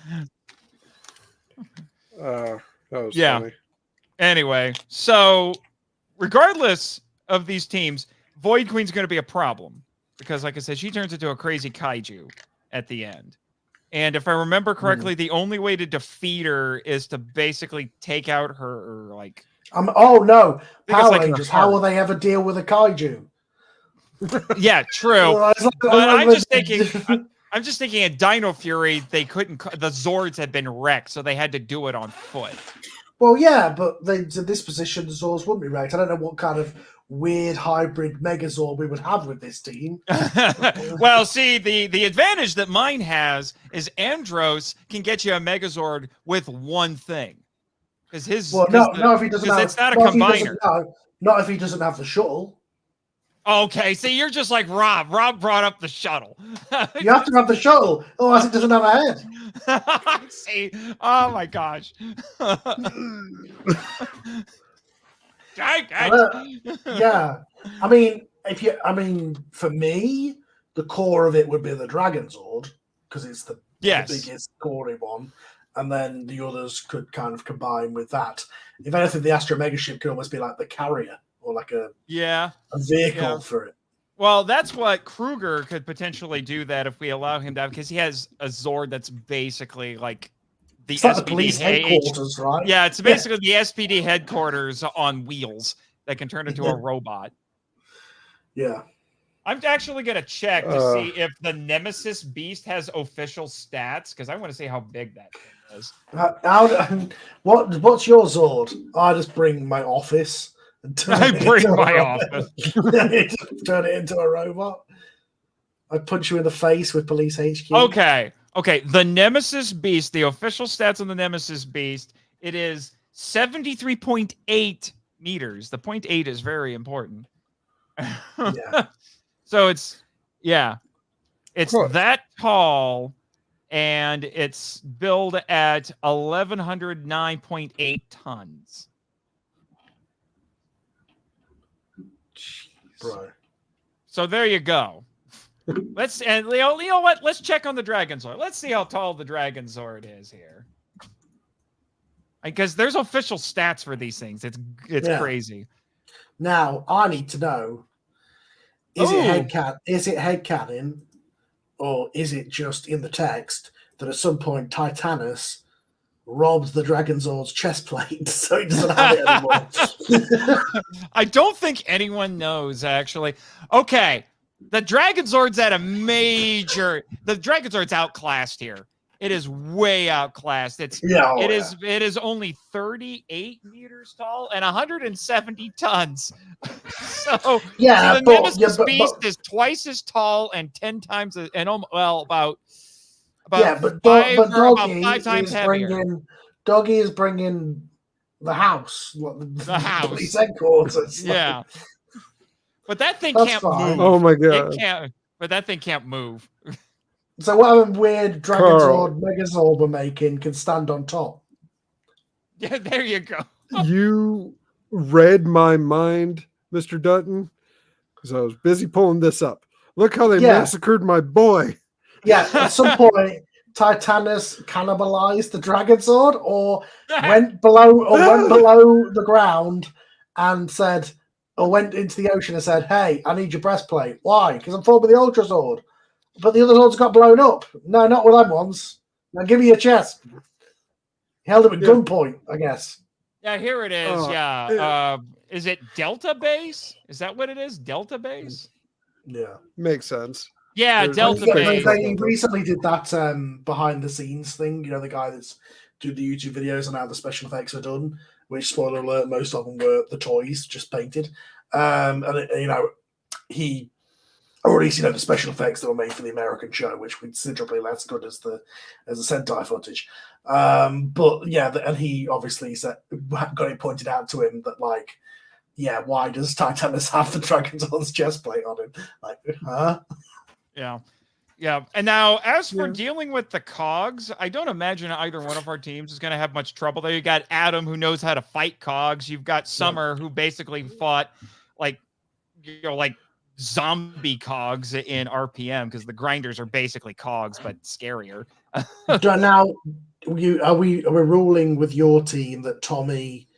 Speaker 3: That was
Speaker 6: Yeah.
Speaker 3: funny.
Speaker 6: Anyway, so regardless of these teams, Void Queen's going to be a problem because, like I said, she turns into a crazy kaiju at the end. And if I remember correctly, the only way to defeat her is to basically take out her, like...
Speaker 7: Oh, no. Power
Speaker 6: like
Speaker 7: Rangers,
Speaker 6: her
Speaker 7: how
Speaker 6: heart.
Speaker 7: will they ever deal with a kaiju?
Speaker 6: Yeah, true.
Speaker 7: Well, it's like-
Speaker 6: But I'm just thinking... I'm just thinking at Dino Fury, they couldn't... The Zords had been wrecked, so they had to do it on foot.
Speaker 7: Well, yeah, but in this position, the Zords wouldn't be wrecked. I don't know what kind of weird hybrid Megazord we would have with this team.
Speaker 6: Well, see, the advantage that mine has is Andros can get you a Megazord with one thing. Because his...
Speaker 7: Well, no, if he doesn't have...
Speaker 6: it's not a
Speaker 7: not if he
Speaker 6: combiner.
Speaker 7: doesn't- not if he doesn't have the shuttle.
Speaker 6: Okay, see, you're just like Rob. Rob brought up the shuttle.
Speaker 7: You have to have the shuttle, otherwise it doesn't have a head.
Speaker 6: See, oh my gosh.
Speaker 7: Yeah, I mean, for me, the core of it would be the Dragon Zord because it's the biggest core one, and then the others could kind of combine with that. If anything, the Astro Mega Ship could almost be like the carrier or like a vehicle for it.
Speaker 6: Well, that's what Kruger could potentially do that if we allow him to have, because he has a Zord that's basically like the
Speaker 7: It's like the
Speaker 6: SPD
Speaker 7: police headquarters, right?
Speaker 6: Yeah, it's basically the SPD headquarters on wheels that can turn into a robot.
Speaker 7: Yeah.
Speaker 6: I'm actually going to check to see if the Nemesis Beast has official stats, because I want to see how big that thing is.
Speaker 7: What's your Zord? I just bring my office.
Speaker 6: I bring my office.
Speaker 7: Turn it into a robot. I punch you in the face with Police HQ.
Speaker 6: Okay. The Nemesis Beast, the official stats on the Nemesis Beast, it is 73.8 meters. The 0.8 is very important.
Speaker 7: Yeah.
Speaker 6: So it's that tall, and it's billed at 1,109.8 tons.
Speaker 7: Right.
Speaker 6: So there you go. Let's you know what? Let's check on the Dragon Zord. Let's see how tall the Dragon Zord is here. Because there's official stats for these things. It's crazy.
Speaker 7: Now I need to know: is it headcanon, or is it just in the text that at some point Titanus robbed the Dragon Zord's chest plate so he doesn't have it anymore?
Speaker 6: I don't think anyone knows, actually. Okay, the Dragon Zord's at a major... The Dragon Zord's outclassed here. It is way outclassed. It is only 38 meters tall and 170 tons. So the Nemesis Beast is twice as tall and 10 times about five times heavier.
Speaker 7: Doggy is bringing the house.
Speaker 6: The house.
Speaker 7: Police headquarters.
Speaker 6: Yeah. But that thing
Speaker 7: That's
Speaker 6: can't
Speaker 7: fine.
Speaker 6: move.
Speaker 3: Oh my god.
Speaker 6: But that thing can't move.
Speaker 7: So whatever weird Dragon Zord Megazord we're making can stand on top.
Speaker 6: Yeah, there you go.
Speaker 3: You read my mind, Mr. Dutton, because I was busy pulling this up. Look how they massacred my boy.
Speaker 7: Yeah, at some point, Titanus cannibalized the Dragon Zord, or went below the ground and said, or went into the ocean and said, "Hey, I need your breastplate." Why? Because I'm forming the Ultra Zord. But the other Zords got blown up. No, not with them ones. Now give me your chest. He held him at gunpoint, I guess.
Speaker 6: Yeah, here it is. Is it Delta Base? Is that what it is? Delta Base?
Speaker 7: Yeah.
Speaker 3: Makes sense.
Speaker 6: Yeah, Delta Base.
Speaker 7: They recently did that behind the scenes thing. You know, the guy that's doing the YouTube videos on how the special effects are done, which, spoiler alert, most of them were the toys just painted. And, he or at least the special effects that were made for the American show, which were considerably less good as the Sentai footage. But yeah, and he obviously got it pointed out to him that like, yeah, why does Titanus have the Dragon's chest plate on him? Like, huh?
Speaker 6: Yeah. Yeah. And now, as for dealing with the cogs, I don't imagine either one of our teams is going to have much trouble there. You got Adam, who knows how to fight cogs. You've got Summer, who basically fought like zombie cogs in RPM, because the grinders are basically cogs but scarier.
Speaker 7: Now, are we ruling with your team that Tommy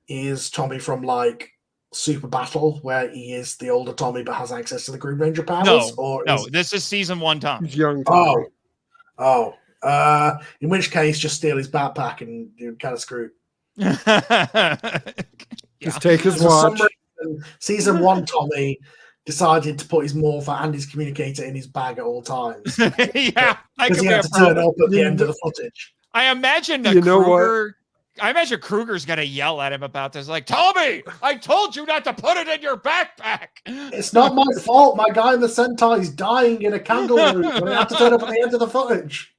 Speaker 7: is Tommy from like Super Battle, where he is the older Tommy but has access to the Green Ranger powers?
Speaker 6: No, this is season 1 Tommy.
Speaker 3: He's young Tommy.
Speaker 7: In which case, just steal his backpack and you're kind of screwed.
Speaker 3: Just take his watch.
Speaker 7: Season 1 Tommy decided to put his morpher and his communicator in his bag at all times.
Speaker 6: Yeah,
Speaker 7: because he had to turn up at the end of the footage.
Speaker 6: I imagine Kruger's gonna yell at him about this, like, Tommy, I told you not to put it in your backpack.
Speaker 7: It's not my fault. My guy in the Sentai is dying in a kangaroo when I have to turn up at the end of the footage.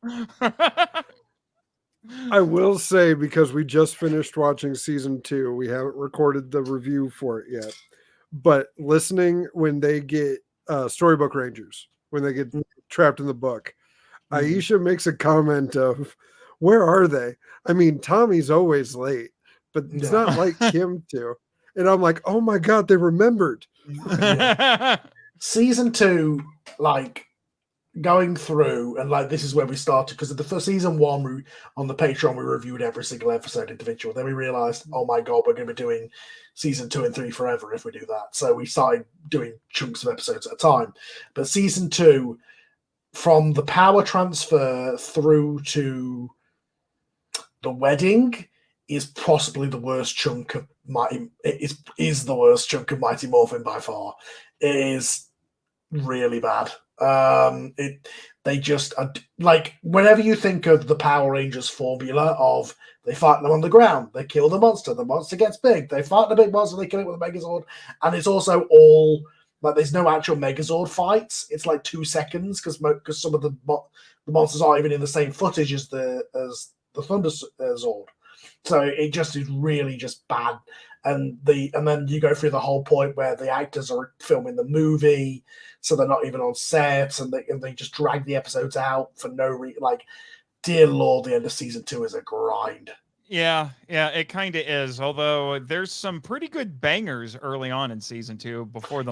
Speaker 3: I will say, because we just finished watching season 2, we haven't recorded the review for it yet. But listening when they get Storybook Rangers, when they get trapped in the book, Aisha makes a comment of, where are they? I mean, Tommy's always late, but it's not like him to. And I'm like, oh my God, they remembered.
Speaker 7: Season 2, like, going through, and like this is where we started, because of the first season 1 on the Patreon we reviewed every single episode individual. Then we realized, oh my God, we're going to be doing season 2 and 3 forever if we do that. So we started doing chunks of episodes at a time. But season 2, from the power transfer through to the wedding, is possibly the worst chunk of is the worst chunk of Mighty Morphin by far. It is really bad. They just like, whenever you think of the Power Rangers formula of they fight them on the ground, they kill the monster gets big, they fight the big monster, they kill it with a Megazord, and it's also all like there's no actual Megazord fights. It's like 2 seconds because some of the monsters aren't even in the same footage as the Thunder Zord. So it just is really just bad. And then you go through the whole point where the actors are filming the movie, so they're not even on set, and they just drag the episodes out for no reason. Like, dear Lord, the end of season 2 is a grind.
Speaker 6: Yeah, it kind of is. Although there's some pretty good bangers early on in season 2 before the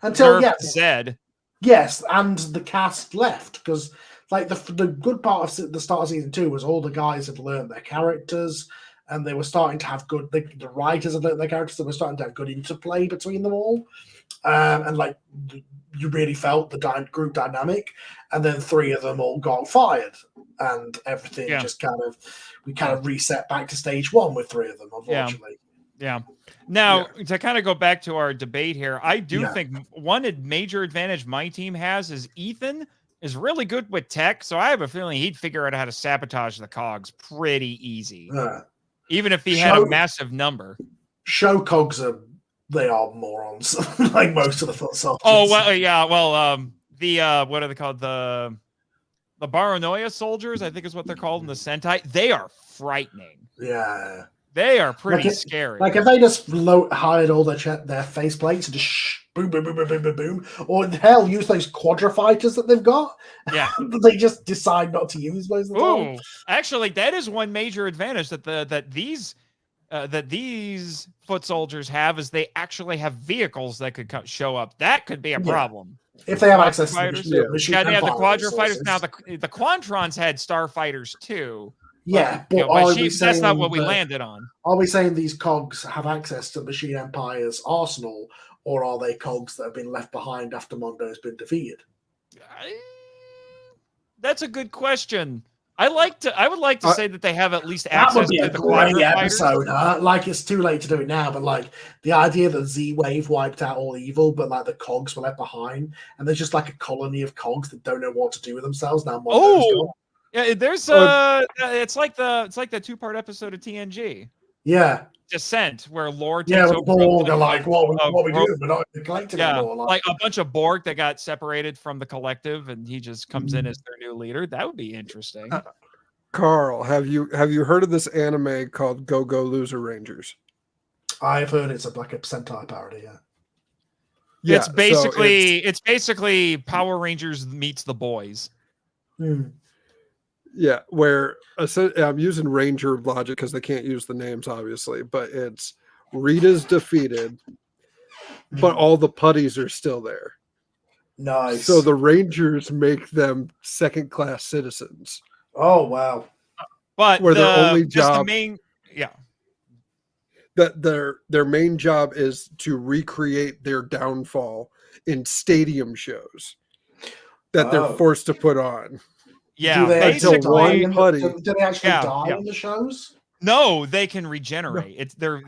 Speaker 6: until Zed.
Speaker 7: Yes, and the cast left, because like the good part of the start of season 2 was all the guys had learned their characters, and they were starting to have good. The writers had learned their characters, and were starting to have good interplay between them all, and like you really felt the group dynamic. And then 3 of them all got fired, and everything just we reset back to stage 1 with 3 of them, unfortunately.
Speaker 6: Yeah. Now, to kind of go back to our debate here, I do think one major advantage my team has is Ethan is really good with tech, so I have a feeling he'd figure out how to sabotage the cogs pretty easy, even if he had a massive number.
Speaker 7: Show cogs they are morons, like most of the foot soldiers.
Speaker 6: Oh well, yeah. Well, the what are they called? The Baranoia soldiers, I think is what they're called in the Sentai. They are frightening.
Speaker 7: Yeah.
Speaker 6: They are pretty scary.
Speaker 7: Like if they just hide all their faceplates and just boom, boom, boom, boom, boom, boom, boom, or hell, use those quadra fighters that they've got.
Speaker 6: Yeah,
Speaker 7: they just decide not to use most of the time.
Speaker 6: Actually, that is one major advantage that these foot soldiers have, is they actually have vehicles that could show up. That could be a problem.
Speaker 7: If they have access to
Speaker 6: the machine they have the quadra fighters. Now the Quantrons had starfighters too.
Speaker 7: Yeah, but
Speaker 6: that's not what we landed on.
Speaker 7: Are we saying these cogs have access to Machine Empire's arsenal, or are they cogs that have been left behind after Mondo has been defeated?
Speaker 6: That's a good question. I would like to say that they have at least access to the quadra
Speaker 7: episode. Like, it's too late to do it now, but like the idea that Z-Wave wiped out all evil, but like the cogs were left behind, and there's just like a colony of cogs that don't know what to do with themselves now. Mondo's gone.
Speaker 6: Yeah, there's it's like the 2-part episode of TNG.
Speaker 7: Yeah.
Speaker 6: Descent, where Lore
Speaker 7: Yeah,
Speaker 6: takes
Speaker 7: with
Speaker 6: over.
Speaker 7: Borg
Speaker 6: a
Speaker 7: are like,
Speaker 6: bunch
Speaker 7: what
Speaker 6: of
Speaker 7: we
Speaker 6: rogue-
Speaker 7: doing? We're not in the collective
Speaker 6: Yeah,
Speaker 7: anymore.
Speaker 6: like a bunch of Borg that got separated from the collective, and he just comes in as their new leader. That would be interesting.
Speaker 3: Carl, have you heard of this anime called Go Go Loser Rangers?
Speaker 7: I've heard it's like a Sentai parody. Yeah.
Speaker 3: Yeah,
Speaker 6: It's basically Power Rangers meets the boys.
Speaker 3: Yeah, where I'm using Ranger logic because they can't use the names, obviously, but it's Rita's defeated, but all the putties are still there.
Speaker 7: Nice.
Speaker 3: So the Rangers make them second-class citizens.
Speaker 7: Oh wow!
Speaker 6: But
Speaker 3: where their only job, that their main job is to recreate their downfall in stadium shows that they're forced to put on.
Speaker 6: Yeah,
Speaker 7: do they actually die in the shows?
Speaker 6: No, they can regenerate. It's they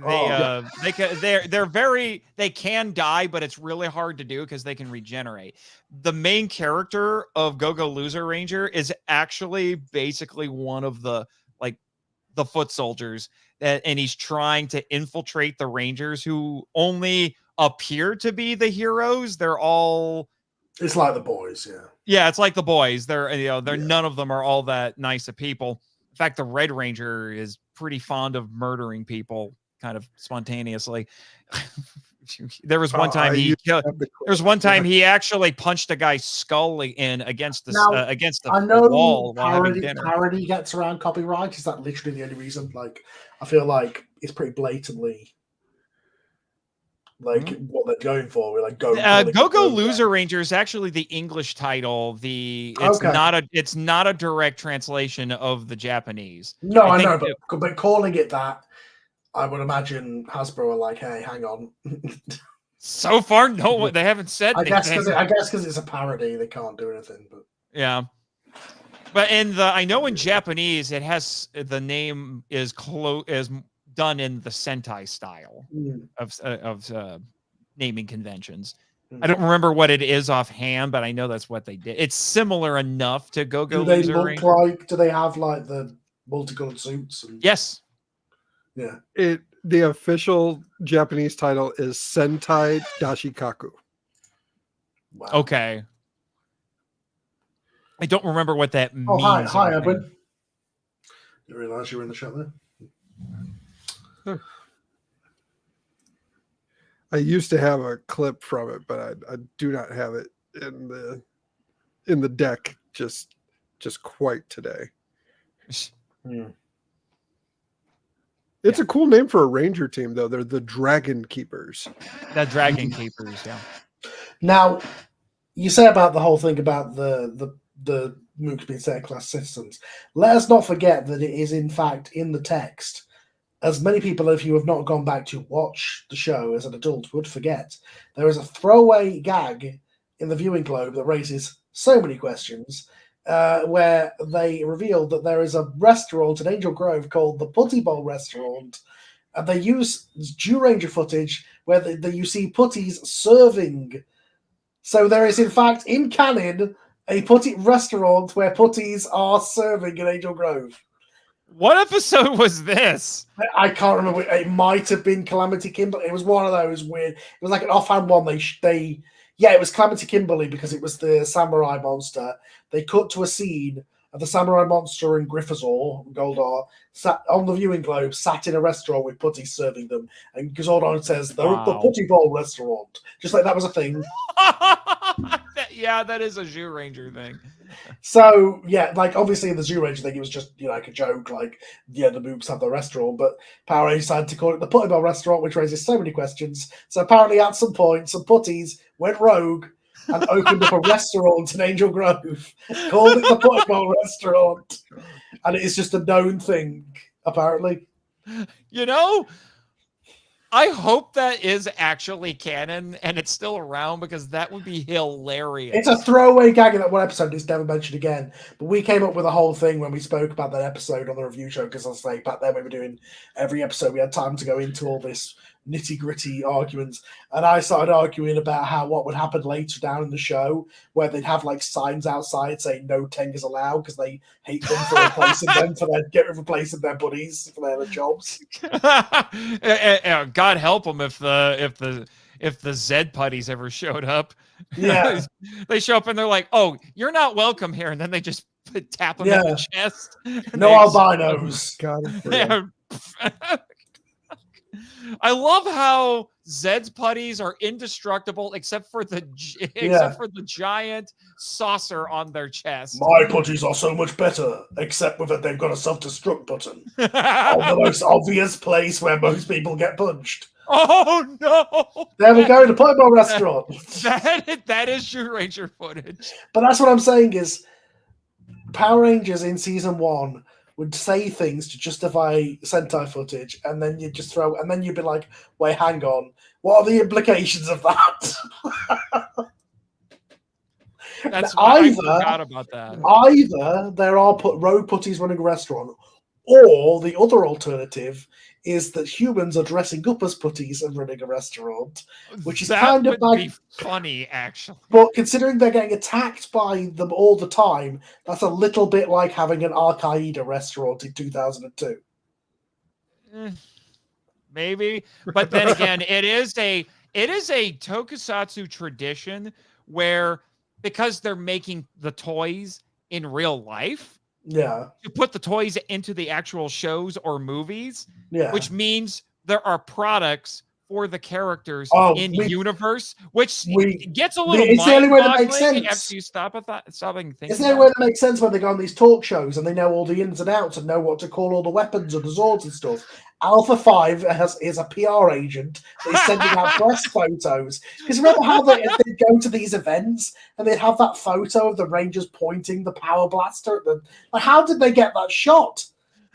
Speaker 6: can die, but it's really hard to do because they can regenerate. The main character of Go-Go Loser Ranger is actually basically one of the foot soldiers, and he's trying to infiltrate the Rangers, who only appear to be the heroes. They're all.
Speaker 7: It's like the boys, yeah.
Speaker 6: Yeah, it's like the boys. They're none of them are all that nice of people. In fact, the Red Ranger is pretty fond of murdering people kind of spontaneously. There was one time he actually punched a guy's skull in against the wall while having dinner.
Speaker 7: Parody gets around copyright. Is that literally the only reason? Like, I feel like it's pretty blatantly what they're going for. We're like
Speaker 6: Go-Go Loser Ranger is actually the English title. It's not a direct translation of the Japanese.
Speaker 7: No, I know, but calling it that, I would imagine Hasbro are like, hey, hang on.
Speaker 6: So far, no, they haven't said anything.
Speaker 7: I guess because it's a parody, they can't do anything. But
Speaker 6: yeah. But I know in Japanese, it has the name is done in the Sentai style of naming conventions. I don't remember what it is offhand, but I know that's what they did. It's similar enough to Go-Go Loser Ranger.
Speaker 7: Do they have like the multicolored suits?
Speaker 6: Yes.
Speaker 7: Yeah.
Speaker 3: The official Japanese title is Sentai Dashikaku.
Speaker 6: Wow. Okay. I don't remember what that means.
Speaker 7: Hi, Edwin. You realize you were in the chat there?
Speaker 3: I used to have a clip from it, but I do not have it in the deck just quite today. It's a cool name for a Ranger team, though. They're the Dragon Keepers.
Speaker 6: The Dragon Keepers, yeah.
Speaker 7: Now, you say about the whole thing about the mooks being second-class citizens. Let us not forget that it is, in fact, in the text. As many people, if you have not gone back to watch the show as an adult, would forget, there is a throwaway gag in the viewing globe that raises so many questions. Where they revealed that there is a restaurant in Angel Grove called the Putty Bowl Restaurant, and they use Ranger footage where you see putties serving. So there is, in fact, in canon, a putty restaurant where putties are serving in Angel Grove.
Speaker 6: What episode was this?
Speaker 7: I can't remember. It might have been Calamity Kimberly. It was one of those weird. It was like an offhand one. It was Calamity Kimberly because it was the samurai monster. They cut to a scene of the samurai monster and Goldar, sat on the viewing globe, sat in a restaurant with putties serving them. And Goldar says, the Putty Bowl Restaurant. Just like that was a thing.
Speaker 6: Yeah, that is a Zoo Ranger thing.
Speaker 7: So, yeah, like, obviously in the Zoo Ranger thing, it was just, like a joke, like, yeah, the mooks have the restaurant, but Power Rangers decided to call it the Putty Bowl Restaurant, which raises so many questions. So apparently at some point, some putties went rogue and opened up a restaurant in Angel Grove, called it the Putty Bowl Restaurant, and it is just a known thing, apparently.
Speaker 6: I hope that is actually canon and it's still around, because that would be hilarious.
Speaker 7: It's a throwaway gag in that one episode. It's never mentioned again. But we came up with a whole thing when we spoke about that episode on the review show, because I'll say back then we were doing every episode. We had time to go into all this nitty-gritty arguments, and I started arguing about what would happen later down in the show, where they'd have like signs outside saying no Tengers allowed because they hate them for replacing them replacing their buddies for their jobs.
Speaker 6: God help them if the Zed putties ever showed up.
Speaker 7: Yeah.
Speaker 6: They show up and they're like, "Oh, you're not welcome here," and then they just tap them in the chest.
Speaker 7: No albinos.
Speaker 3: God,
Speaker 6: I love how Zed's putties are indestructible except for the giant saucer on their chest.
Speaker 7: My putties are so much better, except with that they've got a self-destruct button on the most obvious place where most people get punched.
Speaker 6: Oh no!
Speaker 7: There we go, the Putty restaurant.
Speaker 6: That is True Ranger footage.
Speaker 7: But that's what I'm saying is Power Rangers in season 1 would say things to justify Sentai footage, and then you'd be like, wait, hang on, what are the implications of that?
Speaker 6: That's why I forgot about that.
Speaker 7: Either there are road putties running a restaurant, or the other alternative is that humans are dressing up as putties and running a restaurant, which is kind of like
Speaker 6: be funny, actually.
Speaker 7: But considering they're getting attacked by them all the time, that's a little bit like having an Al-Qaeda restaurant in 2002.
Speaker 6: Maybe, but then again, it is a tokusatsu tradition where, because they're making the toys in real life, you put the toys into the actual shows or movies, which means there are products for the characters in universe, which gets a little
Speaker 7: it's the only way that makes sense.
Speaker 6: After you stop and think.
Speaker 7: It's the only way that makes sense when they go on these talk shows and they know all the ins and outs and know what to call all the weapons and the swords and stuff. Alpha 5 is a PR agent that is sending out press photos. Because remember how they'd go to these events and they'd have that photo of the Rangers pointing the power blaster at them? Like, how did they get that shot?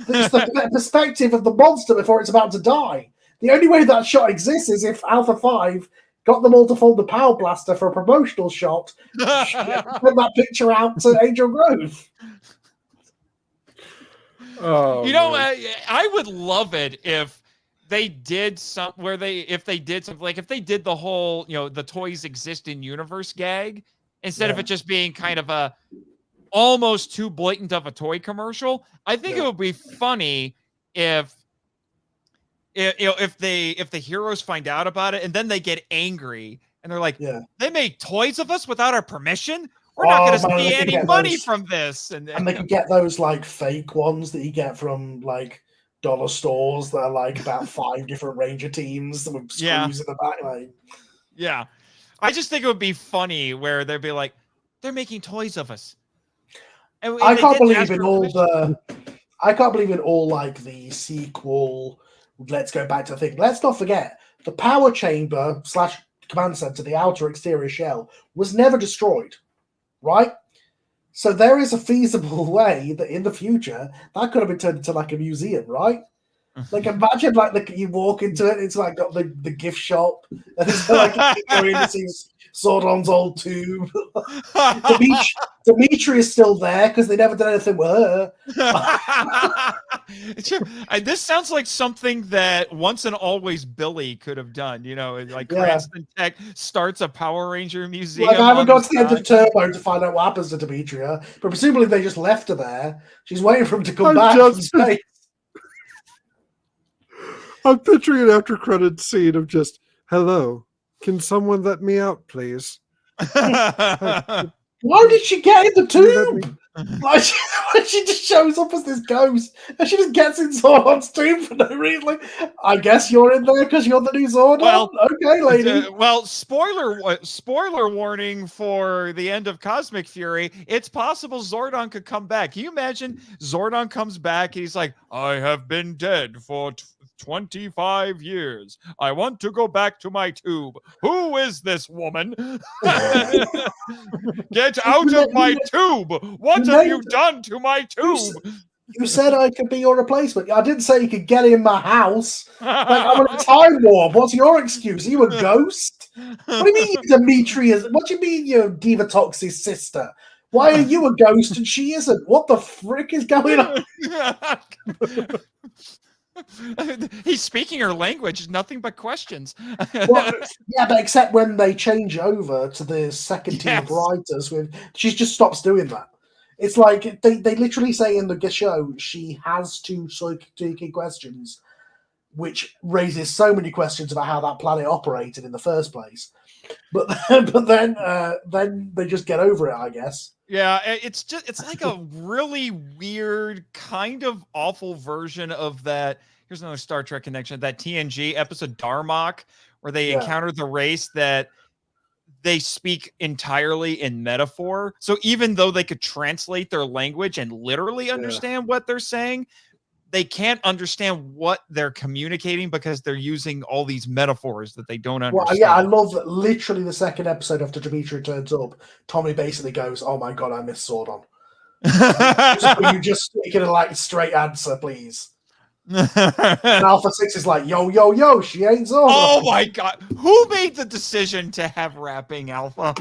Speaker 7: It's the perspective of the monster before it's about to die. The only way that shot exists is if Alpha 5 got them all to fold the power blaster for a promotional shot, put that picture out to Angel Grove.
Speaker 3: Oh,
Speaker 6: I would love it if they did if they did the whole, the toys exist in universe gag, instead of it just being kind of a almost too blatant of a toy commercial. I think it would be funny if the heroes find out about it and then they get angry and they're like, they made toys of us without our permission. We're not going to see any money from this. And
Speaker 7: they could get those like fake ones that you get from like dollar stores that are like about 5 different Ranger teams with screws in the back.
Speaker 6: Yeah. I just think it would be funny where they'd be like, they're making toys of us. And
Speaker 7: I can't believe in all like the sequel. Let's go back to the thing. Let's not forget the power chamber / command center, the outer exterior shell, was never destroyed. Right? So there is a feasible way that in the future that could have been turned into like a museum, right? Like imagine like you walk into it, it's like got the gift shop, and it's like you go in to see Zordon's old tube. Dimitri is still there because they never did anything with her.
Speaker 6: This sounds like something that Once and Always Billy could have done. Like Cranston Tech starts a Power Ranger museum.
Speaker 7: Like I haven't got to the end of Turbo to find out what happens to Demetria, but presumably they just left her there. She's waiting for him to come back from space.
Speaker 3: I'm picturing an after credits scene of just, hello, can someone let me out, please?
Speaker 7: Why did she get in the tube? Like she just shows up as this ghost, and she just gets in Zordon's tube for no reason. Like, I guess you're in there because you're the new Zordon. Well, okay, lady.
Speaker 6: Spoiler warning for the end of Cosmic Fury. It's possible Zordon could come back. Can you imagine Zordon comes back and he's like, I have been dead for 25 years. I want to go back to my tube. Who is this woman? Get out of my tube. What have you done to my tube?
Speaker 7: You said I could be your replacement. I didn't say you could get in my house. Like, I'm on a time warp. What's your excuse? Are you a ghost? What do you mean Demetrius? What do you mean you're Diva Tox's sister? Why are you a ghost and she isn't? What the frick is going on?
Speaker 6: He's speaking her language, nothing but questions.
Speaker 7: Well, yeah, but except when they change over to the second team of
Speaker 6: Yes.
Speaker 7: writers, she just stops doing that. It's like they literally say in the show she has to psychic questions, which raises so many questions about how that planet operated in the first place. But then they just get over it, I guess.
Speaker 6: Yeah, it's like a really weird, kind of awful version of that. Here's another Star Trek connection. That TNG episode Darmok, where they encounter the race that they speak entirely in metaphor. So even though they could translate their language and literally understand what they're saying, they can't understand what they're communicating because they're using all these metaphors that they don't understand.
Speaker 7: Well, yeah, I love that. Literally, the second episode after Dimitri turns up, Tommy basically goes, "Oh my god, I miss Sordon. You just speak in a like straight answer, please." And Alpha 6 is like, "Yo, yo, yo, she ain't Sordon."
Speaker 6: Oh my god, who made the decision to have rapping Alpha?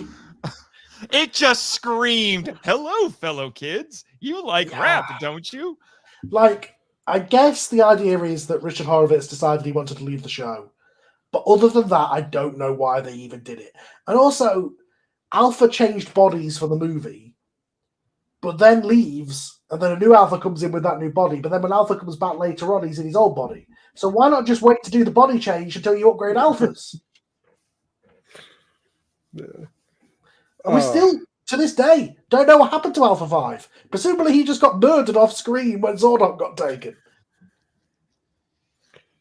Speaker 6: It just screamed, "Hello, fellow kids. You like rap, don't you?"
Speaker 7: Like, I guess the idea is that Richard Horowitz decided he wanted to leave the show. But other than that, I don't know why they even did it. And also, Alpha changed bodies for the movie, but then leaves, and then a new Alpha comes in with that new body. But then when Alpha comes back later on, he's in his old body. So why not just wait to do the body change until you upgrade Alphas? And we still, to this day, don't know what happened to Alpha 5. Presumably he just got murdered off screen when Zordon got taken.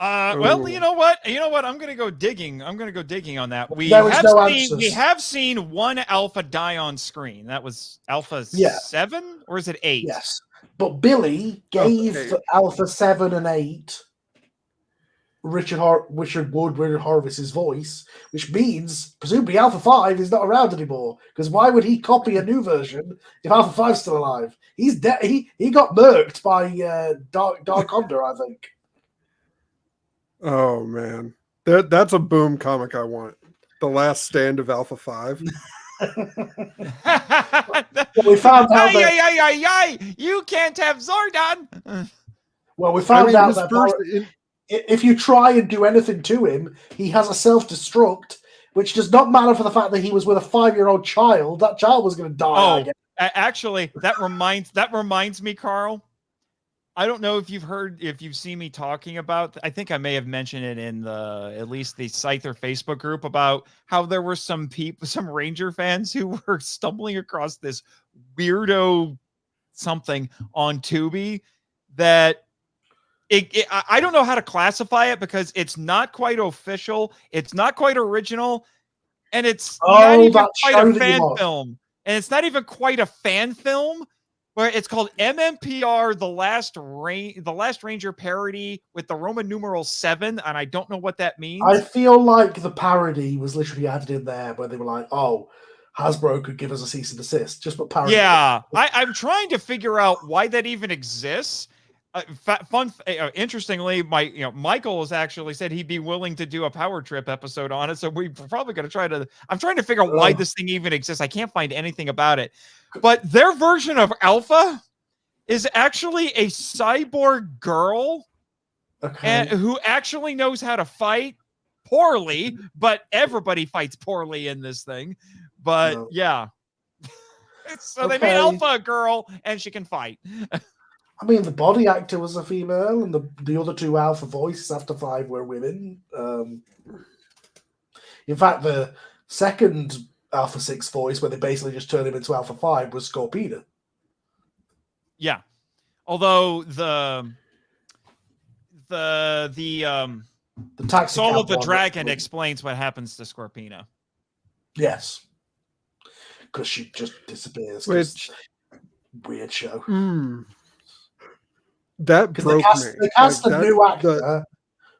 Speaker 6: Well, you know what? I'm gonna go digging. I'm gonna go digging on that. We have seen one Alpha die on screen. That was Alpha 7, or is it 8?
Speaker 7: Yes, but Billy gave Alpha 7 and 8 Richard Horowitz's voice, which means presumably Alpha 5 is not around anymore. Because why would he copy a new version if Alpha 5's still alive? He's dead. He got murked by Dark Honda, I think.
Speaker 3: Oh man, that's a Boom comic I want. The Last Stand of Alpha 5.
Speaker 7: Well, we found out
Speaker 6: you can't have Zordon.
Speaker 7: Well, we found out that if you try and do anything to him, he has a self-destruct, which does not matter for the fact that he was with a 5-year-old child. That child was going to die.
Speaker 6: Actually, that reminds me, Carl. I don't know if you've seen me talking about, I think I may have mentioned it in at least the Scyther Facebook group about how there were some Ranger fans who were stumbling across this weirdo something on Tubi that I don't know how to classify it because it's not quite official. It's not quite original. And it's not even quite a fan film. And it's not even quite a fan film. Where it's called MMPR, the Last Ranger parody with the Roman numeral 7, and I don't know what that means.
Speaker 7: I feel like the parody was literally added in there where they were like, "Oh, Hasbro could give us a cease and desist." Just put parody.
Speaker 6: Yeah, I'm trying to figure out why that even exists. Interestingly, Michael has actually said he'd be willing to do a Power Trip episode on it, so we're probably going to try to. I'm trying to figure out why this thing even exists. I can't find anything about it. But their version of Alpha is actually a cyborg girl and who actually knows how to fight poorly, but everybody fights poorly in this thing. But yeah. So they made Alpha a girl and she can fight.
Speaker 7: I mean, the body actor was a female and the other two Alpha voices after 5 were women. In fact, the second Alpha 6 voice, where they basically just turned him into Alpha 5, was Scorpina.
Speaker 6: Yeah. Although the Soul of the Dragon explains what happens to Scorpina.
Speaker 7: Yes. Because she just disappears. Weird show.
Speaker 3: That broke me.
Speaker 7: They cast a new actor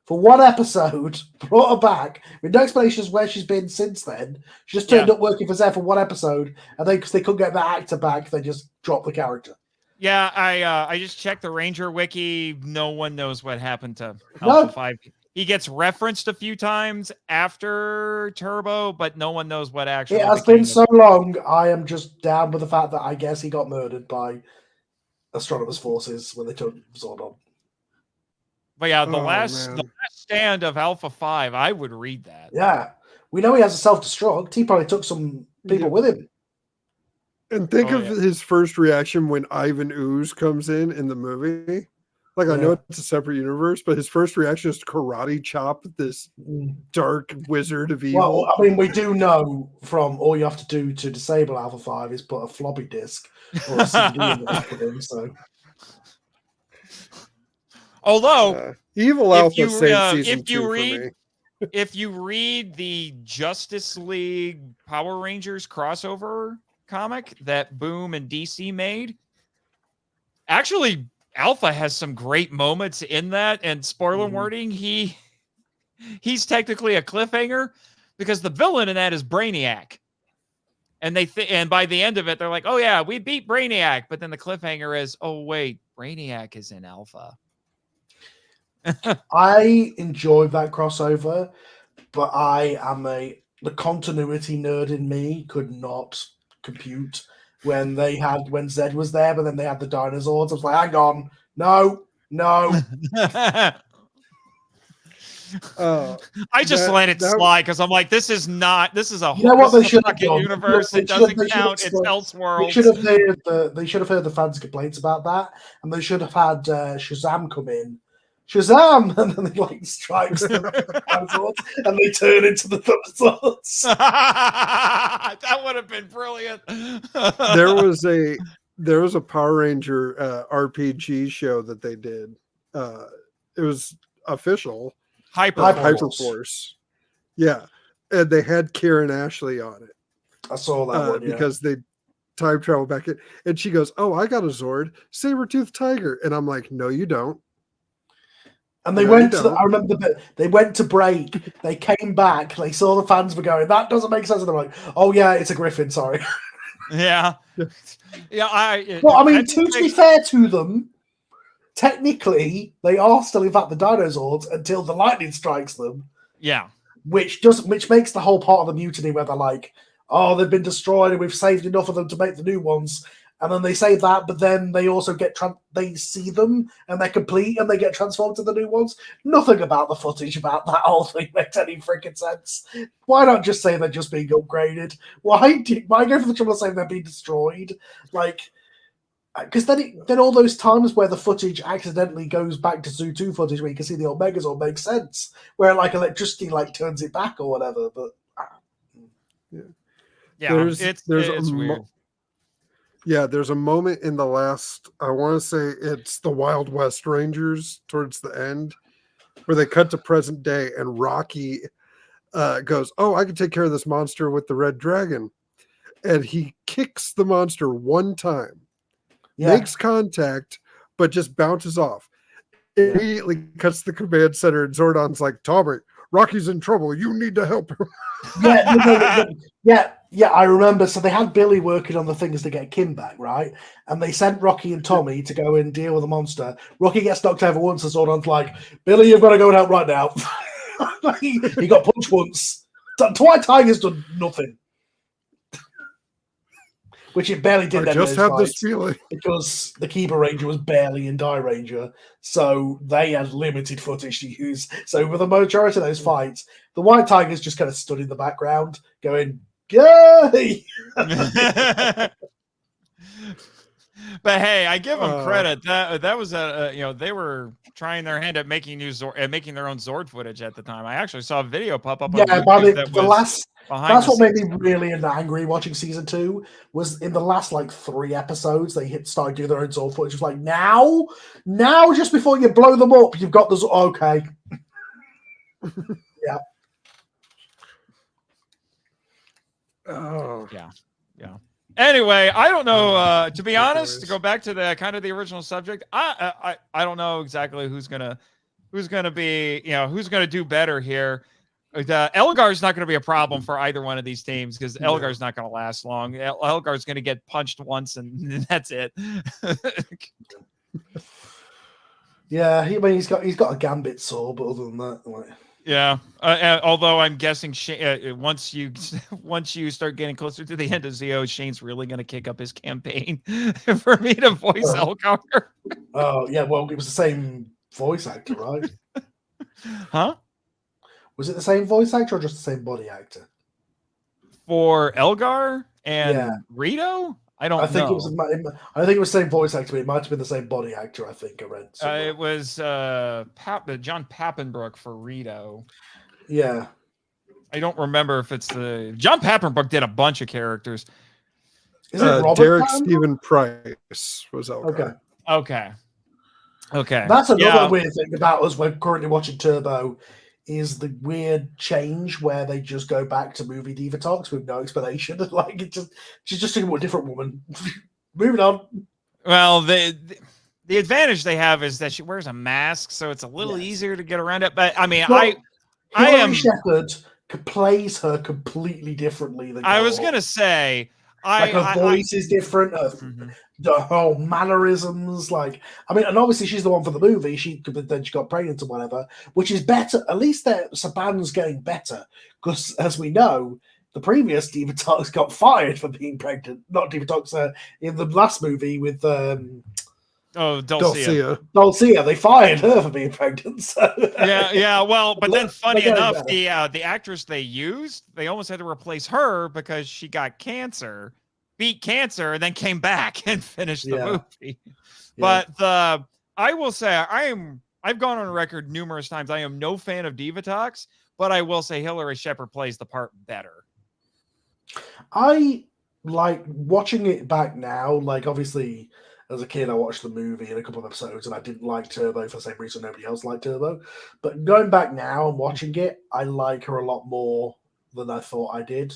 Speaker 7: for one episode, brought her back with no explanations where she's been since then. She just turned up working for Zeph for one episode, and then because they couldn't get that actor back, they just dropped the character.
Speaker 6: Yeah, I just checked the Ranger wiki. No one knows what happened to Alpha 5. He gets referenced a few times after Turbo, but no one knows what actually.
Speaker 7: It has been so long. I am just down with the fact that I guess he got murdered by Astronomers Forces when they took Zordon.
Speaker 6: But yeah,
Speaker 3: Oh,
Speaker 6: the
Speaker 3: man.
Speaker 6: last stand of Alpha 5, I would read that.
Speaker 7: Yeah. We know he has a self-destruct. He probably took some people
Speaker 3: Yeah.
Speaker 7: with him.
Speaker 3: And think
Speaker 6: Oh,
Speaker 3: of
Speaker 6: yeah.
Speaker 3: his first reaction when Ivan Ooze comes in the movie. Like, I know
Speaker 7: Yeah.
Speaker 3: it's a separate universe, but his first reaction is to karate chop this
Speaker 7: Mm.
Speaker 3: dark wizard of
Speaker 7: Well,
Speaker 3: evil.
Speaker 7: I mean, we do know from all you have to do to disable Alpha 5 is put a floppy disk or a CD in the back of him. So,
Speaker 6: Although,
Speaker 3: Evil
Speaker 6: if
Speaker 3: Alpha
Speaker 6: you
Speaker 3: saved season
Speaker 6: if you
Speaker 3: 2 for
Speaker 6: read
Speaker 3: me.
Speaker 6: if you read the Justice League Power Rangers crossover comic that Boom and DC made, actually Alpha has some great moments in that. And spoiler
Speaker 3: Mhm.
Speaker 6: warning, he's technically a cliffhanger because the villain in that is Brainiac. And and by the end of it, they're like, "Oh yeah, we beat Brainiac." But then the cliffhanger is, "Oh wait, Brainiac is in Alpha."
Speaker 7: I enjoyed that crossover, but the continuity nerd in me could not compute when Zed was there, but then they had the dinosaurs. I was like, hang on, no.
Speaker 6: I just let it slide because I'm like, this is a
Speaker 7: You know what
Speaker 6: this
Speaker 7: they
Speaker 6: is a
Speaker 7: should have
Speaker 6: fucking
Speaker 7: done?
Speaker 6: universe. It doesn't count. It's Elseworlds.
Speaker 7: They should have heard the fans' complaints about that, and they should have had Shazam come in. Shazam! And then he like strikes them and they turn into the dinosaurs.
Speaker 6: That would have been brilliant.
Speaker 3: There was a Power Ranger RPG show that they did. It was official. Hyperforce. Yeah. And they had Karen Ashley on it.
Speaker 7: I saw that one,
Speaker 3: because they time travel back in. And she goes, "Oh, I got a Zord, saber-toothed tiger." And I'm like, "No, you don't."
Speaker 7: And they went to I remember they went to break. They came back. They saw the fans were going, "That doesn't make sense." And they're like, "Oh yeah, it's a griffin. Sorry."
Speaker 6: Yeah.
Speaker 7: Well, I mean, to be fair to them, technically they are still in fact the dinosaurs until the lightning strikes them.
Speaker 6: Yeah.
Speaker 7: Which makes the whole part of the mutiny where they're like, "Oh, they've been destroyed and we've saved enough of them to make the new ones." And then they say that, but then they also they see them and they're complete and they get transformed to the new ones. Nothing about the footage about that whole thing makes any freaking sense. Why not just say they're just being upgraded? Why go for the trouble of saying they're being destroyed? Like, because then all those times where the footage accidentally goes back to Zoo 2 footage where you can see the old Megazord makes sense, where like electricity like turns it back or whatever. But
Speaker 6: it's weird.
Speaker 3: Yeah, there's a moment in the last, I want to say it's the Wild West Rangers towards the end, where they cut to present day and Rocky goes, "Oh, I can take care of this monster with the red dragon." And he kicks the monster one time, makes contact, but just bounces off. Immediately cuts the command center and Zordon's like, "Tommy, Rocky's in trouble. You need to help him."
Speaker 7: Yeah, I remember. So they had Billy working on the things to get Kim back, right? And they sent Rocky and Tommy to go and deal with the monster. Rocky gets knocked over once, and Zordon's like, "Billy, you've got to go and help right now." he got punched once. White Tiger's done nothing. Which it barely did.
Speaker 3: I just have this feeling
Speaker 7: because the Kiba Ranger was barely in Die Ranger, so they had limited footage to use. So for the majority of those fights, the White Tigers just kind of stood in the background, going, "Yay!"
Speaker 6: But hey, I give them credit. That was they were trying their hand at making making their own Zord footage at the time. I actually saw a video pop up.
Speaker 7: Yeah, that's what made me really angry watching season 2. Was in the last like 3 episodes they started doing their own Zord footage. It was like now, just before you blow them up, you've got the okay. Yeah.
Speaker 3: Oh
Speaker 6: yeah. Anyway, I don't know. To be honest, to go back to the kind of the original subject, I don't know exactly who's gonna be, who's gonna do better here. Elgar's not going to be a problem for either one of these teams because Elgar's not going to last long. Elgar's going to get punched once and that's it.
Speaker 7: Yeah, he's got a Gambit saw, but other than that, like.
Speaker 6: Yeah, although I'm guessing once you start getting closer to the end of ZO, Shane's really going to kick up his campaign for me to voice Elgar.
Speaker 7: Oh yeah, well it was the same voice actor, right?
Speaker 6: Huh?
Speaker 7: Was it the same voice actor or just the same body actor?
Speaker 6: For Elgar and
Speaker 7: Yeah.
Speaker 6: Rito? I don't
Speaker 7: I think
Speaker 6: know.
Speaker 7: it was. I think it was the same voice actor. But it might have been the same body actor. I think I read.
Speaker 6: It was John Pappenbrook for Rito.
Speaker 7: Yeah.
Speaker 6: I don't remember if it's the John Pappenbrook did a bunch of characters.
Speaker 7: Is it Robert
Speaker 3: Derek
Speaker 7: Pattinson?
Speaker 3: Stephen Price was Elgar.
Speaker 7: Okay.
Speaker 6: Okay.
Speaker 7: That's another
Speaker 6: Yeah.
Speaker 7: weird thing about us. We're currently watching Turbo. Is the weird change where they just go back to movie diva talks with no explanation. Like she's just talking about a different woman. Moving on.
Speaker 6: Well, the advantage they have is that she wears a mask, so it's a little easier to get around it. But I mean,
Speaker 7: Well,
Speaker 6: I am.
Speaker 7: Shepard plays her completely differently than
Speaker 6: I was
Speaker 7: Carol.
Speaker 6: gonna say,
Speaker 7: her voice is different.
Speaker 6: Mhm.
Speaker 7: The whole mannerisms, like, I mean, and obviously she's the one for the movie. Then she got pregnant or whatever, which is better. At least Saban's getting better because, as we know, the previous Diva Talks got fired for being pregnant. Not Diva Talks in the last movie with Dulcia. They fired her for being pregnant. So.
Speaker 6: Yeah. Well, but then funny enough,
Speaker 7: better.
Speaker 6: the actress they used, they almost had to replace her because she got cancer, beat cancer, and then came back and finished the movie. But I will say I've gone on record numerous times. I am no fan of Diva Talks, but I will say Hilary Shepard plays the part better.
Speaker 7: I like watching it back now. Like, obviously, as a kid, I watched the movie and a couple of episodes, and I didn't like Turbo for the same reason nobody else liked Turbo. But going back now and watching it, I like her a lot more than I thought I did.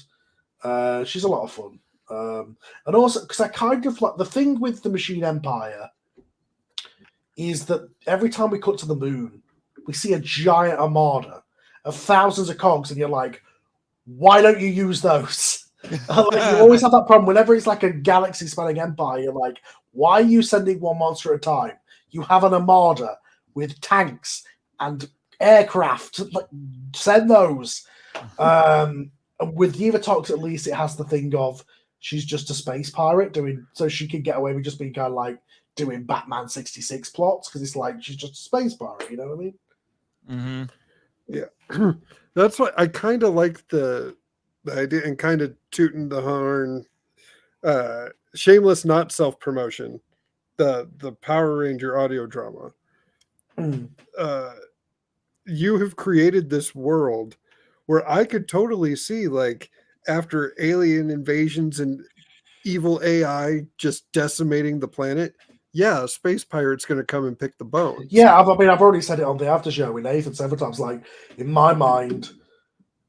Speaker 7: She's a lot of fun. And also, because I kind of like the thing with the Machine Empire is that every time we cut to the moon, we see a giant armada of thousands of cogs, and you're like, why don't you use those? Like, you always have that problem whenever it's like a galaxy spanning empire. You're like, why are you sending one monster at a time? You have an armada with tanks and aircraft. Like, send those. With Diva Talks, at least it has the thing of she's just a space pirate so she can get away with just being kind of like doing Batman 66 plots because it's like she's just a space pirate. You know what I mean?
Speaker 3: Mm-hmm. Yeah, that's why I kind of like the idea and kind of tooting the horn. Shameless, not self-promotion. The Power Ranger audio drama. You have created this world where I could totally see, like, after alien invasions and evil AI just decimating the planet, a space pirate's going to come and pick the bones.
Speaker 7: Yeah, I've already said it on the after show with Nathan several times. Like, in my mind,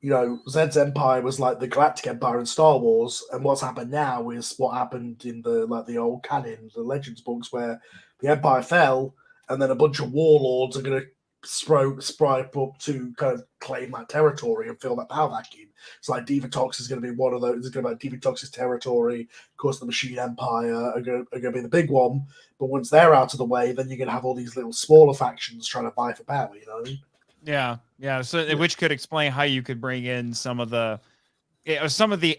Speaker 7: you know, Zed's Empire was like the Galactic Empire in Star Wars, and what's happened now is what happened in the old canon, the Legends books, where the Empire fell, and then a bunch of warlords are going to sprout up to kind of claim that territory and fill that power vacuum. It's like Diva Talks is going to be one of those. It's going to be like Diva Talks' territory. Of course, the Machine Empire are going to be the big one. But once they're out of the way, then you're going to have all these little smaller factions trying to vie for power. You know what I mean?
Speaker 6: Yeah. So, which could explain how you could bring in some of the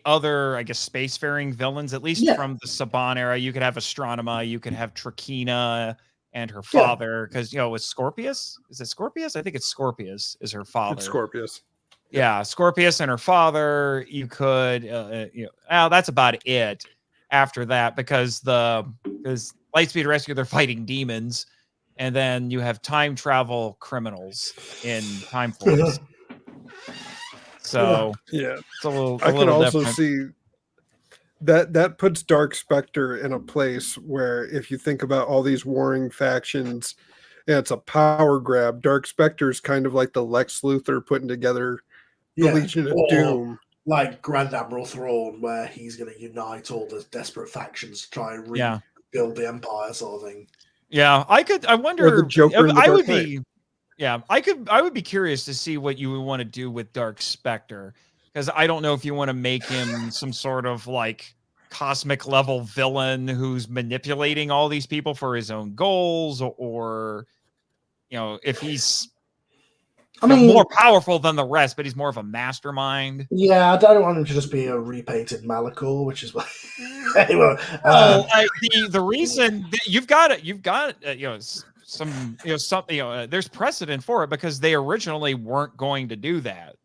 Speaker 6: other, I guess, spacefaring villains, at least from the Saban era. You could have Astronema, you could have Trakina and her father, because it's Scorpius. Is it Scorpius? I think it's Scorpius is her father.
Speaker 3: It's Scorpius.
Speaker 6: Yeah, Scorpius and her father. You could, that's about it. After that, because Lightspeed Rescue, they're fighting demons, and then you have time travel criminals in Time Force. So
Speaker 3: it's
Speaker 6: a little.
Speaker 3: I can also
Speaker 6: different.
Speaker 3: see that puts Dark Spectre in a place where, if you think about all these warring factions, it's a power grab. Dark Spectre is kind of like the Lex Luthor putting together the Legion of Doom.
Speaker 7: Like Grand Admiral Thrawn, where he's going to unite all the desperate factions to try and rebuild the Empire, sort of thing.
Speaker 6: Yeah, I wonder.
Speaker 3: Or the Joker in the
Speaker 6: I would
Speaker 3: Dark
Speaker 6: be. Yeah, I would be curious to see what you would want to do with Dark Spectre, because I don't know if you want to make him some sort of like cosmic level villain who's manipulating all these people for his own goals, or if he's more powerful than the rest, but he's more of a mastermind.
Speaker 7: Yeah, I don't want him to just be a repainted Malachor, which is what. Anyway,
Speaker 6: the reason that you've got there's precedent for it because they originally weren't going to do that.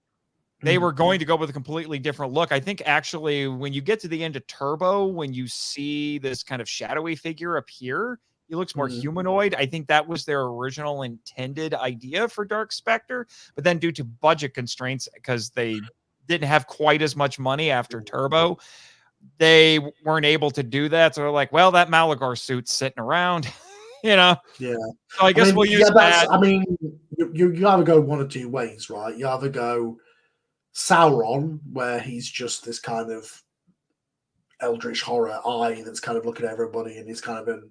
Speaker 6: They were going to go with a completely different look. I think actually when you get to the end of Turbo, when you see this kind of shadowy figure appear, he looks more humanoid. I think that was their original intended idea for Dark Spectre. But then due to budget constraints, because they didn't have quite as much money after Turbo, they weren't able to do that. So they're like, well, that Malagor suit's sitting around,
Speaker 7: Yeah.
Speaker 6: So I guess we'll use that.
Speaker 7: I mean, you either go one or two ways, right? You either go Sauron, where he's just this kind of eldritch horror eye that's kind of looking at everybody, and he's kind of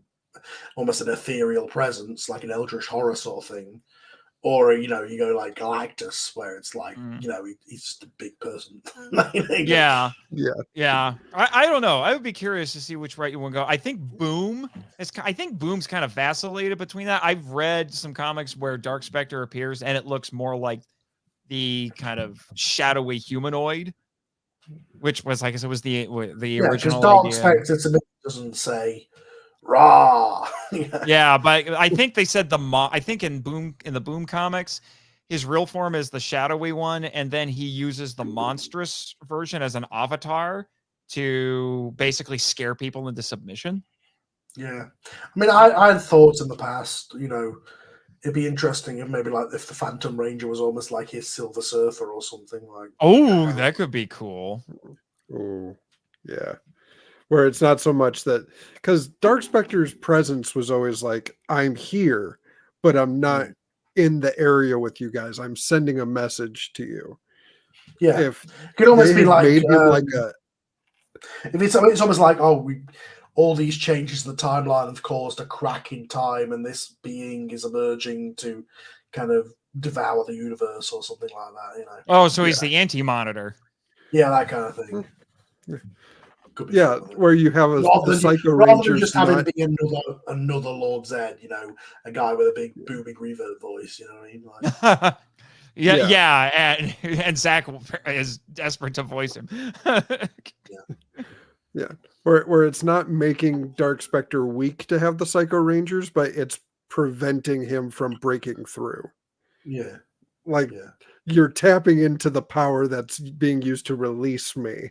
Speaker 7: almost an ethereal presence, like an eldritch horror sort of thing. Or, you go like Galactus, where it's like, he's just a big person.
Speaker 6: Yeah. I don't know. I would be curious to see which route you want to go. I think Boom's kind of vacillated between that. I've read some comics where Dark Spectre appears, and it looks more like the kind of shadowy humanoid, which was, I guess, it was the original
Speaker 7: Dark
Speaker 6: idea.
Speaker 7: Spectre to me doesn't say "rah."
Speaker 6: Yeah, but I think they said I think in the Boom comics, his real form is the shadowy one, and then he uses the monstrous version as an avatar to basically scare people into submission.
Speaker 7: Yeah, I mean, I had thoughts in the past, it'd be interesting if maybe like if the Phantom Ranger was almost like his Silver Surfer or something like.
Speaker 6: Oh, that could be cool.
Speaker 3: Oh, yeah. Where it's not so much that, because Dark Spectre's presence was always like, I'm here, but I'm not in the area with you guys. I'm sending a message to you.
Speaker 7: Yeah,
Speaker 3: if
Speaker 7: it could almost be like,
Speaker 3: if
Speaker 7: it's almost like, all these changes in the timeline have caused a crack in time, and this being is emerging to kind of devour the universe or something like that.
Speaker 6: Oh, so he's the anti-monitor.
Speaker 7: Yeah, that kind of thing.
Speaker 3: Yeah, where you have the Psycho
Speaker 7: rather
Speaker 3: Rangers
Speaker 7: than just having to be another Lord Zed, a guy with a big booming reverb voice. You know what I mean? Like,
Speaker 6: and Zach is desperate to voice him.
Speaker 3: Yeah, where it's not making Dark Spectre weak to have the Psycho Rangers, but it's preventing him from breaking through.
Speaker 7: Yeah,
Speaker 3: you're tapping into the power that's being used to release me.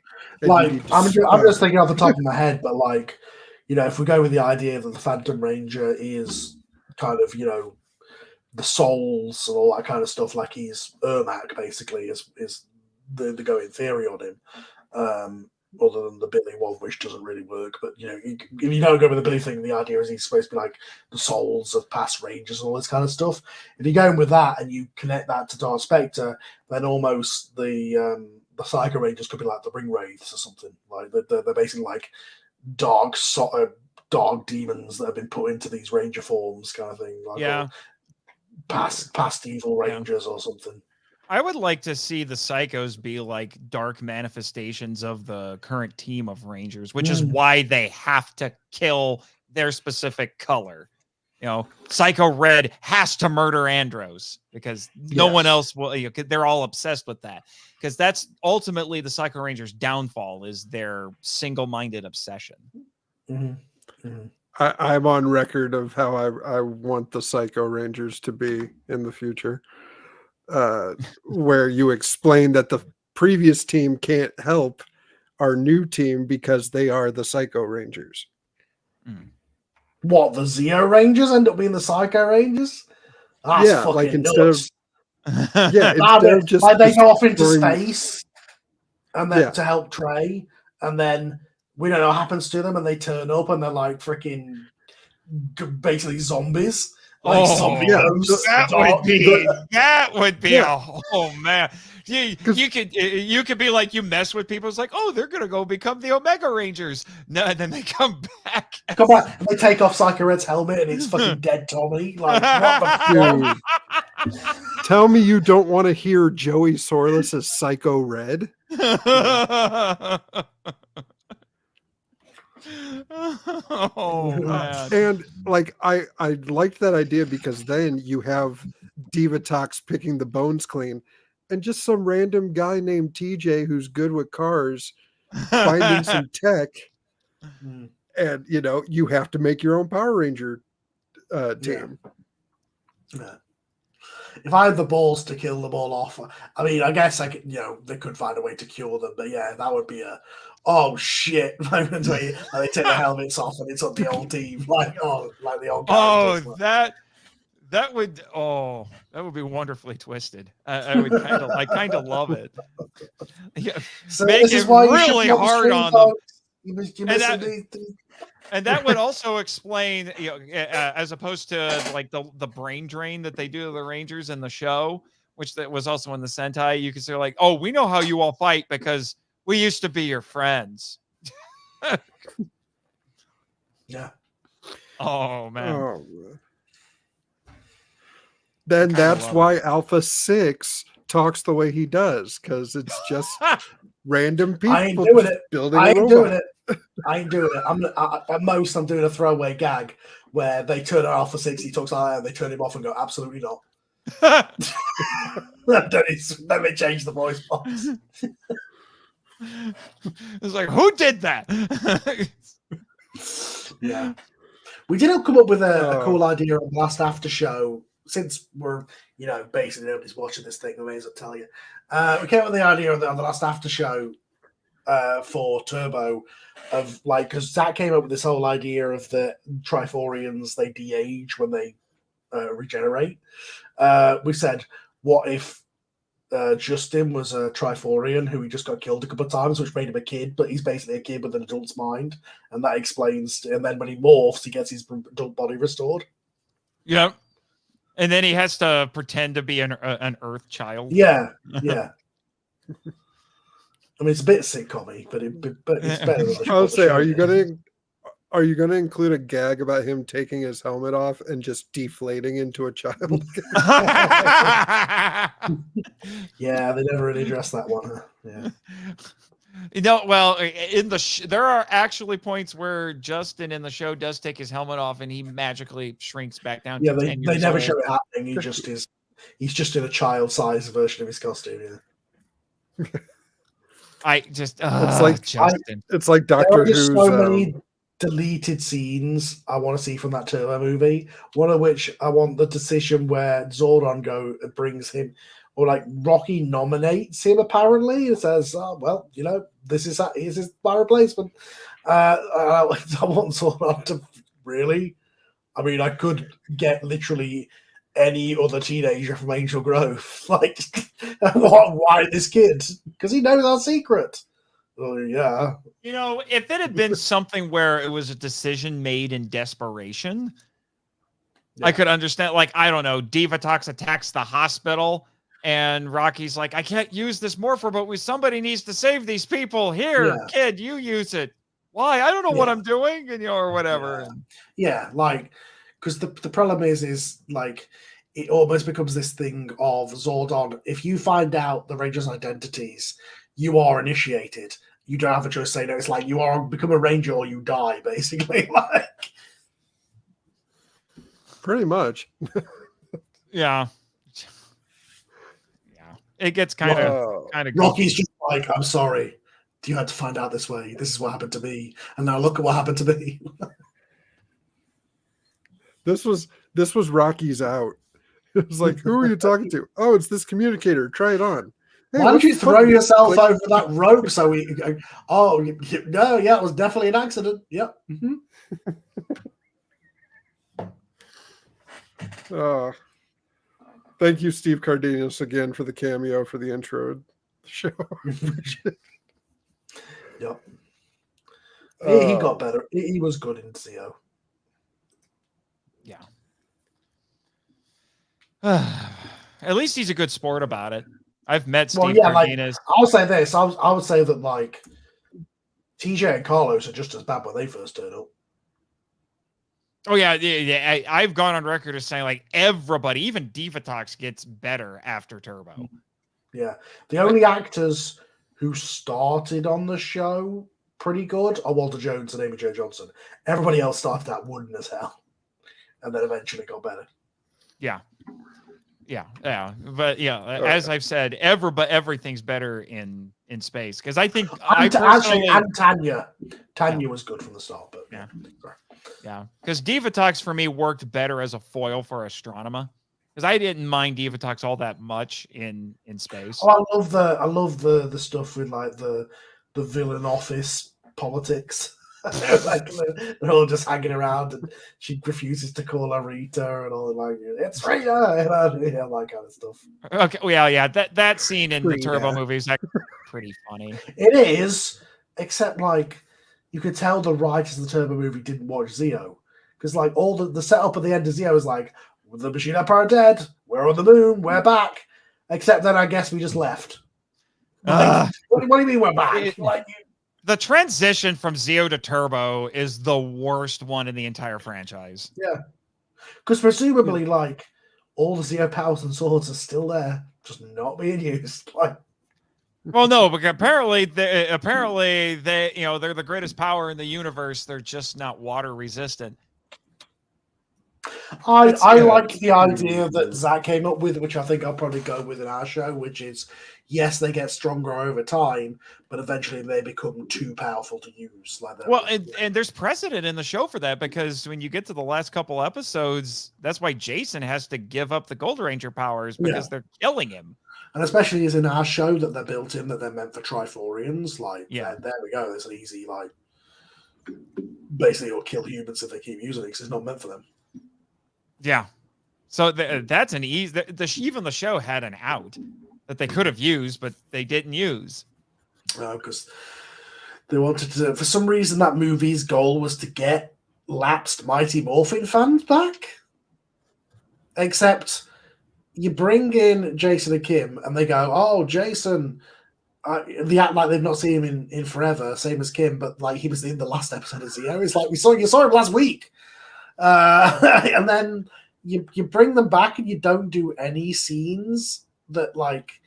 Speaker 7: I'm just thinking off the top of my head, but if we go with the idea that the Phantom Ranger is kind of, the souls and all that kind of stuff, like he's Ermac basically is the going theory on him. Other than the Billy one, which doesn't really work, but if you don't go with the Billy thing, the idea is he's supposed to be like the souls of past Rangers and all this kind of stuff. If you're going with that and you connect that to Dark Spectre, then almost the Psycho Rangers could be like the Ring Wraiths or something. Like they're basically like dark demons that have been put into these Ranger forms, kind of thing. Like, past evil Rangers or something.
Speaker 6: I would like to see the Psychos be like dark manifestations of the current team of Rangers, which is why they have to kill their specific color. Psycho Red has to murder Andros because no one else will. They're all obsessed with that because that's ultimately the Psycho Rangers' downfall is their single-minded obsession.
Speaker 3: I'm on record of how I want the Psycho Rangers to be in the future. Where you explain that the previous team can't help our new team because they are the Psycho Rangers.
Speaker 7: What, the Zeo Rangers end up being the Psycho Rangers? That's fucking nuts.
Speaker 3: Instead of just
Speaker 7: they go off into space and then to help Trey, and then we don't know what happens to them, and they turn up and they're like freaking basically zombies.
Speaker 6: That would be oh man. You could be like, you mess with people. It's like, oh, they're gonna go become the Omega Rangers. No, and then they come back.
Speaker 7: And they take off Psycho Red's helmet, and it's fucking dead Tommy. Like, what the fuck?
Speaker 3: Tell me you don't want to hear Joey Sorless as Psycho Red.
Speaker 6: Oh man.
Speaker 3: And I liked that idea because then you have Divatox picking the bones clean and just some random guy named TJ who's good with cars finding some tech, and you have to make your own Power Ranger team.
Speaker 7: Yeah. If I had the balls to kill them all off, I mean, I guess I could, they could find a way to cure them, but yeah, that would be oh shit moment where they take the helmets off and it's up the old team, like the old characters.
Speaker 6: That would be wonderfully twisted. I kind of love it. Yeah,
Speaker 7: so
Speaker 6: make
Speaker 7: this
Speaker 6: it
Speaker 7: is why
Speaker 6: really
Speaker 7: you
Speaker 6: hard on them.
Speaker 7: You
Speaker 6: And that would also explain, as opposed to like the brain drain that they do to the Rangers in the show, which that was also in the Sentai. You could say like, oh, we know how you all fight because we used to be your friends.
Speaker 7: Yeah.
Speaker 6: Oh man.
Speaker 3: Oh. Then that's why Alpha 6 talks the way he does, because it's just random people.
Speaker 7: I ain't doing it.
Speaker 3: Building
Speaker 7: I ain't
Speaker 3: a
Speaker 7: doing
Speaker 3: robot.
Speaker 7: it. I ain't doing it. At most, I'm doing a throwaway gag where they turn Alpha 6, he talks like that, and they turn him off and go, absolutely not. then they change the voice box.
Speaker 6: It's like, who did that?
Speaker 7: Yeah. We did come up with a cool idea on the last after show. Since we're, basically nobody's watching this thing, I may as well tell you. We came up with the idea on the last after show for Turbo of like, because Zach came up with this whole idea of the Triforians, they de-age when they regenerate. We said, what if Justin was a Triforian who he just got killed a couple of times, which made him a kid, but he's basically a kid with an adult's mind, and that explains. And then when he morphs, he gets his adult body restored.
Speaker 6: Yep. And then he has to pretend to be an Earth child.
Speaker 7: Yeah, yeah. I mean, it's a bit sitcom-y, but it's better than
Speaker 3: I would say, are you gonna include a gag about him taking his helmet off and just deflating into a child?
Speaker 7: Yeah, they never really addressed that one. Huh? Yeah.
Speaker 6: Well, in there are actually points where Justin in the show does take his helmet off and he magically shrinks back down.
Speaker 7: Yeah,
Speaker 6: to
Speaker 7: they
Speaker 6: 10 years
Speaker 7: never
Speaker 6: old.
Speaker 7: show it happening. He's just in a child-sized version of his costume. Yeah.
Speaker 6: I just
Speaker 3: It's like
Speaker 6: Justin.
Speaker 3: It's like
Speaker 7: There
Speaker 3: Doctor
Speaker 7: are just
Speaker 3: Who's.
Speaker 7: so many deleted scenes I want to see from that Turbo movie. One of which I want the decision where Zordon brings him, or like Rocky nominates him apparently and says, "Oh, well, this is my replacement." I want Zordon to really. I mean, I could get literally any other teenager from Angel Grove. Like, why this kid? Because he knows our secret. Oh, yeah.
Speaker 6: If it had been something where it was a decision made in desperation, I could understand. Like, I don't know, Divatox attacks the hospital, and Rocky's like, I can't use this morpher, but somebody needs to save these people. Here, kid, you use it. Why? I don't know what I'm doing, or whatever.
Speaker 7: Yeah, like, because the problem is like, it almost becomes this thing of Zordon. If you find out the Rangers' identities, you are initiated. You don't have a choice to say no. It's like you become a Ranger or you die, basically. Like,
Speaker 3: pretty much.
Speaker 6: Yeah. It gets kind of
Speaker 7: Rocky's just like, I'm sorry. You had to find out this way. This is what happened to me, and now look at what happened to me.
Speaker 3: This was Rocky's out. It was like, who are you talking to? Oh, it's this communicator. Try it on. Hey,
Speaker 7: why don't you throw yourself
Speaker 3: like,
Speaker 7: over that rope so we? Oh no, yeah, it was definitely an accident. Yep.
Speaker 3: Mm-hmm. Thank you, Steve Cardenas, again for the cameo for the intro show.
Speaker 7: Yep. He got better. He was good in CO.
Speaker 6: Yeah. At least he's a good sport about it. I've met Steve Cardenas.
Speaker 7: I'll say this. I would say that like TJ and Carlos are just as bad when they first turned up.
Speaker 6: Oh yeah. I've gone on record as saying like everybody, even Divatox, gets better after Turbo.
Speaker 7: Yeah, the only actors who started on the show pretty good are Walter Jones and Amy Jo Johnson. Everybody else started out wooden as hell, and then eventually got better.
Speaker 6: Yeah. But as I've said, everything's better in space because I think Tanya was good from the start, but because Divatox for me worked better as a foil for Astronema. because I didn't mind Divatox all that much in space.
Speaker 7: Oh, I love the stuff with like the villain office politics. Like they're all just hanging around, and she refuses to call her Rita, and all like it's Rita, yeah, like kind of stuff.
Speaker 6: Okay, well, yeah, that scene in the
Speaker 3: Rita.
Speaker 6: Turbo movies that pretty funny.
Speaker 7: It is, except like you could tell the writers of the Turbo movie didn't watch Zeo, because like all the setup at the end of Zeo is like the Machine Empire are dead, we're on the moon, we're back. Except then I guess we just left. Like, what do you mean we're back? Like.
Speaker 6: The transition from Zeo to Turbo is the worst one in the entire franchise.
Speaker 7: Yeah, because presumably, like all the Zeo powers and swords are still there, just not being used. Like,
Speaker 6: well, no, but apparently they they're the greatest power in the universe. They're just not water resistant.
Speaker 7: I like the idea that Zach came up with, which I think I'll probably go with in our show, which is yes, they get stronger over time, but eventually they become too powerful to use. Like that.
Speaker 6: Well, and there's precedent in the show for that, because when you get to the last couple episodes, that's why Jason has to give up the Gold Ranger powers, because they're killing him.
Speaker 7: And especially as in our show that they're built in, that they're meant for Triforians. Like,
Speaker 6: yeah,
Speaker 7: there we go. There's an easy, like, basically it'll kill humans if they keep using it because it's not meant for them.
Speaker 6: Yeah. So that's an easy. Even the show had an out that they could have used, but they didn't use.
Speaker 7: Because they wanted to. For some reason, that movie's goal was to get lapsed Mighty Morphin fans back. Except you bring in Jason and Kim, and they go, "Oh, Jason." They act like they've not seen him in forever, same as Kim, but like he was in the last episode of Zeo. It's like you saw him last week. And then you bring them back and you don't do any scenes that like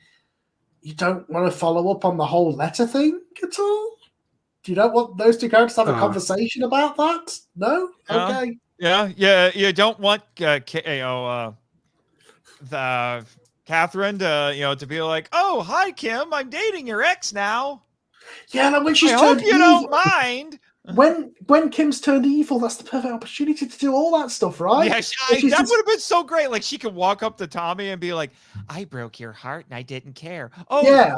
Speaker 7: you don't want to follow up on the whole letter thing at all. Do you not want those two characters to have a conversation about that? No? Okay.
Speaker 6: Yeah. You don't want the Catherine to to be like, oh, hi Kim, I'm dating your ex now.
Speaker 7: Yeah, like when she's
Speaker 6: I
Speaker 7: turned
Speaker 6: hope you don't mind.
Speaker 7: When Kim's turned evil, that's the perfect opportunity to do all that stuff, right?
Speaker 6: Yeah, that would have been so great. Like she could walk up to Tommy and be like, "I broke your heart and I didn't care." Oh, yeah,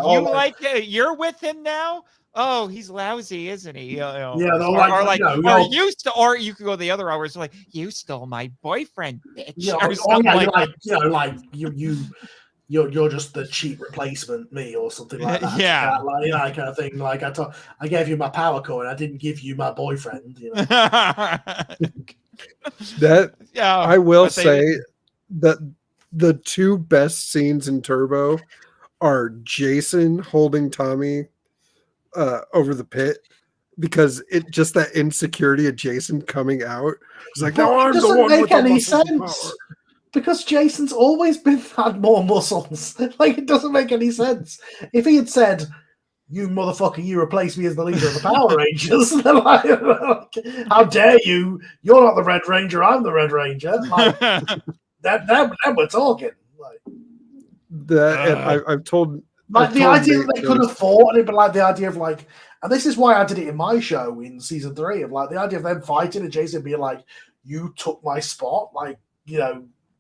Speaker 6: you're with him now. Oh, he's lousy, isn't he?
Speaker 7: Or
Speaker 6: you could go the other hours like, "You stole my boyfriend, bitch."
Speaker 7: You're just the cheap replacement me or something like that.
Speaker 6: Yeah,
Speaker 7: like kind of thing. Like I gave you my power core and I didn't give you my boyfriend. You know?
Speaker 3: I will say that the two best scenes in Turbo are Jason holding Tommy over the pit, because it just that insecurity of Jason coming out. He's like, "No, I'm the one with the muscle power."
Speaker 7: Because Jason's always had more muscles. Like, it doesn't make any sense. If he had said, "You motherfucker, you replaced me as the leader of the Power Rangers," like, how dare you? You're not the Red Ranger, I'm the Red Ranger. Like, then we're talking.
Speaker 3: Like, I've told...
Speaker 7: Like, the idea that they could have fought, and it'd be like the idea of, like... And this is why I did it in my show in season 3, of, like, the idea of them fighting and Jason being like, "You took my spot, like,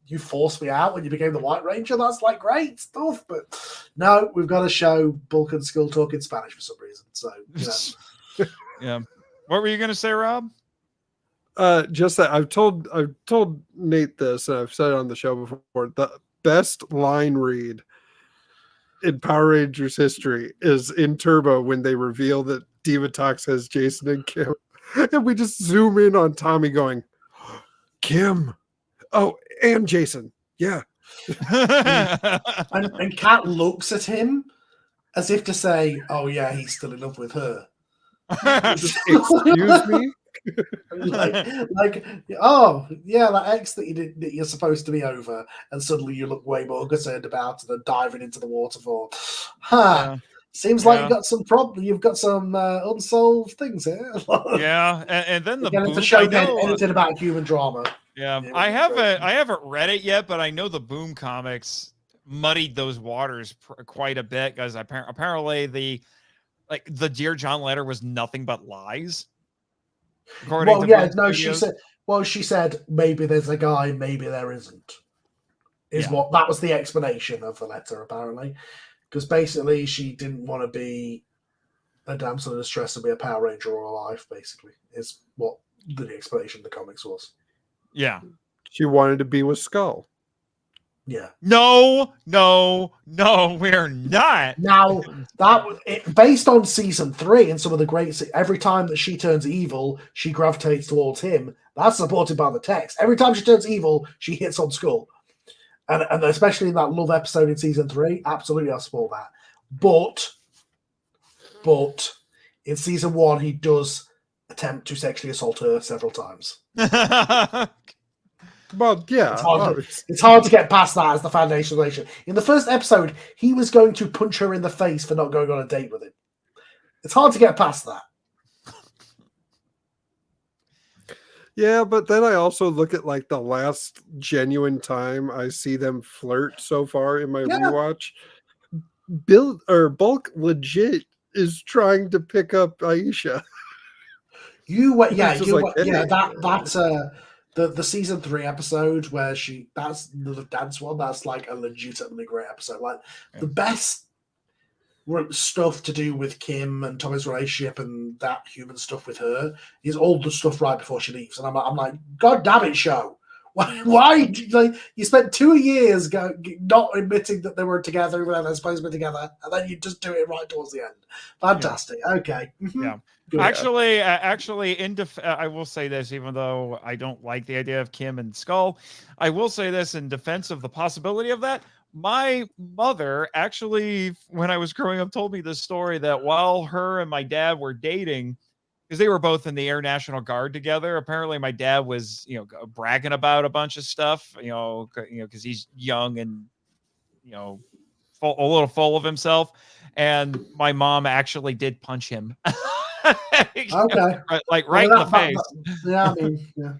Speaker 7: you forced me out when you became the White Ranger." That's like great stuff, but no, we've got to show Bulk and Skull talking Spanish for some reason. So,
Speaker 6: yeah. What were you going to say, Rob?
Speaker 3: Just that I've told Nate this, and I've said it on the show before. The best line read in Power Rangers history is in Turbo when they reveal that Divatox has Jason and Kim, and we just zoom in on Tommy going, "Kim. Oh, and Jason." Yeah.
Speaker 7: and Kat looks at him as if to say, "Oh yeah, he's still in love with her."
Speaker 3: Excuse me?
Speaker 7: like, oh yeah, that ex that you're supposed to be over, and suddenly you look way more concerned about than diving into the waterfall. Seems like you've got some You've got some unsolved things here.
Speaker 6: Yeah, and then the
Speaker 7: boom, to show anything about human drama.
Speaker 6: Yeah, I haven't read it yet, but I know the Boom comics muddied those waters quite a bit, because apparently the Dear John letter was nothing but lies.
Speaker 7: She said maybe there's a guy, maybe there isn't. Is what that was the explanation of the letter, apparently. Because basically she didn't want to be a damsel in distress and be a Power Ranger all her life, basically, is what the explanation of the comics was.
Speaker 6: Yeah.
Speaker 3: She wanted to be with Skull.
Speaker 7: Yeah.
Speaker 6: No, we're not.
Speaker 7: Now, that was based on season 3 and some of the great. Every time that she turns evil, she gravitates towards him. That's supported by the text. Every time she turns evil, she hits on Skull. And especially in that love episode in season 3, absolutely I support that. But in season 1, he does attempt to sexually assault her several times.
Speaker 3: Well, yeah.
Speaker 7: It's hard to get past that as the foundation relationship. In the first episode, he was going to punch her in the face for not going on a date with him. It's hard to get past that.
Speaker 3: Yeah, but then I also look at like the last genuine time I see them flirt so far in my rewatch. Bulk legit is trying to pick up Aisha.
Speaker 7: That's the season 3 episode where that's the dance one. That's like a legitimately great episode. Like the best stuff to do with Kim and Tommy's relationship and that human stuff with her is all the stuff right before she leaves. And I'm like, God damn it, show. Why like, you spent 2 years not admitting that they were together even though they're supposed to be together, and then you just do it right towards the end. Fantastic. Yeah. Okay.
Speaker 6: Yeah.
Speaker 7: Good.
Speaker 6: Actually, I will say this, even though I don't like the idea of Kim and Skull, I will say this in defense of the possibility of that. My mother actually, when I was growing up, told me this story that while her and my dad were dating, because they were both in the Air National Guard together, apparently my dad was, bragging about a bunch of stuff, because he's young and, a little full of himself. And my mom actually did punch him.
Speaker 7: Okay.
Speaker 6: Right in the face.
Speaker 7: Yeah, I mean, yeah.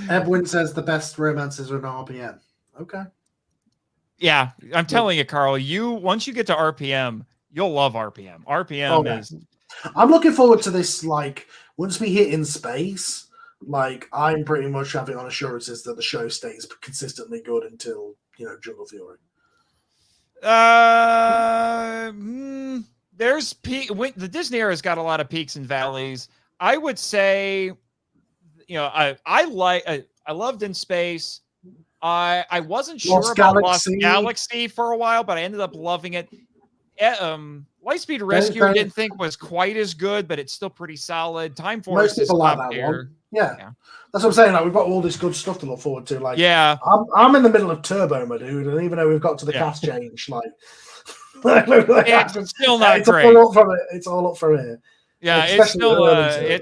Speaker 7: Edwin says the best romances are in RPM. Okay.
Speaker 6: Yeah, I'm telling you, Carl, once you get to RPM, you'll love RPM. RPM is...
Speaker 7: I'm looking forward to this, like, once we hit in space, like, I'm pretty much having on assurances that the show stays consistently good until, Jungle Fury.
Speaker 6: There's the Disney era has got a lot of peaks and valleys. I would say, I loved In Space. I wasn't sure about Lost Galaxy for a while, but I ended up loving it. Lightspeed Rescue I didn't think was quite as good, but it's still pretty solid. Time Force is up there.
Speaker 7: Yeah. That's what I'm saying. Like, we've got all this good stuff to look forward to. Like,
Speaker 6: yeah,
Speaker 7: I'm in the middle of Turbo, my dude, and even though we've got to the cast change, like,
Speaker 6: it's still not great.
Speaker 7: It's all up from here.
Speaker 6: Yeah, it's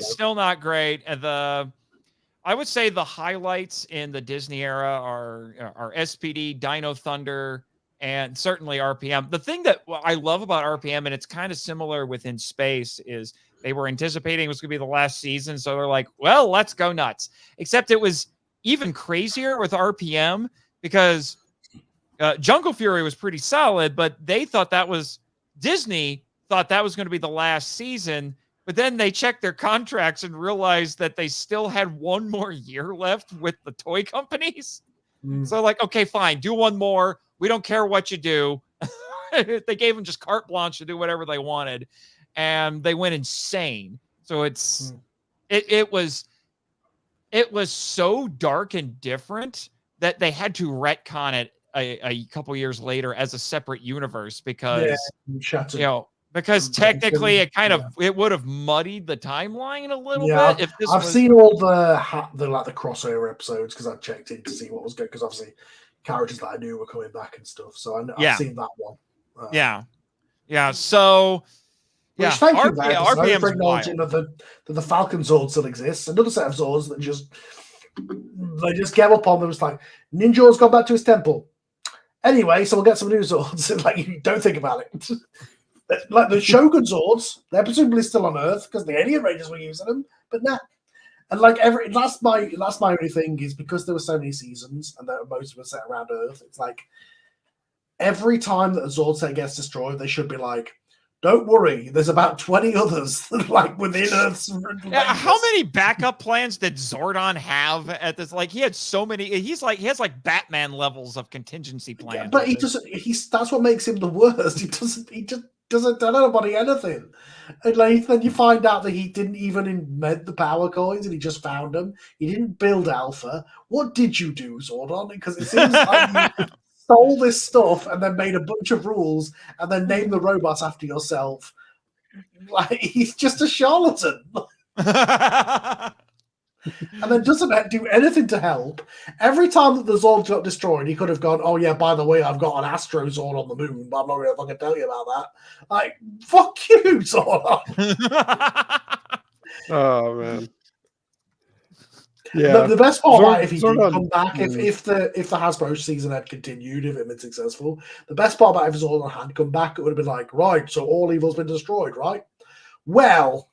Speaker 6: still not great. I would say the highlights in the Disney era are SPD, Dino Thunder, and certainly RPM. The thing that I love about RPM, and it's kind of similar within Space, is they were anticipating it was going to be the last season, so they're like, well, let's go nuts. Except it was even crazier with RPM because Jungle Fury was pretty solid, but Disney thought that was going to be the last season. But then they checked their contracts and realized that they still had one more year left with the toy companies. So like, okay, fine, do one more. We don't care what you do. They gave them just carte blanche to do whatever they wanted. And they went insane. So it was so dark and different that they had to retcon it a couple years later as a separate universe because, because technically it would have muddied the timeline a little bit.
Speaker 7: I've seen all the crossover episodes because I've checked in to see what was good because obviously characters that I knew were coming back and stuff. So I've seen that one.
Speaker 6: So
Speaker 7: thank you,
Speaker 6: RPM
Speaker 7: for acknowledging that the Falcon Zord still exists. Another set of Zords that they just came upon them. It's like Ninja's gone back to his temple. Anyway, so we'll get some new Zords. Like, you don't think about it. Like the Shogun Zords, they're presumably still on Earth because the Alien Rangers were using them, but nah. And like that's my only thing is because there were so many seasons and that most of them set around Earth. It's like every time that a Zord set gets destroyed, they should be like, Don't worry, there's about 20 others like within Earth's
Speaker 6: How many backup plans did Zordon have at this? Like, he had so many. He has like Batman levels of contingency plans.
Speaker 7: But he doesn't. That's what makes him the worst. He just doesn't tell anybody anything. And like, then you find out that he didn't even invent the power coins, and he just found them. He didn't build Alpha. What did you do, Zordon? Because it seems like you stole this stuff and then made a bunch of rules and then named the robots after yourself. Like, he's just a charlatan. And then doesn't do anything to help. Every time that the Zords got destroyed, he could have gone, oh yeah, by the way, I've got an Astro Zord on the moon, but I'm not going to fucking tell you about that. Like, fuck you, Zordon.
Speaker 3: Oh man. Yeah.
Speaker 7: The best part about if he
Speaker 3: Zordon,
Speaker 7: did come back, if the Hasbro season had continued, if it had been successful, the best part about if Zordon had come back, it would have been like, right, so all evil's been destroyed, right? Well,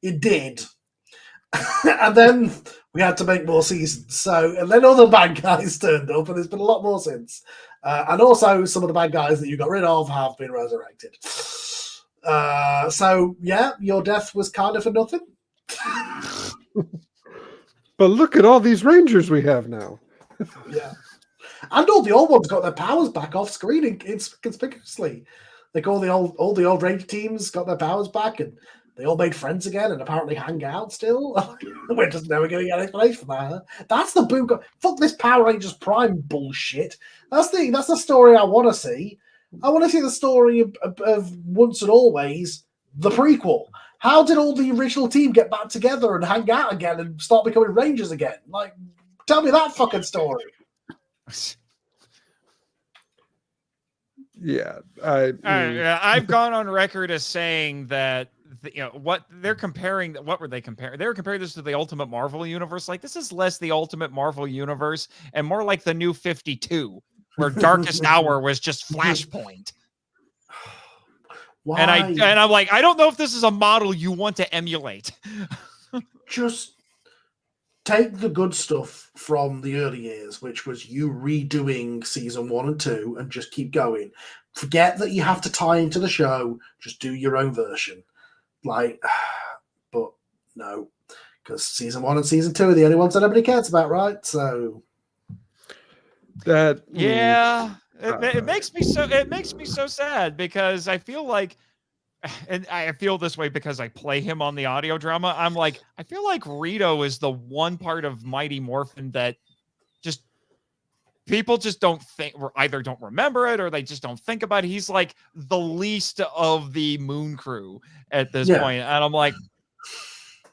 Speaker 7: it did. And then we had to make more seasons. So, and then other bad guys turned up, and there's been a lot more since. And also, some of the bad guys that you got rid of have been resurrected. So, yeah, your death was kind of for nothing.
Speaker 3: But look at all these Rangers we have now.
Speaker 7: Yeah. And all the old ones got their powers back off screen conspicuously. Like all the old Ranger teams got their powers back, and they all made friends again and apparently hang out still. We're just never going to get an explanation for that. Huh? That's the boom. Fuck this Power Rangers Prime bullshit. That's the story I want to see. I want to see the story of Once and Always, the prequel. How did all the original team get back together and hang out again and start becoming Rangers again? Like, tell me that fucking story.
Speaker 3: Yeah,
Speaker 6: I've gone on record as saying that what they're comparing. What were they comparing? They were comparing this to the Ultimate Marvel universe. Like, this is less the Ultimate Marvel universe and more like the New 52, where Darkest Hour was just Flashpoint.
Speaker 7: Why?
Speaker 6: And I'm like, I don't know if this is a model you want to emulate.
Speaker 7: Just take the good stuff from the early years, which was you redoing season 1 and 2, and just keep going. Forget that you have to tie into the show. Just do your own version. Like, but no, because season 1 and season 2 are the only ones that everybody cares about, right? So
Speaker 3: that
Speaker 6: yeah. It makes me so sad, because I feel like, and I feel this way because I play him on the audio drama. I'm like, I feel like Rito is the one part of Mighty Morphin that just people just don't think, or either don't remember it or they just don't think about it. He's like the least of the Moon Crew at this point. And I'm like,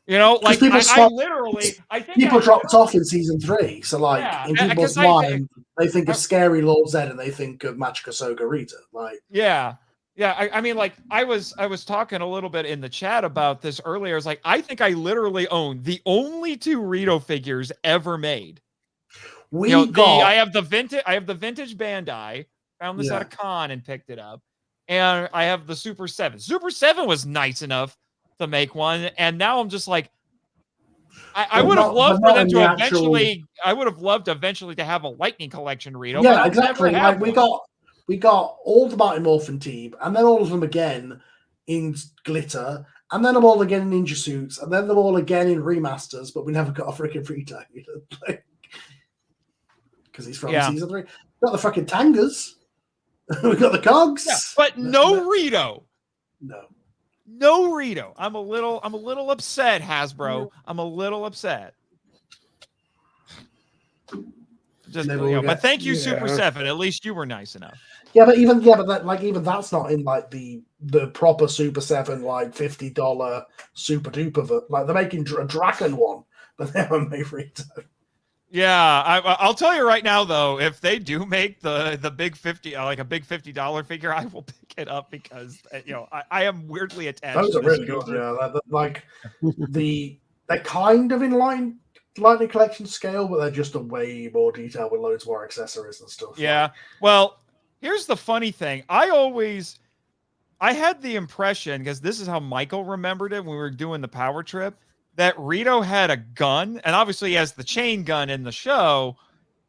Speaker 6: like I think
Speaker 7: people dropped off in season 3. So like in people's mind, they think of Scary Lord Zed and they think of Machika Soga Rita. Like,
Speaker 6: I mean, like I was talking a little bit in the chat about this earlier. It's like, I think I literally own the only 2 Rito figures ever made. I have the vintage Bandai. Found this at a con and picked it up, and I have the Super 7. Super 7 was nice enough to make one, and now I'm just like, I would have loved for them to eventually. I would have loved eventually to have a Lightning Collection Rito.
Speaker 7: Yeah, exactly. Like we got all the Mighty Morphin team, and then all of them again in glitter, and then them all again in ninja suits, and then them all again in remasters. But we never got a freaking Rito, because he's from season 3. We got the fucking Tangas. We got the Cogs,
Speaker 6: but no Rito.
Speaker 7: No
Speaker 6: Rito. I'm a little upset, Hasbro. I'm a little upset. But thank you, Super 7. At least you were nice enough.
Speaker 7: Yeah, but even that's not in like the proper Super 7 like $50 super duper. Like they're making a Draken one, but they haven't made Rito.
Speaker 6: Yeah, I'll tell you right now though, if they do make the big a big $50 figure, I will pick it up, because I am weirdly attached.
Speaker 7: Those are really good. Yeah, they're kind of in Lightning Collection scale, but they're just a way more detailed with loads more accessories and stuff.
Speaker 6: Yeah. Well, here's the funny thing. I had the impression, because this is how Michael remembered it when we were doing the power trip, that Rito had a gun, and obviously he has the chain gun in the show.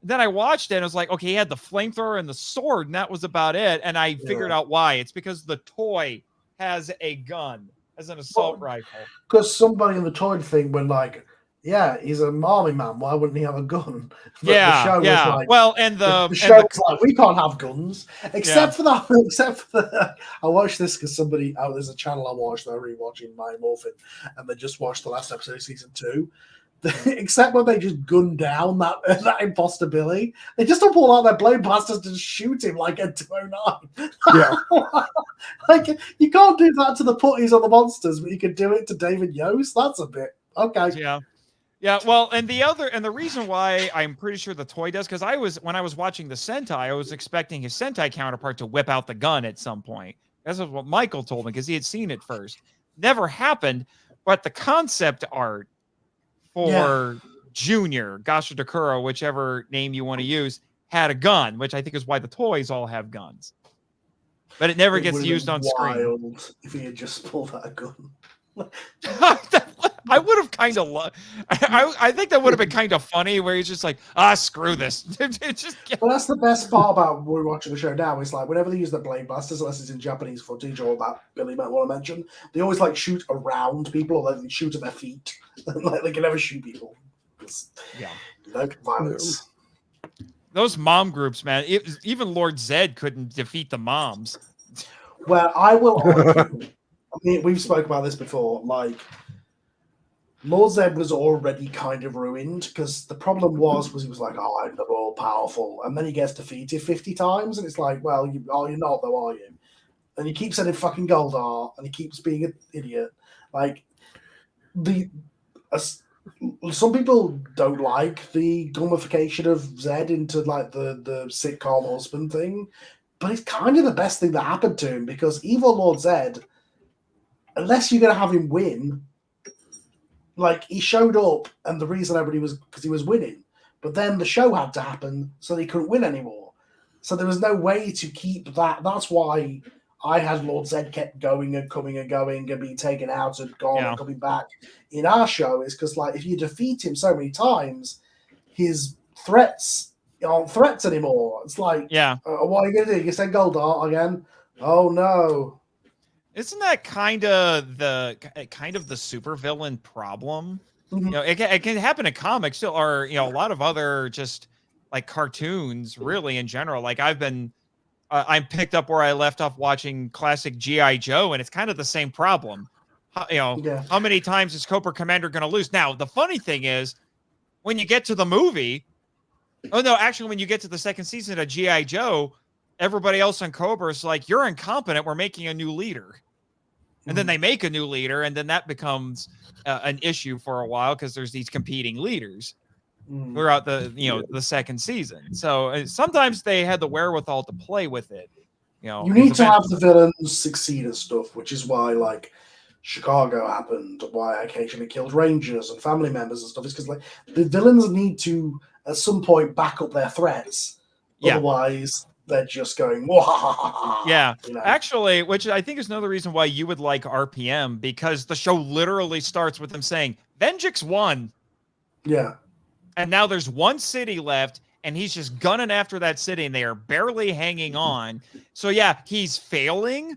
Speaker 6: Then I watched it and I was like, okay, he had the flamethrower and the sword, and that was about it. And I figured out why. It's because the toy has a gun, as an assault rifle.
Speaker 7: Because somebody in the toy thing went like, yeah, he's an army man. Why wouldn't he have a gun? But the show was like,
Speaker 6: well, and the
Speaker 7: show was like, we can't have guns except for that. Except for the, I watched this because somebody. Oh, there's a channel I watched. They're rewatching My Morphin, and they just watched the last episode of season 2. Except when they just gun down that imposter Billy, they just don't pull out their blade blasters to shoot him like a 209.
Speaker 3: Yeah.
Speaker 7: Like, you can't do that to the putties or the monsters, but you can do it to David Yost. That's a bit okay.
Speaker 6: Yeah, well, and the reason why I'm pretty sure the toy does, because when I was watching the Sentai, I was expecting his Sentai counterpart to whip out the gun at some point. That's what Michael told me, because he had seen it first. Never happened, but the concept art for Junior, Gasha Dakura, whichever name you want to use, had a gun, which I think is why the toys all have guns. But it never gets used on screen.
Speaker 7: If he had just pulled out a gun.
Speaker 6: I would have kind of I think that would have been kind of funny, where he's just like, screw this.
Speaker 7: Well, that's the best part about we're watching the show now. Is like whenever they use the blade blasters, unless it's in Japanese footage or that Billy might want to mention, they always like shoot around people, or they shoot at their feet. Like they can never shoot people. Violence.
Speaker 6: Those mom groups, man. Even Lord Zed couldn't defeat the moms.
Speaker 7: Well, I will argue. I mean, we've spoken about this before. Like, Lord Zed was already kind of ruined because the problem was he was like, "Oh, I'm the more powerful," and then he gets defeated 50 times, and it's like, "Well, you're not, though, are you?" And he keeps sending fucking Goldar, and he keeps being an idiot. Like some people don't like the gamification of Zed into like the sitcom husband thing, but it's kind of the best thing that happened to him because evil Lord Zed, unless you're going to have him win, like he showed up and the reason everybody was because he was winning, but then the show had to happen so he couldn't win anymore. So there was no way to keep that. That's why I had Lord Zed kept going and coming and going and being taken out and gone and coming back in our show is because like if you defeat him so many times, his threats aren't threats anymore. It's like, what are you going to do? You send Goldar again? Oh no.
Speaker 6: Isn't that kind of the supervillain problem?
Speaker 7: Mm-hmm.
Speaker 6: You know, it can happen in comics still, or a lot of other just like cartoons, really in general. Like I'm picked up where I left off watching classic G.I. Joe, and it's kind of the same problem. How many times is Cobra Commander going to lose? Now, the funny thing is, when you get to the movie, when you get to the second season of G.I. Joe, everybody else on Cobra is like, you're incompetent. We're making a new leader. And then they make a new leader, and then that becomes an issue for a while because there's these competing leaders throughout the second season. So sometimes they had the wherewithal to play with it.
Speaker 7: You need to have the villains succeed and stuff, which is why like Chicago happened, why I occasionally killed Rangers and family members and stuff. Is because like the villains need to at some point back up their threats. Otherwise, they're just going,
Speaker 6: Actually, which I think is another reason why you would like RPM, because the show literally starts with them saying, Venjix won.
Speaker 7: Yeah.
Speaker 6: And now there's one city left, and he's just gunning after that city, and they are barely hanging on. So, he's failing,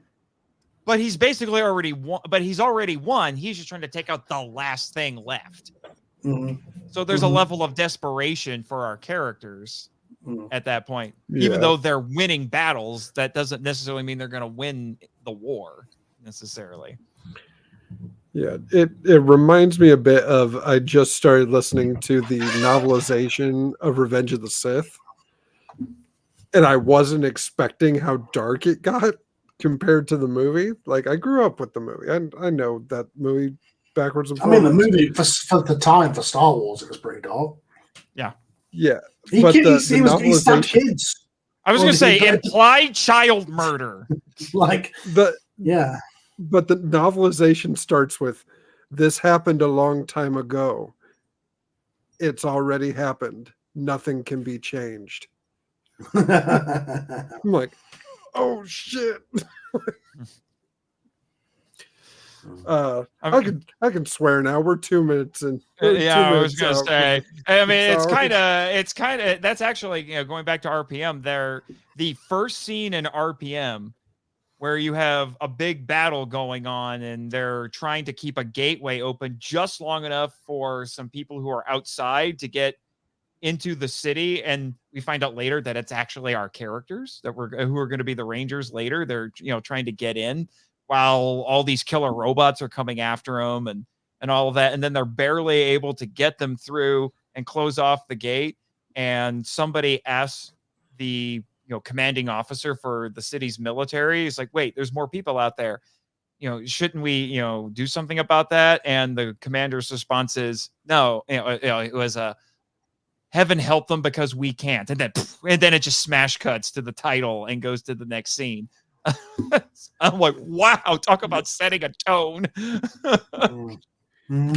Speaker 6: but he's basically already won. But he's already won. He's just trying to take out the last thing left.
Speaker 7: Mm-hmm.
Speaker 6: So there's a level of desperation for our characters at that point. Even though they're winning battles, that doesn't necessarily mean they're going to win the war necessarily.
Speaker 3: Yeah, it reminds me a bit of, I just started listening to the novelization of Revenge of the Sith, and I wasn't expecting how dark it got compared to the movie. Like, I grew up with the movie. I know that movie backwards and forwards.
Speaker 7: I mean, the movie, for the time, for Star Wars, it was pretty dark.
Speaker 6: Yeah.
Speaker 3: Yeah.
Speaker 7: He stabbed kids.
Speaker 6: I was going to say implied child murder.
Speaker 3: But the novelization starts with, this happened a long time ago. It's already happened. Nothing can be changed. I'm like, oh shit. I can swear now. We're 2 minutes in.
Speaker 6: I was gonna say. I mean, it's kind of. That's actually going back to RPM. The first scene in RPM, where you have a big battle going on and they're trying to keep a gateway open just long enough for some people who are outside to get into the city, and we find out later that it's actually our characters who are going to be the Rangers later. They're trying to get in while all these killer robots are coming after them and all of that, and then they're barely able to get them through and close off the gate. And somebody asks the commanding officer for the city's military. He's like, "Wait, there's more people out there. Shouldn't we do something about that?" And the commander's response is, "No, it was a." Heaven help them because we can't. And then it just smash cuts to the title and goes to the next scene. I'm like, wow, talk about setting a tone.
Speaker 3: Yeah.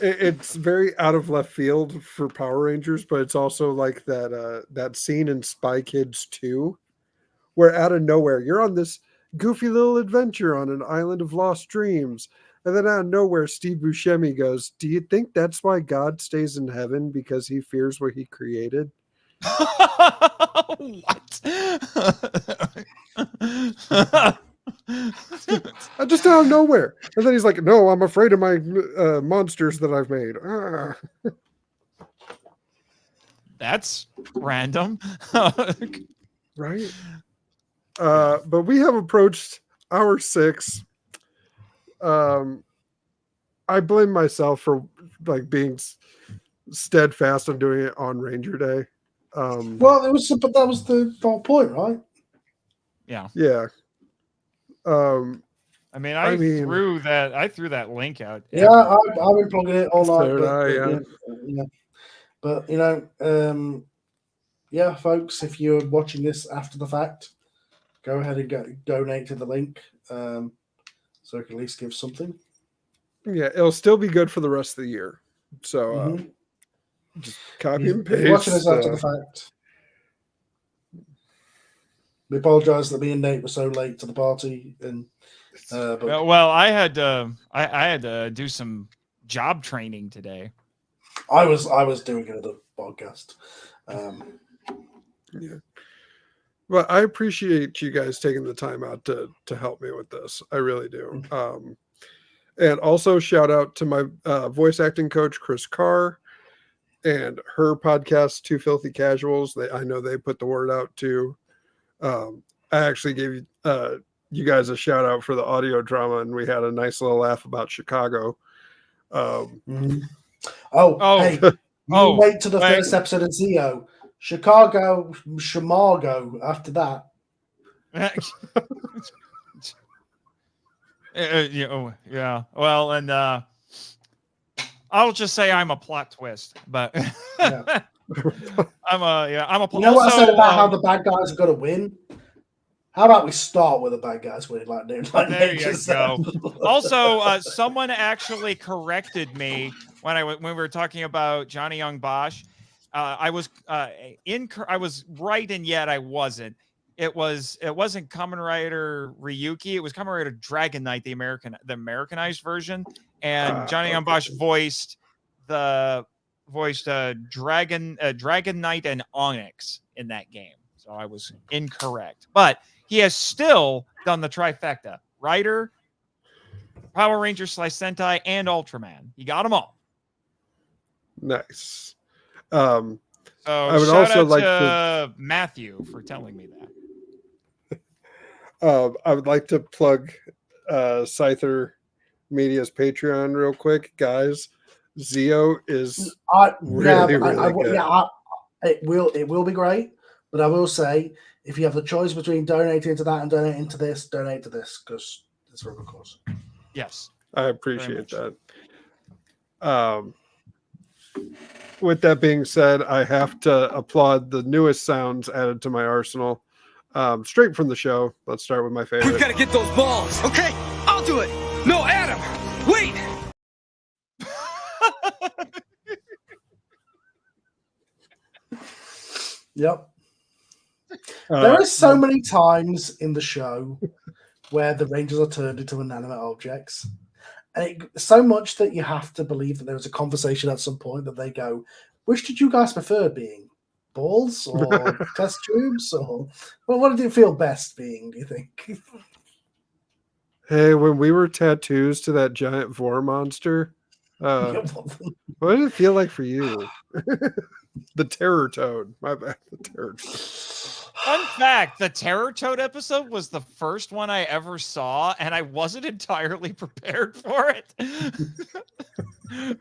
Speaker 3: It's very out of left field for Power Rangers, but it's also like that scene in Spy Kids 2 where out of nowhere you're on this goofy little adventure on an island of lost dreams. And then out of nowhere, Steve Buscemi goes, "Do you think that's why God stays in heaven? Because he fears what he created?"
Speaker 6: What?
Speaker 3: Just out of nowhere. And then he's like, "No, I'm afraid of my monsters that I've made."
Speaker 6: That's random.
Speaker 3: Right. But we have approached hour 6. I blame myself for being steadfast on doing it on Ranger Day.
Speaker 7: Well, but that was the whole point, right?
Speaker 6: Yeah.
Speaker 3: Yeah.
Speaker 6: I mean, threw that link out.
Speaker 7: Yeah, I've been plugging it all night. But yeah, folks, if you're watching this after the fact, go ahead and donate to the link, so we can at least give something.
Speaker 3: Yeah, it'll still be good for the rest of the year. So just copy and paste.
Speaker 7: Watching this after the fact. We apologize that me and Nate were so late to the party, and
Speaker 6: well, I had to do some job training today.
Speaker 7: I was doing another podcast.
Speaker 3: Yeah. Well, I appreciate you guys taking the time out to help me with this. I really do. And also shout out to my voice acting coach, Chris Carr, and her podcast, Two Filthy Casuals. I know they put the word out too. I actually gave you guys a shout out for the audio drama, and we had a nice little laugh about Chicago.
Speaker 7: Hey, wait till the first episode of Zeo. Chicago, Chimargo after that.
Speaker 6: Yeah. Well, and I'll just say I'm a plot twist, but
Speaker 7: Yeah.
Speaker 6: I'm a.
Speaker 7: You know what I said about how the bad guys have got to win? How about we start with the bad guys winning?
Speaker 6: There you go. Also, someone actually corrected me when we were talking about Johnny Young Bosch. I was right, and yet I wasn't. It wasn't Kamen Rider Ryuki. It was Kamen Rider Dragon Knight, the Americanized version, and Johnny Young Bosch voiced Dragon Knight and Onyx in that game. So I was incorrect, but he has still done the trifecta: Rider, Power Ranger, Slice Sentai, and Ultraman. He got them all.
Speaker 3: Nice.
Speaker 6: So
Speaker 3: I would
Speaker 6: shout
Speaker 3: also
Speaker 6: out
Speaker 3: like
Speaker 6: to Matthew for telling me that.
Speaker 3: I would like to plug Scyther Media's Patreon real quick, guys. Zeo is really good.
Speaker 7: It will be great, but I will say, if you have the choice between donating to that and donating to this, donate to this because it's for a good cause.
Speaker 6: Yes,
Speaker 3: I appreciate that. With that being said, I have to applaud the newest sounds added to my arsenal. Straight from the show. Let's start with my favorite.
Speaker 4: We've got to get those balls. Okay, I'll do it. No, Adam, wait.
Speaker 7: Yep. There are so many times in the show where the Rangers are turned into inanimate objects. And so much that you have to believe that there was a conversation at some point that they go, which did you guys prefer being? balls or test tubes, or what did it feel best being? Do you think?
Speaker 3: Hey, when we were tattoos to that giant vor monster, what did it feel like for you? The terror toad. My bad. The terror toad.
Speaker 6: Fun fact, the Terror Toad episode was the first one I ever saw, and I wasn't entirely prepared for it.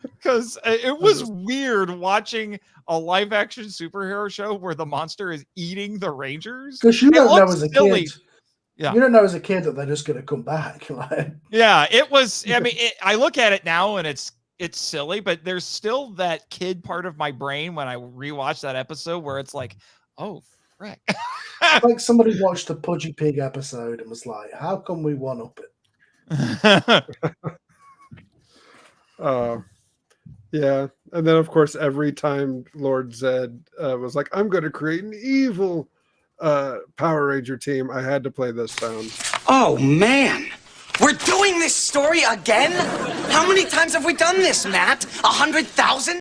Speaker 6: Because it was weird watching a live-action superhero show where the monster is eating the Rangers.
Speaker 7: Because you don't know as a
Speaker 6: silly.
Speaker 7: kid.
Speaker 6: Yeah.
Speaker 7: You don't know as a kid that they're just going to come back. Like.
Speaker 6: Yeah, it was. I mean, I look at it now and it's silly, but there's still that kid part of my brain when I rewatch that episode where it's like, oh, frick.
Speaker 7: Like somebody watched the Pudgy Pig episode and was like, how come we one up it?
Speaker 3: Yeah. And then, of course, every time Lord Zed was like, I'm going to create an evil Power Ranger team, I had to play this sound.
Speaker 8: Oh, man. We're doing this story again? How many times have we done this, Matt? 100,000?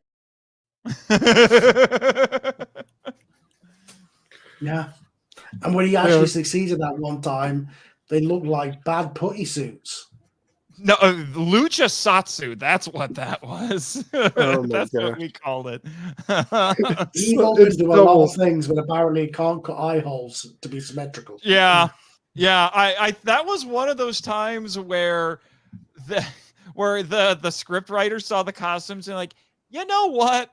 Speaker 7: Yeah. And when he actually succeeded that one time, they looked like bad putty suits.
Speaker 6: No, Lucha Satsu. That's what that was.
Speaker 3: Oh
Speaker 6: that's
Speaker 3: God.
Speaker 6: what we called it.
Speaker 7: Evil can do a lot of things, but apparently can't cut eye holes to be symmetrical.
Speaker 6: Yeah. Yeah. I that was one of those times where the script writer saw the costumes and like, you know what?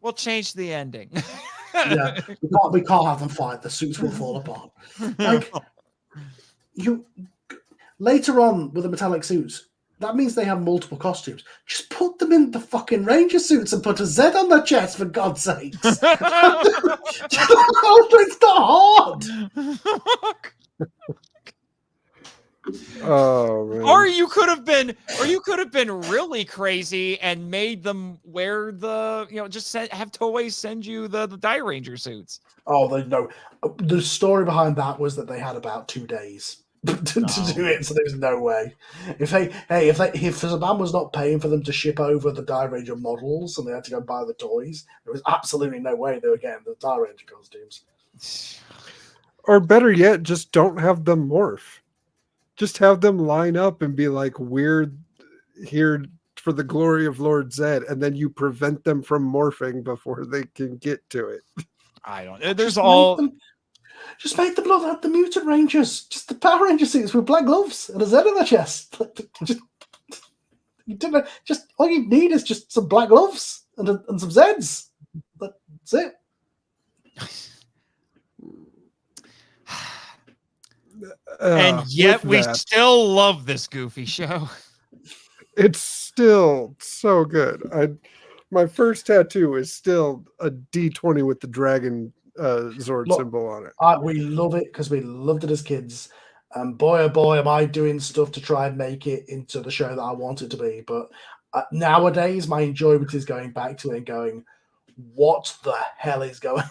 Speaker 6: We'll change the ending.
Speaker 7: Yeah. We can't have them fight. The suits will fall apart. Like you later on with the metallic suits, that means they have multiple costumes. Just put them in the fucking Ranger suits and put a Z on their chest, for God's sakes. It's not hard.
Speaker 3: Oh man.
Speaker 6: Or you could have been really crazy and made them wear the, just have Toei send you the Die Ranger suits.
Speaker 7: Oh, no. The story behind that was that they had about 2 days to do it, so there's no way. If Saban was not paying for them to ship over the Die Ranger models and they had to go buy the toys, there was absolutely no way they were getting the Die Ranger costumes.
Speaker 3: Or better yet, just don't have them morph. Just have them line up and be like, we're here for the glory of Lord Zed, and then you prevent them from morphing before they can get to it.
Speaker 6: I don't.
Speaker 7: Just make them look like the Mutant Rangers, just the Power Ranger suits with black gloves and a Z on their chest. Just all you need is just some black gloves and some Zs. That's it.
Speaker 6: And yet we still love this goofy show.
Speaker 3: It's still so good. My first tattoo is still a D20 with the dragon Zord symbol on it.
Speaker 7: We love it because we loved it as kids. And boy, oh boy, am I doing stuff to try and make it into the show that I want it to be. But nowadays, my enjoyment is going back to it and going, what the hell is going on?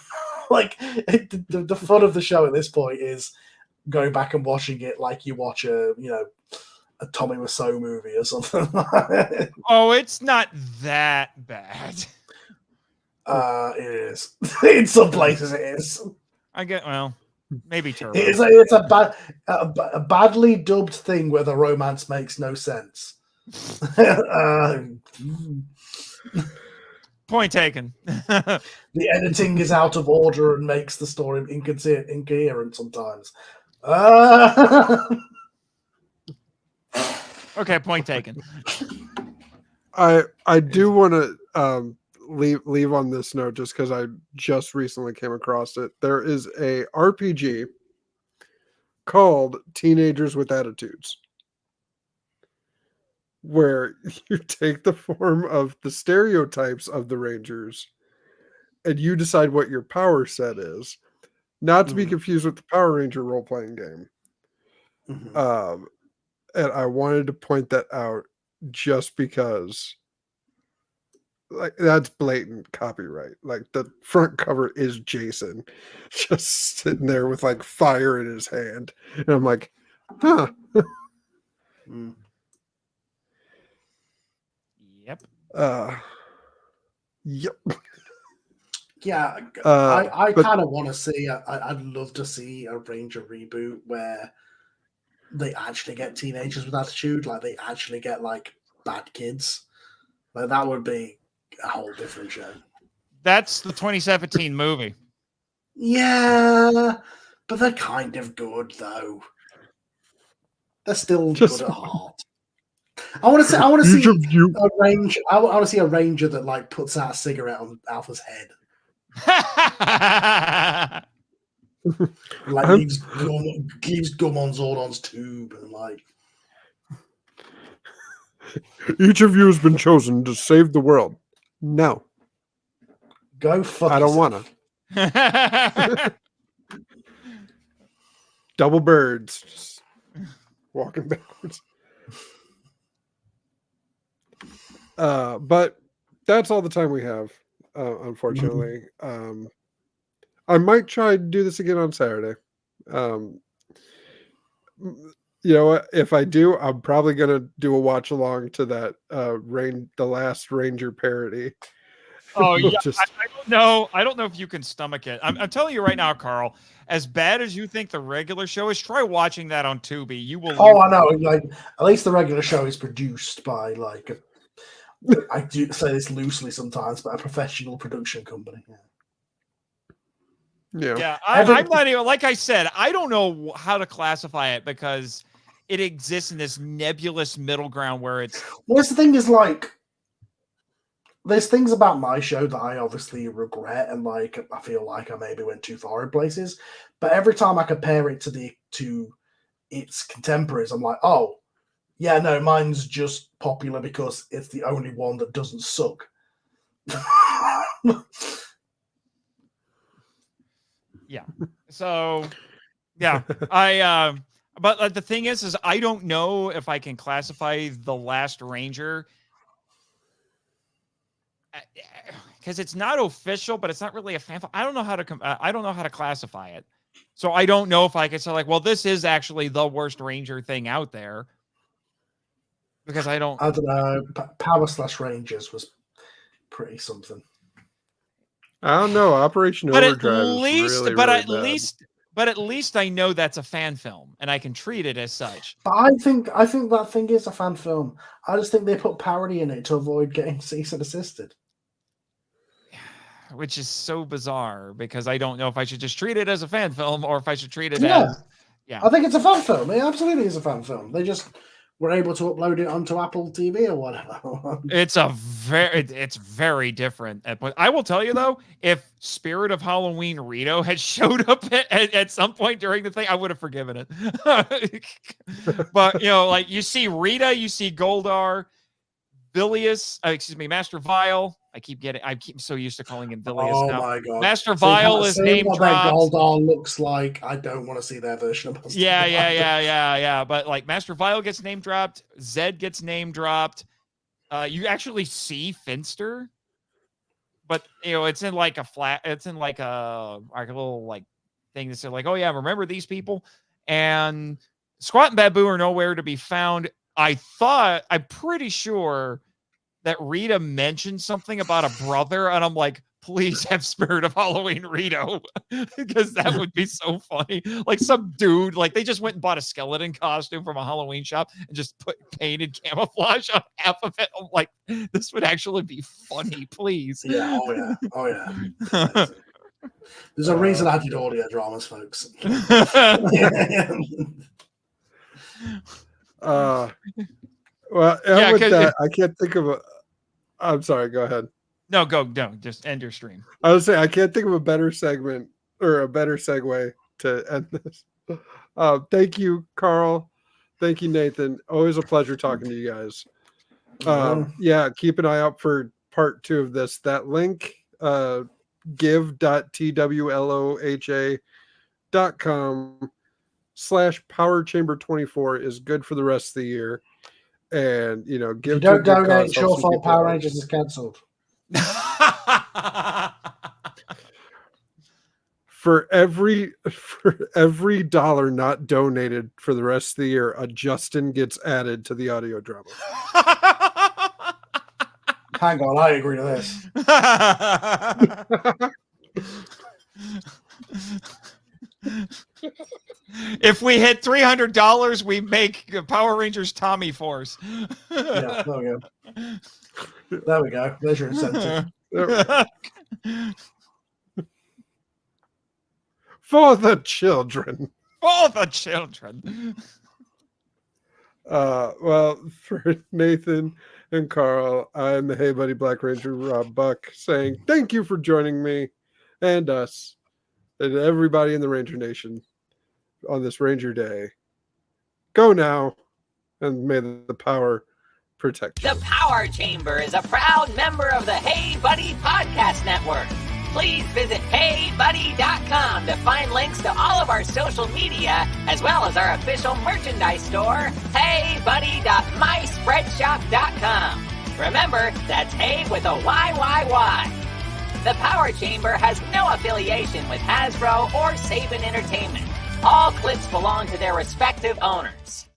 Speaker 7: Like, the fun of the show at this point is going back and watching it like you watch a Tommy Wiseau movie or something.
Speaker 6: Oh, it's not that bad.
Speaker 7: It is. In some places, it is.
Speaker 6: Maybe Turbo.
Speaker 7: It's a badly dubbed thing where the romance makes no sense.
Speaker 6: Point taken.
Speaker 7: The editing is out of order and makes the story incoherent sometimes.
Speaker 6: Okay, point taken.
Speaker 3: I do want to leave on this note just because I just recently came across it. There is a RPG called Teenagers with Attitudes, where you take the form of the stereotypes of the Rangers and you decide what your power set is, not to be confused with the Power Ranger role-playing game.
Speaker 7: Mm-hmm.
Speaker 3: And I wanted to point that out just because, like, that's blatant copyright. Like, the front cover is Jason just sitting there with like fire in his hand, and I'm like, huh.
Speaker 6: Yep.
Speaker 3: Yep.
Speaker 7: Yeah, I
Speaker 3: but-
Speaker 7: kind of want to see. I'd love to see a Ranger reboot where they actually get teenagers with attitude, like they actually get like bad kids. Like that would be a whole different show.
Speaker 6: That's the 2017 movie.
Speaker 7: Yeah, but they're kind of good though. They're still
Speaker 3: Just-
Speaker 7: good at heart. I want to see. I want to
Speaker 3: Each
Speaker 7: see
Speaker 3: of you-
Speaker 7: a ranger. I want to see a ranger that like puts out a cigarette on Alpha's head, like
Speaker 3: I'm-
Speaker 7: leaves gum on Zordon's tube, and like.
Speaker 3: Each of you has been chosen to save the world. No,
Speaker 7: Go fuck
Speaker 3: I don't
Speaker 7: yourself.
Speaker 3: want to. Double birds, just walking backwards. But that's all the time we have, unfortunately. I might try to do this again on Saturday. You know what? If I do, I'm probably gonna do a watch along to that the last Ranger parody.
Speaker 6: Oh yeah,
Speaker 3: Just-
Speaker 6: I don't know. I don't know if you can stomach it. I'm telling you right now, Carl. As bad as you think the regular show is, try watching that on Tubi. You will.
Speaker 7: Oh, I know. Like at least the regular show is produced by like I do say this loosely sometimes, but a professional production company. Yeah.
Speaker 6: Yeah,
Speaker 7: Every-
Speaker 6: I'm not even, like I said, I don't know how to classify it because it exists in this nebulous middle ground where it's.
Speaker 7: Well, the thing is, like, there's things about my show that I obviously regret, and like I feel like I maybe went too far in places. But every time I compare it to its contemporaries, I'm like, oh, yeah, no, mine's just popular because it's the only one that doesn't suck.
Speaker 6: Yeah. So, yeah, but the thing is I don't know if I can classify The Last Ranger because it's not official, but it's not really a fan. I don't know how to classify it. So I don't know if I could say like, well, this is actually the worst Ranger thing out there because I don't
Speaker 7: know. Power / Rangers was pretty something.
Speaker 3: I don't know. Operation
Speaker 6: but
Speaker 3: Overdrive
Speaker 6: at
Speaker 3: is
Speaker 6: least,
Speaker 3: really,
Speaker 6: but
Speaker 3: really
Speaker 6: at
Speaker 3: bad.
Speaker 6: least I know that's a fan film and I can treat it as such.
Speaker 7: But I think that thing is a fan film. I just think they put parody in it to avoid getting cease and desisted.
Speaker 6: Which is so bizarre because I don't know if I should just treat it as a fan film or if I should treat it
Speaker 7: Yeah.
Speaker 6: as
Speaker 7: I think it's a fan film. It absolutely is a fan film. They just were able to upload it onto Apple TV or whatever.
Speaker 6: It's very different. But I will tell you though, if Spirit of Halloween Rito had showed up at some point during the thing, I would have forgiven it. But you know, like you see Rita, you see Goldar, Master Vile. I'm so used to calling him Vilius
Speaker 7: Oh
Speaker 6: now.
Speaker 7: my god.
Speaker 6: Master Vile is name dropped.
Speaker 7: Goldar looks like. I don't want to see their version of Master Vile.
Speaker 6: Yeah. But like Master Vile gets name dropped, Zed gets name dropped. You actually see Finster, but you know it's in like a little like thing that said like, oh yeah, remember these people? And Squat and Babu are nowhere to be found. I'm pretty sure that Rita mentioned something about a brother, and I'm like, please have Spirit of Halloween Rito, because that would be so funny. Like some dude, like they just went and bought a skeleton costume from a Halloween shop and just painted camouflage on half of it. I'm like, this would actually be funny, please.
Speaker 7: Yeah, oh yeah. There's a reason I did audio dramas, folks.
Speaker 3: Well,
Speaker 6: Yeah,
Speaker 3: with that, I can't think of a. I'm sorry. Go ahead.
Speaker 6: No, just end your stream.
Speaker 3: I was saying I can't think of a better segment or a better segue to end this. Thank you, Carl. Thank you, Nathan. Always a pleasure talking to you guys. Yeah, keep an eye out for part 2 of this. That link, give.twloha.com/powerchamber24 is good for the rest of the year. And give
Speaker 7: if you don't
Speaker 3: to a good
Speaker 7: donate,
Speaker 3: cause, help some
Speaker 7: Shortfall
Speaker 3: people
Speaker 7: Power
Speaker 3: out.
Speaker 7: Rangers is cancelled.
Speaker 3: For every dollar not donated for the rest of the year, a Justin gets added to the audio drama.
Speaker 7: Hang on, I agree to this.
Speaker 6: If we hit $300, we make Power Rangers Tommy Force.
Speaker 7: Yeah, there we go. There we go. There's your incentive.
Speaker 3: For the children.
Speaker 6: For the children.
Speaker 3: Well, for Nathan and Carl, I'm the Hey Buddy Black Ranger Rob Buck saying thank you for joining me and us and everybody in the Ranger Nation on this Ranger Day. Go now, and may the power protect you.
Speaker 2: The Power Chamber is a proud member of the Hey Buddy Podcast Network. Please visit HeyBuddy.com to find links to all of our social media, as well as our official merchandise store, HeyBuddy.myspreadshop.com. Remember, that's Hey with a YYY. The Power Chamber has no affiliation with Hasbro or Saban Entertainment. All clips belong to their respective owners.